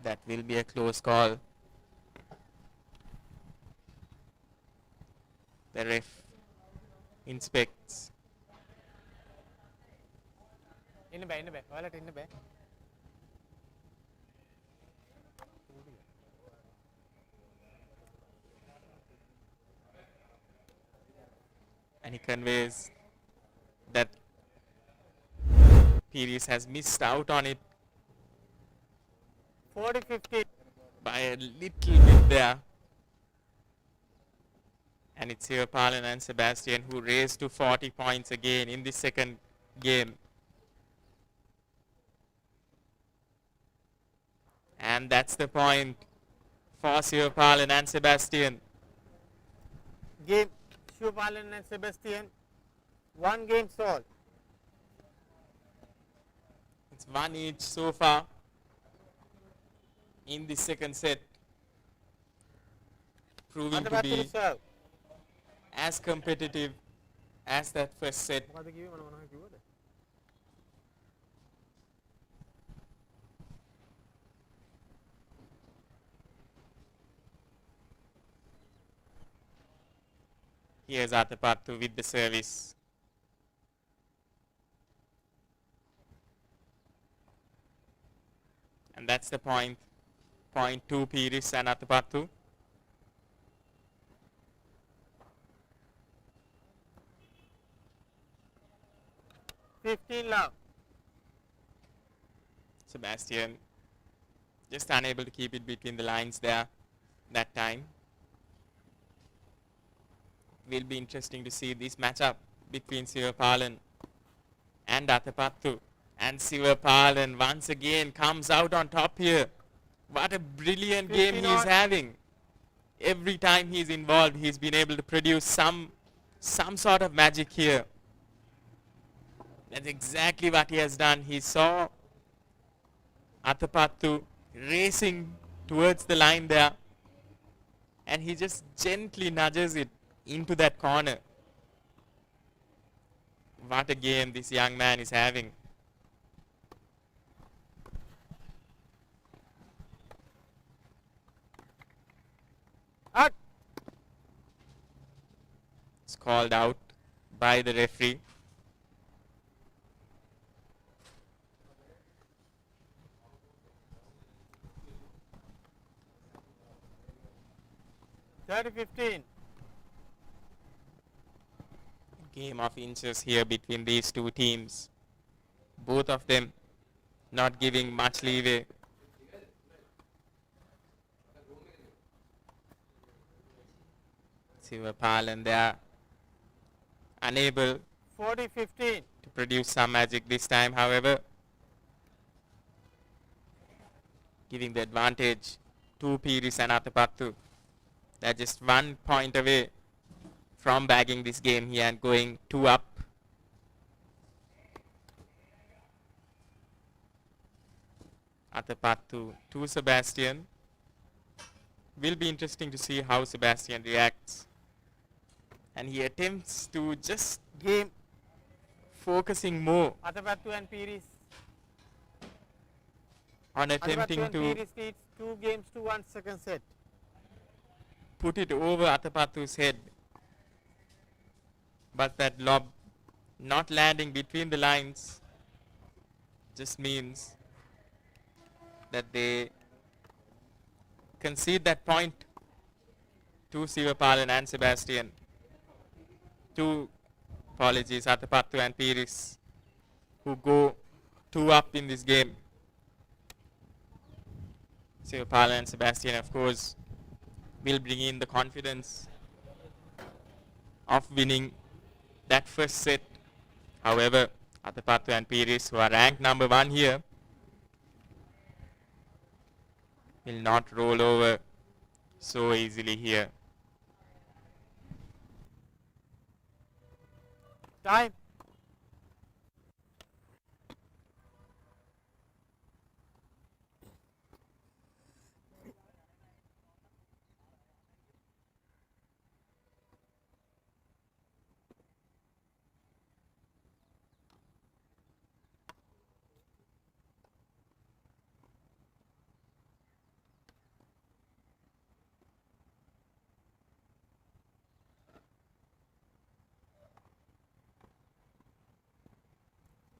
That will be a close call. The ref inspects. In the bay. Violet in the bay. And he conveys that Pires has missed out on it 40-15. by a little bit there. And it's here Palan and Sebastian who raised to 40 points again in the second game. And that's the point for Sivapalan and Sebastian. Game Sivapalan and Sebastian. 1 game sold. It's 1 each so far in the second set, proving to be as competitive as that first set. Here's Athapattu with the service. And that's the point. Point 2 Pires and Athapattu. love. Sebastian just unable to keep it between the lines there that time. Will be interesting to see this matchup between Sivapalan and Athapattu. And Sivapalan once again comes out on top here. What a brilliant game he is having. Every time he's involved, he's been able to produce some sort of magic here. That's exactly what he has done. He saw Athapattu racing towards the line there, and he just gently nudges it into that corner. What a game this young man is having. It's called out by the referee. $30-15. Game of inches here between these two teams. Both of them not giving much leeway. Sivapalan, they are unable 40-15 to produce some magic this time, however. Giving the advantage to Pires and Athapattu. They're just 1 point away from bagging this game here and going 2 up. Athapattu to Sebastian. Will be interesting to see how Sebastian reacts And he attempts to just game focusing more Athapattu and Piris. on attempting Athapattu and to Piris leads 2-1 second set. put it over Athapattu's head. But that lob not landing between the lines just means that they concede that point to Sivapalan and Sebastian. Two apologies, Athapattu and Piris, who go 2 up in this game. Sivapalan and Sebastian, of course, will bring in the confidence of winning that first set. However, Athapattu and Piris, who are ranked number 1 here, will not roll over so easily here. Time.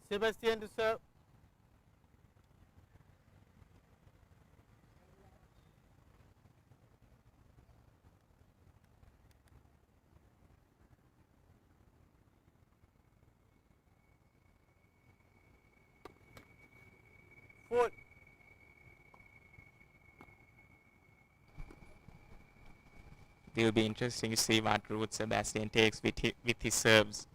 Sebastian to serve. Full. It will be interesting to see what route Sebastian takes with his serves.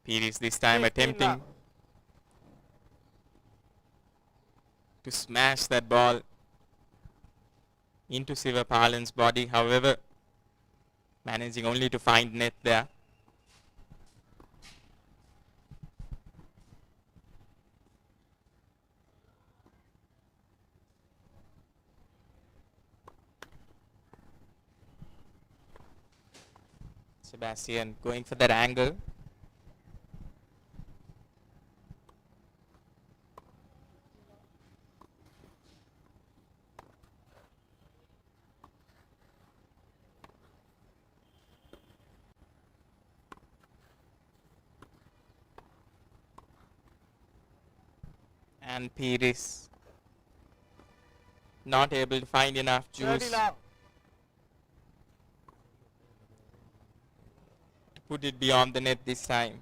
Piris this time attempting to smash that ball into Sivapalan's body, however, managing only to find net there. Sebastian going for that angle. And Piris not able to find enough juice to put it beyond the net this time.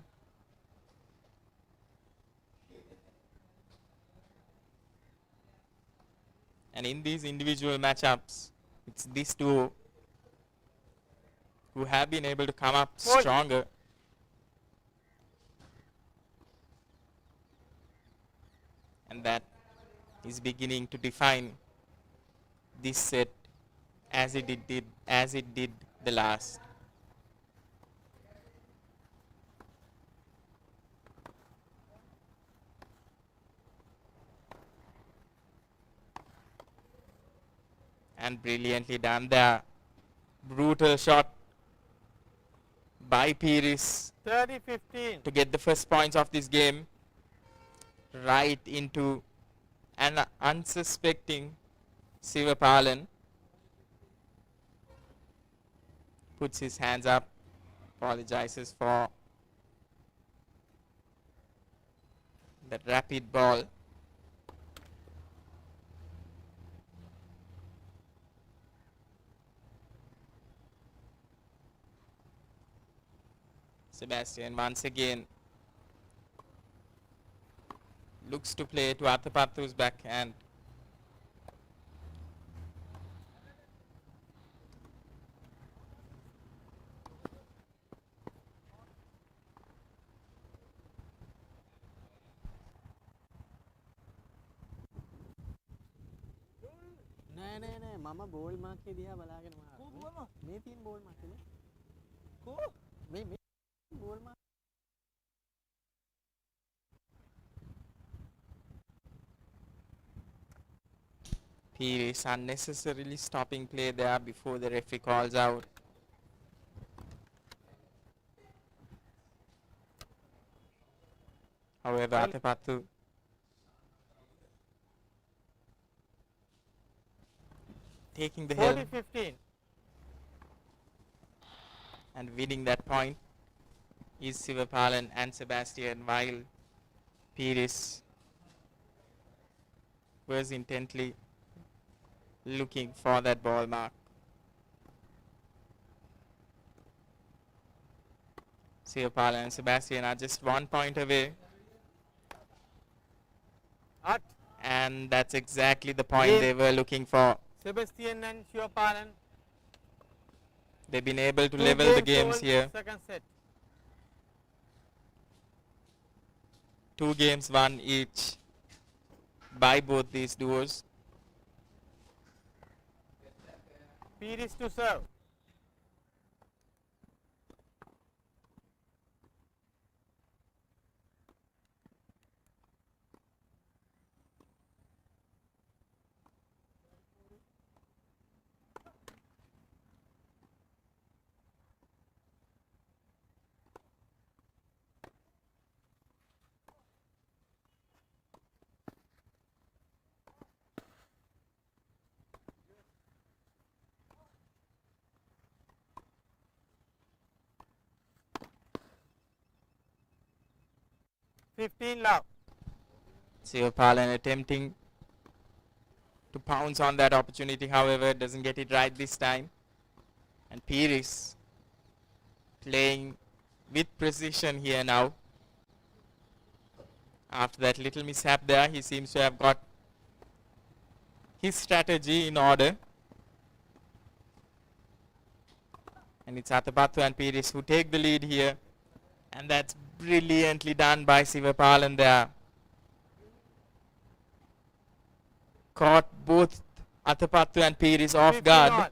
And in these individual matchups, it's these two who have been able to come up stronger. And that is beginning to define this set as it did the last. And brilliantly done there. Brutal shot by Piris 30-15 to get the first points of this game. Right into an unsuspecting Sivapalan. Puts his hands up, apologizes for that rapid ball. Sebastian once again looks to play to Athapattu's backhand. නෑ මම ball mark එක දිහා බලාගෙන මාරුවා. මේ තියෙන ball mark එක. මේ ball mark Pires unnecessarily stopping play there before the referee calls out. However, Athapattu taking the helm 40-15. and winning that point is Sivapalan and Sebastian, while Pires was intently looking for that ball mark. Sivapalan and Sebastian are just 1 point away. And that's exactly the point they were looking for. Sebastian and Sivapalan. They've been able to level the games here. Second set. 2 games won each by both these duos. Pires to serve. Love. Sivapalan attempting to pounce on that opportunity, however, doesn't get it right this time. And Pires playing with precision here now. After that little mishap there, he seems to have got his strategy in order. And it's Athapattu and Pires who take the lead here. And that's brilliantly done by Sivapalan there. Caught both Athapattu and Pires off guard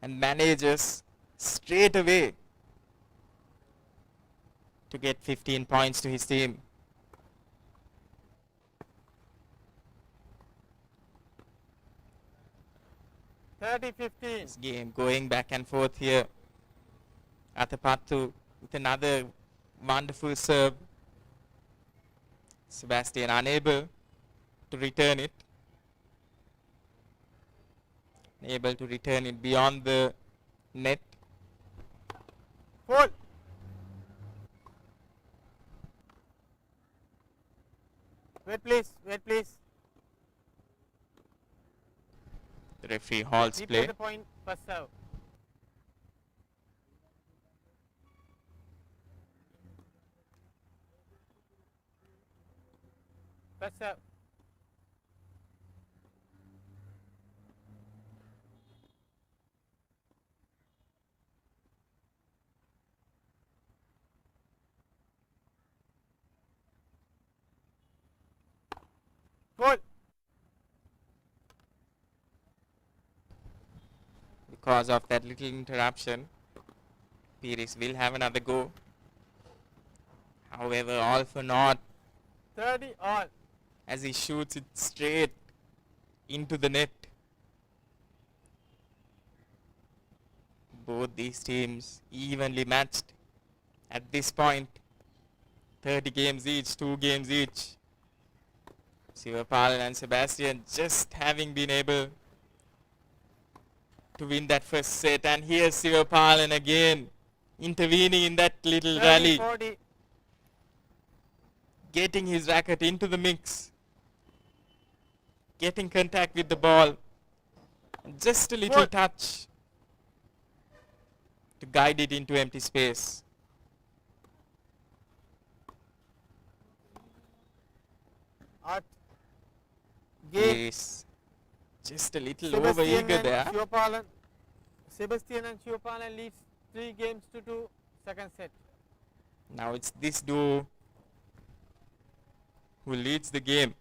and manages straight away to get 15 points to his team. This game going back and forth here. Athapattu with another wonderful serve. Sebastian unable to return it. Able to return it beyond the net. Full. Wait please, wait please. The referee halts play. The point, first serve. First serve. Goal. Because of that little interruption, Pires will have another go. However, all for naught 30 all. as he shoots it straight into the net. Both these teams evenly matched at this point. 30 games each, 2 games each. Sivapalan and Sebastian just having been able to win that first set. And here's Sivapalan again intervening in that little 30, rally. 40. Getting his racket into the mix. Getting contact with the ball. And just a little touch to guide it into empty space. Out. Game. Yes. Just a little overeager there. Sebastian and Sivapalan leads 3 games to 2. Second set. Now it's this duo who leads the game.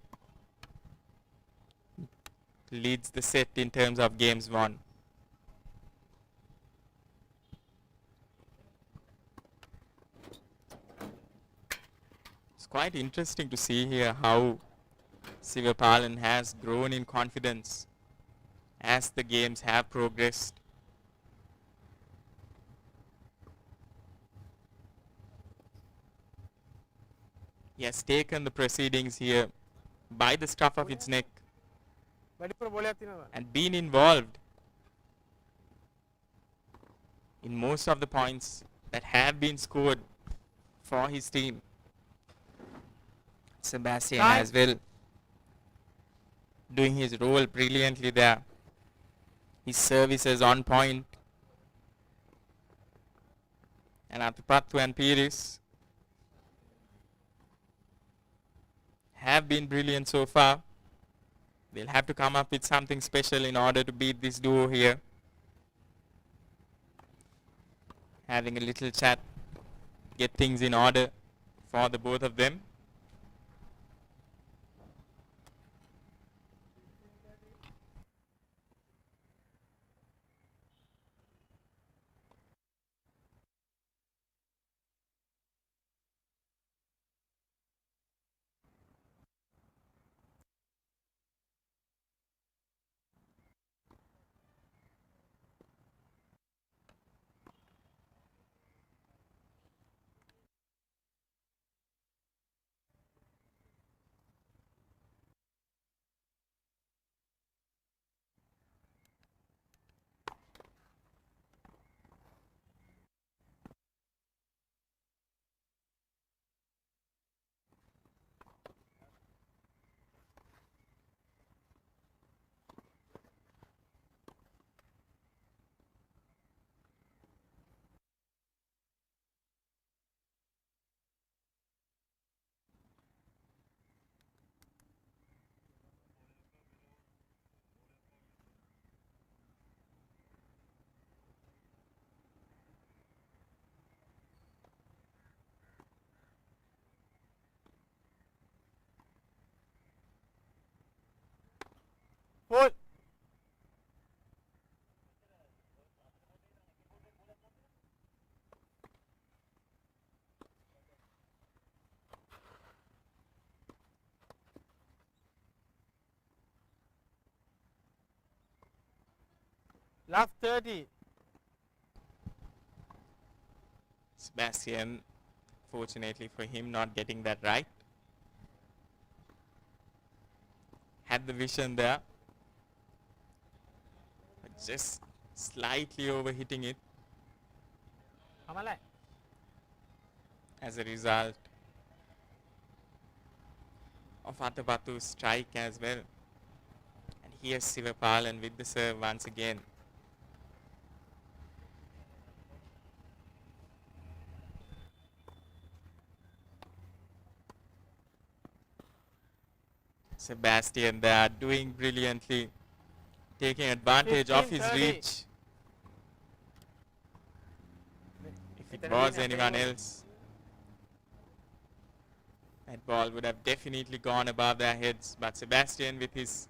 Leads the set in terms of games won. It's quite interesting to see here how Sivapalan has grown in confidence as the games have progressed. He has taken the proceedings here by the scruff of its neck and been involved in most of the points that have been scored for his team. Sebastian as well doing his role brilliantly there. His services on point. And Atapattu and Pires have been brilliant so far. They'll have to come up with something special in order to beat this duo here. Having a little chat, get things in order for the both of them. Last 30. Sebastian, fortunately for him, not getting that right. Had the vision there, but just slightly overhitting it. As a result of Atapattu's strike as well. And here's Sivapalan with the serve once again. Sebastian there doing brilliantly, taking advantage of his reach. If it was anyone else, that ball would have definitely gone above their heads. But Sebastian, with his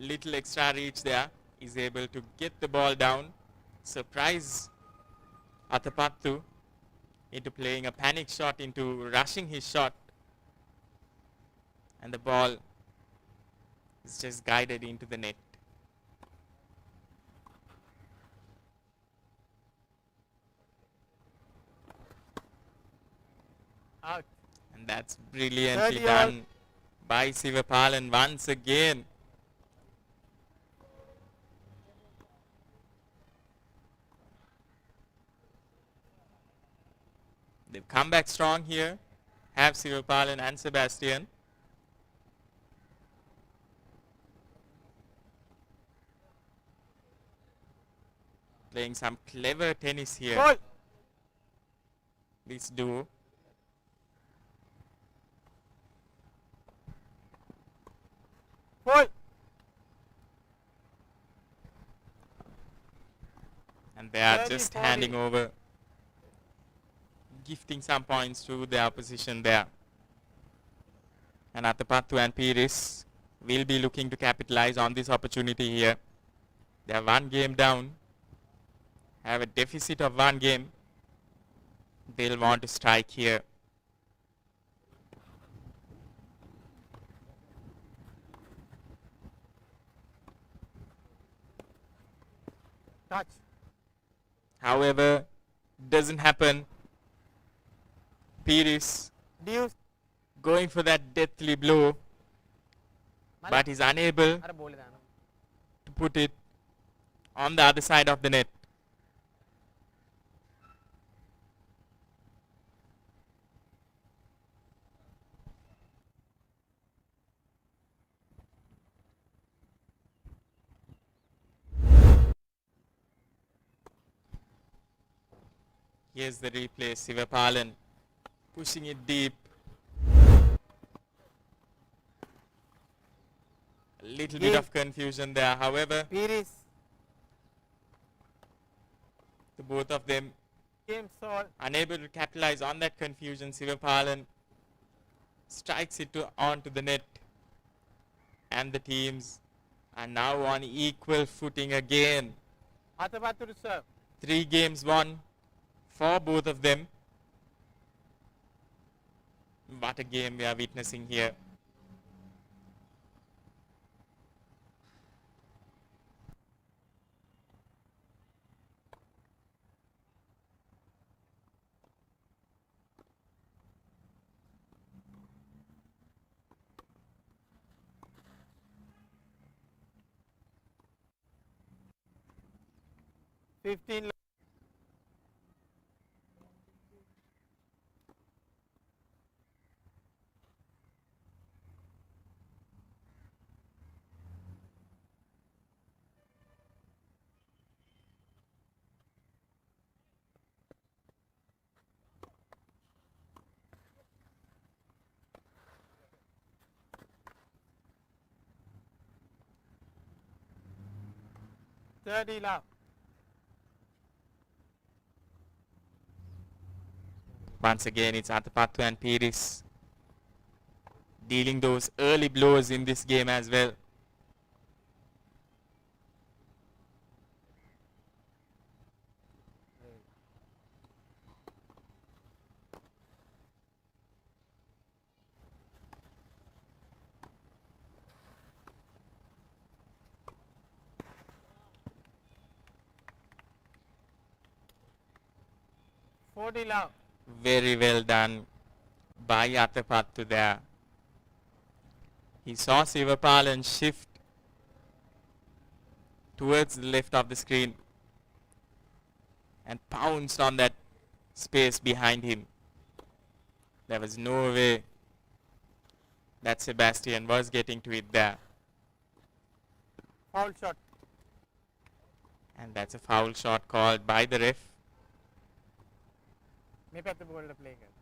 little extra reach there, is able to get the ball down, surprise Atapattu into playing a panic shot, into rushing his shot. And the ball is just guided into the net. Out. And that's brilliantly done by Sivapalan once again. They've come back strong here, have Sivapalan and Sebastian. Playing some clever tennis here. Ball. This duo. Ball. And they are just handing over, gifting some points to their opposition there. And Atapattu and Pires will be looking to capitalize on this opportunity here. They are one game down, have a deficit of one game. They'll want to strike here. Touch. However, doesn't happen. Pires Deuce. going for that deathly blow, but is unable අර බෝලේ දානවා. to put it on the other side of the net. Here's the replay. Sivapalan pushing it deep. A little bit of confusion there. However, Pires. the both of them Game solved. unable to capitalize on that confusion. Sivapalan strikes it onto the net, and the teams are now on equal footing again. Athapattu to serve. 3 games won for both of them. What a game we are witnessing here. Fifteen. Thirty love. Once again, it's Atapattu and Pires dealing those early blows in this game as well. Forty love. Very well done by Atapattu there. He saw Sivapalan shift towards the left of the screen and pounced on that space behind him. There was no way that Sebastian was getting to it there. Foul shot. And that's a foul shot called by the ref. මේ පැත්ත බෝලට play කරනවා.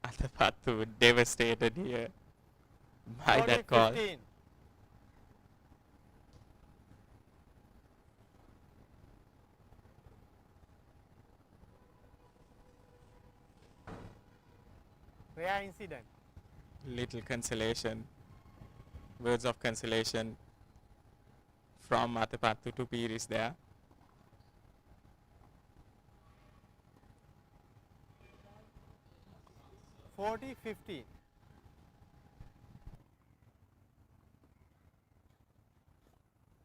Atapattu devastated here by that call. 15. Rare incident. Little consolation, words of consolation from Atapattu to Pires there. Forty 15.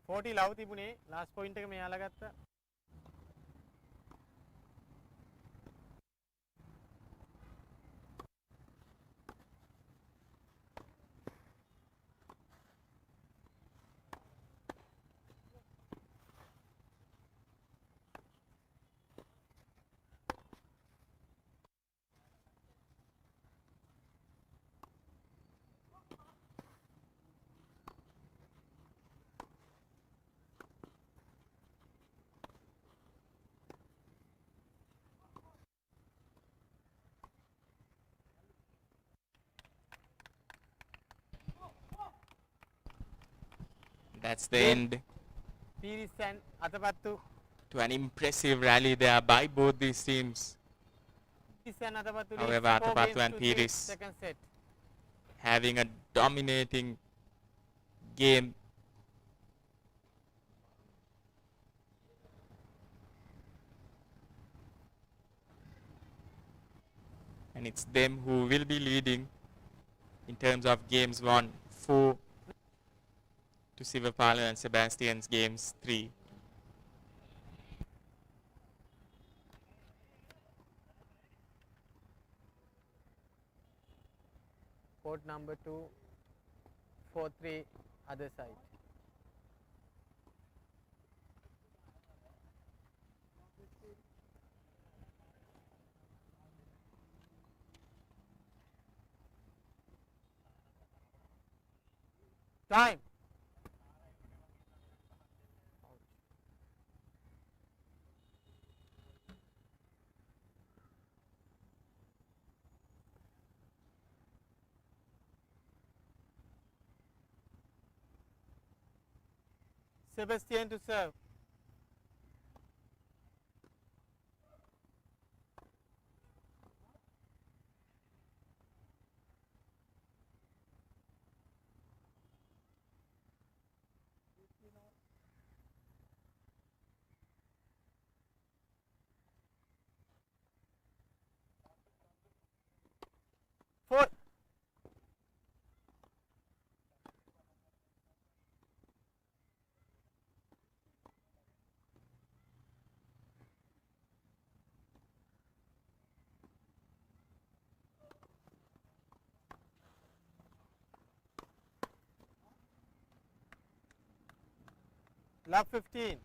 Forty love තිබුණේ last point එක මෙයාලා ගත්තා. That's the end Pires and Atapattu. to an impressive rally there by both these teams. Pires and Atapattu. However, Atapattu and Pires second set. having a dominating game. And it's them who will be leading in terms of games won 4 to Sivapalan and Sebastian's games 3. Court number 2, 4-3, other side. Time. Sebastian to serve. Four. Love 15.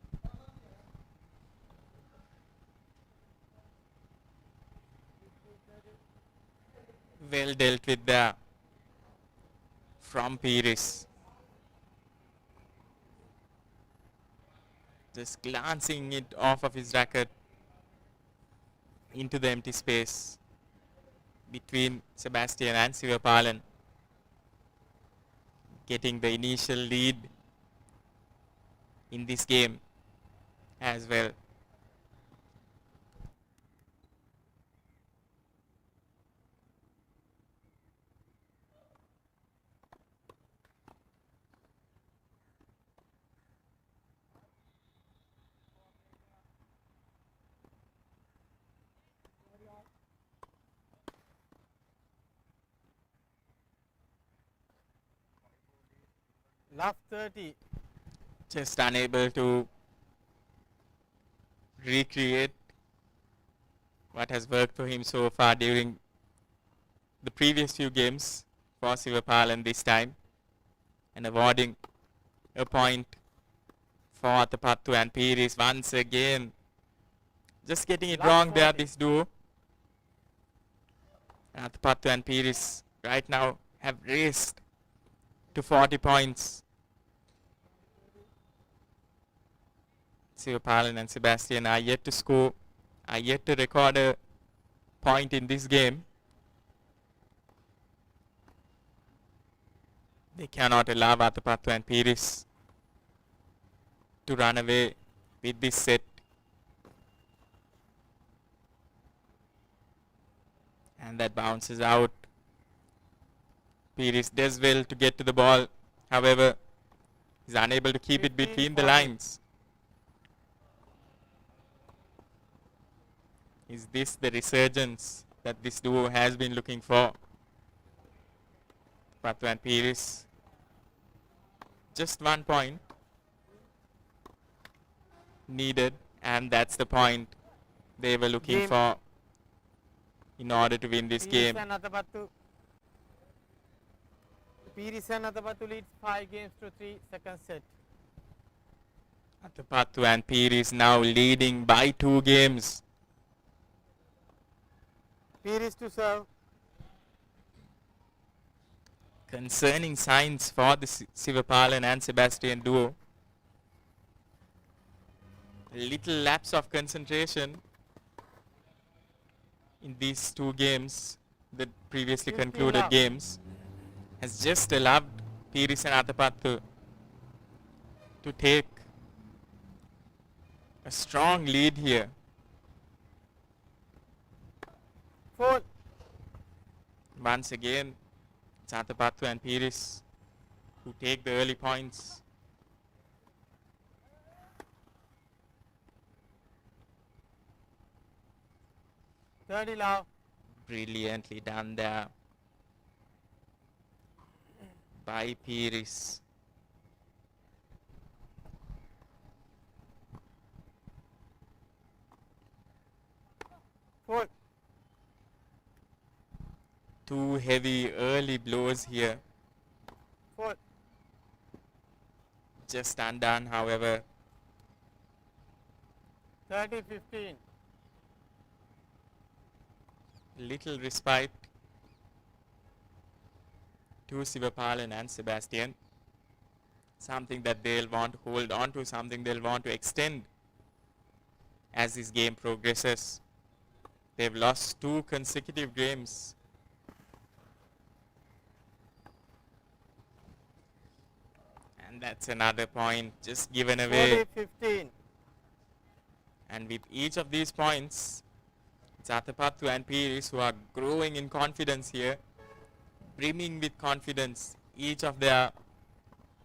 Well dealt with there from Pires. Just glancing it off of his racket into the empty space between Sebastian and Sivapalan, getting the initial lead in this game as well. Love 30. Just unable to recreate what has worked for him so far during the previous few games for Sivapalan this time, and awarding a point for Athapattu and Pires once again. Just getting it wrong there, this duo. Athapattu and Pires right now have raced to 40 points. Sivapalan and Sebastian are yet to score, are yet to record a point in this game. They cannot allow Athapattu and Pires to run away with this set. And that bounces out. Pires does well to get to the ball. However, he's unable to keep it between the lines. Is this the resurgence that this duo has been looking for? Athapattu and Pires. Just 1 point needed, and that's the point they were looking for in order to win this game. Pires and Athapattu leads 5 games to 3, second set. Athapattu and Pires now leading by 2 games. Pires to serve. Concerning signs for the Sivapalan and Sebastian duo. A little lapse of concentration in these 2 games, the previously concluded games, has just allowed Pires and Athapattu to take a strong lead here. 4. Once again, it's Athapattu and Pires who take the early points. Love. Brilliantly done there by Pires. Two heavy early blows here. Just undone, however. 30-15. Little respite to Sivapalan and Sebastian. Something that they'll want to hold on to, something they'll want to extend as this game progresses. They've lost 2 consecutive games. And that's another point just given away. 40-15. And with each of these points, it's Athapattu and Piris who are growing in confidence here, brimming with confidence. Each of their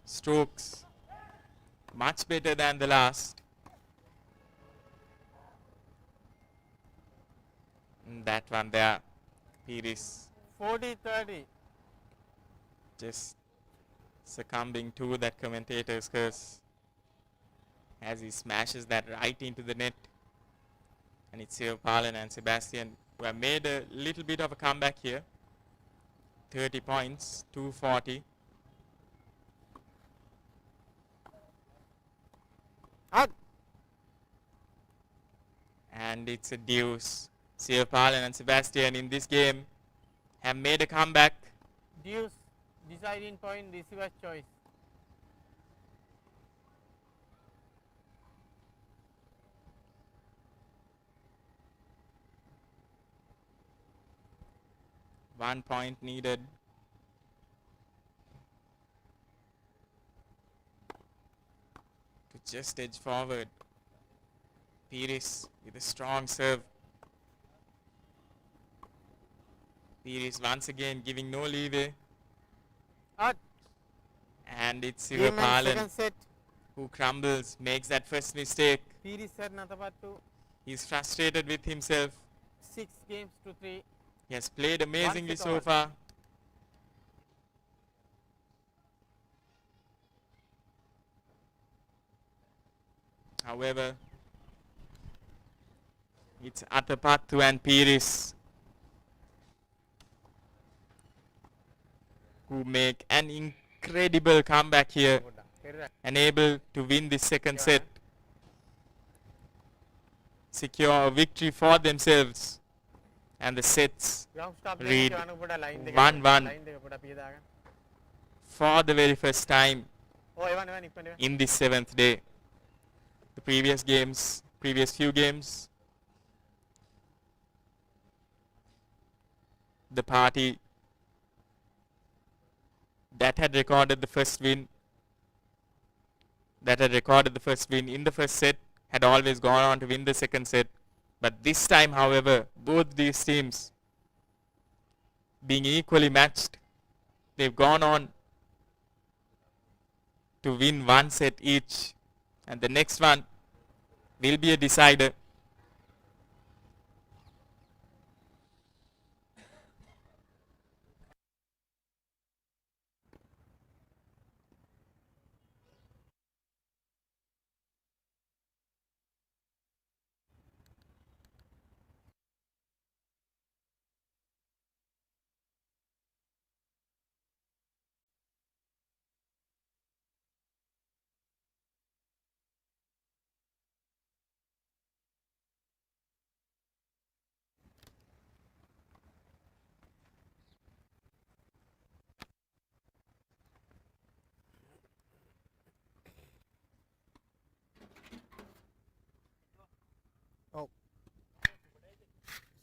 strokes much better than the last. And that one there, Piris 40-30. just succumbing to that commentator's curse as he smashes that right into the net. And it's Sivapalan and Sebastian who have made a little bit of a comeback here. 30 points, 240. And it's a deuce. Sivapalan and Sebastian in this game have made a comeback. Deuce, deciding point, receiver's choice. One point needed. To just edge forward. Piris with a strong serve. Piris once again giving no leeway. And it's Sivapalan who crumbles, makes that first mistake. Piris said Nathapattu. He's frustrated with himself. 6 games to 3. He has played amazingly so far. However, it's Athapattu and Piris who make an incredible comeback here and able to win this second set. Secure a victory for themselves. And the sets read 1-1 for the very first time in this 7th day. The previous few games, the party that had recorded the first win in the first set had always gone on to win the second set. But this time, however, both these teams being equally matched, they've gone on to win 1 set each. And the next one will be a decider.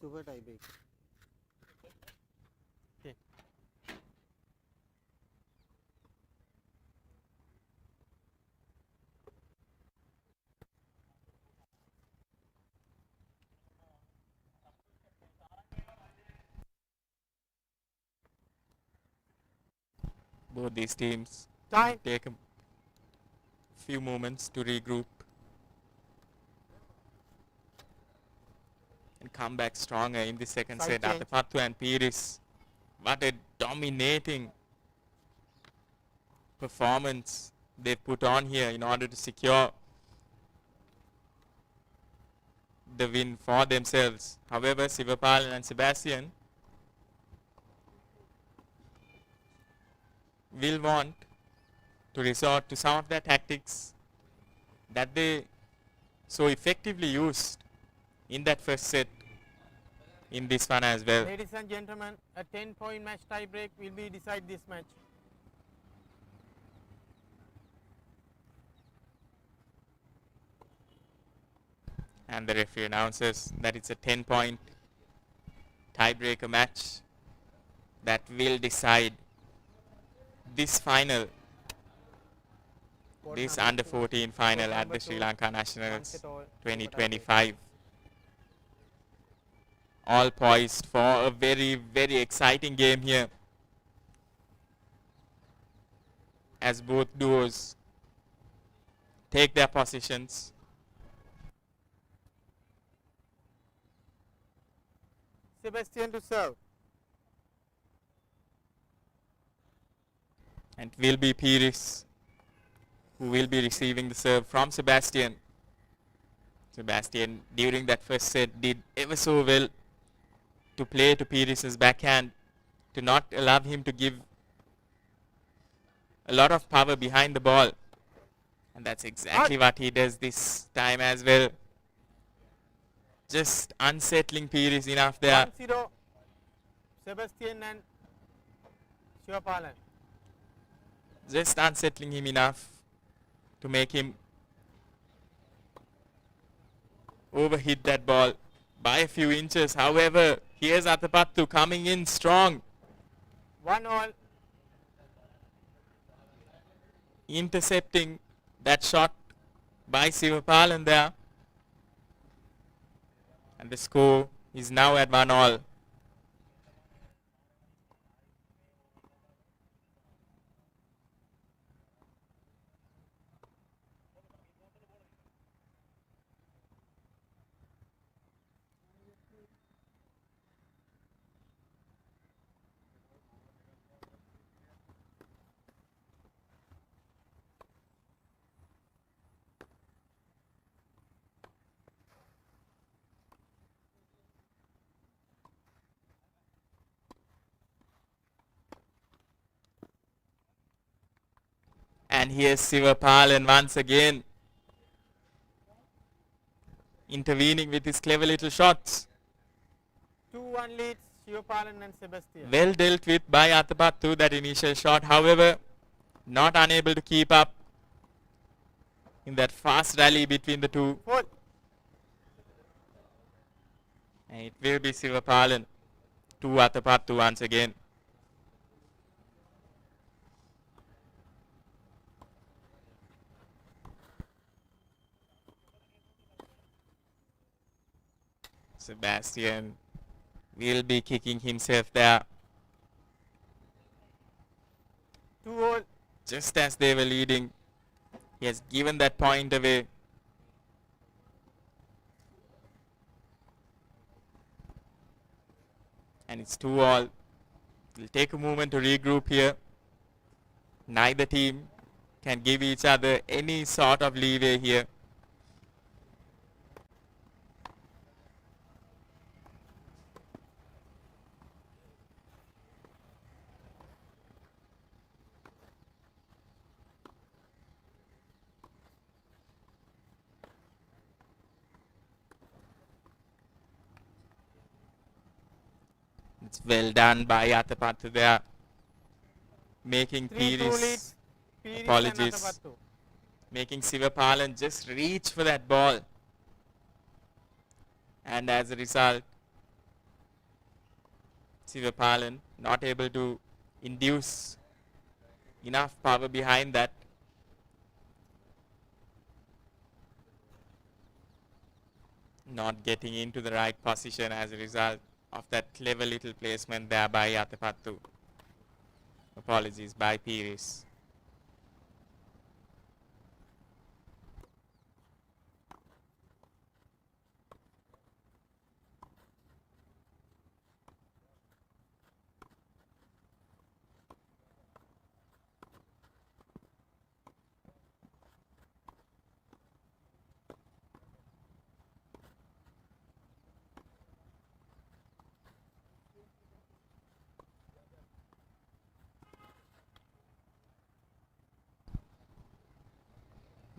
Super tie break. Okay. Both these teams take a few moments to regroup and come back stronger in the second set. Athapattu and Piris, what a dominating performance they've put on here in order to secure the win for themselves. However, Sivapalan and Sebastian will want to resort to some of the tactics that they so effectively used in that first set in this one as well. Ladies and gentlemen, a 10-point match tie break will be decide this match. And the referee announces that it's a 10-point tiebreaker match that will decide this final, this under 14 final at the Sri Lanka Nationals 2025. All poised for a very, very exciting game here, as both duos take their positions. Sebastian to serve. And it will be Pires who will be receiving the serve from Sebastian. Sebastian, during that first set, did ever so well to play to Pires' backhand, to not allow him to give a lot of power behind the ball. And that's exactly what he does this time as well. Just unsettling Pires enough there. 1-0, Sebastian and Shivapalan. Just unsettling him enough to make him overhit that ball by a few inches. However, here's Athapattu coming in strong. 1-1. Intercepting that shot by Sivapalan there. And the score is now at 1-1. And here's Sivapalan once again intervening with his clever little shots. 2-1 leads Shivapalan and Sebastian. Well dealt with by Athapattu, that initial shot. However, not unable to keep up in that fast rally between the two. And it will be Sivapalan to Athapattu once again. Sebastian will be kicking himself there. 2-all. Just as they were leading, he has given that point away. And it's 2-all. We'll take a moment to regroup here. Neither team can give each other any sort of leeway here. It's well done by Athapattu there, making 3-2 Pires, leads Pires apologies, and Athapattu. making Sivapalan just reach for that ball. And as a result, Sivapalan not able to induce enough power behind that. Not getting into the right position as a result of that clever little placement there by Athapattu. Apologies, by Pires.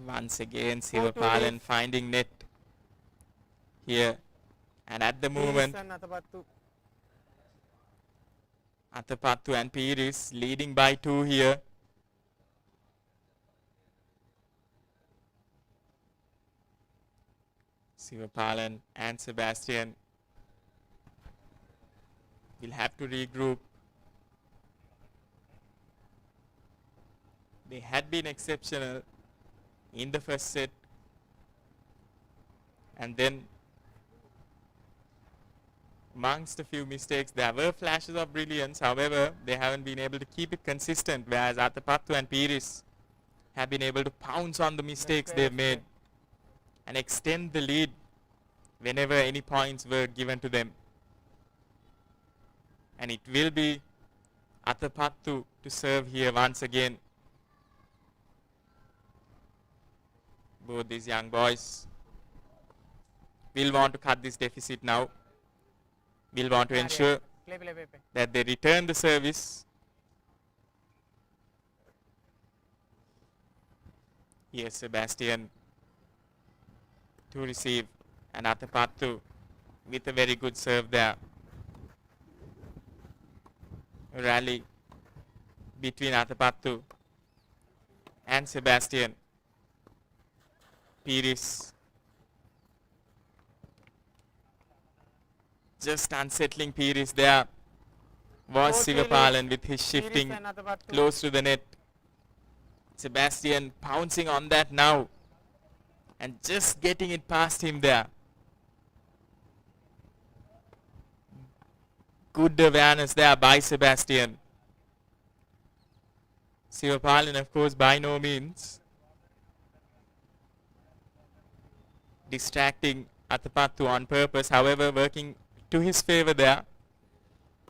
Once again, Sivapalan finding net here. And at the moment, Athapattu and Piris leading by 2 here. Sivapalan and Sebastian will have to regroup. They had been exceptional in the first set, and then amongst a few mistakes there were flashes of brilliance. However, they haven't been able to keep it consistent, whereas Athapattu and Piris have been able to pounce on the mistakes they've made and extend the lead whenever any points were given to them. And it will be Athapattu to serve here once again. Both these young boys will want to cut this deficit now. Will want to ensure that they return the service. Here's Sebastian to receive, and Athapattu with a very good serve there. Rally between Athapattu and Sebastian. Piris just unsettling Piris there was Sivapalan with his shifting close to the net. Sebastian pouncing on that now and just getting it past him there. Good awareness there by Sebastian. Sivapalan, of course, by no means distracting Athapattu on purpose. However, working to his favor there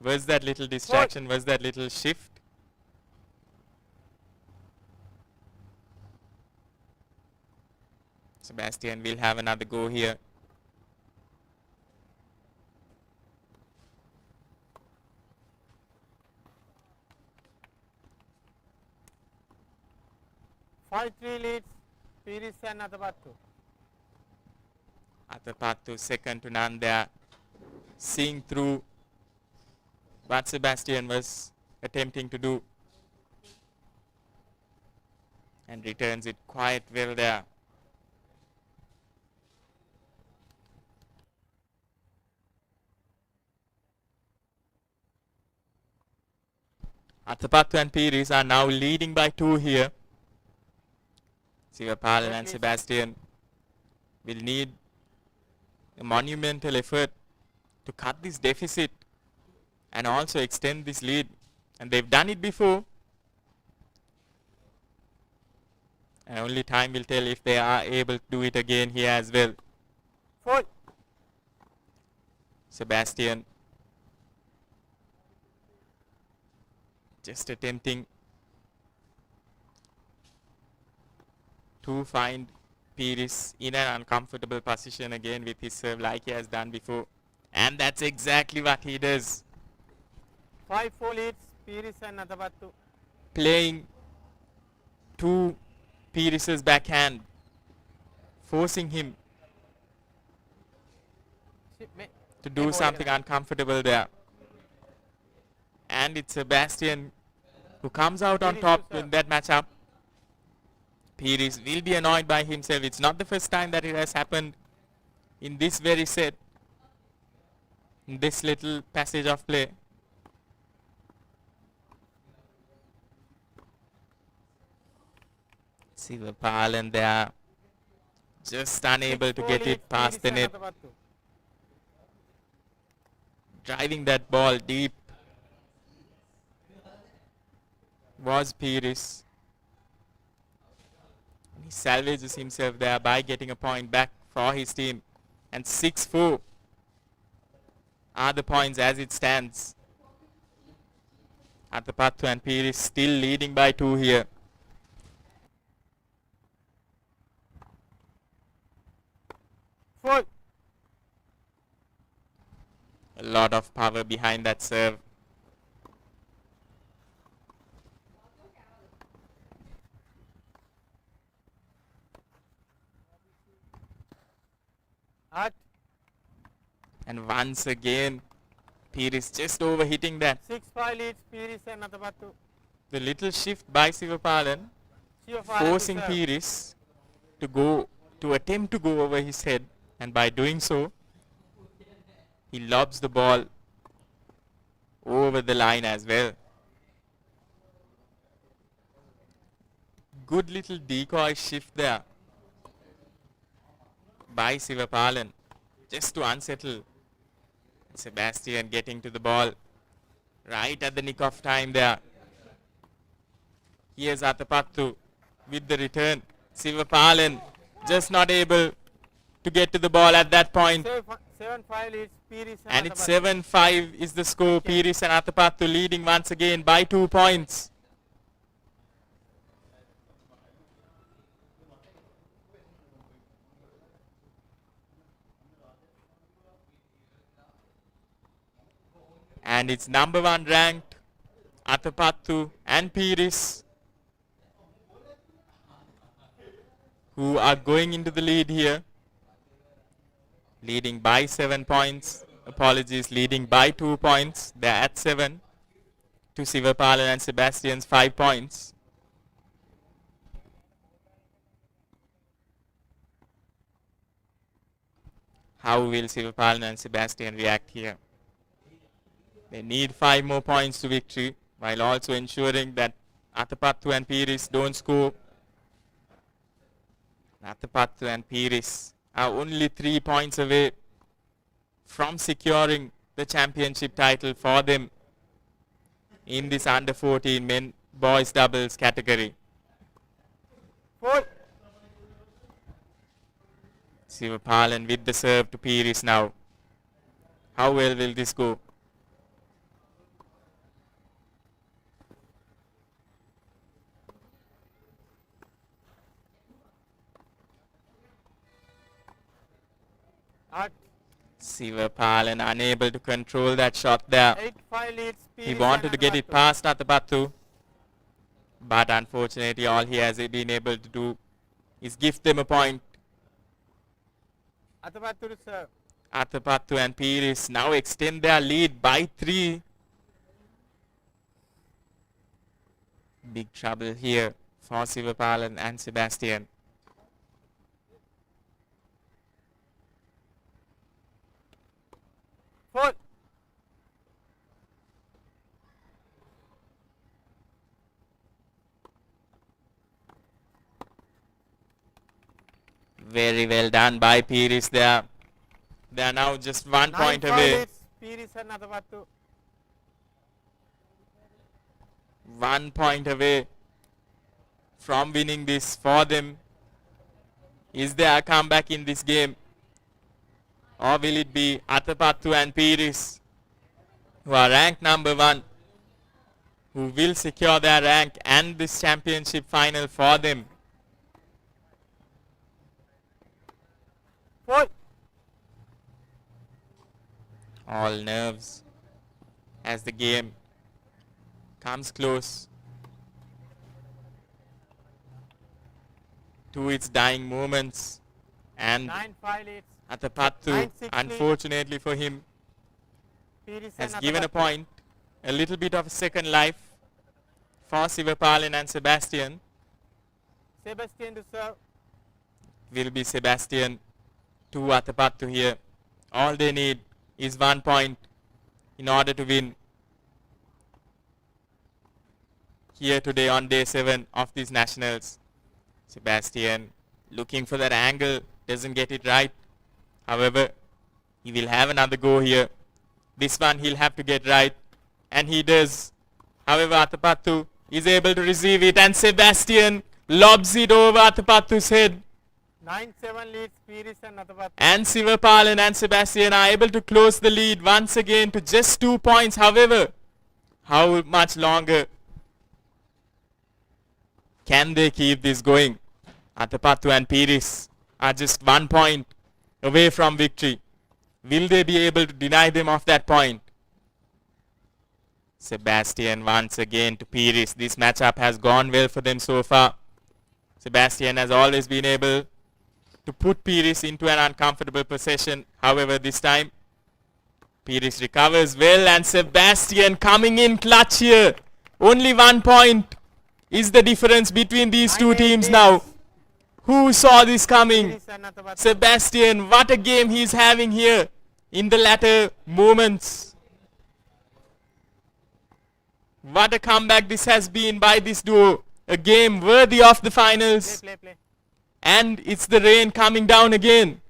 was that little distraction, was that little shift. Sebastian will have another go here. Five 3 leads, Piris and Athapattu. Athapattu second to none there, seeing through what Sebastian was attempting to do, and returns it quite well there. Athapattu and Piris are now leading by 2 here. Sivapalan and Sebastian will need a monumental effort to cut this deficit and also extend this lead, and they've done it before, and only time will tell if they are able to do it again here as well. Sebastian just attempting to find Piris in an uncomfortable position again with his serve like he has done before, and that's exactly what he does. 5-4 leads, Piris and Athapattu. Playing to Piris's backhand, forcing him to do something uncomfortable there. And it's Sebastian who comes out on top in that matchup. Piris will be annoyed by himself. It's not the first time that it has happened in this very set, in this little passage of play. Sivapalan there, just unable to get it past the net. Driving that ball deep was Piris. He salvages himself there by getting a point back for his team. And 6-4 are the points as it stands. Athapattu and Piris still leading by 2 here. A lot of power behind that serve. And once again, Pires just overhitting that. 6-5 leads Pires and Atapattu. The little shift by Sivapalan, forcing Pires to attempt to go over his head, and by doing so, he lobs the ball over the line as well. Good little decoy shift there by Sivapalan, just to unsettle Sebastian, getting to the ball right at the nick of time there. Here's Atapattu with the return. Sivapalan just not able to get to the ball at that point. 7-5 leads Pires And it's 7-5 is the score. Pires and Atapattu leading once again by 2 points. And it's number 1 ranked Atapattu and Pires who are going into the lead here. Leading by 7 points. Apologies, leading by 2 points. They're at 7 to Sivapalan and Sebastian's 5 points. How will Sivapalan and Sebastian react here? They need 5 more points to victory, while also ensuring that Atapattu and Pires don't score. Atapattu and Pires are only 3 points away from securing the championship title for them in this under 14 men boys doubles category. Sivapalan with the serve to Pires now. How well will this go? Sivapalan unable to control that shot there. 8-5 leads Pires. He wanted to get it past Atapattu, but unfortunately all he has been able to do is give them a point. Atapattu to serve. Atapattu and Pires now extend their lead by 3. Big trouble here for Sivapalan and Sebastian. Very well done by Pires there. They are now just 1 point away. Pires and Atapattu. 1 point away from winning this for them. Is there a comeback in this game? Or will it be Atapattu and Pires, who are ranked number 1, who will secure their rank and this championship final for them? All nerves as the game comes close to its dying moments, and 9-5 leads. Atapattu, unfortunately for him, has given a point, a little bit of a second life for Sivapalan and Sebastian. Sebastian to serve. Will be Sebastian to Atapattu here. All they need is 1 point in order to win here today on day 7 of these nationals. Sebastian looking for that angle, doesn't get it right. However, he will have another go here. This one he'll have to get right, and he does. However, Atapattu is able to receive it, and Sebastian lobs it over Atapattu's head. 9-7 leads Pires and Atapattu. And Sivapalan and Sebastian are able to close the lead once again to just 2 points. However, how much longer can they keep this going? Atapattu and Pires are just 1 point away from victory. Will they be able to deny them of that point? Sebastian once again to Pires. This matchup has gone well for them so far. Sebastian has always been able to put Pires into an uncomfortable position. However, this time Pires recovers well, and Sebastian coming in clutch here. Only 1 point is the difference between these two teams now. Who saw this coming? Sebastian, what a game he's having here in the latter moments. What a comeback this has been by this duo. A game worthy of the finals. And it's the rain coming down again.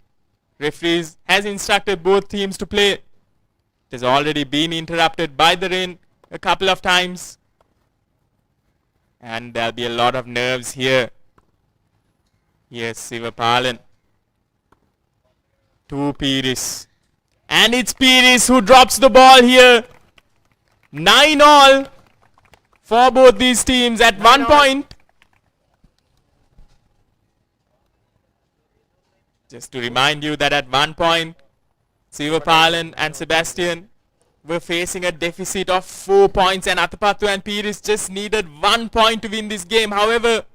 Referees has instructed both teams to play. It has already been interrupted by the rain a couple of times. And there'll be a lot of nerves here. Yes, Sivapalan. To Pires. And it's Pires who drops the ball here. 9-all for both these teams at 1 point. Just to remind you that at 1 point, Sivapalan and Sebastian were facing a deficit of 4 points, and Athapattu and Pires just needed 1 point to win this game. However,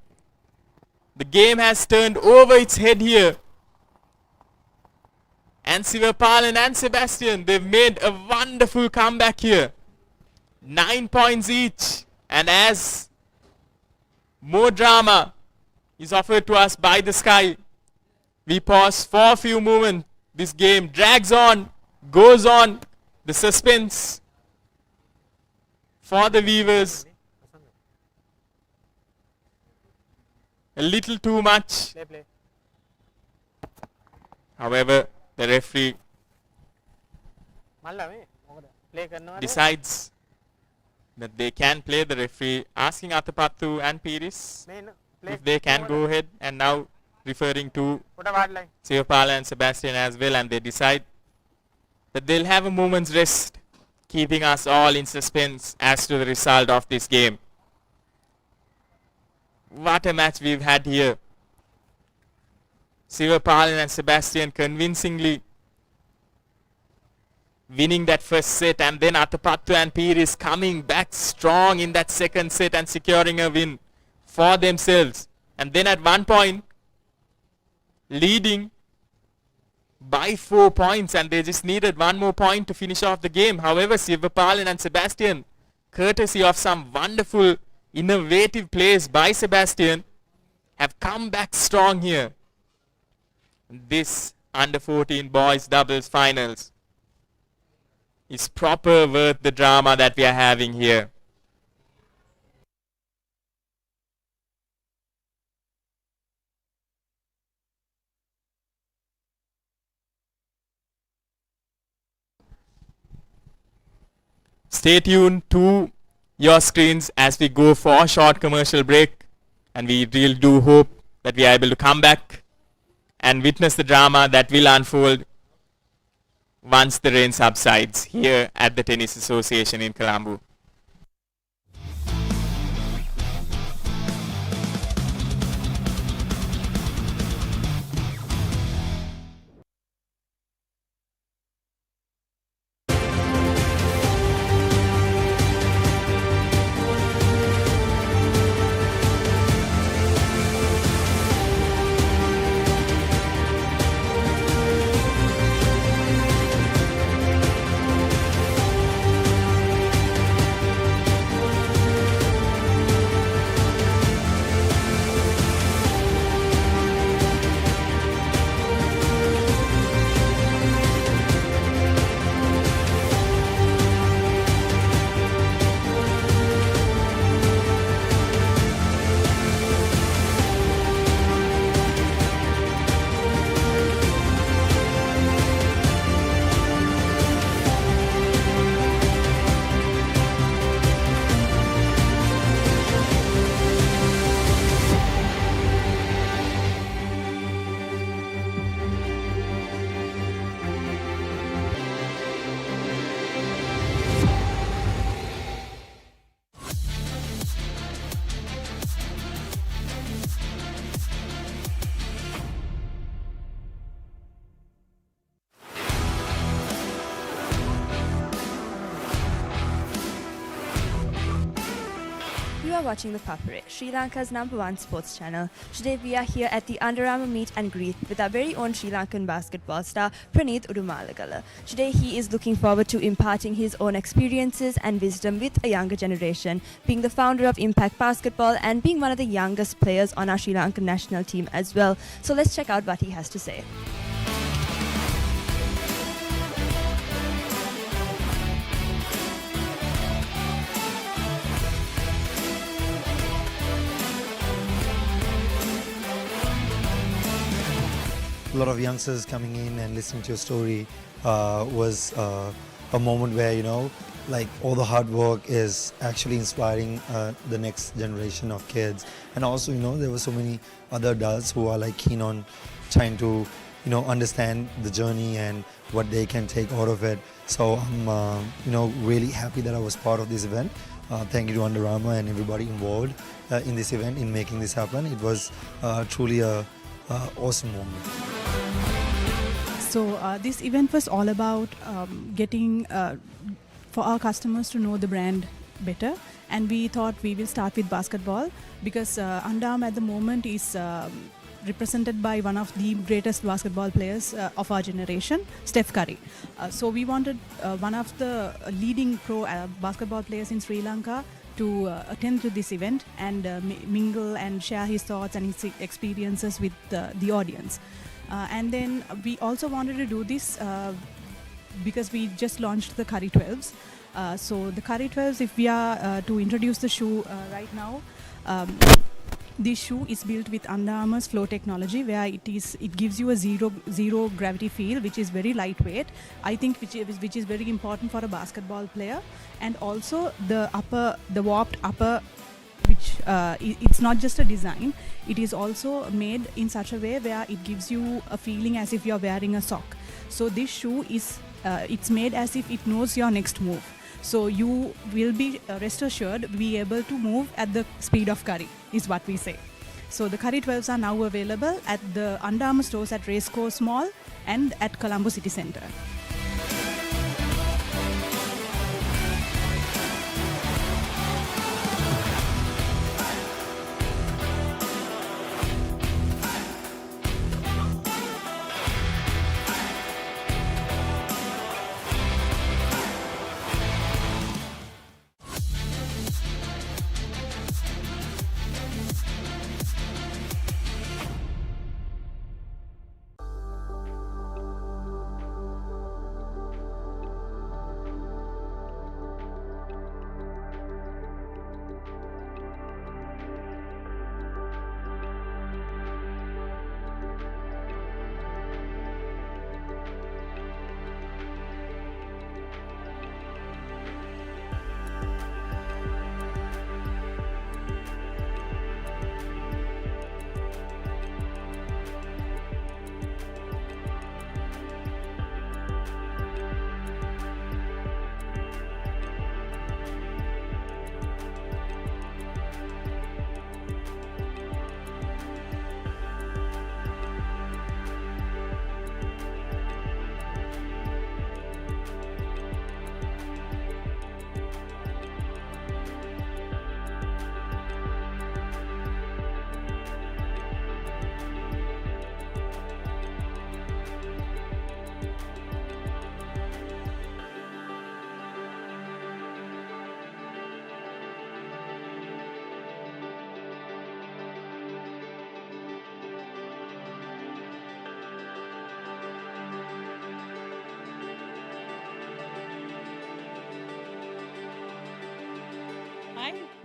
the game has turned over its head here. And Sivapalan and Sebastian, they've made a wonderful comeback here. 9 points each. And as more drama is offered to us by the sky, we pause for a few moments. This game drags on, goes on. The suspense for the viewers. A little too much. However, the referee decides that they can play. The referee asking Athapattu and Pires if they can go ahead, and now referring to Sivapalan and Sebastian as well, and they decide that they'll have a moment's rest, keeping us all in suspense as to the result of this game. What a match we've had here. Sivapalan and Sebastian convincingly winning that first set, and then Athapattu and Pires coming back strong in that second set and securing a win for themselves. And then at 1 point, leading by 4 points, and they just needed 1 more point to finish off the game. However, Sivapalan and Sebastian, courtesy of some wonderful innovative plays by Sebastian, have come back strong here. This under 14 boys doubles finals is proper worth the drama that we are having here. Stay tuned to your screens as we go for a short commercial break, and we really do hope that we are able to come back and witness the drama that will unfold once the rain subsides here at the Tennis Association in Colombo. are watching the Papare, Sri Lanka's #1 sports channel. Today we are here at the Under Armour meet and greet with our very own Sri Lankan basketball star Praneeth Udumalagala. Today he is looking forward to imparting his own experiences and wisdom with a younger generation, being the founder of Impact Basketball and being one of the youngest players on our Sri Lankan national team as well. So let's check out what he has to say. A lot of youngsters coming in and listening to your story was a moment where, like all the hard work is actually inspiring the next generation of kids. And also, there were so many other adults who are like keen on trying to, understand the journey and what they can take out of it. So I'm, really happy that I was part of this event. Thank you to Under Armour and everybody involved in this event in making this happen. It was truly a awesome moment. So this event was all about getting for our customers to know the brand better, and we thought we will start with basketball because Under Armour at the moment is represented by one of the greatest basketball players of our generation, Steph Curry. So we wanted one of the leading pro basketball players in Sri Lanka to attend to this event and mingle and share his thoughts and his experiences with the audience. And then we also wanted to do this because we just launched the Curry 12s. So the Curry 12s, if we are to introduce the shoe right now, this shoe is built with Under Armour's flow technology, where it gives you a zero gravity feel, which is very lightweight. I think which is very important for a basketball player. And also the warped upper, which it's not just a design, it is also made in such a way where it gives you a feeling as if you're wearing a sock. So this shoe is it's made as if it knows your next move. So you will be rest assured be able to move at the speed of Curry, is what we say. So the Curry 12s are now available at the Under Armour stores at Racecourse Mall and at Colombo City Centre.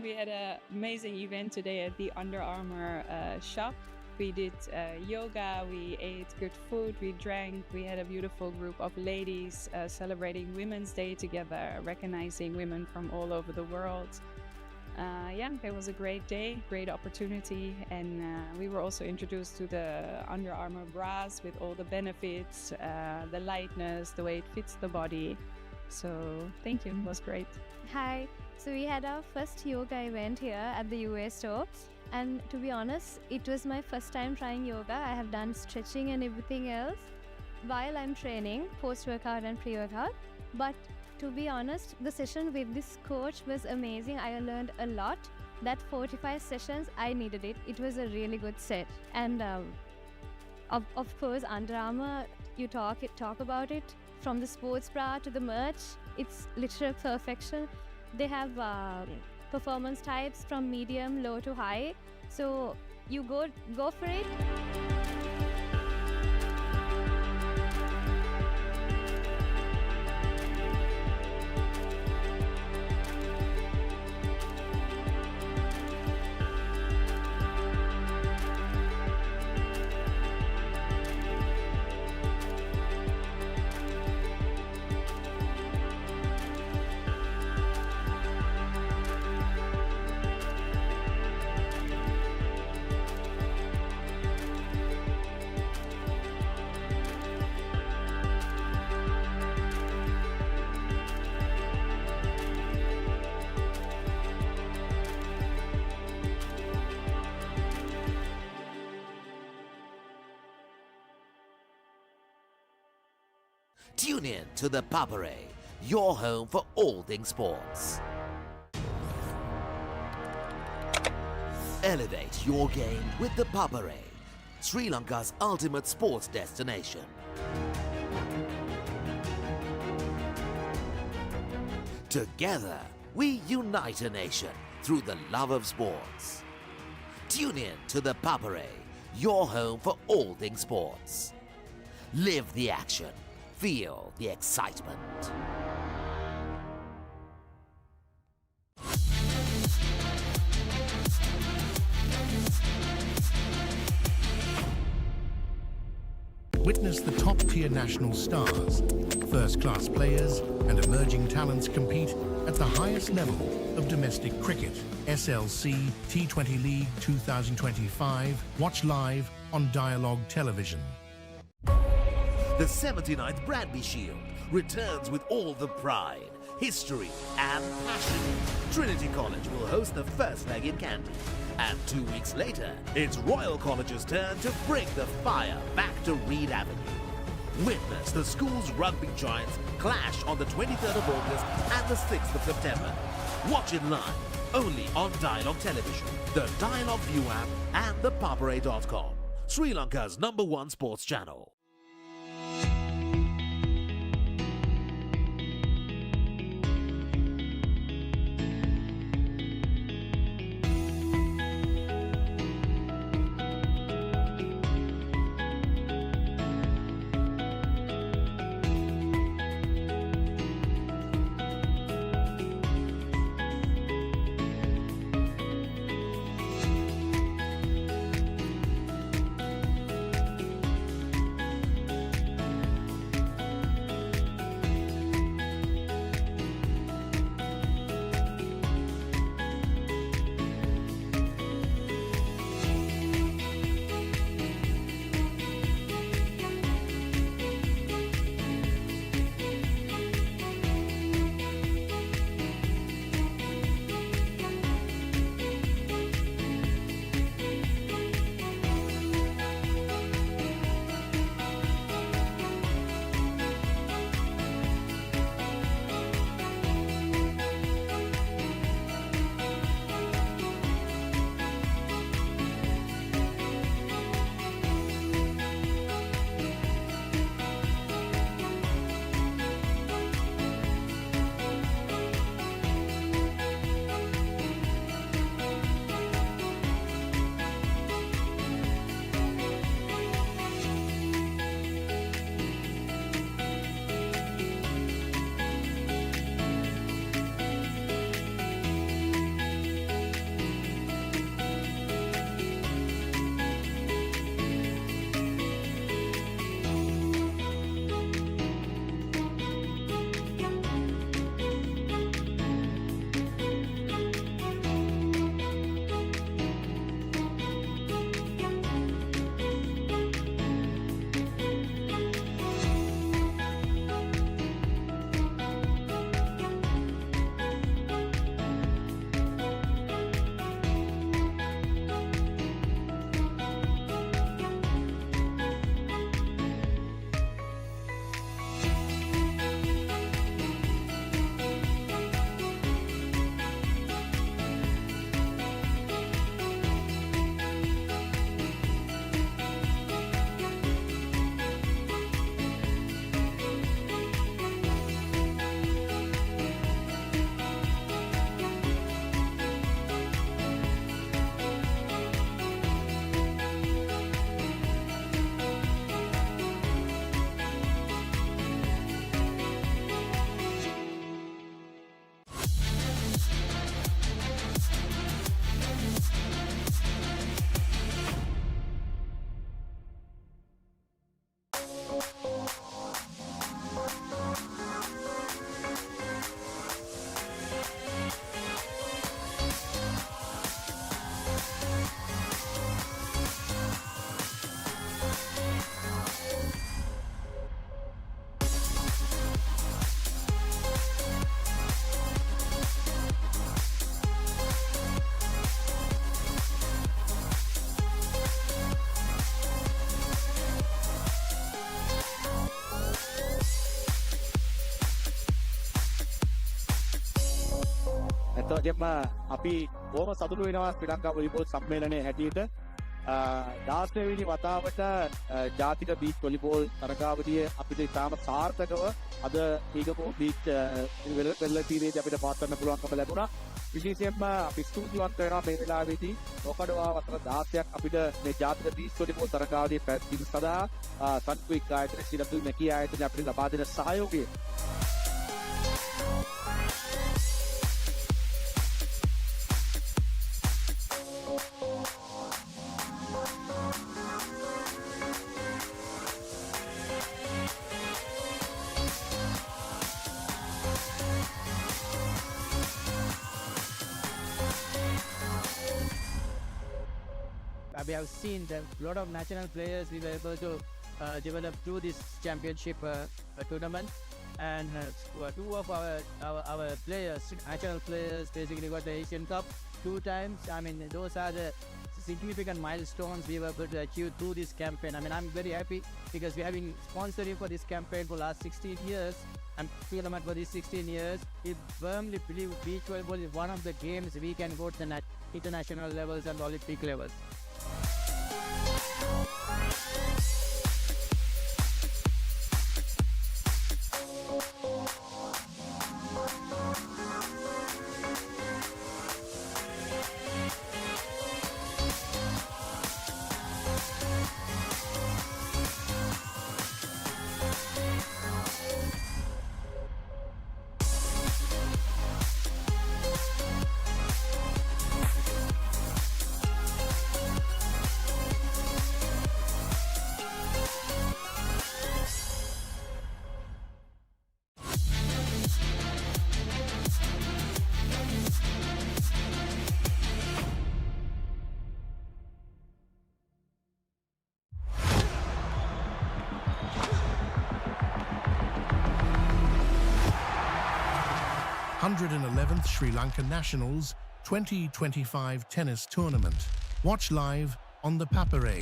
We had an amazing event today at the Under Armour shop. We did yoga, we ate good food, we drank, we had a beautiful group of ladies celebrating Women's Day together, recognizing women from all over the world. Yeah, it was a great day, great opportunity, and we were also introduced to the Under Armour bras with all the benefits, the lightness, the way it fits the body. So thank you, it was great. Hi, so we had our first yoga event here at the UA store, and to be honest, it was my first time trying yoga. I have done stretching and everything else while I'm training, post-workout and pre-workout, but to be honest, the session with this coach was amazing. I learned a lot that 45 sessions, I needed it. It was a really good set. And of course, Under Armour, you talk about it from the sports bra to the merch. It's literal perfection. They have performance types from medium, low to high. So you go for it. Tune in to ThePapare, your home for all things sports. Elevate your game with ThePapare, Sri Lanka's ultimate sports destination. Together, we unite a nation through the love of sports. Tune in to ThePapare, your home for all things sports. Live the action. Feel the excitement. Witness the top-tier national stars, first-class players and emerging talents compete at the highest level of domestic cricket. SLC T20 League 2025. Watch live on Dialog Television. The 79th Bradby Shield returns with all the pride, history and passion. Trinity College will host the first leg in Kandy. And 2 weeks later, it's Royal College's turn to bring the fire back to Reed Avenue. Witness the school's rugby giants clash on the 23rd of August and the 6th of September. Watch it live, only on Dialog Television, the Dialog ViU App and ThePapare.com, Sri Lanka's #1 sports channel. එතකොටම අපි බොහොම සතුටු වෙනවා ශ්‍රී Lanka volleyball සම්මේලනයේ හැටියට 16 වෙනි වතාවට ජාතික beach volleyball තරගාවලිය අපිට ඉතාම සාර්ථකව අද ඊගපෝ බීච් වෙරළ තීරයේදී අපිට පවත්වන්න පුළුවන්කම ලැබුණා. විශේෂයෙන්ම අපි ස්තුතිවන්ත වෙනවා මේ වෙලාවේදී නොකඩවා වසර 16ක් අපිට මේ ජාතික බීච් වොලිබෝල් තරගාවලිය පැවැත්වීම සඳහා සන්කුයික් ආයතන ශ්‍රී නැකී ආයතන අපිට ලබා දෙන සහයෝගය. We have seen that a lot of national players we were able to develop through this championship tournament, and two of our players, national players, basically got the Asian Cup 2 times. I mean, those are the significant milestones we were able to achieve through this campaign. I mean, I'm very happy because we have been sponsoring for this campaign for last 16 years. And Filament for these 16 years, we firmly believe beach volleyball is one of the games we can go to the international levels and Olympic levels. th Sri Lanka Nationals 2025 tennis tournament. Watch live on the Papare.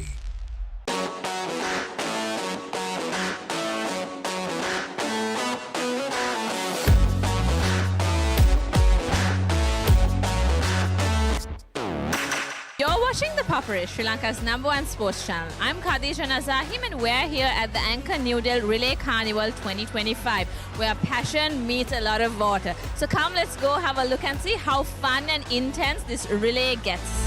You're watching the Papare, Sri Lanka's #1 sports channel. I'm Khadija Nazahim and we're here at the Anchor New Delhi Relay Carnival 2025, where passion meets a lot of water. So come, let's go have a look and see how fun and intense this relay gets.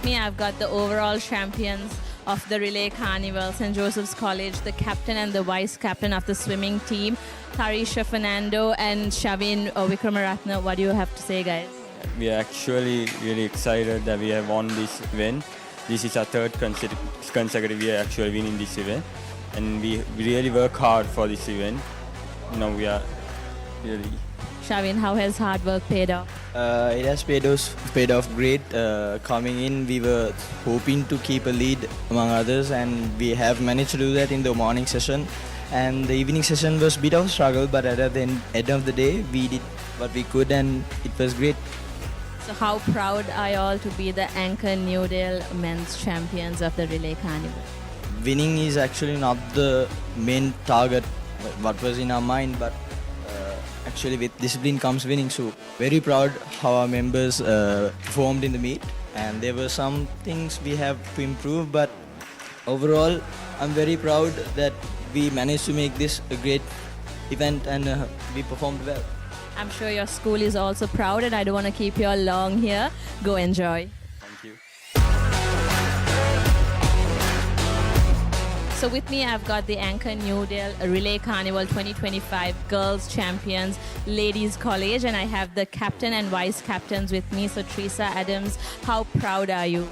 with me, I've got the overall champions of the Relay Carnival, St. Joseph's College, the captain and the vice captain of the swimming team, Tarisha Fernando and Shavin Vikramaratne. What do you have to say, guys? We are actually really excited that we have won this event. This is our third consecutive year actually winning this event, and we really work hard for this event. Now we are really... Shavin, how has hard work paid off? It has paid off great. Coming in, we were hoping to keep a lead among others, and we have managed to do that in the morning session. And the evening session was a bit of a struggle, but at the end of the day, we did what we could, and it was great. So how proud are you all to be the Anchor New Delhi men's champions of the Relay Carnival? Winning is actually not the main target, what was in our mind, but actually with discipline comes winning. So very proud how our members performed in the meet, and there were some things we have to improve, but overall I'm very proud that we managed to make this a great event, and we performed well. I'm sure your school is also proud, and I don't want to keep you all long here. Go enjoy. Thank you. So with me, I've got the Anchor New Delhi Relay Carnival 2025 Girls Champions Ladies College, and I have the captain and vice captains with me. So Teresa Adams, how proud are you?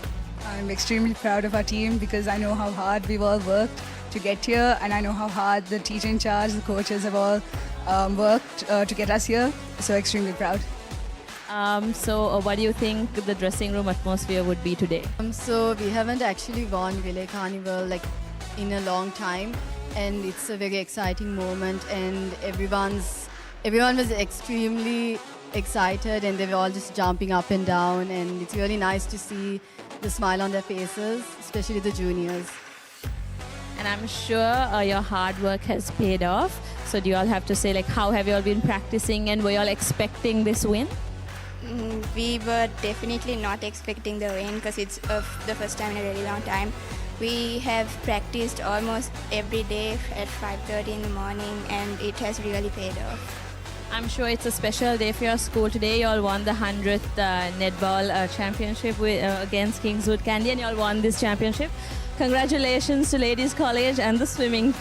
I'm extremely proud of our team because I know how hard we've all worked to get here, and I know how hard the teacher in charge, the coaches have all worked to get us here. So extremely proud. So what do you think the dressing room atmosphere would be today? So we haven't actually won Relay Carnival like in a long time, and it's a very exciting moment, and everyone was extremely excited, and they were all just jumping up and down, and it's really nice to see the smile on their faces, especially the juniors. And I'm sure your hard work has paid off. So do you all have to say, like, how have you all been practicing, and were you all expecting this win? We were definitely not expecting the win because it's the first time in a really long time. We have practiced almost every day at 5:30 in the morning, and it has really paid off. I'm sure it's a special day for your school today. You all won the 100th netball championship against Kingswood Candy, and you all won this championship. Congratulations to Ladies College and the swimming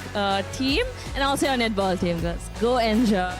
team, and also your netball team, girls. Go enjoy.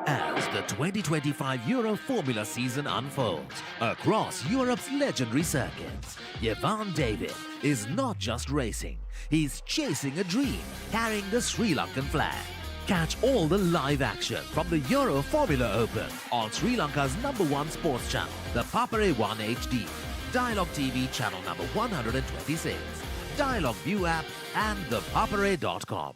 As the 2025 Euro Formula season unfolds across Europe's legendary circuits, Jevan David is not just racing, he's chasing a dream, carrying the Sri Lankan flag. Catch all the live action from the Euro Formula Open on Sri Lanka's #1 sports channel, the Papare 1 HD, Dialog TV channel number 126, Dialog ViU App, and ThePapare.com.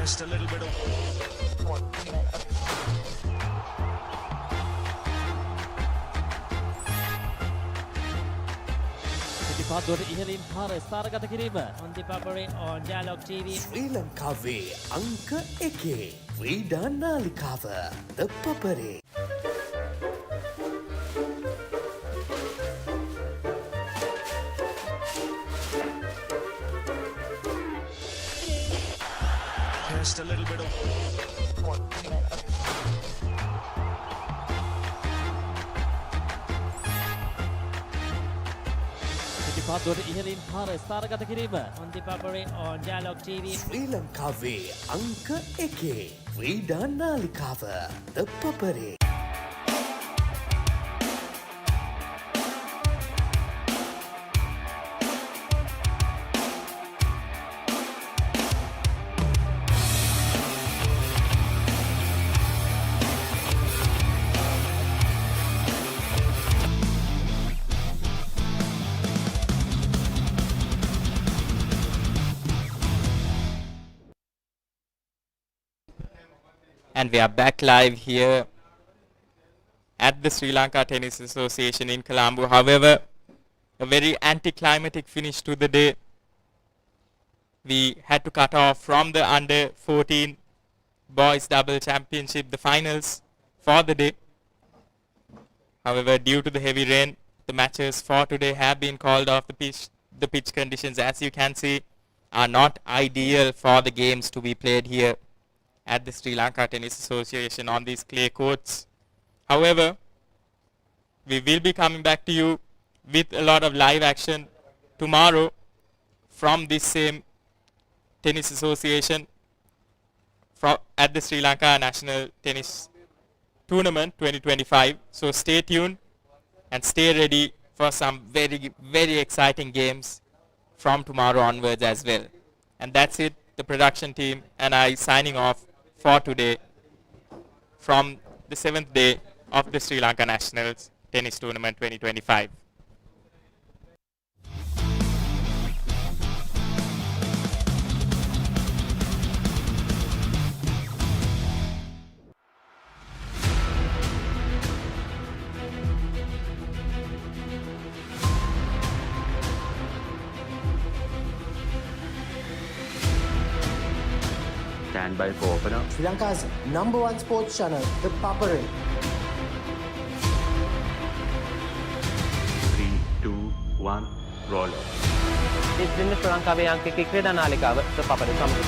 Just a little bit of... on ThePapare on Dialog TV. Sri Lanka Anka Eke, Frida Nalikava, the Papare. Just a little bit of... on ThePapare on Dialog TV. Sri Lanka Anka Eke, Frida Nalikava, the Papare. And we are back live here at the Sri Lanka Tennis Association in Colombo. However, a very anticlimactic finish to the day. We had to cut off from the under 14 boys double championship, the finals for the day. However, due to the heavy rain, the matches for today have been called off the pitch. The pitch conditions, as you can see, are not ideal for the games to be played here at the Sri Lanka Tennis Association on these clay courts. However, we will be coming back to you with a lot of live action tomorrow from this same Tennis Association at the Sri Lanka National Tennis Tournament 2025. So stay tuned and stay ready for some very, very exciting games from tomorrow onwards as well. And that's it, the production team and I signing off for today from the 7th day of the Sri Lanka Nationals Tennis Tournament 2025. Stand by for opener. Sri Lanka's #1 sports channel, ThePapare. 3, 2, 1, roll off. ඉතින් ශ්‍රී ලංකාවේ අංක ක්‍රීඩා නාලිකාව ThePapare සමග.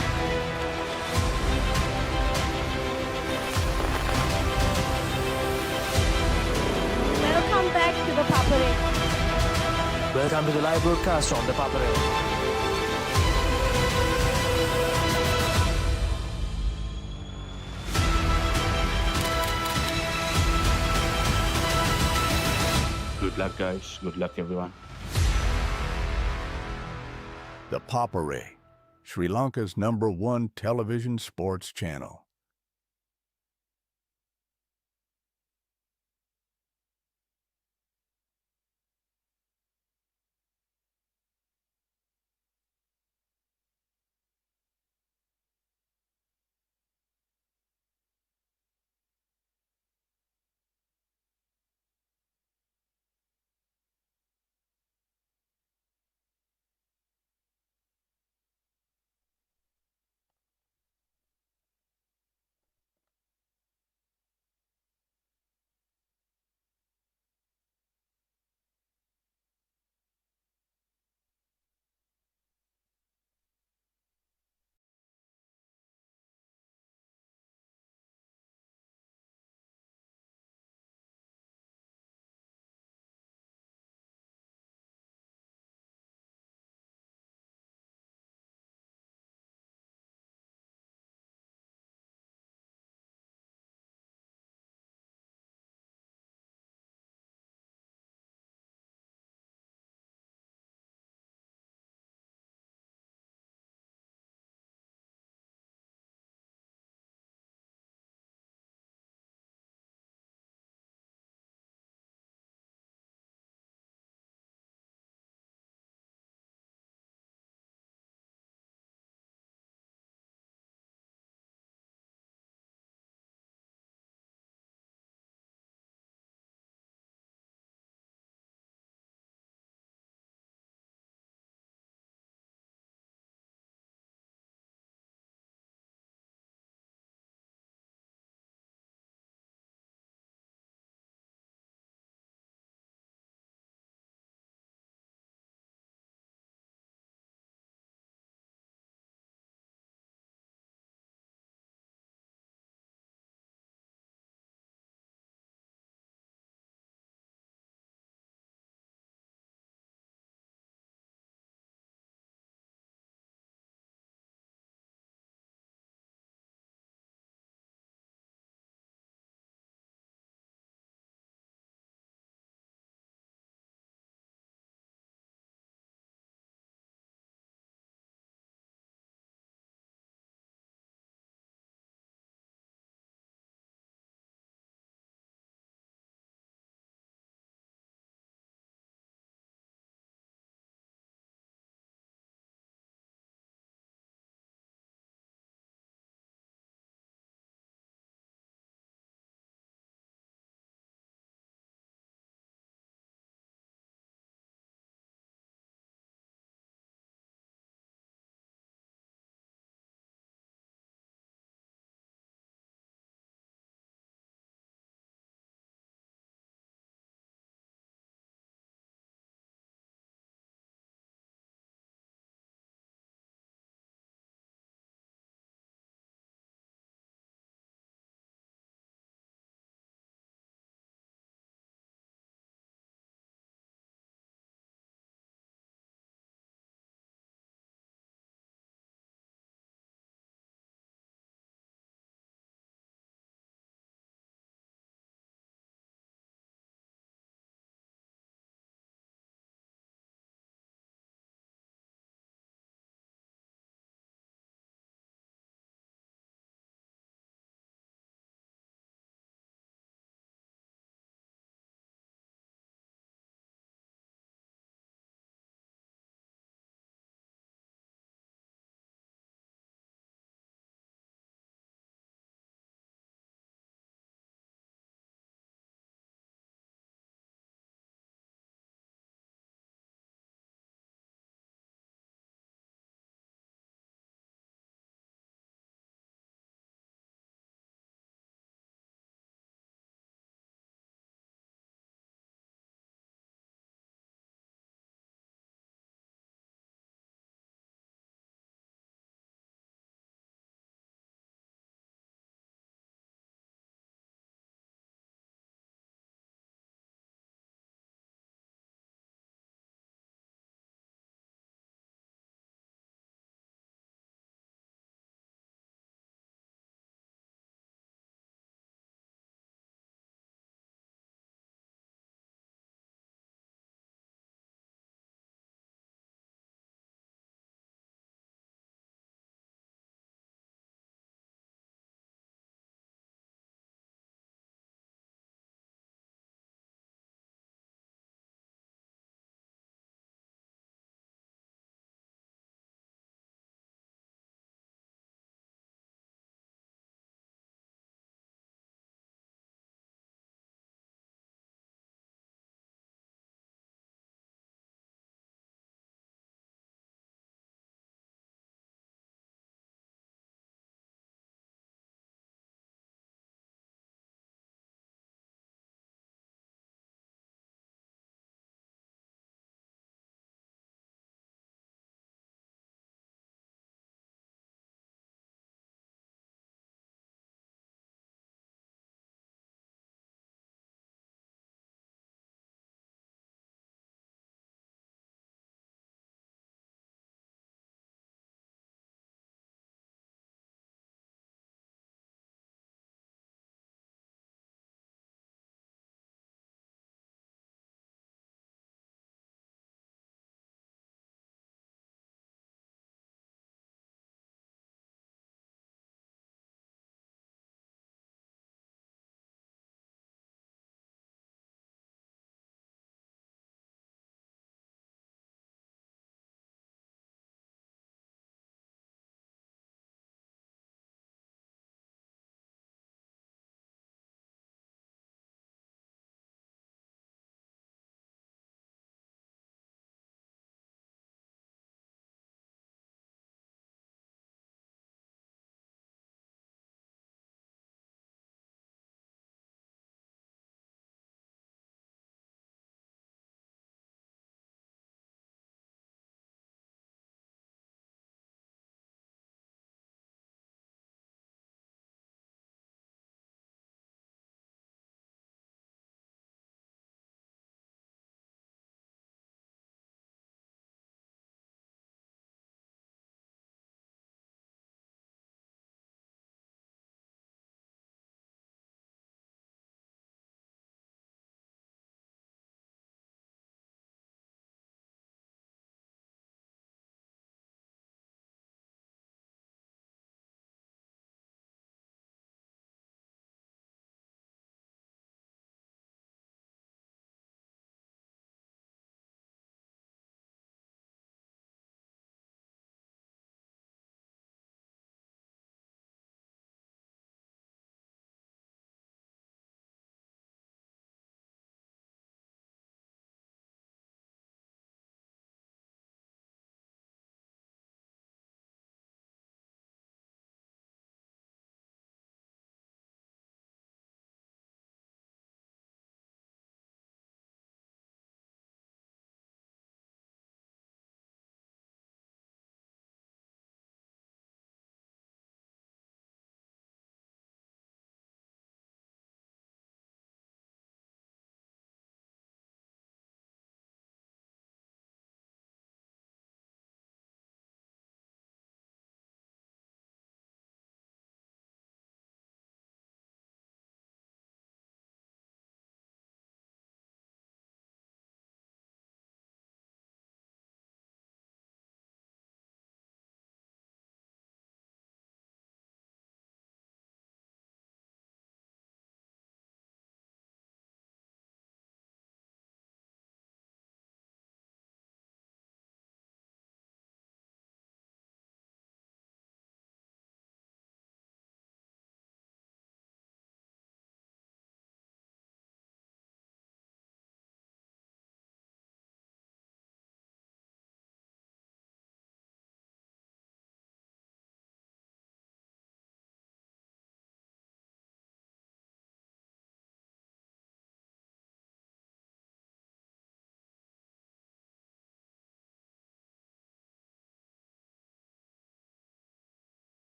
Welcome back to ThePapare. Welcome to the live broadcast on ThePapare. Good luck, guys. Good luck, everyone. ThePapare, Sri Lanka's #1 television sports channel.